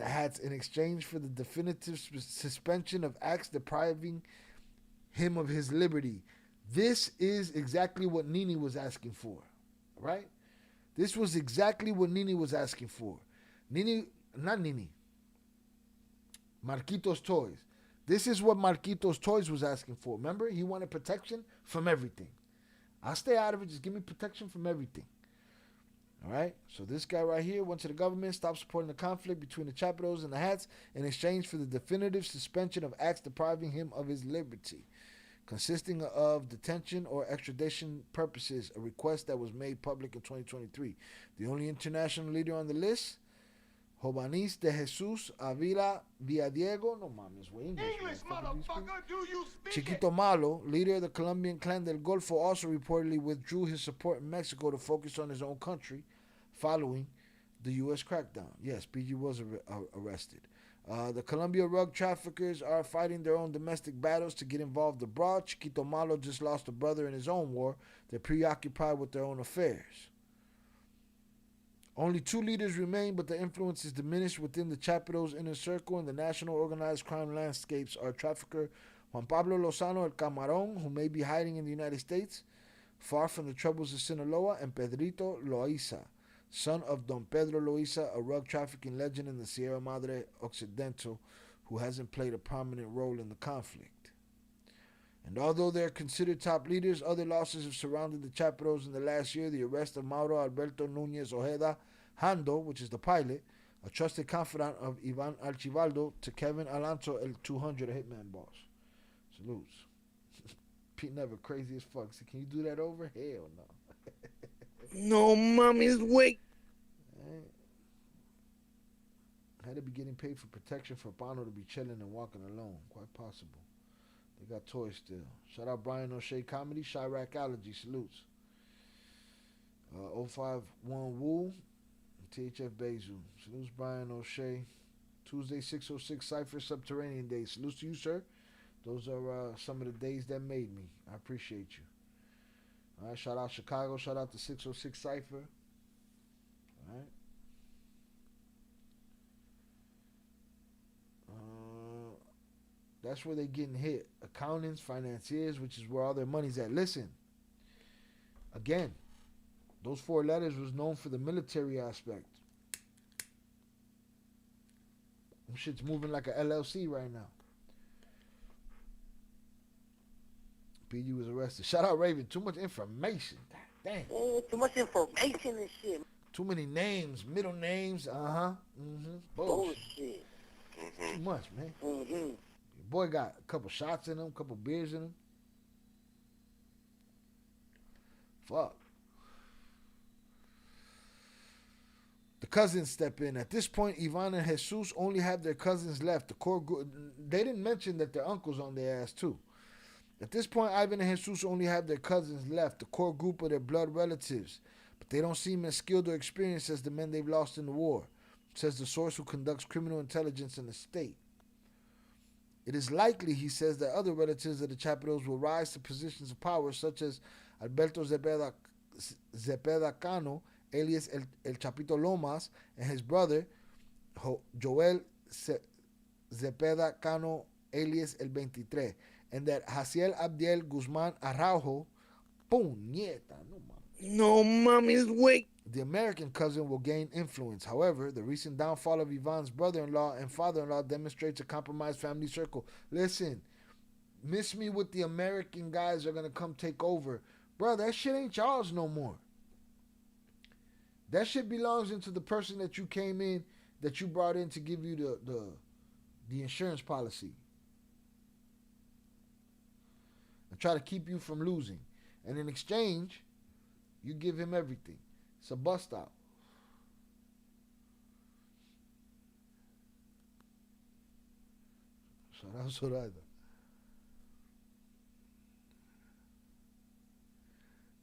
C: Hats in exchange for the definitive suspension of acts depriving him of his liberty. This is exactly what Nini was asking for, right? This was exactly what Nini was asking for. Marquitos Toys. This is what Marquitos Toys was asking for. Remember, he wanted protection from everything. I'll stay out of it. Just give me protection from everything. All right? So this guy right here went to the government, stopped supporting the conflict between the Chapitos and the Hats in exchange for the definitive suspension of acts depriving him of his liberty, consisting of detention or extradition purposes, a request that was made public in 2023. The only international leader on the list, Jovanis de Jesus Avila Villadiego, no mames, wey.
B: English, motherfucker, do you speak
C: Chiquito Malo, leader of the Colombian clan del Golfo, also reportedly withdrew his support in Mexico to focus on his own country following the U.S. crackdown. Yes, PG was arrested. The Colombia rug traffickers are fighting their own domestic battles to get involved abroad. Chiquito Malo just lost a brother in his own war. They're preoccupied with their own affairs. Only 2 leaders remain, but the influence is diminished within the CHAPITO's inner circle, and the national organized crime landscapes are trafficker Juan Pablo Lozano El Camarón, who may be hiding in the United States, far from the troubles of Sinaloa, and Pedrito Loaiza, son of Don Pedro Loaiza, a rug trafficking legend in the Sierra Madre Occidental, who hasn't played a prominent role in the conflict. And although they're considered top leaders, other losses have surrounded the CHAPITOs in the last year. The arrest of Mauro Alberto Núñez Ojeda Hando, which is the pilot, a trusted confidant of Ivan Archibaldo, to Kevin Alonso El 200, a hitman boss. Salutes. Pete Never, crazy as fuck. So can you do that over? Hell no.
A: No, mommy's wait.
C: Had to be getting paid for protection for Pano to be chilling and walking alone. Quite possible. They got toys still. Shout out Brian O'Shea Comedy, Chirac Allergy, salutes. 051 Woo, THF Bezu. Salutes Brian O'Shea. Tuesday 606 Cypher Subterranean Day. Salutes to you, sir. Those are some of the days that made me. I appreciate you. All right, shout out Chicago. Shout out to 606 Cypher. All right. That's where they're getting hit. Accountants, financiers, which is where all their money's at. Listen, again, those 4 letters was known for the military aspect. Them shit's moving like a LLC right now. PG was arrested. Shout out Raven. Too much information. Damn.
L: Too much information and shit.
C: Too many names, middle names. Bullshit. Too much, man. Your boy got a couple shots in him, a couple beers in him. Fuck. The cousins step in. At this point, Ivan and Jesus only have their cousins left. The core group, they didn't mention that their uncle's on their ass too. At this point, Ivan and Jesus only have their cousins left, the core group of their blood relatives. But they don't seem as skilled or experienced as the men they've lost in the war, says the source who conducts criminal intelligence in the state. It is likely, he says, that other relatives of the CHAPITOs will rise to positions of power, such as Alberto Zepeda Cano, alias El Chapito Lomas, and his brother, Joel Zepeda Cano, alias El 23, and that Jaciel Abdiel Guzman Araujo, puñeta,
A: no mommy's wait.
C: The American cousin will gain influence. However, the recent downfall of Ivan's brother-in-law and father-in-law demonstrates a compromised family circle. Listen, miss me with the American guys are going to come take over. Bro, that shit ain't y'all's no more. That shit belongs into the person that you came in, that you brought in to give you the insurance policy. And try to keep you from losing. And in exchange, you give him everything. It's a bust out. Shout out Zoraida.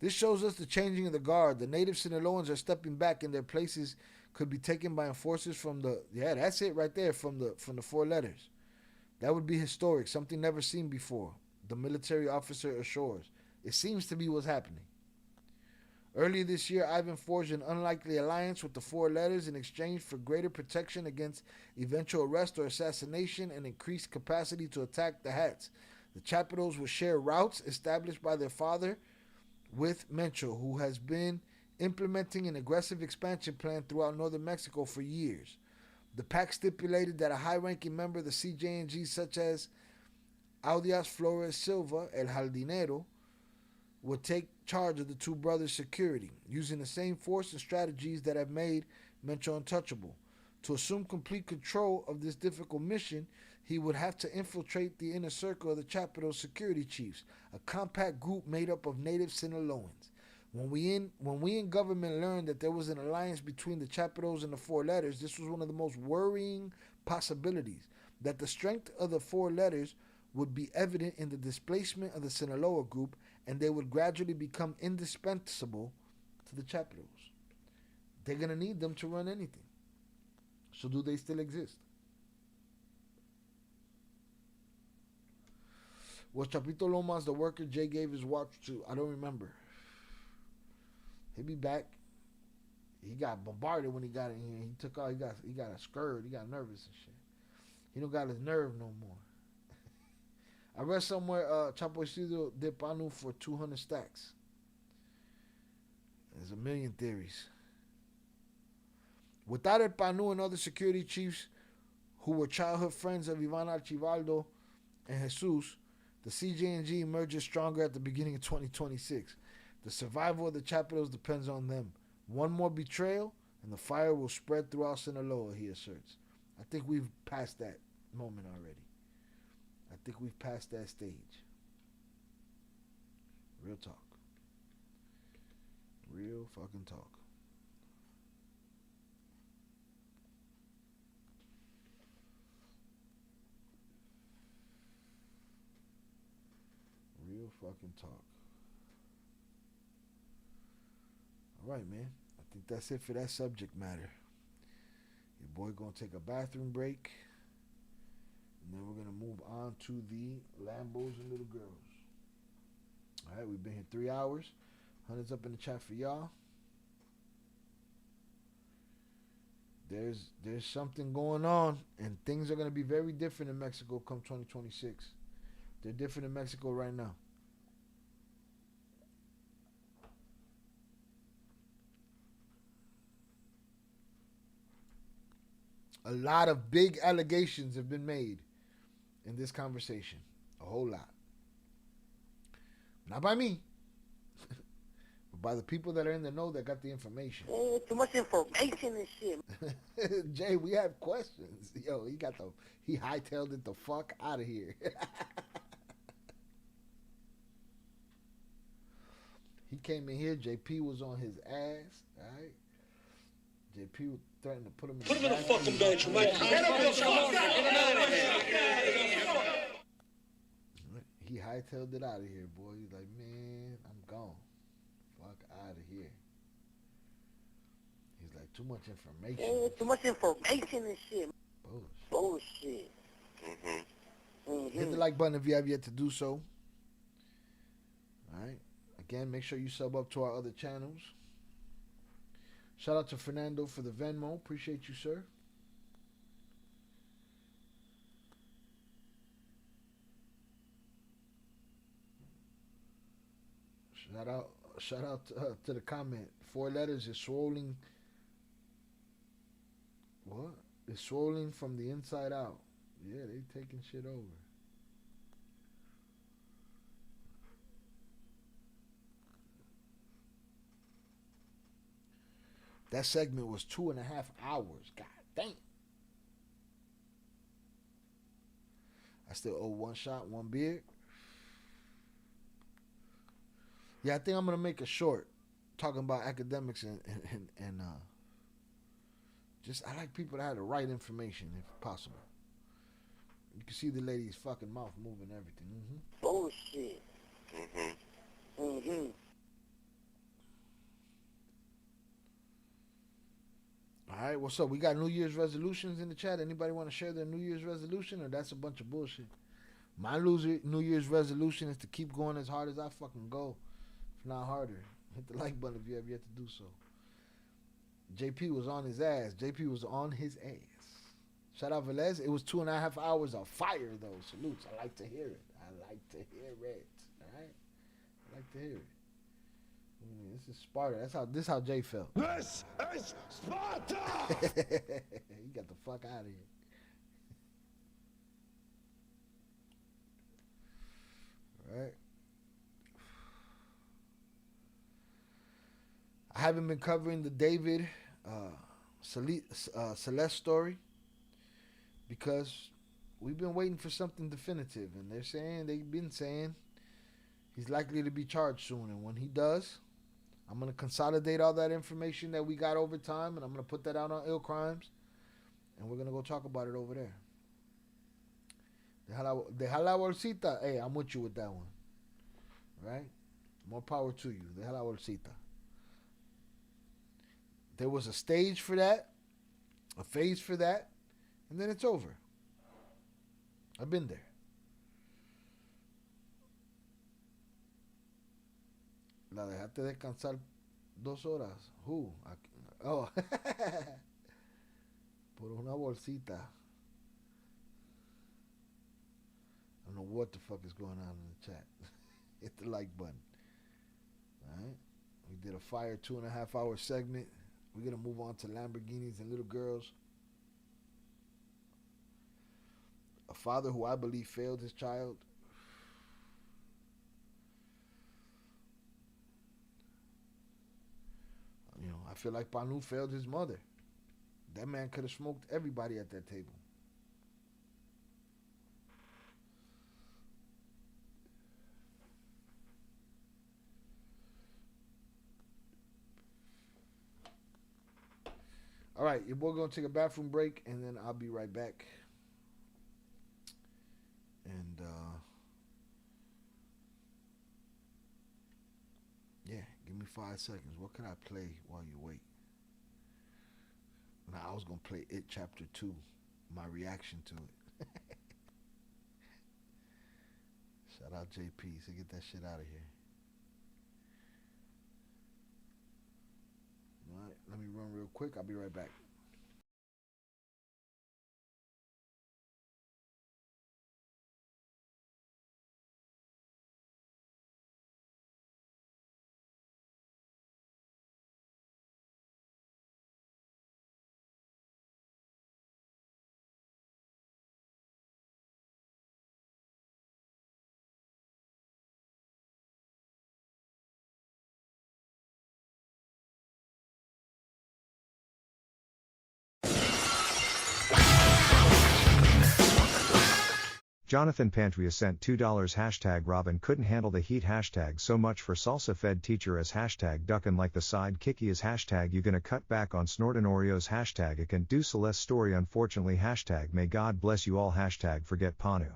C: This shows us the changing of the guard. The native Sinaloans are stepping back, and their places could be taken by enforcers from the... Yeah, that's it right there, from the 4 letters. That would be historic, something never seen before. The military officer assures. It seems to be what's happening. Earlier this year, Ivan forged an unlikely alliance with the 4 letters in exchange for greater protection against eventual arrest or assassination and increased capacity to attack the Hats. The CHAPITOs will share routes established by their father with Mencho, who has been implementing an aggressive expansion plan throughout northern Mexico for years. The pact stipulated that a high-ranking member of the CJNG, such as Audias Flores Silva, El Jardinero, would take charge of the 2 brothers' security, using the same force and strategies that have made Mencho untouchable. To assume complete control of this difficult mission, he would have to infiltrate the inner circle of the CHAPITO security chiefs, a compact group made up of native Sinaloans. When we in government learned that there was an alliance between the CHAPITOs and the 4 letters, this was one of the most worrying possibilities, that the strength of the 4 letters would be evident in the displacement of the Sinaloa group, and they would gradually become indispensable to the CHAPITOs. They're going to need them to run anything. So do they still exist? Was Chapito Lomas the worker Jay gave his watch to? I don't remember. He'll be back. He got bombarded when he got in here. He took out. He got a scared. He got nervous and shit. He don't got his nerve no more. I read somewhere Chapo Estudio de Panu for 200 stacks. There's a million theories. Without El Panu and other security chiefs who were childhood friends of Ivan Archibaldo and Jesus, the CJNG emerges stronger at the beginning of 2026. The survival of the Chapitos depends on them. One more betrayal and the fire will spread throughout Sinaloa, he asserts. I think we've passed that moment already. I think we've passed that stage. Real talk. Real fucking talk. Real fucking talk. All right, man. I think that's it for that subject matter. Your boy gonna take a bathroom break. And then we're going to move on to the Lambos and little girls. All right, we've been here 3 hours. 100's up in the chat for y'all. There's something going on, and things are going to be very different in Mexico come 2026. They're different in Mexico right now. A lot of big allegations have been made in this conversation. A whole lot. Not by me. But by the people that are in the know that got the information.
L: Too much information and shit.
C: Jay, we have questions. Yo, he hightailed it the fuck out of here. He came in here, JP was on his ass, alright? JP threatened to put him in the fucking bedroom. He hightailed it out of here, boy. He's like, man, I'm gone. Fuck out of here. He's like, too much information.
L: Too much information and shit. Bullshit.
C: Hit the like button if you have yet to do so. Alright. Again, make sure you sub up to our other channels. Shout out to Fernando for the Venmo. Appreciate you, sir. Shout out to the comment. 4 letters is swollen. What? It's swollen from the inside out. Yeah, they taking shit over. That segment was 2.5 hours. God damn. I still owe 1 shot, 1 beer. Yeah, I think I'm gonna make a short talking about academics and just I like people that have the right information if possible. You can see the lady's fucking mouth moving everything.
L: Bullshit.
C: All right, what's up? We got New Year's resolutions in the chat. Anybody want to share their New Year's resolution, or that's a bunch of bullshit? My New Year's resolution is to keep going as hard as I fucking go, if not harder. Hit the like button if you have yet to do so. JP was on his ass. JP was on his ass. Shout out Velez. It was 2.5 hours of fire, though. Salutes. I like to hear it. I like to hear it. All right? I like to hear it. This is Sparta. This is how Jay felt.
B: This is Sparta!
C: He got the fuck out of here. All right. I haven't been covering the David Celeste story because we've been waiting for something definitive, and they've been saying he's likely to be charged soon, and when he does, I'm going to consolidate all that information that we got over time, and I'm going to put that out on Ill Crimes, and we're going to go talk about it over there. Deja la bolsita. Hey, I'm with you with that one. Right? More power to you. Deja la bolsita. There was a stage for that, a phase for that, and then it's over. I've been there. La dejaste descansar 2 horas. Who? Oh. Por una bolsita. I don't know what the fuck is going on in the chat. Hit the like button. Alright. We did a fire 2.5 hour segment. We're gonna move on to Lamborghinis and little girls. A father who I believe failed his child. You know, I feel like Panu failed his mother. That man could have smoked everybody at that table. All right, your boy gonna take a bathroom break, and then I'll be right back. And yeah, give me 5 seconds. What can I play while you wait? Now I was gonna play It Chapter 2, my reaction to it. Shout out JP, so get that shit out of here. All right, let me run real quick. I'll be right back.
E: Jonathan Pantria sent $2 hashtag Robin couldn't handle the heat hashtag so much for salsa fed teacher as hashtag duckin' like the side kicky is hashtag you gonna cut back on snortin' Oreos hashtag it can do Celeste story unfortunately hashtag may God bless you all hashtag forget Panu.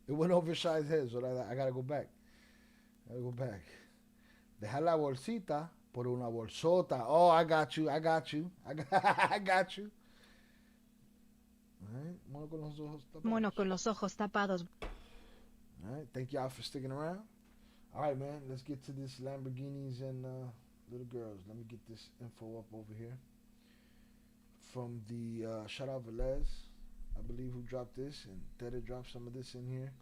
C: It went over Shy's head, so I gotta go back. Deja la bolsita por una bolsota. Oh, I got you. I got you. All right.
I: Mono con los ojos tapados.
C: All right. Thank y'all for sticking around. All right, man. Let's get to this Lamborghinis and little girls. Let me get this info up over here. From the shout out Velez, I believe, who dropped this, and Tere dropped some of this in here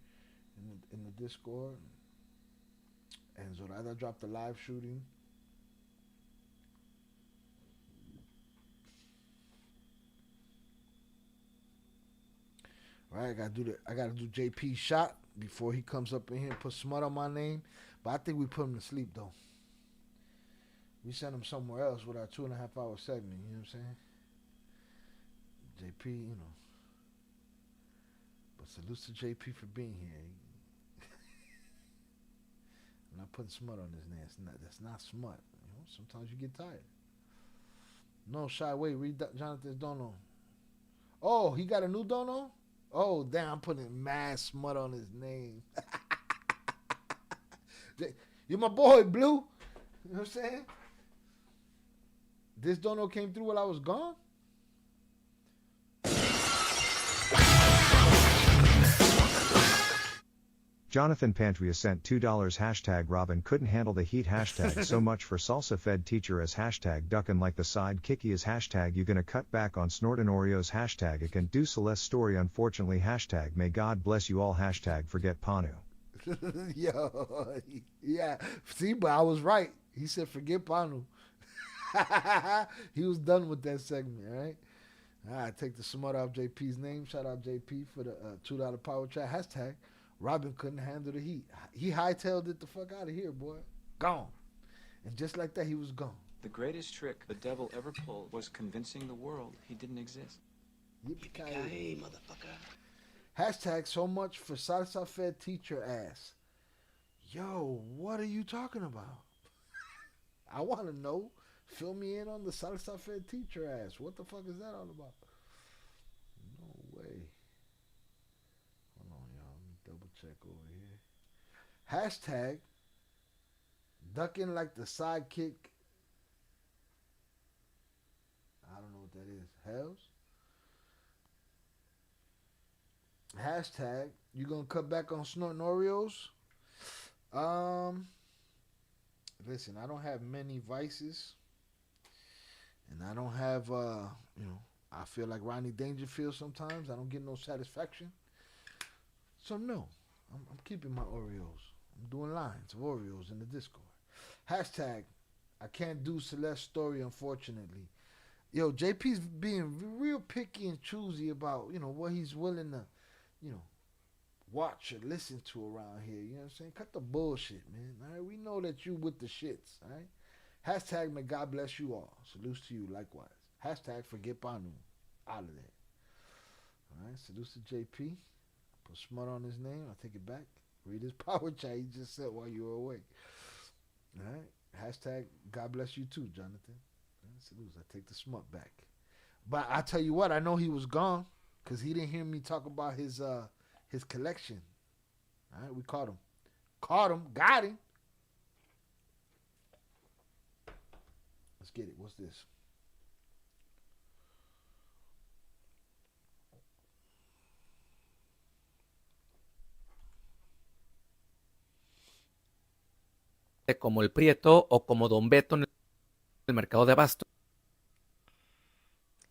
C: in the Discord. And Zoraida dropped the live shooting. All right, I gotta do JP's shot before he comes up in here and put smut on my name. But I think we put him to sleep though. We sent him somewhere else with our 2.5 hour segment. You know what I'm saying? JP, you know. But salutes to JP for being here. I'm not putting smut on his name. That's not smut. You know, sometimes you get tired. No, Shy, wait, read Jonathan's dono. Oh, he got a new dono? Oh, damn, I'm putting mad smut on his name. You're my boy, Blue. You know what I'm saying? This dono came through while I was gone?
E: Jonathan Pantria sent $2 hashtag Robin couldn't handle the heat hashtag so much for salsa fed teacher as hashtag duckin' like the side kicky is hashtag you gonna cut back on snortin' Oreos hashtag it can do Celeste story unfortunately hashtag may God bless you all hashtag forget Panu.
C: Yo, yeah. See, but I was right. He said forget Panu. He was done with that segment, all right? All right, take the smut off JP's name. Shout out JP for the $2 power chat hashtag. Robin couldn't handle the heat. He hightailed it the fuck out of here, boy. Gone. And just like that, he was gone.
T: The greatest trick the devil ever pulled was convincing the world he didn't exist.
C: Yippee-ki-yay, motherfucker. Hashtag so much for salsa fed teacher ass. Yo, what are you talking about? I want to know. Fill me in on the salsa fed teacher ass. What the fuck is that all about? No way. Hold on, y'all. Let me double check over here. Hashtag ducking like the sidekick hells? Hashtag, you gonna cut back on snorting Oreos? Listen, I don't have many vices. And I don't have, I feel like Rodney Dangerfield sometimes. I don't get no satisfaction. So no, I'm keeping my Oreos. I'm doing lines of Oreos in the Discord. Hashtag, I can't do Celeste's story, unfortunately. Yo, JP's being real picky and choosy about, what he's willing to, watch or listen to around here. You know what I'm saying? Cut the bullshit, man. All right, we know that you with the shits, all right? Hashtag, may God bless you all. Salutes to you likewise. Hashtag, forget Banu. Out of there. All right, salutes to JP. Put smut on his name. I'll take it back. Read his power chat he just said while you were away. All right. Hashtag, God bless you too, Jonathan. Salutes. I take the smut back. But I tell you what, I know he was gone because he didn't hear me talk about his collection. All right, we caught him. Got him. Let's get it. What's this?
U: Como el Prieto o como Don Beto en el mercado de abasto.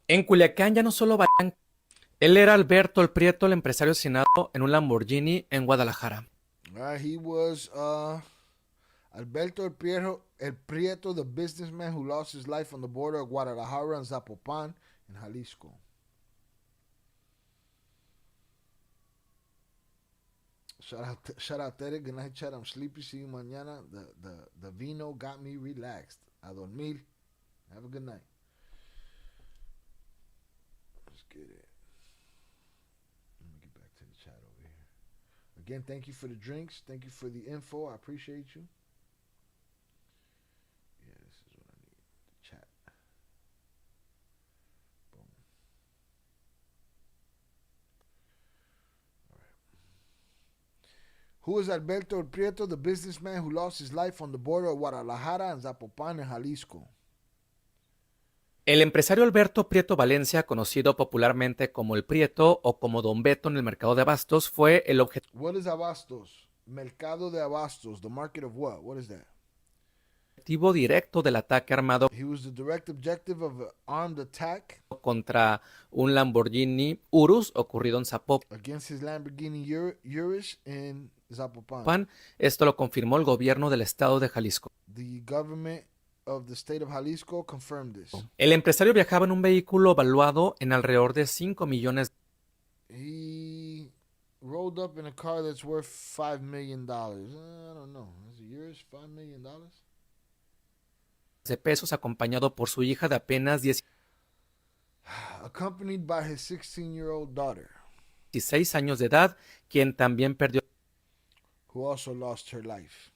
U: En Culiacán ya no solo vayan. Él era Alberto el Prieto, el empresario asesinado en un Lamborghini en Guadalajara.
C: He was Alberto el Prieto, the businessman who lost his life on the border of Guadalajara and Zapopan in Jalisco. Shout out Tere. Good night, chat. I'm sleepy. See you mañana. The vino got me relaxed. A dormir. Have a good night. Let's get it. Let me get back to the chat over here. Again, thank you for the drinks. Thank you for the info. I appreciate you. Yeah, this is what I need. The chat. Boom. All right. Who is Alberto El Prieto, the businessman who lost his life on the border of Guadalajara and Zapopan en Jalisco?
U: El empresario Alberto Prieto Valencia, conocido popularmente como El Prieto o como Don Beto en el mercado de abastos, fue el
C: What is abastos? Mercado de abastos. The market of what? What is that?
U: objetivo directo del ataque armado
C: He was the direct objective of an armed attack
U: contra un Lamborghini Urus ocurrido en Zapopan.
C: against his Lamborghini Urus in Zapopan.
U: Esto lo confirmó el gobierno del estado de Jalisco.
C: The government of the state of Jalisco confirmed this.
U: El empresario viajaba en un vehículo valuado en alrededor de 5 millones.
C: He rolled up in a car that's worth $5 million. I don't know. Is it yours? $5 million?
U: De pesos, acompañado por su hija de apenas
C: Accompanied by his 16-year-old daughter,
U: 16 años de edad, quien también perdió
C: who also lost her life.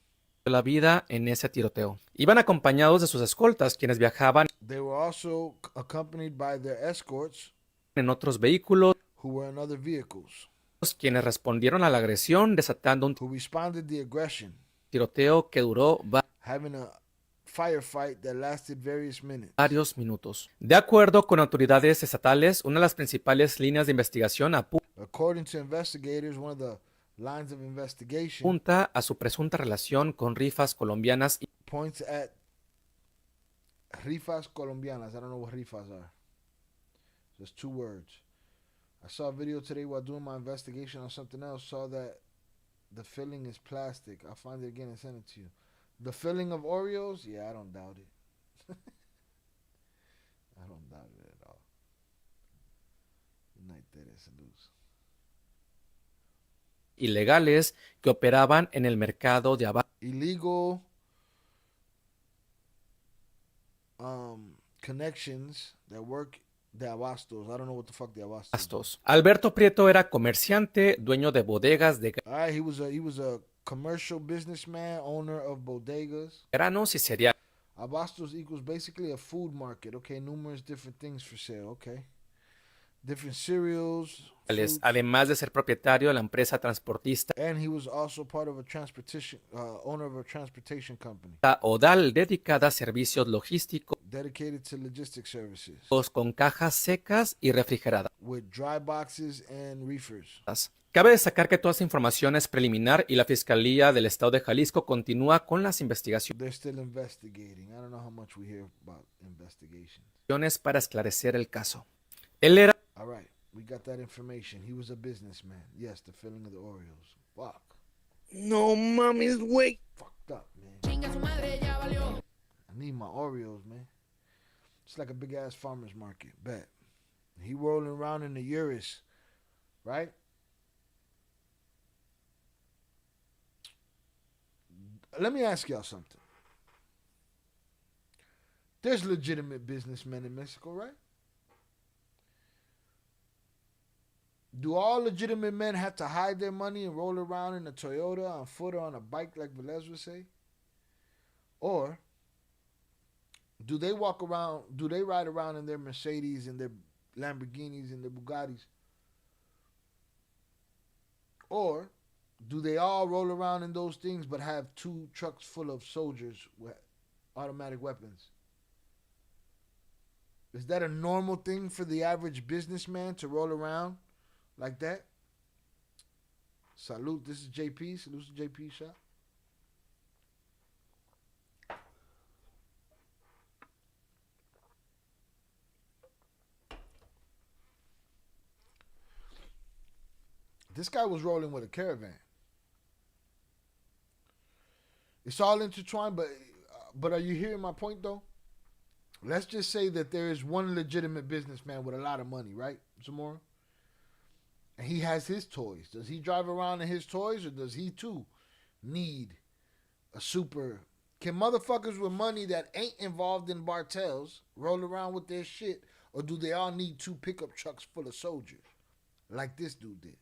U: la vida en ese tiroteo. Iban acompañados de sus escoltas, quienes viajaban
C: They were also accompanied by their escorts,
U: en otros vehículos,
C: who were in other vehicles,
U: quienes respondieron a la agresión, desatando un
C: who responded the aggression,
U: tiroteo que duró
C: having a firefight that lasted
U: varios minutos. De acuerdo con autoridades estatales, una de las principales líneas de investigación
C: According to investigators, one of the lines of investigation
U: apunta a su presunta relación con rifas colombianas y
C: points at rifas colombianas. I don't know what rifas are. Just two words. I saw a video today while doing my investigation on something else. Saw that the filling is plastic. I'll find it again and send it to you. The filling of Oreos? Yeah, I don't doubt it. I don't doubt it at all. Good night, Tere. Salud.
U: ilegales que operaban en el mercado de abastos.
C: Illegal connections that work de abastos. I don't know what the fuck de abastos.
U: Alberto Prieto era comerciante, dueño de bodegas de
C: He was a commercial businessman, owner of bodegas.
U: granos y cereales.
C: Abastos equals basically a food market. Okay, numerous different things for sale. Okay. different cereals,
U: además de ser propietario de la empresa transportista
C: and he was also part of a transportation owner of a transportation company
U: Odal dedicada a servicios logísticos
C: dedicated to logistic services
U: con cajas secas y refrigeradas.
C: with dry boxes and reefers.
U: Cabe destacar que toda esta información es preliminar y la Fiscalía del Estado de Jalisco continúa con las investigaciones
C: They're still investigating. I don't know how much we hear about investigations.
U: para esclarecer el caso. Él era
C: All right, we got that information. He was a businessman. Yes, the filling of the Oreos. Fuck.
A: No mames, güey.
C: Fucked up, man. I need my Oreos, man. It's like a big ass farmer's market. Bet. He rolling around in the Urus, right? Let me ask y'all something. There's legitimate businessmen in Mexico, right? Do all legitimate men have to hide their money and roll around in a Toyota on foot or on a bike like Velez would say? Or do they walk around, do they ride around in their Mercedes and their Lamborghinis and their Bugattis? Or do they all roll around in those things but have 2 trucks full of soldiers with automatic weapons? Is that a normal thing for the average businessman to roll around like that? Salute. This is JP. Salute to JP shop. This guy was rolling with a caravan. It's all intertwined, but are you hearing my point though? Let's just say that there is one legitimate businessman with a lot of money, right, Zamora? And he has his toys. Does he drive around in his toys, or does he too need a super? Can motherfuckers with money that ain't involved in cartels roll around with their shit, or do they all need 2 pickup trucks full of soldiers like this dude did?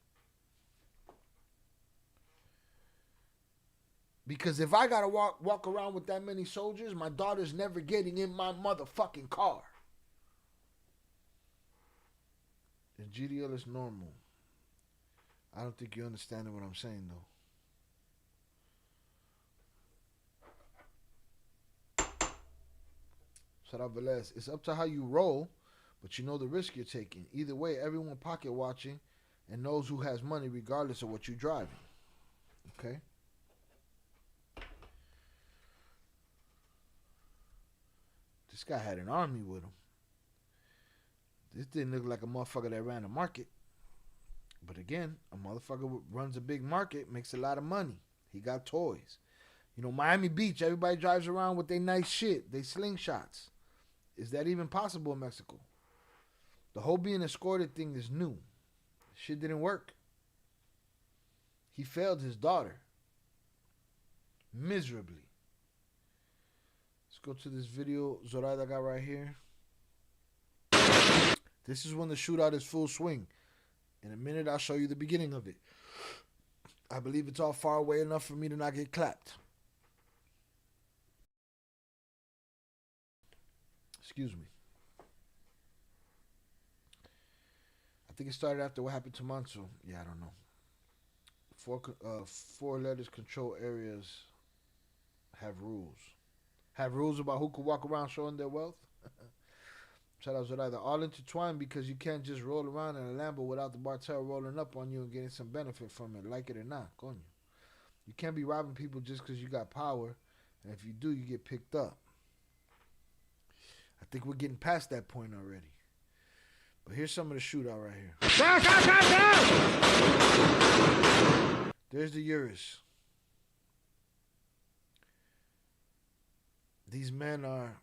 C: Because if I gotta walk around with that many soldiers, my daughter's never getting in my motherfucking car. The GDL is normal. I don't think you're understanding what I'm saying though. Shout out Velez. It's up to how you roll, but you know the risk you're taking. Either way, everyone pocket watching and knows who has money regardless of what you're driving. Okay? This guy had an army with him. This didn't look like a motherfucker that ran a market. But again, a motherfucker who runs a big market makes a lot of money. He got toys. You know, Miami Beach, everybody drives around with their nice shit. They slingshots. Is that even possible in Mexico? The whole being escorted thing is new. Shit didn't work. He failed his daughter. Miserably. Let's go to this video Zoraida got right here. This is when the shootout is full swing. In a minute, I'll show you the beginning of it. I believe it's all far away enough for me to not get clapped. Excuse me. I think it started after what happened to Manso. Yeah, I don't know. 4 letters control areas have rules. Have rules about who could walk around showing their wealth? Shout out Zoraida. All intertwined because you can't just roll around in a Lambo without the cartel rolling up on you and getting some benefit from it, like it or not. Coño. You can't be robbing people just because you got power, and if you do, you get picked up. I think we're getting past that point already. But here's some of the shootout right here. There's the Urus. These men are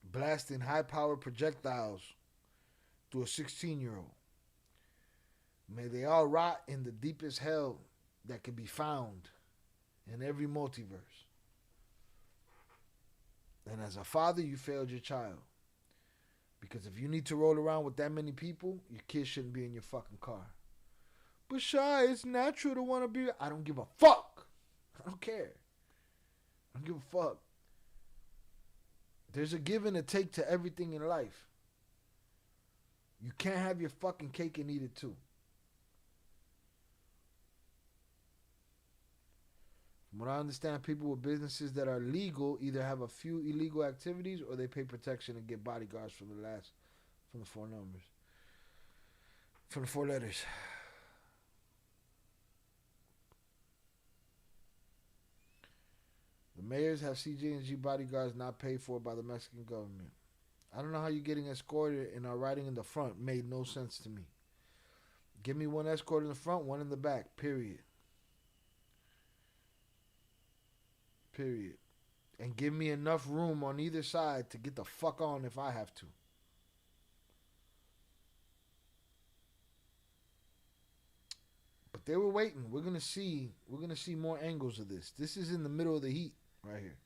C: blasting high-powered projectiles through a 16-year-old. May they all rot in the deepest hell that can be found in every multiverse. And as a father, you failed your child. Because if you need to roll around with that many people, your kid shouldn't be in your fucking car. But Shy, it's natural to want to be... I don't give a fuck. I don't care. I don't give a fuck. There's a give and a take to everything in life. You can't have your fucking cake and eat it too. From what I understand, people with businesses that are legal either have a few illegal activities or they pay protection and get bodyguards from the four numbers. From the four letters. The mayors have CJ&G bodyguards not paid for by the Mexican government. I don't know how you're getting escorted and are riding in the front. Made no sense to me. Give me one escort in the front, one in the back. Period. Period. And give me enough room on either side to get the fuck on if I have to. But they were waiting. We're gonna see more angles of this. This is in the middle of the heat right here.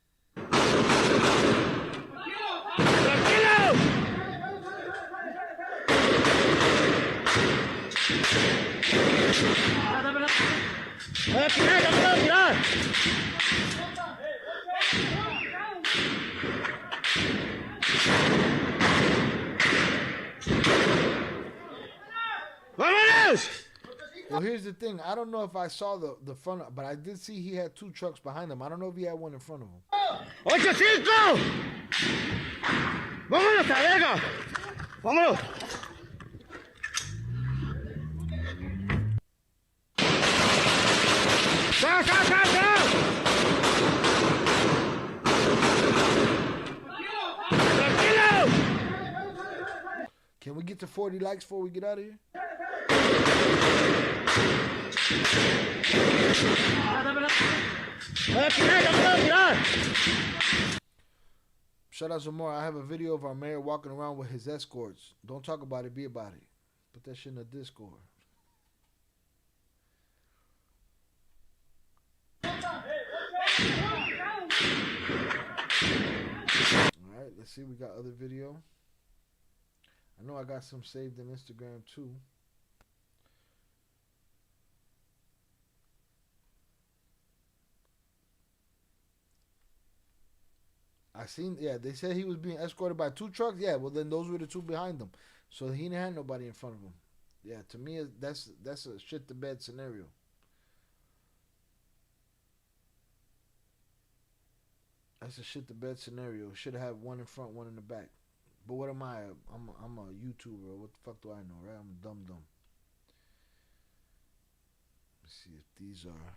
C: Well, here's the thing. I don't know if I saw the front, but I did see he had two trucks behind him. I don't know if he had one in front of him.
A: 8-5! ¡Vámonos, a verga! ¡Vámonos! ¡Sa, sa, sa, sa! ¡Tranquilo!
C: Can we get to 40 likes before we get out of here? Shout out some more. I have a video of our mayor walking around with his escorts. Don't talk about it, be about it. Put that shit in the Discord. Alright, let's see. We got other video. I know I got some saved in Instagram too. I seen, yeah, they said he was being escorted by two trucks. Yeah, well then those were the two behind him. So he didn't have nobody in front of him. Yeah, to me that's a shit to bed scenario. That's a shit to bed scenario. Should have had one in front, one in the back. But what am I? I'm a YouTuber. What the fuck do I know, right? I'm dumb. Let's see if these are.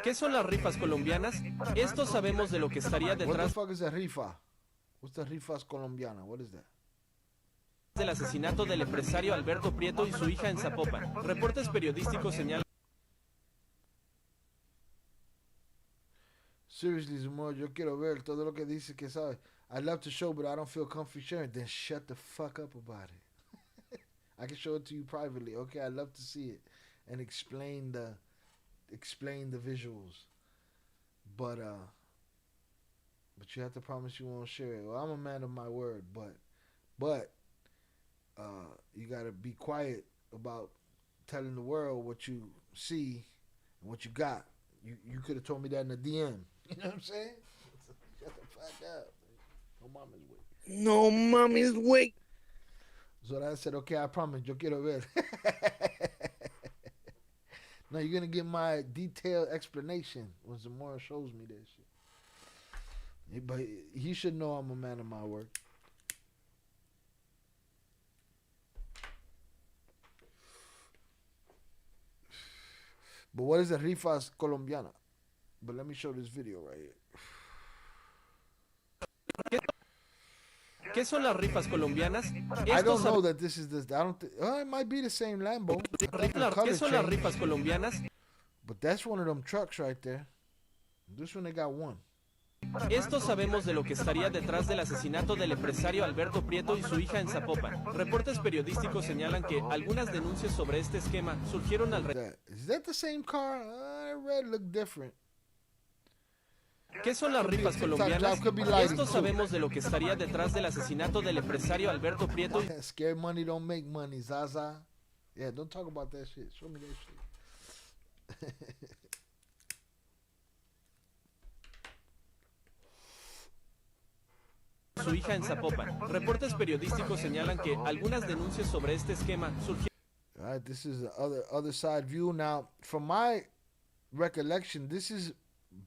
O: ¿Qué son las rifas colombianas? Esto sabemos de lo que estaría detrás.
C: What the fuck is a rifa? What's the rifas colombiana? What is that?
O: Del asesinato del empresario Alberto Prieto y su hija en Zapopan. Reportes periodísticos señalan.
C: Seriously, Zamora, yo quiero ver todo lo que dice que sabe. I'd love to show, but I don't feel comfy sharing. Then shut the fuck up about it. I can show it to you privately. Okay, I'd love to see it and explain the visuals. But you have to promise you won't share it. Well, I'm a man of my word, but you gotta be quiet about telling the world what you see and what you got. You could have told me that in the DM. You know what I'm saying? Shut the fuck up. No mama's wait.
A: No mommy's wait.
C: So I said, okay, I promise. Yo quiero ver. Now you're gonna get my detailed explanation when Zamora shows me that shit. But he should know I'm a man of my word. But what is a rifas colombiana? But let me show this video right here.
O: ¿Qué son las rifas colombianas?
C: I don't know that this is this. I don't think. Oh, it might be the same Lambo.
O: ¿Qué son las rifas colombianas?
C: But that's one of them trucks right there. This one they got one.
O: Esto sabemos de lo que estaría detrás del asesinato del empresario Alberto Prieto y su hija en Zapopan. Reportes periodísticos señalan que algunas denuncias sobre este esquema surgieron alrededor.
C: Is that the same car? Red look different.
O: ¿Qué son las rifas colombianas? Esto sabemos de lo que estaría detrás del asesinato del empresario Alberto Prieto.
C: Scare money don't make money, Zaza. Yeah, don't talk about that shit. Show me that shit.
H: su hija en Zapopan. Reportes periodísticos señalan que algunas denuncias sobre este esquema surgieron.
C: All right, this is the other side view. Now, from my recollection, this is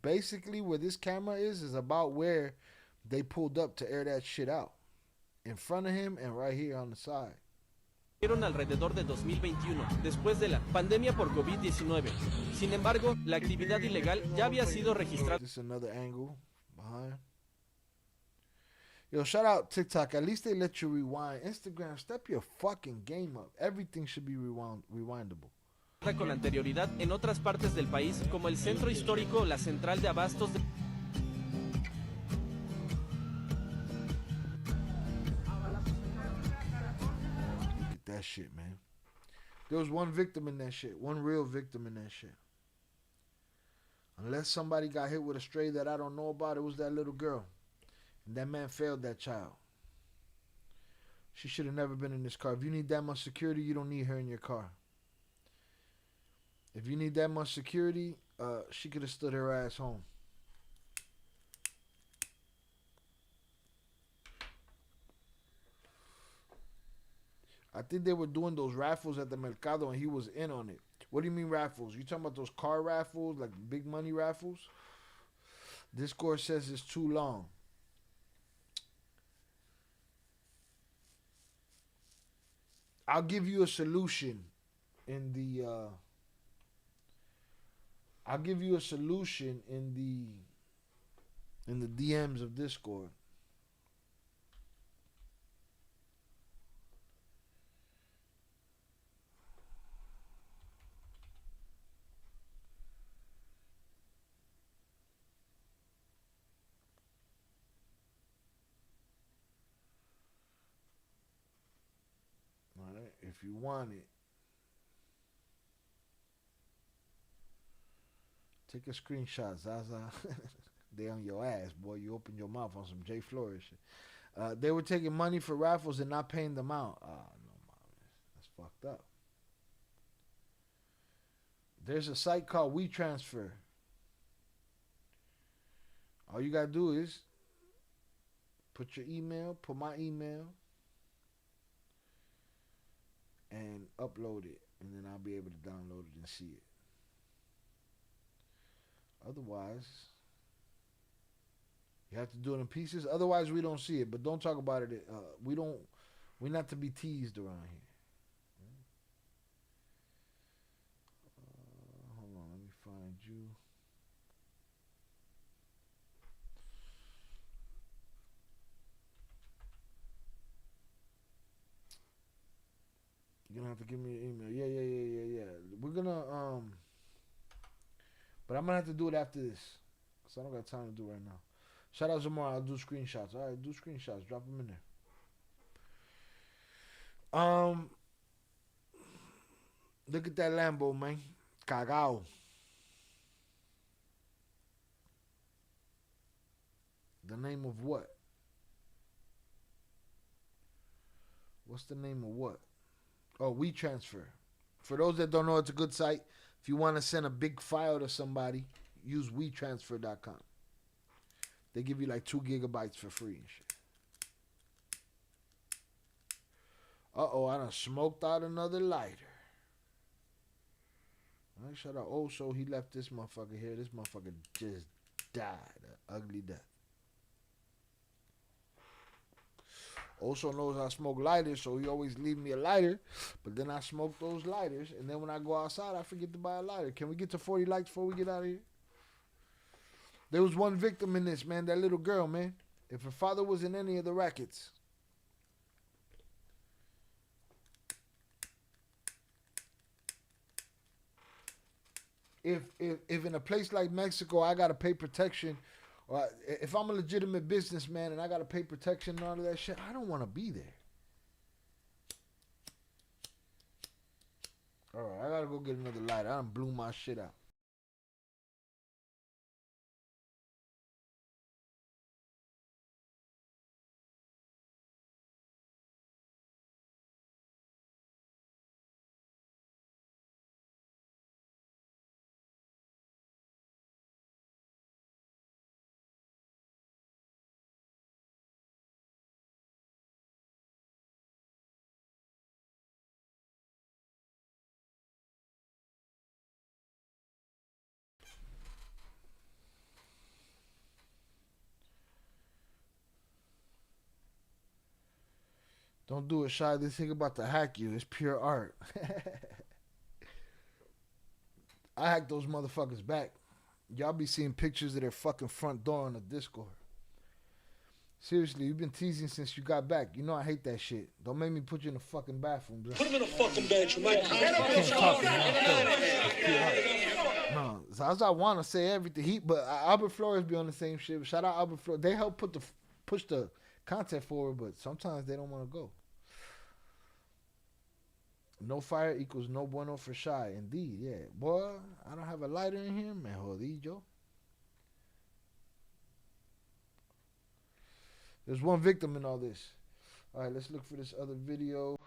C: basically where this camera is about where they pulled up to air that shit out. In front of him and right here on the side.
H: Alrededor de 2021, después de la pandemia por COVID-19. Sin embargo, la actividad ilegal ya había sido registrada.
C: This is another angle behind. Yo, shout out TikTok. At least they let you rewind. Instagram, step your fucking game up. Everything should be rewindable.
H: Con anterioridad en otras partes del país, como el centro histórico o la central de abastos de...
C: That shit, man. There was one victim in that shit. One real victim in that shit. Unless somebody got hit with a stray that I don't know about, it was that little girl. And that man failed that child. She should have never been in this car. If you need that much security, you don't need her in your car. If you need that much security, she could have stood her ass home. I think they were doing those raffles at the Mercado and he was in on it. What do you mean raffles? You talking about those car raffles, like big money raffles? Discord says it's too long. I'll give you a solution in the DMs of Discord. If you want it, take a screenshot, Zaza. They on your ass, boy. You open your mouth on some Jay Flores shit. They were taking money for raffles and not paying them out. No, that's fucked up. There's a site called WeTransfer. All you gotta do is put your email, put my email, and upload it, and then I'll be able to download it and see it. Otherwise, you have to do it in pieces. Otherwise, we don't see it. But don't talk about it. We're not to be teased around here. Hold on, let me find you. You're gonna have to give me your email. Yeah. We're gonna but I'm gonna have to do it after this, cause I don't got time to do it right now. Shout out Zamora. I'll do screenshots. All right, do screenshots. Drop them in there. Look at that Lambo, man. Cagao. The name of what? What's the name of what? Oh, WeTransfer. For those that don't know, it's a good site. If you want to send a big file to somebody, use WeTransfer.com. They give you like 2 gigabytes for free and shit. Uh-oh, I done smoked out another lighter. All right, shut up. Oh, so he left this motherfucker here. This motherfucker just died an ugly death. Also knows I smoke lighters, so he always leave me a lighter. But then I smoke those lighters, and then when I go outside, I forget to buy a lighter. Can we get to 40 likes before we get out of here? There was one victim in this, man, that little girl, man. If her father was in any of the rackets. If in a place like Mexico, I got to pay protection, or if I'm a legitimate businessman and I got to pay protection and all of that shit, I don't want to be there. All right, I got to go get another lighter. I done blew my shit out. Don't do it, Shy. This thing about to hack you. It's pure art. I hacked those motherfuckers back. Y'all be seeing pictures of their fucking front door on the Discord. Seriously, you've been teasing since you got back. You know I hate that shit. Don't make me put you in the fucking bathroom, bro.
F: Put him in the fucking bedroom.
C: No, as I want to say everything. But Albert Flores be on the same shit. Shout out Albert Flores. They help push the content forward, but sometimes they don't want to go. No fire equals no bueno for Shy. Indeed, yeah. Boy, I don't have a lighter in here, man. Jodillo. There's one victim in all this. All right, let's look for this other video.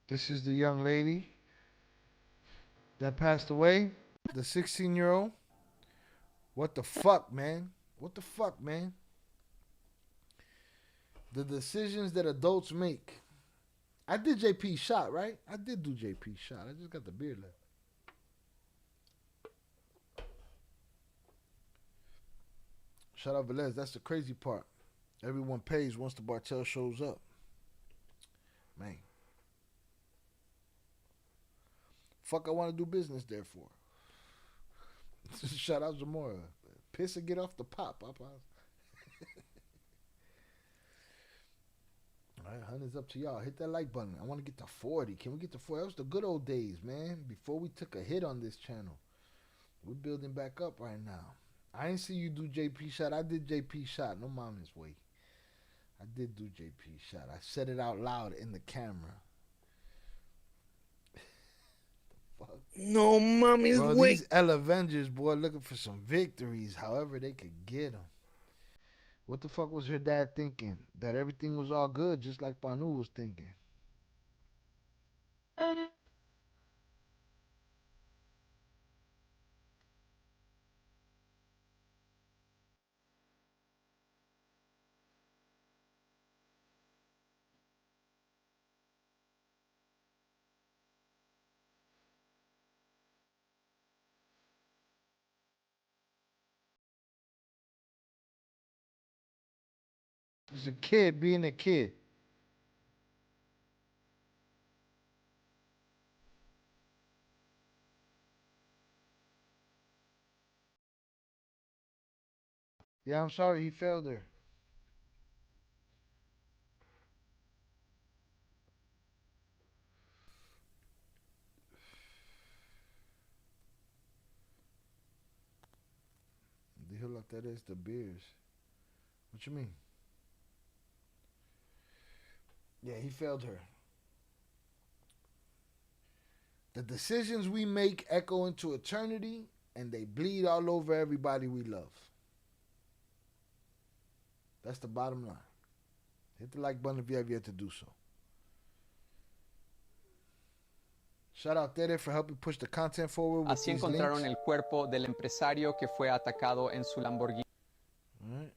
C: This is the young lady that passed away. The 16-year-old. What the fuck, man? What the fuck, man? The decisions that adults make. I did JP shot, right? I did do JP shot. I just got the beard left. Shout out Velez. That's the crazy part. Everyone pays once the Bartell shows up. Man. Fuck I want to do business there for. Shout out Zamora. Piss and get off the pop. All right, $100's up to y'all. Hit that like button. I want to get to 40. Can we get to 40? That was the good old days, man. Before we took a hit on this channel. We're building back up right now. I ain't see you do JP shot. I did JP shot. No mommy's way. I did do JP shot. I said it out loud in the camera. Fuck.
A: No mommy's
C: Bro,
A: way.
C: these L Avengers, boy, looking for some victories, however they could get them. What the fuck was her dad thinking? That everything was all good, just like Panu was thinking. It's a kid being a kid. Yeah, I'm sorry he failed her. Dijo la Teresa the beers. What you mean? Yeah, he failed her. The decisions we make echo into eternity, and they bleed all over everybody we love. That's the bottom line. Hit the like button if you have yet to do so. Shout out Tere for helping push the content forward with
U: Así
C: these
U: encontraron
C: links.
U: el cuerpo del empresario que fue atacado en su Lamborghini.
C: Right.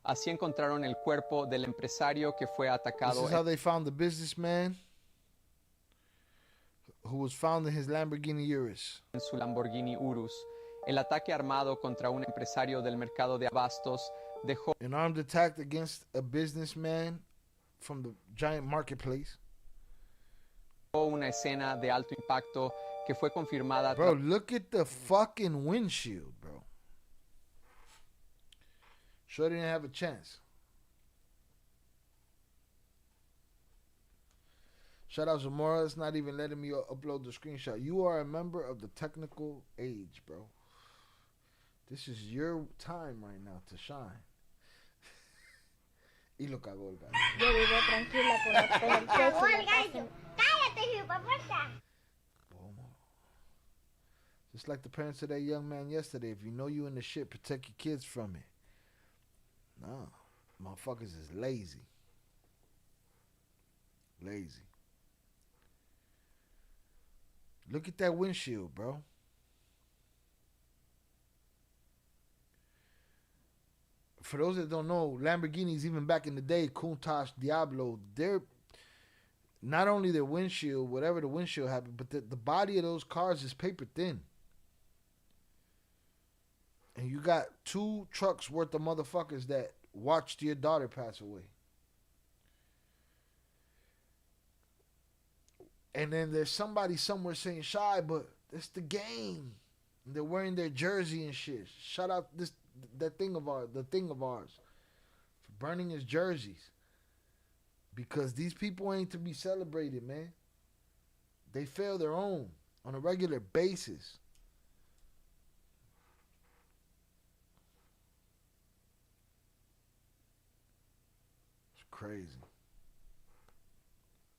U: Así encontraron el cuerpo del empresario que fue
C: This
U: atacado
C: is how they found the businessman who was found in his Lamborghini Urus.
U: en su Lamborghini Urus. El ataque armado contra un empresario del mercado de abastos dejó
C: An armed attack against a businessman from the giant marketplace.
U: una escena de alto impacto que fue confirmada.
C: Bro, look at the fucking windshield, bro. Sure didn't have a chance. Shout out Zamora. It's not even letting me upload the screenshot. You are a member of the technical age, bro. This is your time right now to shine. Y lo cagó el gallo.
Q: Yo vivo tranquila con la cagó el gallo. Cállate, hipopuerta.
C: Just like the parents of that young man yesterday. If you know you in the shit, protect your kids from it. No. Motherfuckers is lazy. Lazy. Look at that windshield, bro. For those that don't know, Lamborghinis, even back in the day, Countach, Diablo, not only their windshield, whatever the windshield happened, but the body of those cars is paper thin. And you got 2 trucks worth of motherfuckers that watched your daughter pass away. And then there's somebody somewhere saying, Shy, but it's the game. And they're wearing their jersey and shit. Shout out the thing of ours for burning his jerseys. Because these people ain't to be celebrated, man. They fail their own on a regular basis. It's crazy.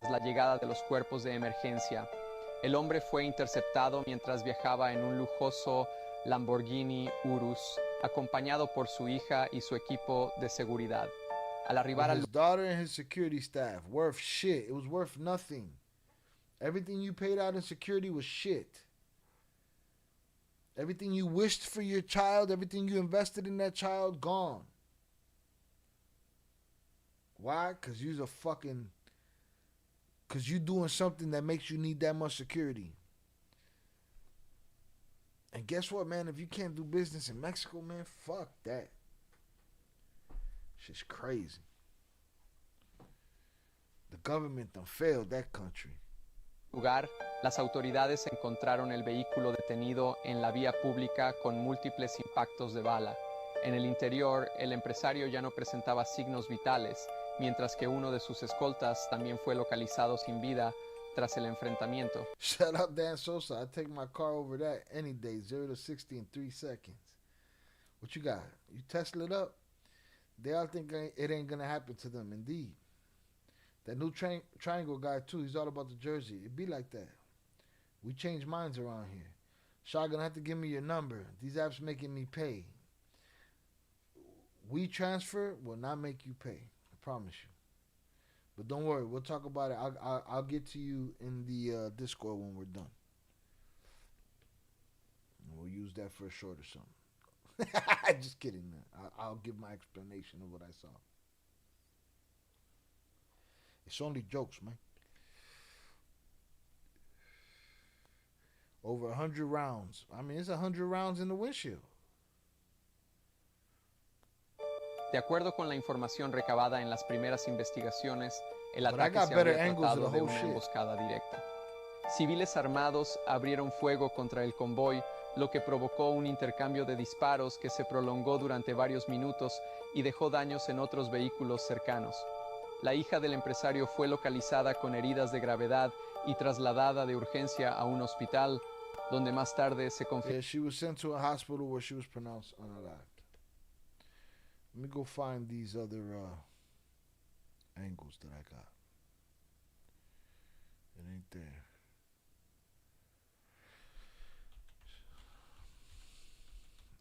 J: La llegada de los cuerpos de emergencia. El hombre fue interceptado mientras viajaba en un lujoso Lamborghini Urus, acompañado por su hija y su equipo de seguridad. Al arribar al
C: his daughter and his security staff, worth shit. It was worth nothing. Everything you paid out in security was shit. Everything you wished for your child, everything you invested in that child, gone. Why? Because you doing something that makes you need that much security. And guess what, man? If you can't do business in Mexico, man, fuck that. Shit's crazy. The government done failed that country.
J: lugar, las autoridades encontraron el vehículo detenido en la vía pública con múltiples impactos de bala. En el interior, el empresario ya no presentaba signos vitales, mientras que uno de sus escoltas también fue localizado sin vida tras el enfrentamiento.
C: Shut up, Dan Sosa. I take my car over that any day, 0 to 60 in 3 seconds. What you got? You Tesla it up? They all think it ain't gonna happen to them. Indeed. That new triangle guy too, he's all about the jersey. It be like that. We change minds around here. Shaw gonna have to give me your number. These apps making me pay. We transfer will not make you pay. I promise you. But don't worry, we'll talk about it. I'll get to you in the Discord when we're done. We'll use that for a short or something. Just kidding, man. I'll give my explanation of what I saw. It's only jokes, man. Over 100 rounds. I mean, it's 100 rounds in the windshield.
J: De acuerdo con la información recabada en las primeras investigaciones, el ataque se habría tratado de una emboscada directa. Civiles armados abrieron fuego contra el convoy, lo que provocó un intercambio de disparos que se prolongó durante varios minutos y dejó daños en otros vehículos cercanos. La hija del empresario fue localizada con heridas de gravedad y trasladada de urgencia a un hospital, donde más tarde se confirmó.
C: She was sent to a hospital where she was pronounced unalive. Let me go find these other angles that I got. It ain't there.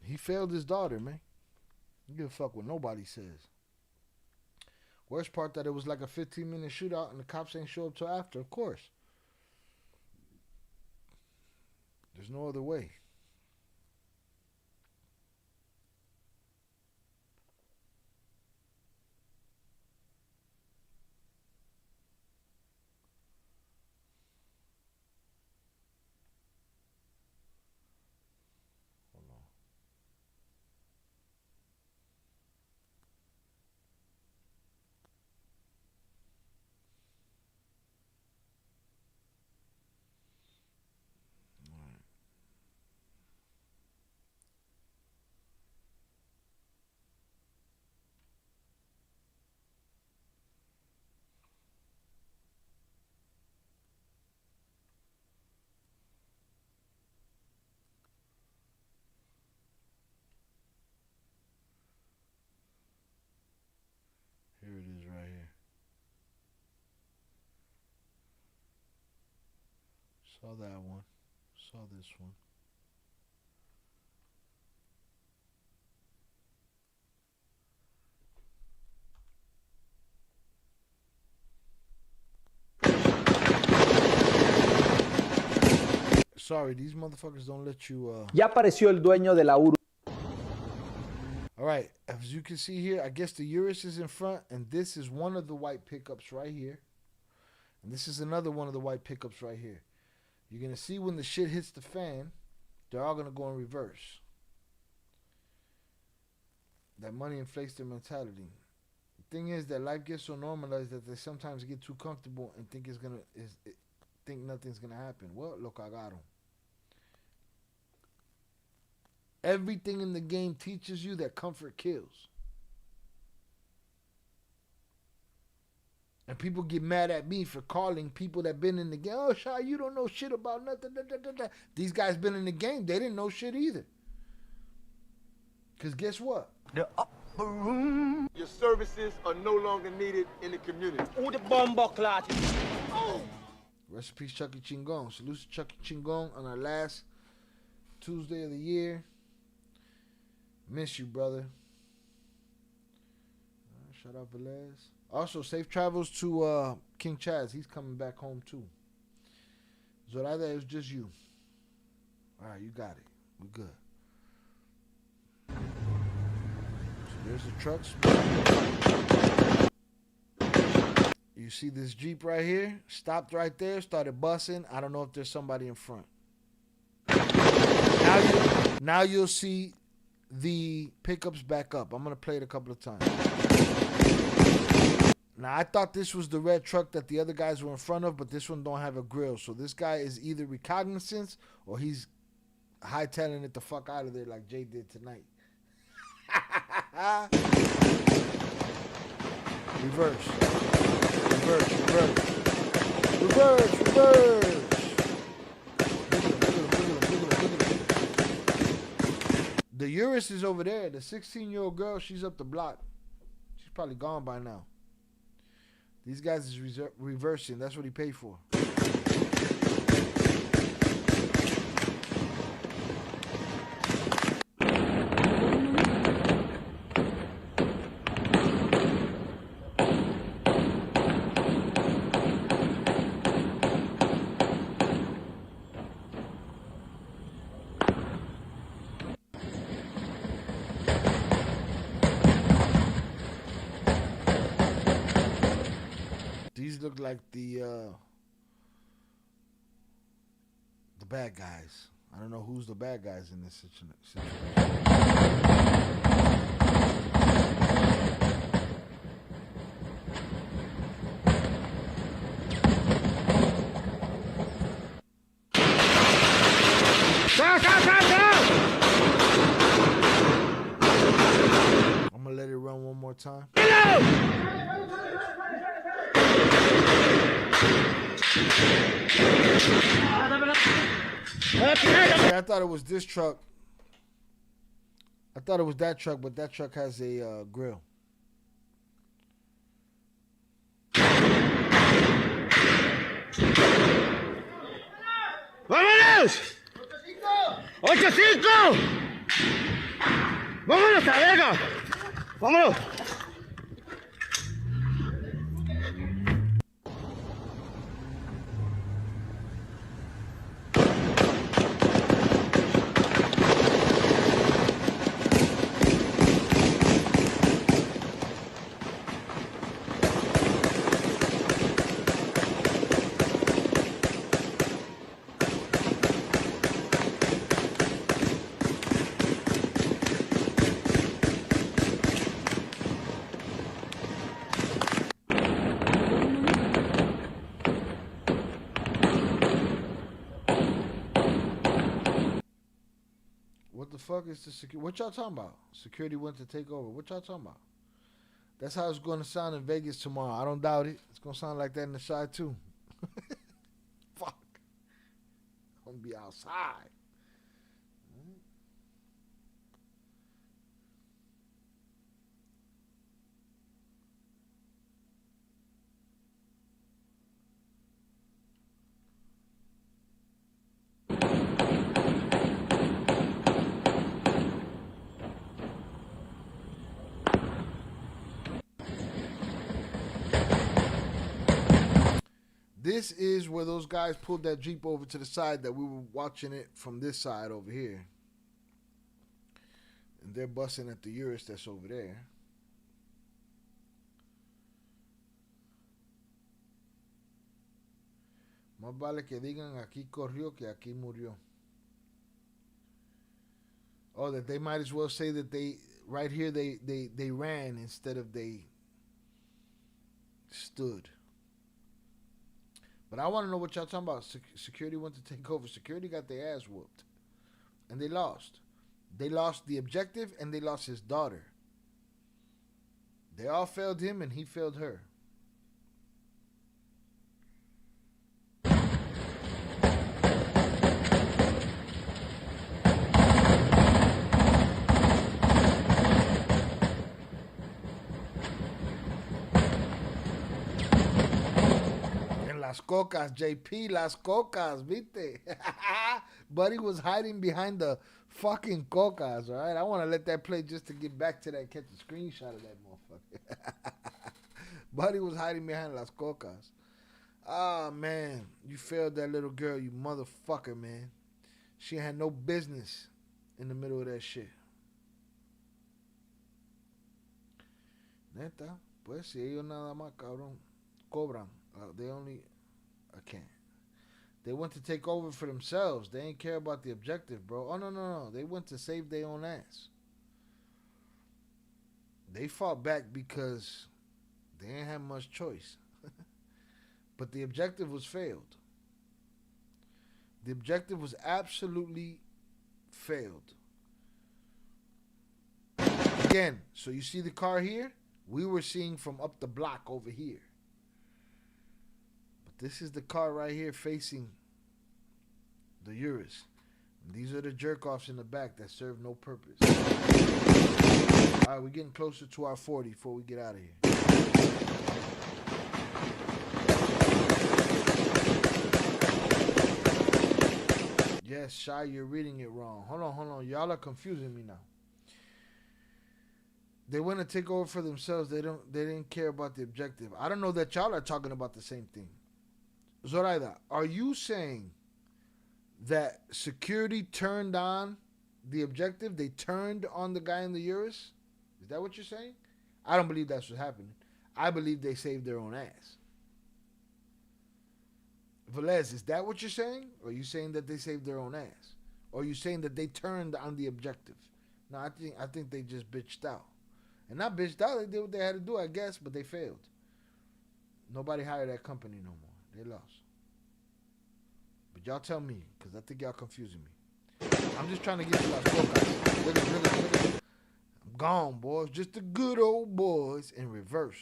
C: He failed his daughter, man. You give a fuck what nobody says. Worst part that it was like a 15-minute shootout and the cops ain't show up till after, of course. There's no other way. Here it is right here. Saw that one. Saw this one. Sorry, these motherfuckers don't let you
V: Ya apareció el dueño de la Urus.
C: All right, as you can see here, I guess the Urus is in front, and this is one of the white pickups right here. And this is another one of the white pickups right here. You're going to see when the shit hits the fan, they're all going to go in reverse. That money inflates their mentality. The thing is that life gets so normalized that they sometimes get too comfortable and think think nothing's gonna happen. Well, lo cagaron. Everything in the game teaches you that comfort kills. And people get mad at me for calling people that been in the game. Oh, Shy, you don't know shit about nothing. Da, da, da, da. These guys been in the game. They didn't know shit either. Because guess what?
K: The upper room. Your services are no longer needed in the community.
P: Oh, the bomber clot. Oh.
C: Rest in peace, Chucky Chingon. Salute to Chucky Chingon on our last Tuesday of the year. Miss you, brother. Shout out Velez. Also, safe travels to King Chaz. He's coming back home too. Zoraida, it was just you. All right, you got it. We're good. So there's the trucks. You see this Jeep right here? Stopped right there, started busting. I don't know if there's somebody in front. Now you'll see the pickups back up. I'm going to play it a couple of times. Now, I thought this was the red truck that the other guys were in front of, but this one don't have a grill. So this guy is either recognizance or he's hightailing it the fuck out of there like Jay did tonight. Reverse. Reverse, reverse. Reverse, reverse. The Urus is over there. The 16-year-old girl, she's up the block. She's probably gone by now. These guys is reversing. That's what he paid for. These look like the bad guys. I don't know who's the bad guys in this situation. I'm gonna let it run one more time. I thought it was this truck. I thought it was that truck, but that truck has a grill.
A: ¡Vámonos! ¡8-5! ¡Vámonos a verga! ¡Vámonos!
C: What the fuck is the security? What y'all talking about? Security went to take over. What y'all talking about? That's how it's going to sound in Vegas tomorrow. I don't doubt it. It's going to sound like that in the side too. Fuck. I'm going to be outside. This is where those guys pulled that Jeep over to the side that we were watching it from this side over here. And they're busting at the Urus that's over there. Más vale que digan aquí corrió que aquí murió. Oh, that they might as well say that they right here they ran instead of they stood. But I want to know what y'all talking about. Security went to take over. Security got their ass whooped. And they lost. They lost the objective and they lost his daughter. They all failed him and he failed her. Las cocas, JP, las cocas, viste? Buddy was hiding behind the fucking cocas, all right? I want to let that play just to get back to that, catch a screenshot of that motherfucker. Buddy was hiding behind las cocas. Ah, man, you failed that little girl, you motherfucker, man. She had no business in the middle of that shit. Neta, pues si ellos nada más, cabrón, cobran. They only... I can't. They went to take over for themselves. They ain't care about the objective, bro. Oh, no. They went to save their own ass. They fought back because they ain't have much choice. But the objective was failed. The objective was absolutely failed. Again, so you see the car here? We were seeing from up the block over here. This is the car right here facing the Urus. And these are the jerk-offs in the back that serve no purpose. All right, we're getting closer to our 40 before we get out of here. Yes, Shy, you're reading it wrong. Hold on. Y'all are confusing me now. They want to take over for themselves. They didn't care about the objective. I don't know that y'all are talking about the same thing. Zoraida, are you saying that security turned on the objective? They turned on the guy in the Urus? Is that what you're saying? I don't believe that's what happened. I believe they saved their own ass. Velez, is that what you're saying? Or are you saying that they saved their own ass? Or are you saying that they turned on the objective? No, I think they just bitched out. And not bitched out, they did what they had to do, I guess, but they failed. Nobody hired that company no more. They lost. But y'all tell me, because I think y'all confusing me. I'm just trying to get you like focus. Look at. I'm gone, boys. Just the good old boys in reverse.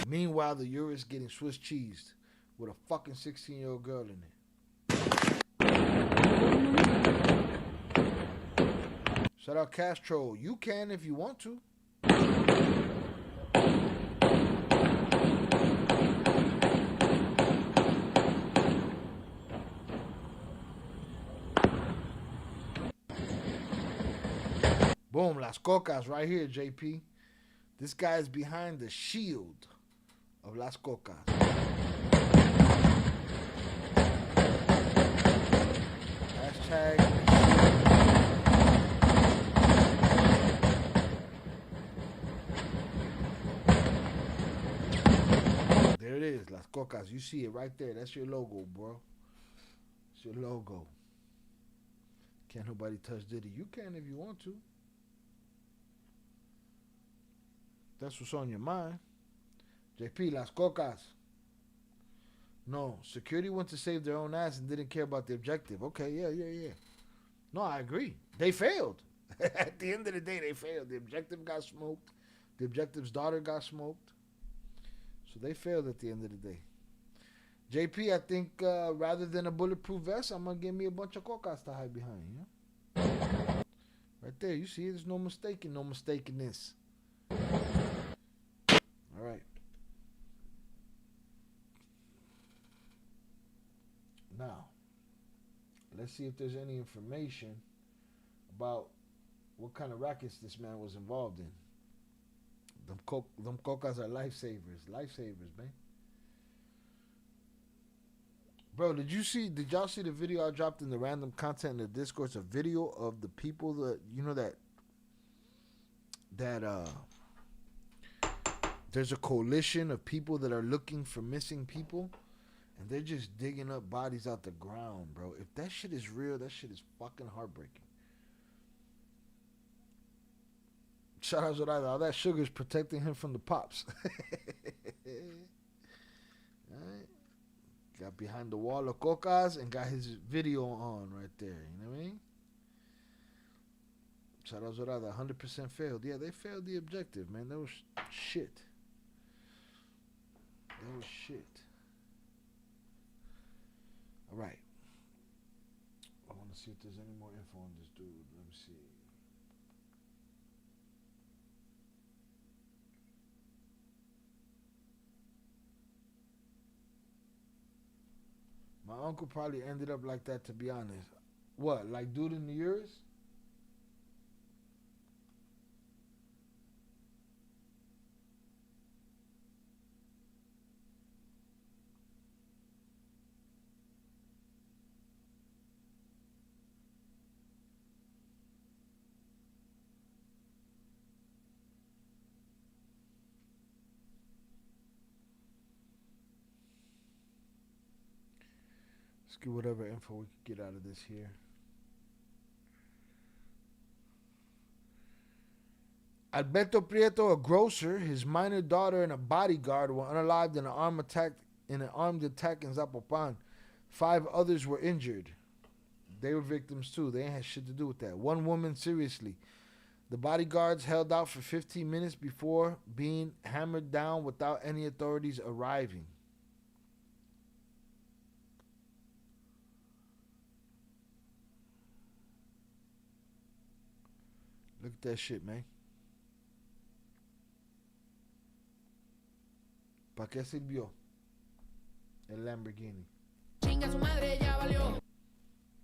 C: Meanwhile, the Urus getting Swiss cheesed with a fucking 16-year-old girl in it. Shout out Castro. You can if you want to. Boom, Las Cocas right here, JP. This guy is behind the shield of Las Cocas. Hashtag. There it is, Las Cocas. You see it right there. That's your logo, bro. It's your logo. Can't nobody touch Diddy. You can if you want to. That's what's on your mind. JP, Las Cocas. No, security went to save their own ass and didn't care about the objective. Okay, yeah. No, I agree. They failed. At the end of the day, they failed. The objective got smoked. The objective's daughter got smoked. So they failed at the end of the day. JP, I think rather than a bulletproof vest, I'm going to give me a bunch of cocas to hide behind. You know? Right there, you see, there's no mistaking, no mistakenness. All right. Now, let's see if there's any information about what kind of rackets this man was involved in. Them cocas are lifesavers. Lifesavers, man. Bro, did y'all see the video I dropped in the random content in the Discord? It's a video of the people that, you know, that there's a coalition of people that are looking for missing people, and they're just digging up bodies out the ground, bro. If that shit is real, that shit is fucking heartbreaking. Shout out to all that sugar is protecting him from the pops. Alright. Got behind the wall of cocas and got his video on right there. You know what I mean? Shout out to that 100% failed. Yeah, they failed the objective, man. That was shit. That was shit. All right. I want to see if there's any more info on this dude. Let me see. My uncle probably ended up like that, to be honest. What, like dude in the years? Let's get whatever info we can get out of this here. Alberto Prieto, a grocer, his minor daughter, and a bodyguard were unalived in an armed attack in Zapopan. 5 others were injured. They were victims too. They ain't had shit to do with that. 1 woman seriously. The bodyguards held out for 15 minutes before being hammered down without any authorities arriving. Look at that shit, man. ¿Para qué sirvió el Lamborghini?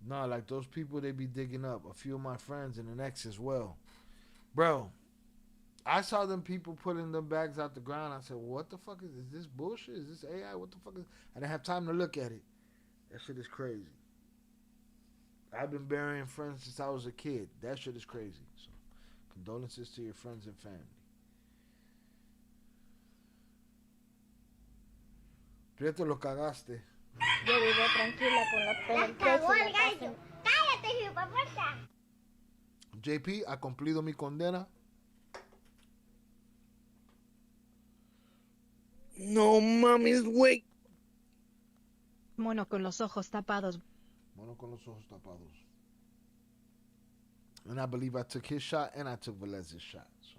C: No, like those people they be digging up. A few of my friends and an ex as well. Bro, I saw them people putting them bags out the ground. I said, what the fuck is this bullshit? Is this AI? What the fuck is... I didn't have time to look at it. That shit is crazy. I've been burying friends since I was a kid. That shit is crazy. So, condolences to your friends and family. Prieto, lo cagaste.
Q: Yo vivo tranquila con los pelos. ¡Cagó el gallo! ¡Cállate, hipopuerta!
C: JP, ha cumplido mi condena.
A: No mames, güey.
I: Mono con los ojos tapados.
C: Mono con los ojos tapados. And I believe I took his shot and I took Velez's shot. So,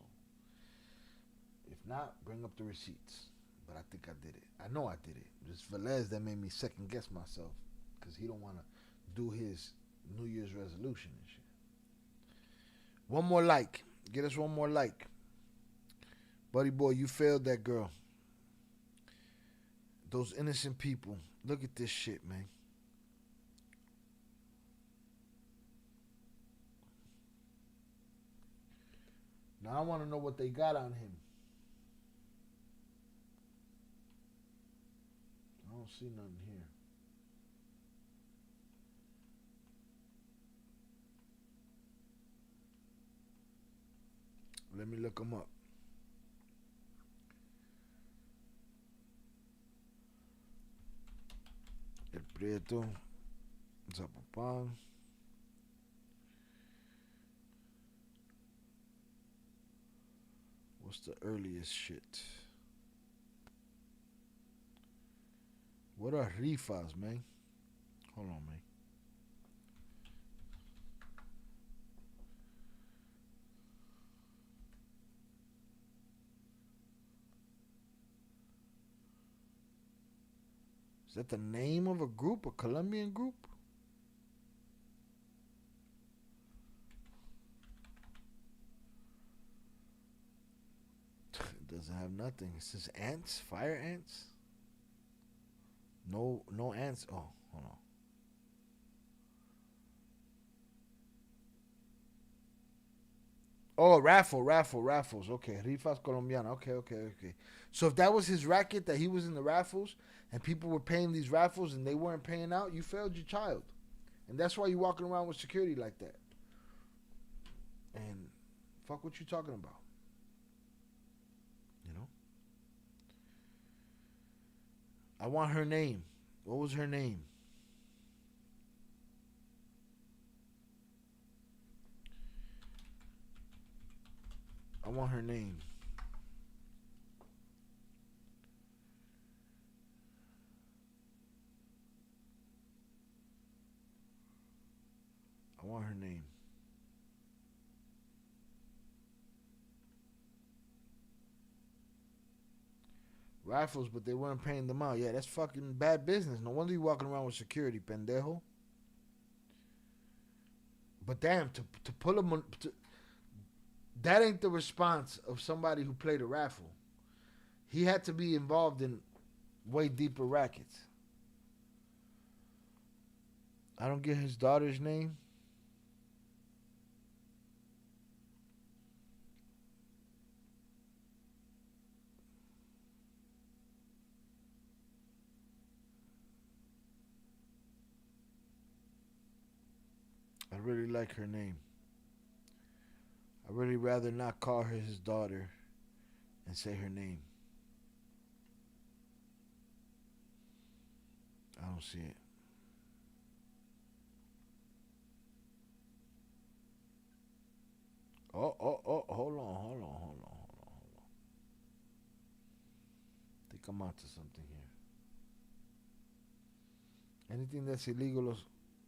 C: if not, bring up the receipts. But I think I did it. I know I did it. It's Velez that made me second guess myself because he don't want to do his New Year's resolution and shit. One more like. Get us one more like. Buddy boy, you failed that girl. Those innocent people. Look at this shit, man. Now I want to know what they got on him. I don't see nothing here. Let me look them up. El Prieto, Zapopan. What's the earliest shit? What are rifas, man? Hold on, man. Is that the name of a group, a Colombian group? It doesn't have nothing. It says ants, fire ants. No ants. Oh, hold on. Oh, raffles. Okay, Rifas Colombiana. Okay. So if that was his racket that he was in the raffles and people were paying these raffles and they weren't paying out, you failed your child. And that's why you're walking around with security like that. And fuck what you talking about. You know? I want her name. What was her name? I want her name. I want her name. Rifles, but they weren't paying them out. Yeah, that's fucking bad business. No wonder you walking around with security, pendejo. But damn, to pull them, that ain't the response of somebody who played a raffle. He had to be involved in way deeper rackets. I don't get his daughter's name. I really like her name. I'd really rather not call her his daughter and say her name. I don't see it. Oh, hold on. I think I'm onto something here. Anything that's illegal,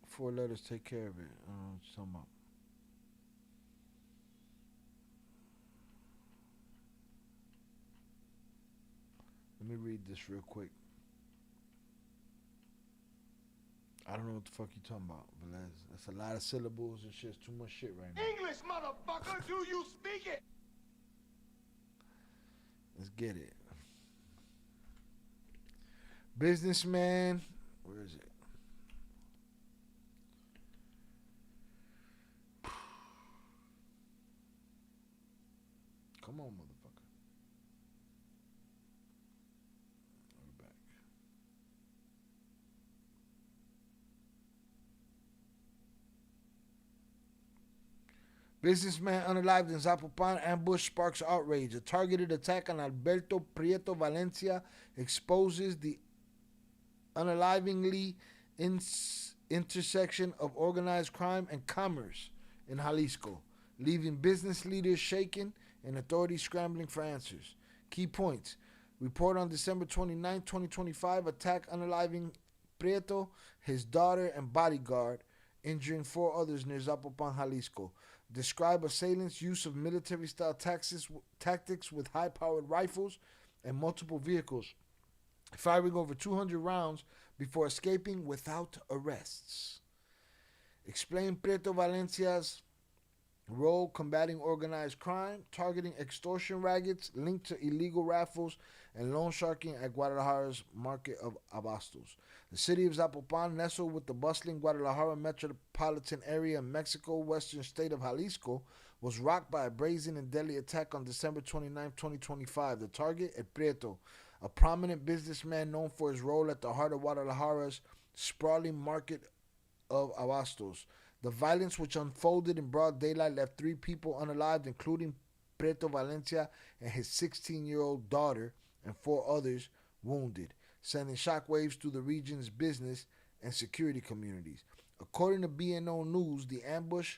C: 4 letters, take care of it. I don't know what you're talking about. Let me read this real quick. I don't know what the fuck you talking about, but that's a lot of syllables and shit. It's too much shit right now.
K: English, motherfucker, do you speak it?
C: Let's get it. Businessman. Where is it? Come on, motherfucker. We're back. Businessman unalived in Zapopan, ambush sparks outrage. A targeted attack on Alberto Prieto Valencia exposes the unalivingly intersection of organized crime and commerce in Jalisco, leaving business leaders shaken and authorities scrambling for answers. Key points. Report on December 29, 2025, attack unaliving Prieto, his daughter, and bodyguard, injuring 4 others near Zapopan, Jalisco. Describe assailants' use of military-style tactics with high-powered rifles and multiple vehicles, firing over 200 rounds before escaping without arrests. Explain Prieto Valencia's role combating organized crime, targeting extortion rackets linked to illegal raffles, and loan sharking at Guadalajara's market of Abastos. The city of Zapopan, nestled with the bustling Guadalajara metropolitan area in Mexico, western state of Jalisco, was rocked by a brazen and deadly attack on December 29, 2025. The target, El Prieto, a prominent businessman known for his role at the heart of Guadalajara's sprawling market of Abastos. The violence, which unfolded in broad daylight, left 3 people unalived, including Prieto Valencia and his 16-year-old daughter, and 4 others wounded, sending shockwaves through the region's business and security communities. According to BNO News, the ambush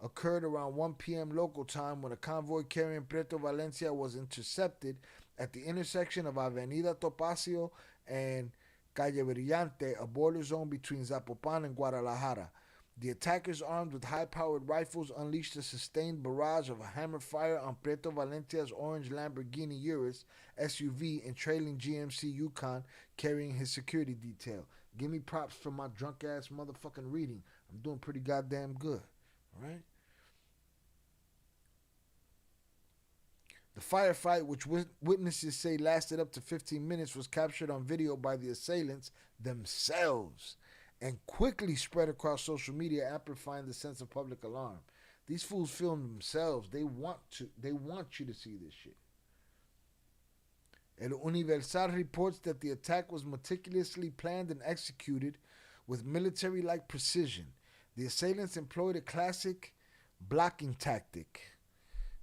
C: occurred around 1 p.m. local time when a convoy carrying Prieto Valencia was intercepted at the intersection of Avenida Topacio and Calle Brillante, a border zone between Zapopan and Guadalajara. The attackers, armed with high-powered rifles, unleashed a sustained barrage of hammer fire on Prieto Valencia's orange Lamborghini Urus SUV and trailing GMC Yukon carrying his security detail. Give me props for my drunk-ass motherfucking reading. I'm doing pretty goddamn good. All right? The firefight, which witnesses say lasted up to 15 minutes, was captured on video by the assailants themselves and quickly spread across social media, amplifying the sense of public alarm. These fools film themselves. They want you to see this shit. El Universal reports that the attack was meticulously planned and executed with military-like precision. The assailants employed a classic blocking tactic.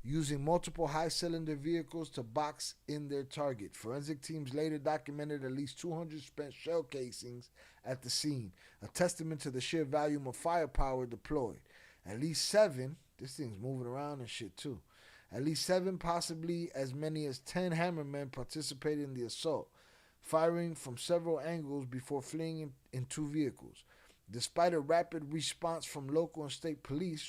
C: using multiple high-cylinder vehicles to box in their target. Forensic teams later documented at least 200 spent shell casings at the scene, a testament to the sheer volume of firepower deployed. At least 7, this thing's moving around and shit too. At least 7, possibly as many as 10 hammermen participated in the assault, firing from several angles before fleeing in 2 vehicles. Despite a rapid response from local and state police,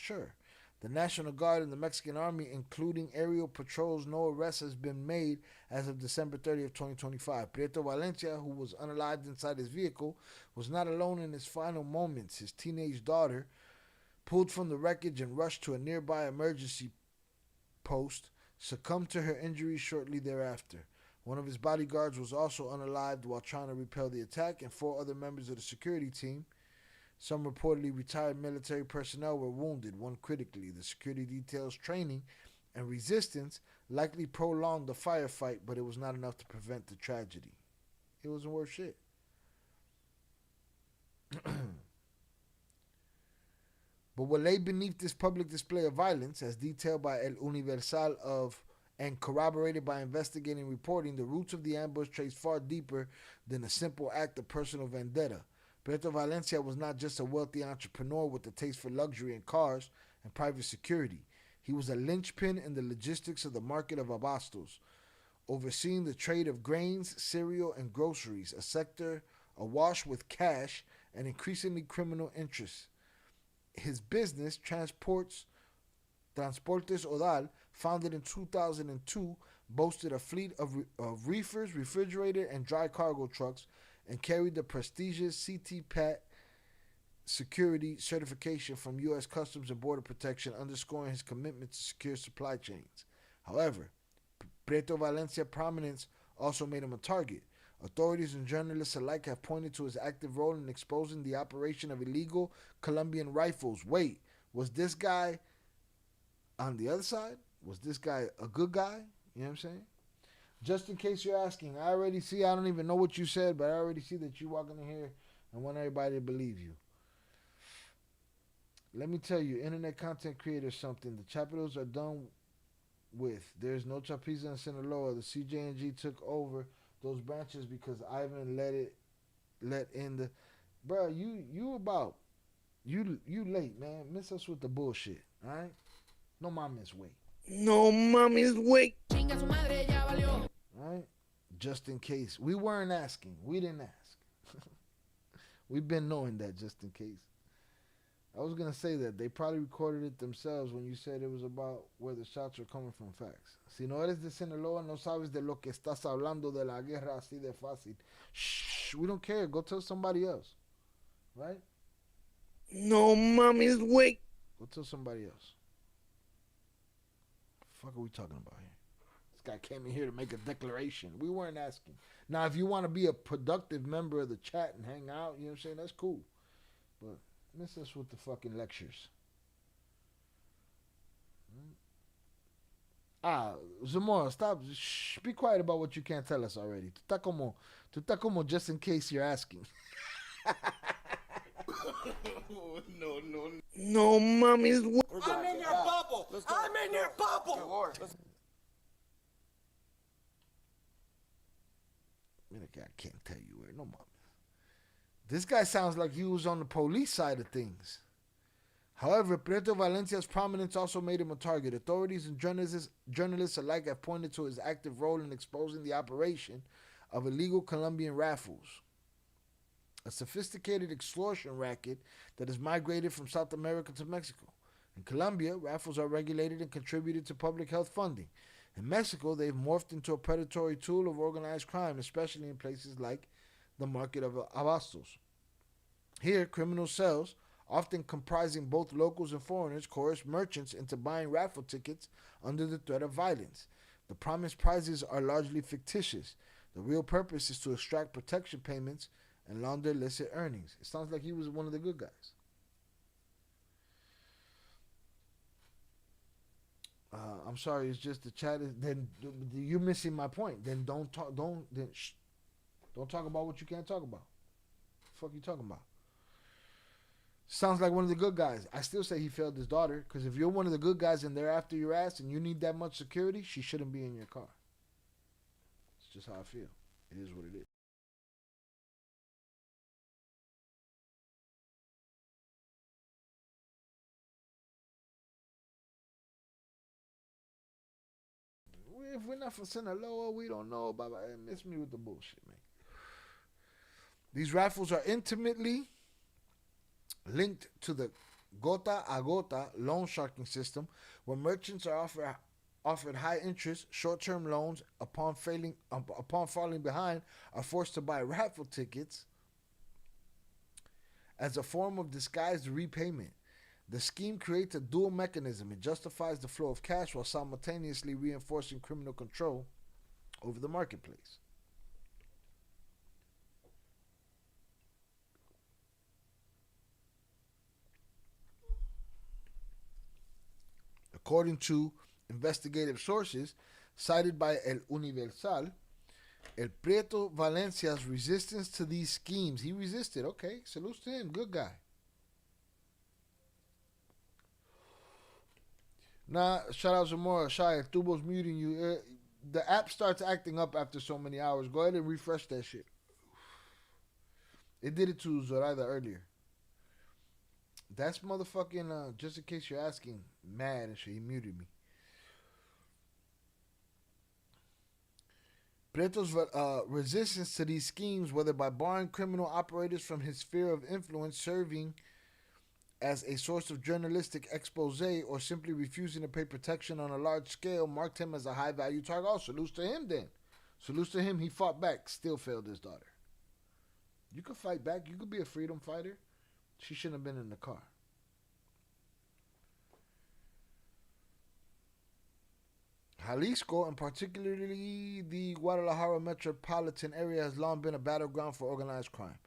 C: the National Guard and the Mexican Army, including aerial patrols, no arrest has been made as of December 30th, 2025. Prieto Valencia, who was unalived inside his vehicle, was not alone in his final moments. His teenage daughter pulled from the wreckage and rushed to a nearby emergency post, succumbed to her injuries shortly thereafter. One of his bodyguards was also unalived while trying to repel the attack, and 4 other members of the security team, some reportedly retired military personnel, were wounded, one critically. The security detail's training and resistance likely prolonged the firefight, but it was not enough to prevent the tragedy. It wasn't worth shit. But what lay beneath this public display of violence, as detailed by El Universal and corroborated by investigating reporting, the roots of the ambush trace far deeper than a simple act of personal vendetta. Prieto Valencia was not just a wealthy entrepreneur with a taste for luxury and cars and private security. He was a linchpin in the logistics of the market of abastos, overseeing the trade of grains, cereal, and groceries, a sector awash with cash and increasingly criminal interests. His business, Transportes Odal, founded in 2002, boasted a fleet of reefers, refrigerated, and dry cargo trucks, and carried the prestigious CTPAT security certification from U.S. Customs and Border Protection, underscoring his commitment to secure supply chains. However, Prieto Valencia's prominence also made him a target. Authorities and journalists alike have pointed to his active role in exposing the operation of illegal Colombian rifles. Wait, was this guy on the other side? Was this guy a good guy? You know what I'm saying? Just in case you're asking, I already see, I don't even know what you said, but I already see that you're walking in here and want everybody to believe you. Let me tell you, internet content creators, something. The CHAPITOs are done with. There's no CHAPITO in Sinaloa. The CJNG took over those branches because Ivan let in the... Bro, you late, man. Miss us with the bullshit, all right? No mames, wait.
A: No mames, wait.
C: Right? Just in case. We weren't asking. We didn't ask. We've been knowing that just in case. I was going to say that. They probably recorded it themselves when you said it was about where the shots were coming from facts. Si no eres de Sinaloa, no sabes de lo que estás hablando de la guerra así de fácil. Shh, we don't care. Go tell somebody else. Right?
A: No mames, wait.
C: Go tell somebody else. What the fuck are we talking about here? This guy came in here to make a declaration. We weren't asking. Now, if you want to be a productive member of the chat and hang out, you know what I'm saying? That's cool. But miss us with the fucking lectures. Zamora, stop. Shh, be quiet about what you can't tell us already. Tú estás como just in case you're asking.
A: No. No mames, wait.
P: I'm in your bubble. I'm in your bubble.
C: I can't tell you where. No mames. This guy sounds like he was on the police side of things. However, Prieto Valencia's prominence also made him a target. Authorities and journalists alike have pointed to his active role in exposing the operation of illegal Colombian raffles, a sophisticated extortion racket that has migrated from South America to Mexico. In Colombia, raffles are regulated and contributed to public health funding. In Mexico, they've morphed into a predatory tool of organized crime, especially in places like the market of abastos. Here, criminal cells, often comprising both locals and foreigners, coerce merchants into buying raffle tickets under the threat of violence. The promised prizes are largely fictitious. The real purpose is to extract protection payments and launder illicit earnings. It sounds like he was one of the good guys. I'm sorry, it's just the chat is. Then you're missing my point. Then don't talk. Don't talk about what you can't talk about. What the fuck you talking about? Sounds like one of the good guys. I still say he failed his daughter, because if you're one of the good guys and they're after your ass and you need that much security, she shouldn't be in your car. It's just how I feel. It is what it is. If we're not from Sinaloa, we don't know about it. Miss me with the bullshit, man. These raffles are intimately linked to the gota a gota loan sharking system, where merchants are offered high interest short-term loans upon falling behind, are forced to buy raffle tickets as a form of disguised repayment. The scheme creates a dual mechanism. It justifies the flow of cash while simultaneously reinforcing criminal control over the marketplace. According to investigative sources cited by El Universal, El Prieto Valencia's resistance to these schemes, he resisted. Okay, salute to him, good guy. Nah, shout out Zamora. Shia, Tubo's muting you. The app starts acting up after so many hours. Go ahead and refresh that shit. It did it to Zoraida earlier. That's motherfucking, just in case you're asking, mad and shit. He muted me. Prieto's resistance to these schemes, whether by barring criminal operators from his sphere of influence, serving as a source of journalistic expose, or simply refusing to pay protection on a large scale, marked him as a high-value target. Oh, salutes to him then. Salutes to him. He fought back, still failed his daughter. You could fight back. You could be a freedom fighter. She shouldn't have been in the car. Jalisco, and particularly the Guadalajara metropolitan area, has long been a battleground for organized crime.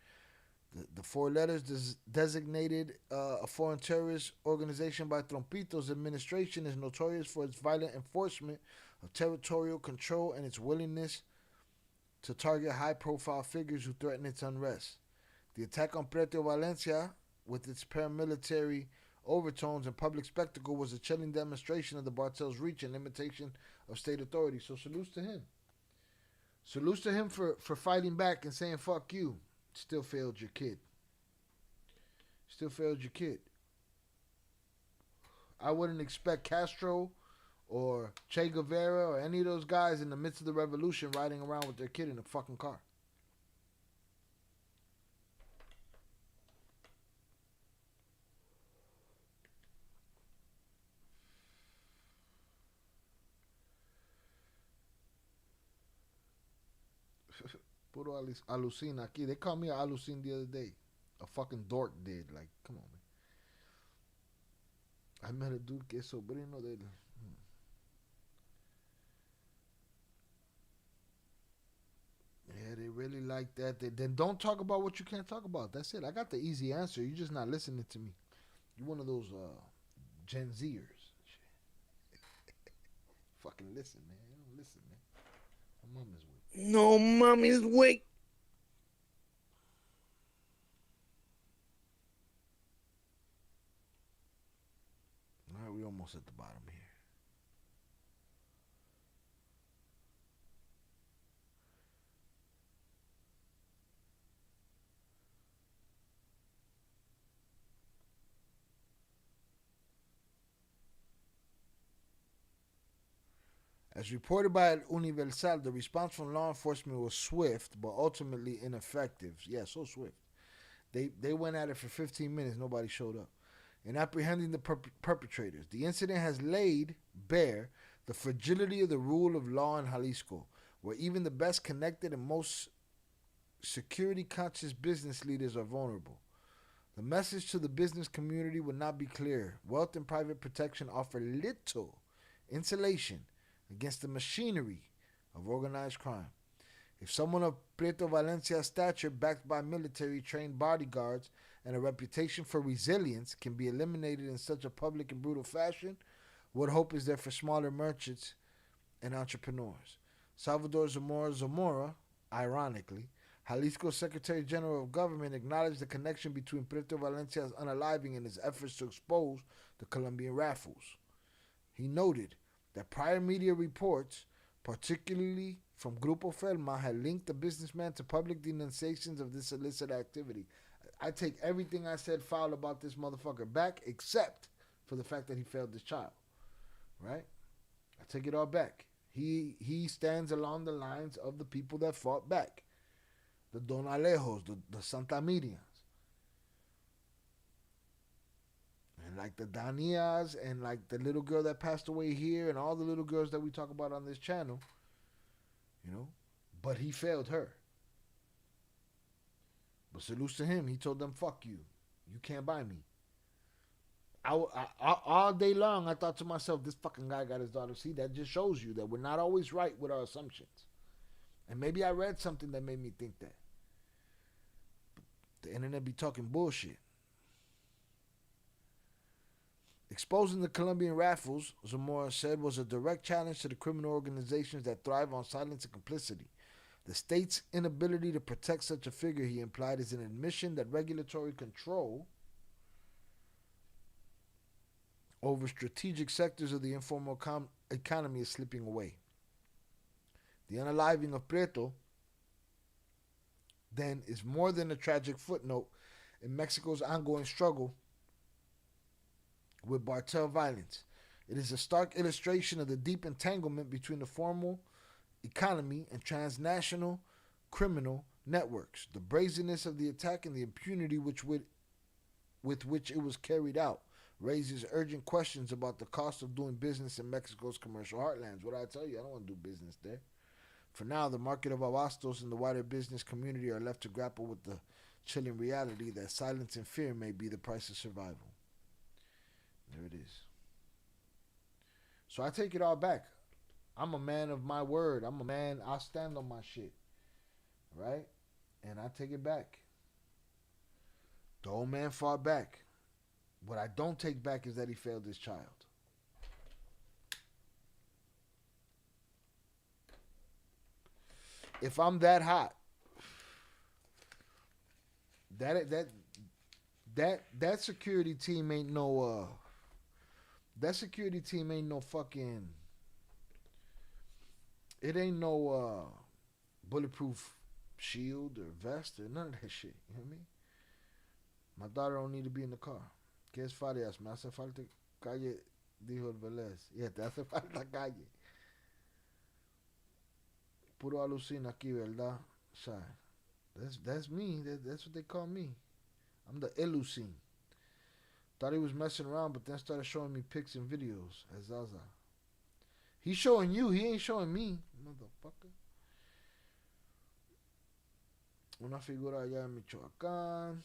C: The four letters designated a foreign terrorist organization by Trompito's administration is notorious for its violent enforcement of territorial control and its willingness to target high-profile figures who threaten its unrest. The attack on Prieto Valencia, with its paramilitary overtones and public spectacle, was a chilling demonstration of the cartel's reach and limitation of state authority. So salutes to him. Salutes to him for fighting back and saying, fuck you. Still failed your kid. Still failed your kid. I wouldn't expect Castro or Che Guevara or any of those guys in the midst of the revolution riding around with their kid in a fucking car. Puro alucina aquí. They called me a alucin the other day. A fucking dork did. Like, come on, man. I met a dude que es sobrino del... Yeah, they really like that. Then don't talk about what you can't talk about. That's it. I got the easy answer. You're just not listening to me. You're one of those Gen Zers. Fucking listen, man. You don't listen, man. My mom is weak.
A: No, mommy's weak.
C: All right, we almost at the bottom here. As reported by El Universal, the response from law enforcement was swift, but ultimately ineffective. Yeah, so swift. They went at it for 15 minutes. Nobody showed up. In apprehending the perpetrators, the incident has laid bare the fragility of the rule of law in Jalisco, where even the best connected and most security-conscious business leaders are vulnerable. The message to the business community would not be clear. Wealth and private protection offer little insulation against the machinery of organized crime. If someone of Prieto Valencia's stature, backed by military-trained bodyguards and a reputation for resilience, can be eliminated in such a public and brutal fashion, what hope is there for smaller merchants and entrepreneurs? Salvador Zamora, ironically, Jalisco Secretary General of Government acknowledged the connection between Prieto Valencia's unaliving and his efforts to expose the Colombian raffles. He noted that prior media reports, particularly from Grupo Felma, had linked the businessman to public denunciations of this illicit activity. I take everything I said foul about this motherfucker back, except for the fact that he failed this child. Right? I take it all back. He stands along the lines of the people that fought back. The Don Alejos, the Santa Miriams. And like the Danias and like the little girl that passed away here and all the little girls that we talk about on this channel. You know? But he failed her. But salute to him. He told them, fuck you. You can't buy me. All day long, I thought to myself, this fucking guy got his daughter. See, that just shows you that we're not always right with our assumptions. And maybe I read something that made me think that. But the internet be talking bullshit. Exposing the Colombian raffles, Zamora said, was a direct challenge to the criminal organizations that thrive on silence and complicity. The state's inability to protect such a figure, he implied, is an admission that regulatory control over strategic sectors of the informal economy is slipping away. The unaliving of Prieto, then, is more than a tragic footnote in Mexico's ongoing struggle with cartel violence. It is a stark illustration of the deep entanglement between the formal economy and transnational criminal networks, the brazenness of the attack and the impunity with which it was carried out raises urgent questions about the cost of doing business in Mexico's commercial heartlands. What I tell you, I don't want to do business there. For now, the market of abastos and the wider business community are left to grapple with the chilling reality that silence and fear may be the price of survival. There it is. So I take it all back. I'm a man of my word. I'm a man, I stand on my shit. Right? And I take it back. The old man fought back. What I don't take back is that he failed his child. If I'm that hot, that security team ain't no fucking, it ain't no bulletproof shield or vest or none of that shit. You know what I mean? My daughter don't need to be in the car. ¿Qué es Farias? Me hace falta calle, dijo el Velez. Yeah, te hace falta calle. Puro alucina aquí, ¿verdad? Shy. That's me. That's what they call me. I'm the Elucine. Thought he was messing around, but then started showing me pics and videos as Zaza. He's showing you. He ain't showing me, motherfucker. Una figura allá en Michoacán.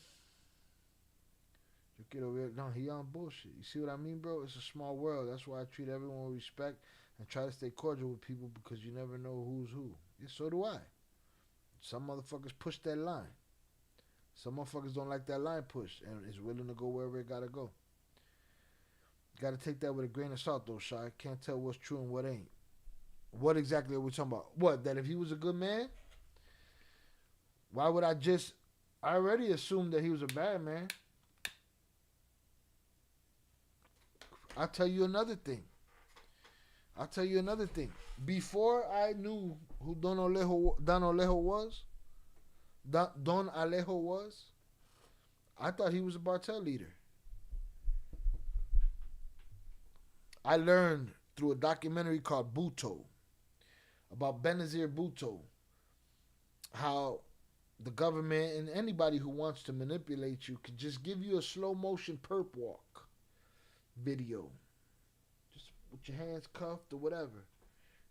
C: Yo quiero ver. No, he on bullshit. You see what I mean, bro? It's a small world. That's why I treat everyone with respect and try to stay cordial with people, because you never know who's who. Yeah, so do I. Some motherfuckers push that line. Some motherfuckers don't like that line push and is willing to go wherever it gotta go. Gotta take that with a grain of salt, though, Shy. Can't tell what's true and what ain't. What exactly are we talking about? What, that if he was a good man? Why would I already assumed that he was a bad man. I'll tell you another thing. Before I knew who Don Alejo was, I thought he was a cartel leader. I learned through a documentary called Buto, about Benazir Bhutto, how the government and anybody who wants to manipulate you could just give you a slow motion perp walk video, just with your hands cuffed or whatever,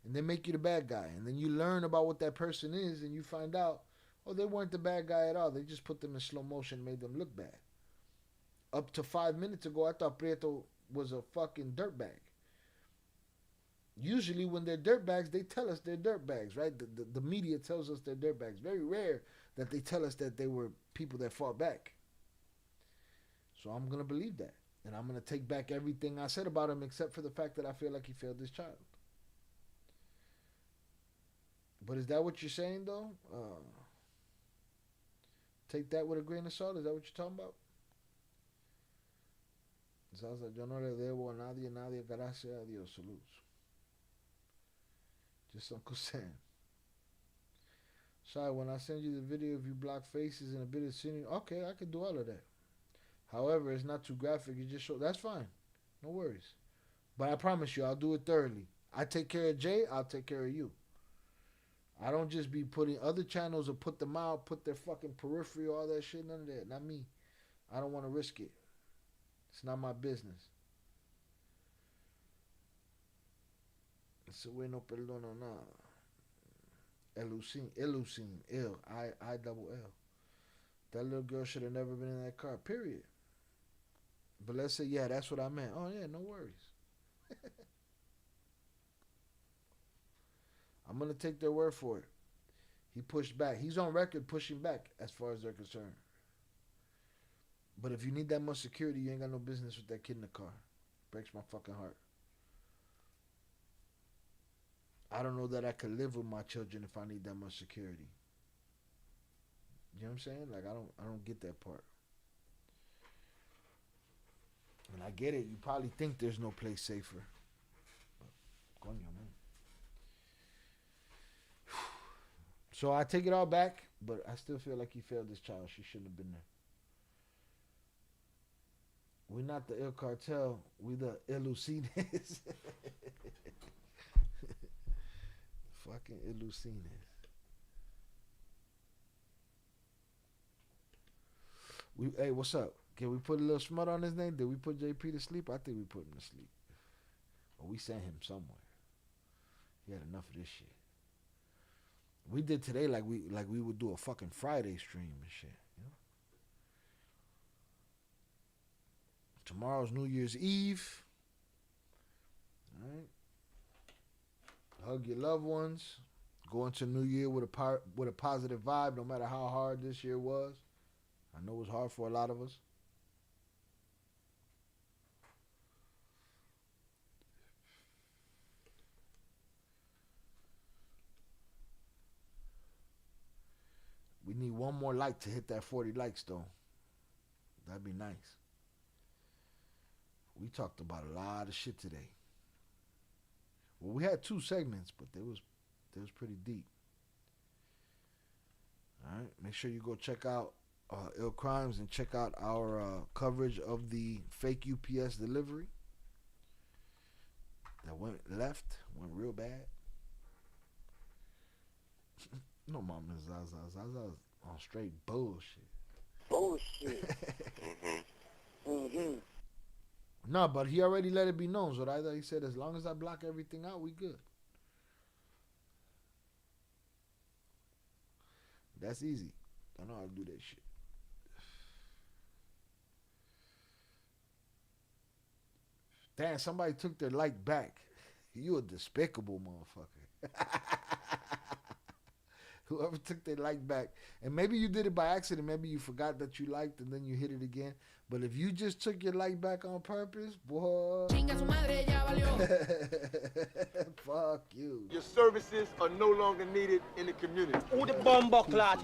C: and they make you the bad guy, and then you learn about what that person is, and you find out, oh, they weren't the bad guy at all. They just put them in slow motion and made them look bad. Up to 5 minutes ago, I thought Prieto was a fucking dirtbag. Usually when they're dirtbags, they tell us they're dirtbags, right? The media tells us they're dirtbags. Very rare that they tell us that they were people that fought back. So I'm going to believe that. And I'm going to take back everything I said about him, except for the fact that I feel like he failed his child. But is that what you're saying, though? take that with a grain of salt. Is that what you're talking about? Salsa, yo no le debo a nadie, gracias a Dios, saludos. Just Uncle Sam. Sorry, when I send you the video of you block faces and a bit of scenery, okay, I can do all of that. However, it's not too graphic. You just show, that's fine. No worries. But I promise you, I'll do it thoroughly. I take care of Jay, I'll take care of you. I don't just be putting other channels or put them out, put their fucking periphery, all that shit, none of that. Not me. I don't want to risk it. It's not my business. Ese güey no perdono nada. Elucine, I double L. That little girl should have never been in that car, period. But let's say, yeah, that's what I meant. Oh, yeah, no worries. I'm going to take their word for it. He pushed back. He's on record pushing back as far as they're concerned. But if you need that much security, you ain't got no business with that kid in the car. Breaks my fucking heart. I don't know that I could live with my children if I need that much security. You know what I'm saying? Like, I don't get that part. And I get it. You probably think there's no place safer. But, coño, man. So I take it all back, but I still feel like he failed this child. She shouldn't have been there. We're not the El Cartel. We the Elucines. Fucking Elucines. Hey, what's up? Can we put a little smut on his name? Did we put JP to sleep? I think we put him to sleep. Or we sent him somewhere. He had enough of this shit. We did today like we would do a fucking Friday stream and shit. You know? Tomorrow's New Year's Eve. All right. Hug your loved ones. Go into New Year with a positive vibe, no matter how hard this year was. I know it was hard for a lot of us. We need one more like to hit that 40 likes, though. That'd be nice. We talked about a lot of shit today. Well, we had 2 segments, but they was pretty deep. All right, make sure you go check out Ill Crimes and check out our coverage of the fake UPS delivery that went real bad. No, Mama Zaza on straight bullshit. No, but he already let it be known. So he said, as long as I block everything out, we good. That's easy. I know how to do that shit. Damn, somebody took their like back. You a despicable motherfucker. Whoever took their like back. And maybe you did it by accident. Maybe you forgot that you liked and then you hit it again. But if you just took your like back on purpose, boy. Fuck you.
K: Your services are no longer needed in the community.
P: Who the bomb clot?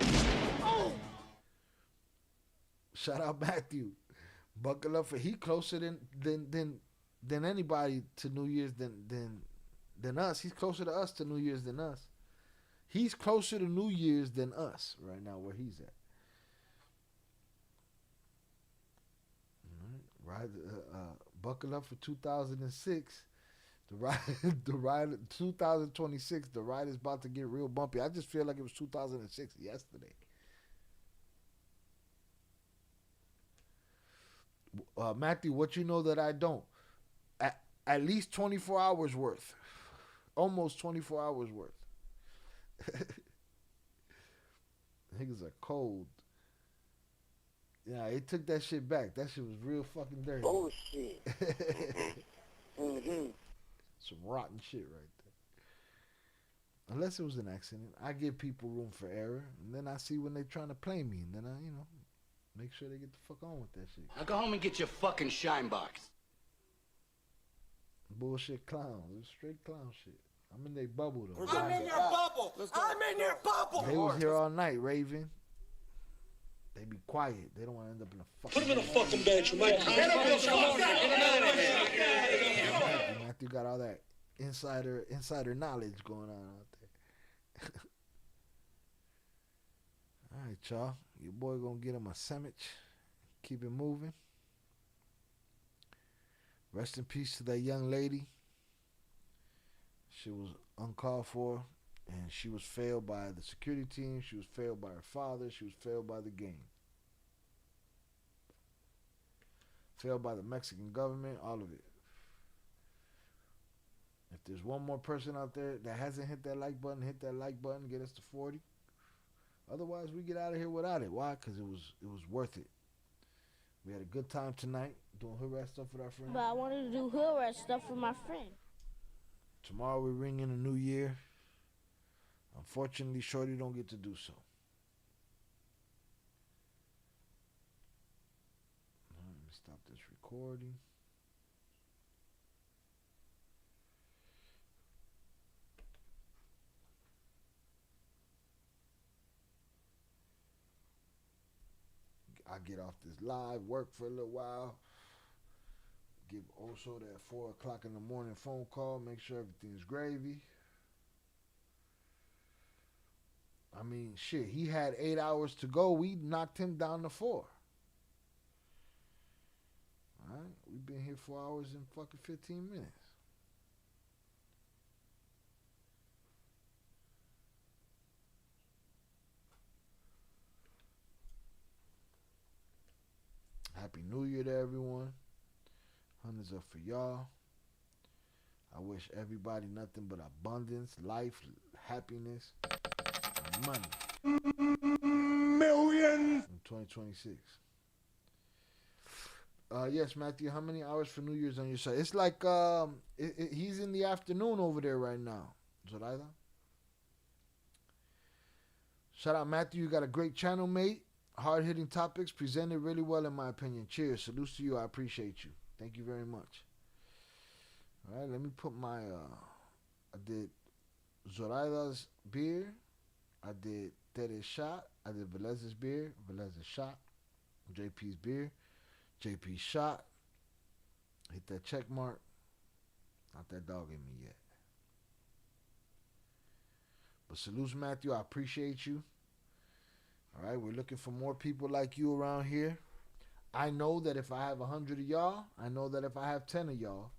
P: Oh.
C: Shout out Matthew. Buckle up for he closer than anybody to New Year's than us. He's closer to us to New Year's than us. He's closer to New Year's than us right now where he's at. Right, buckle up for 2006. The ride 2026. The ride is about to get real bumpy. I just feel like it was 2006 yesterday. Matthew, what you know that I don't? At least 24 hours worth. Almost 24 hours worth. Niggas are cold. Yeah, it took that shit back. That shit was real fucking dirty.
L: Bullshit.
C: Some rotten shit right there. Unless it was an accident. I give people room for error. And then I see when they're trying to play me. And then I, make sure they get the fuck on with that shit.
F: Now go home and get your fucking shine box.
C: Bullshit clowns. It was straight clown shit. I'm in their bubble, though.
P: I'm in your bubble. I'm in your bubble.
C: They was here all night, Raven. They be quiet. They don't want to end up in a fucking.
D: Put him in a fucking bench, Mike.
C: Matthew got all that insider knowledge going on out there. All right, y'all. Your boy gonna get him a sandwich. Keep it moving. Rest in peace to that young lady. She was uncalled for, and she was failed by the security team. She was failed by her father. She was failed by the game. Failed by the Mexican government, all of it. If there's one more person out there that hasn't hit that like button, hit that like button, get us to 40. Otherwise, we get out of here without it. Why? Because it was worth it. We had a good time tonight doing hood rat stuff with our friends.
Q: But I wanted to do hood rat stuff with my friend.
C: Tomorrow we ring in a new year. Unfortunately, Shorty don't get to do so. All right, let me stop this recording. I get off this live, work for a little while, give also that 4 o'clock in the morning phone call, make sure everything's gravy. I mean, shit, he had 8 hours to go. We knocked him down to 4. All right, we've been here 4 hours and fucking 15 minutes. Happy New Year to everyone. Hundreds up for y'all. I wish everybody nothing but abundance, life, happiness, and money. Millions! In 2026. Yes, Matthew, how many hours for New Year's on your side? It's like he's in the afternoon over there right now. Zoraida. Shout out, Matthew. You got a great channel, mate. Hard-hitting topics presented really well, in my opinion. Cheers. Salutes to you. I appreciate you. Thank you very much. All right, let me put my, I did Zoraida's beer. I did Tere's shot. I did Velez's beer. Velez's shot. JP's beer. JP's shot. Hit that check mark. Not that dog in me yet. But salutes, Matthew. I appreciate you. All right, we're looking for more people like you around here. I know that if I have 100 of y'all, I know that if I have 10 of y'all,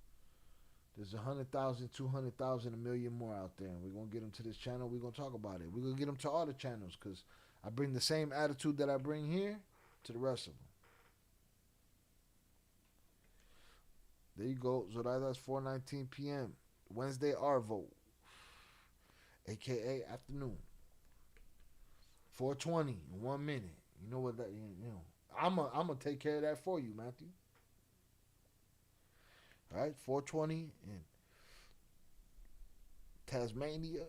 C: there's 100,000, 200,000, a million more out there. And we're going to get them to this channel. We're going to talk about it. We're going to get them to all the channels because I bring the same attitude that I bring here to the rest of them. There you go. Zoraida's 4:19 p.m. Wednesday Arvo, a.k.a. afternoon. 4:20 in 1 minute. You know what that, you know. I'm gonna take care of that for you, Matthew. All right, 4:20 in Tasmania.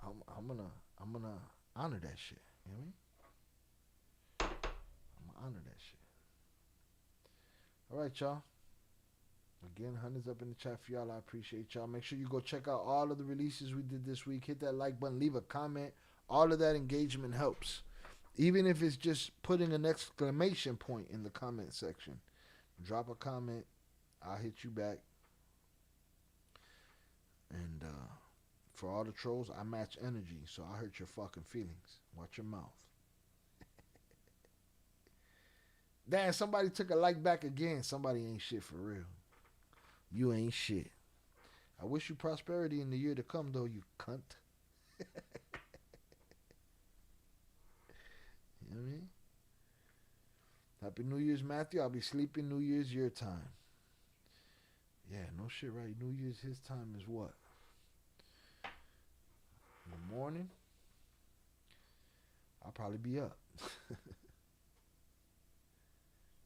C: I'm gonna honor that shit. You know what I mean? I'm gonna honor that shit. All right, y'all. Again, hundreds up in the chat for y'all. I appreciate y'all. Make sure you go check out all of the releases we did this week. Hit that like button. Leave a comment. All of that engagement helps. Even if it's just putting an exclamation point in the comment section. Drop a comment. I'll hit you back. And for all the trolls, I match energy. So I hurt your fucking feelings. Watch your mouth. Damn, somebody took a like back again. Somebody ain't shit for real. You ain't shit. I wish you prosperity in the year to come, though, you cunt. You know what I mean? Happy New Year's, Matthew. I'll be sleeping New Year's your time. Yeah, no shit, right? New Year's his time is what? In the morning? I'll probably be up.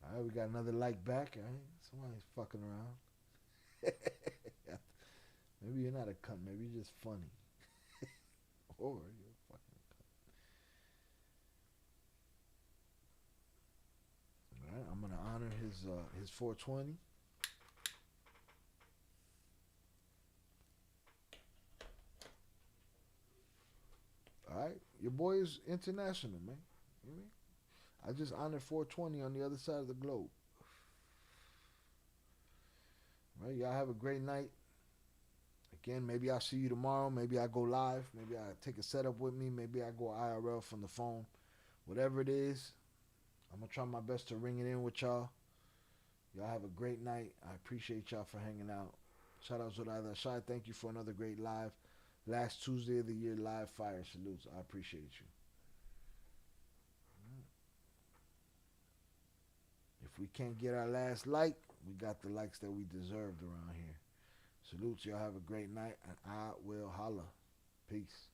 C: All right, we got another like back. All right? Somebody's fucking around. Maybe you're not a cunt. Maybe you're just funny. Or you're a fucking cunt. All right, I'm gonna honor his 420. All right, Your boy is international, man. You know what I mean? I just honored 420 on the other side of the globe. Right, y'all have a great night. Again, maybe I'll see you tomorrow. Maybe I go live. Maybe I take a setup with me. Maybe I go IRL from the phone. Whatever it is, I'm going to try my best to ring it in with y'all. Y'all have a great night. I appreciate y'all for hanging out. Shout out to Zoraida Shai. Thank you for another great live. Last Tuesday of the year, live fire salutes. I appreciate you. If we can't get our last like, we got the likes that we deserved around here. Salutes. Y'all have a great night, and I will holla. Peace.